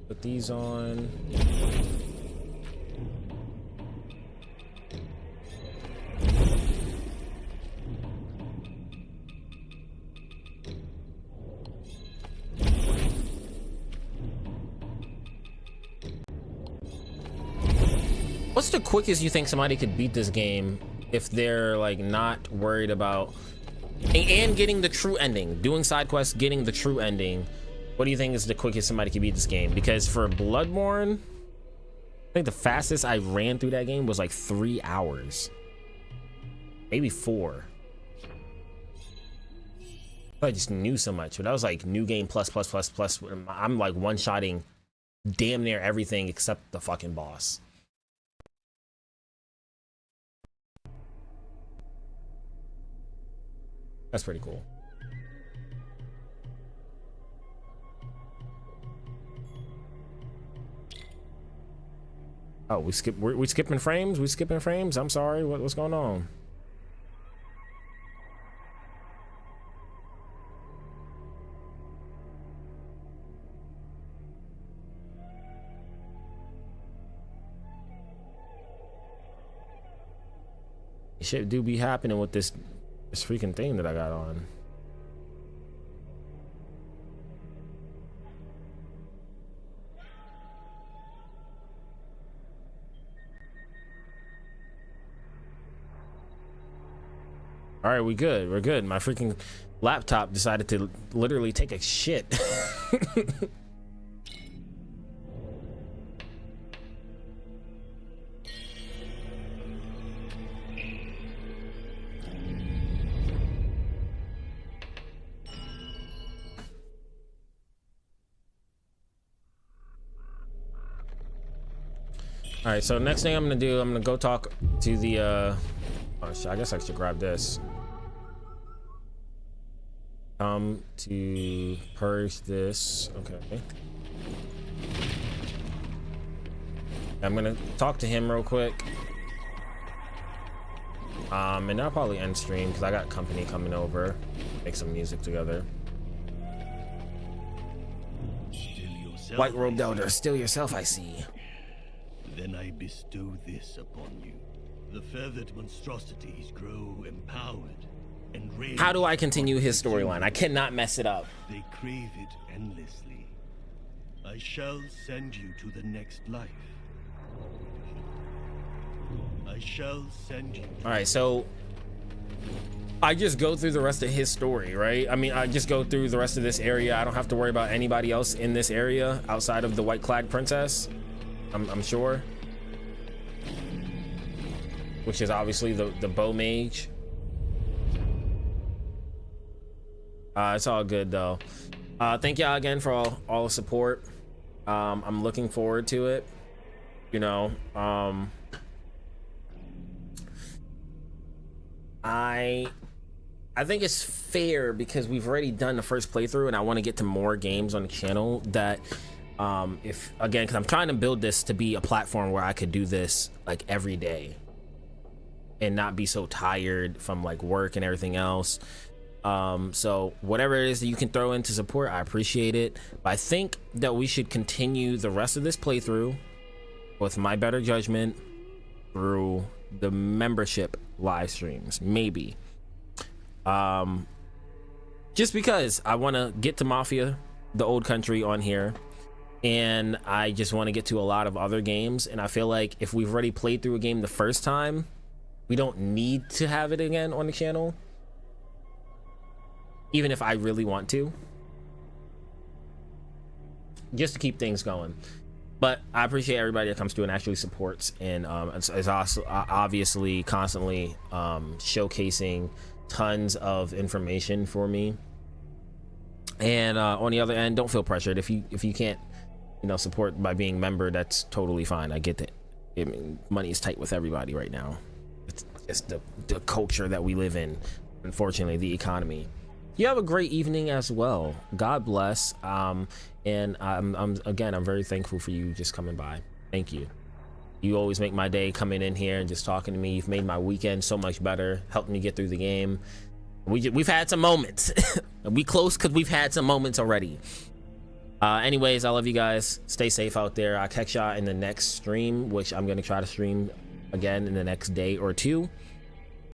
Speaker 1: Put these on. What's the quickest you think somebody could beat this game if they're like not worried about and getting the true ending, doing side quests, getting the true ending? What do you think is the quickest somebody could beat this game? Because for Bloodborne, I think the fastest I ran through that game was like 3 hours, maybe 4. I just knew so much, but that was like new game plus. I'm like one-shotting damn near everything except the fucking boss. That's pretty cool. Oh, we skipping frames? We skipping frames? I'm sorry. What's going on? Shit do be happening with this freaking thing that I got on. All right, we good. We're good. My freaking laptop decided to literally take a shit. All right, so next thing I'm gonna do, I'm gonna go talk to the oh shit, I guess I should grab this. To purge this. Okay, I'm gonna talk to him real quick, and I'll probably end stream because I got company coming over, make some music together. White robed elder, still yourself, I see.
Speaker 11: Then I bestow this upon you. The feathered monstrosities grow empowered and rage.
Speaker 1: How do I continue his storyline? I cannot mess it up.
Speaker 11: They crave it endlessly. I shall send you to the next life. shall send you.
Speaker 1: All right, so I just go through the rest of his story, right? I mean, I just go through the rest of this area. I don't have to worry about anybody else in this area outside of the white-clad princess, I'm sure. Which is obviously the bow mage. It's all good though. Thank y'all again for all the support. I'm looking forward to it. You know, I think it's fair because we've already done the first playthrough and I want to get to more games on the channel that if again, because I'm trying to build this to be a platform where I could do this like every day and not be so tired from like work and everything else. So whatever it is that you can throw in to support, I appreciate it. But I think that we should continue the rest of this playthrough with my better judgment through the membership live streams, maybe. Just because I want to get to Mafia, the old country on here, and I just want to get to a lot of other games, and I feel like if we've already played through a game the first time, we don't need to have it again on the channel, even if I really want to, just to keep things going. But I appreciate everybody that comes through and actually supports, and is also obviously constantly showcasing tons of information for me. And on the other end, don't feel pressured if you can't, you know, support by being member. That's totally fine. I get that. I mean, money is tight with everybody right now. It's the culture that we live in, unfortunately, the economy. You have a great evening as well. God bless. And I'm very thankful for you just coming by. Thank you. You always make my day coming in here and just talking to me. You've made my weekend so much better, helped me get through the game. We've had some moments. We close because we've had some moments already. Anyways, I love you guys. Stay safe out there. I'll catch y'all in the next stream, which I'm gonna try to stream again in the next day or two.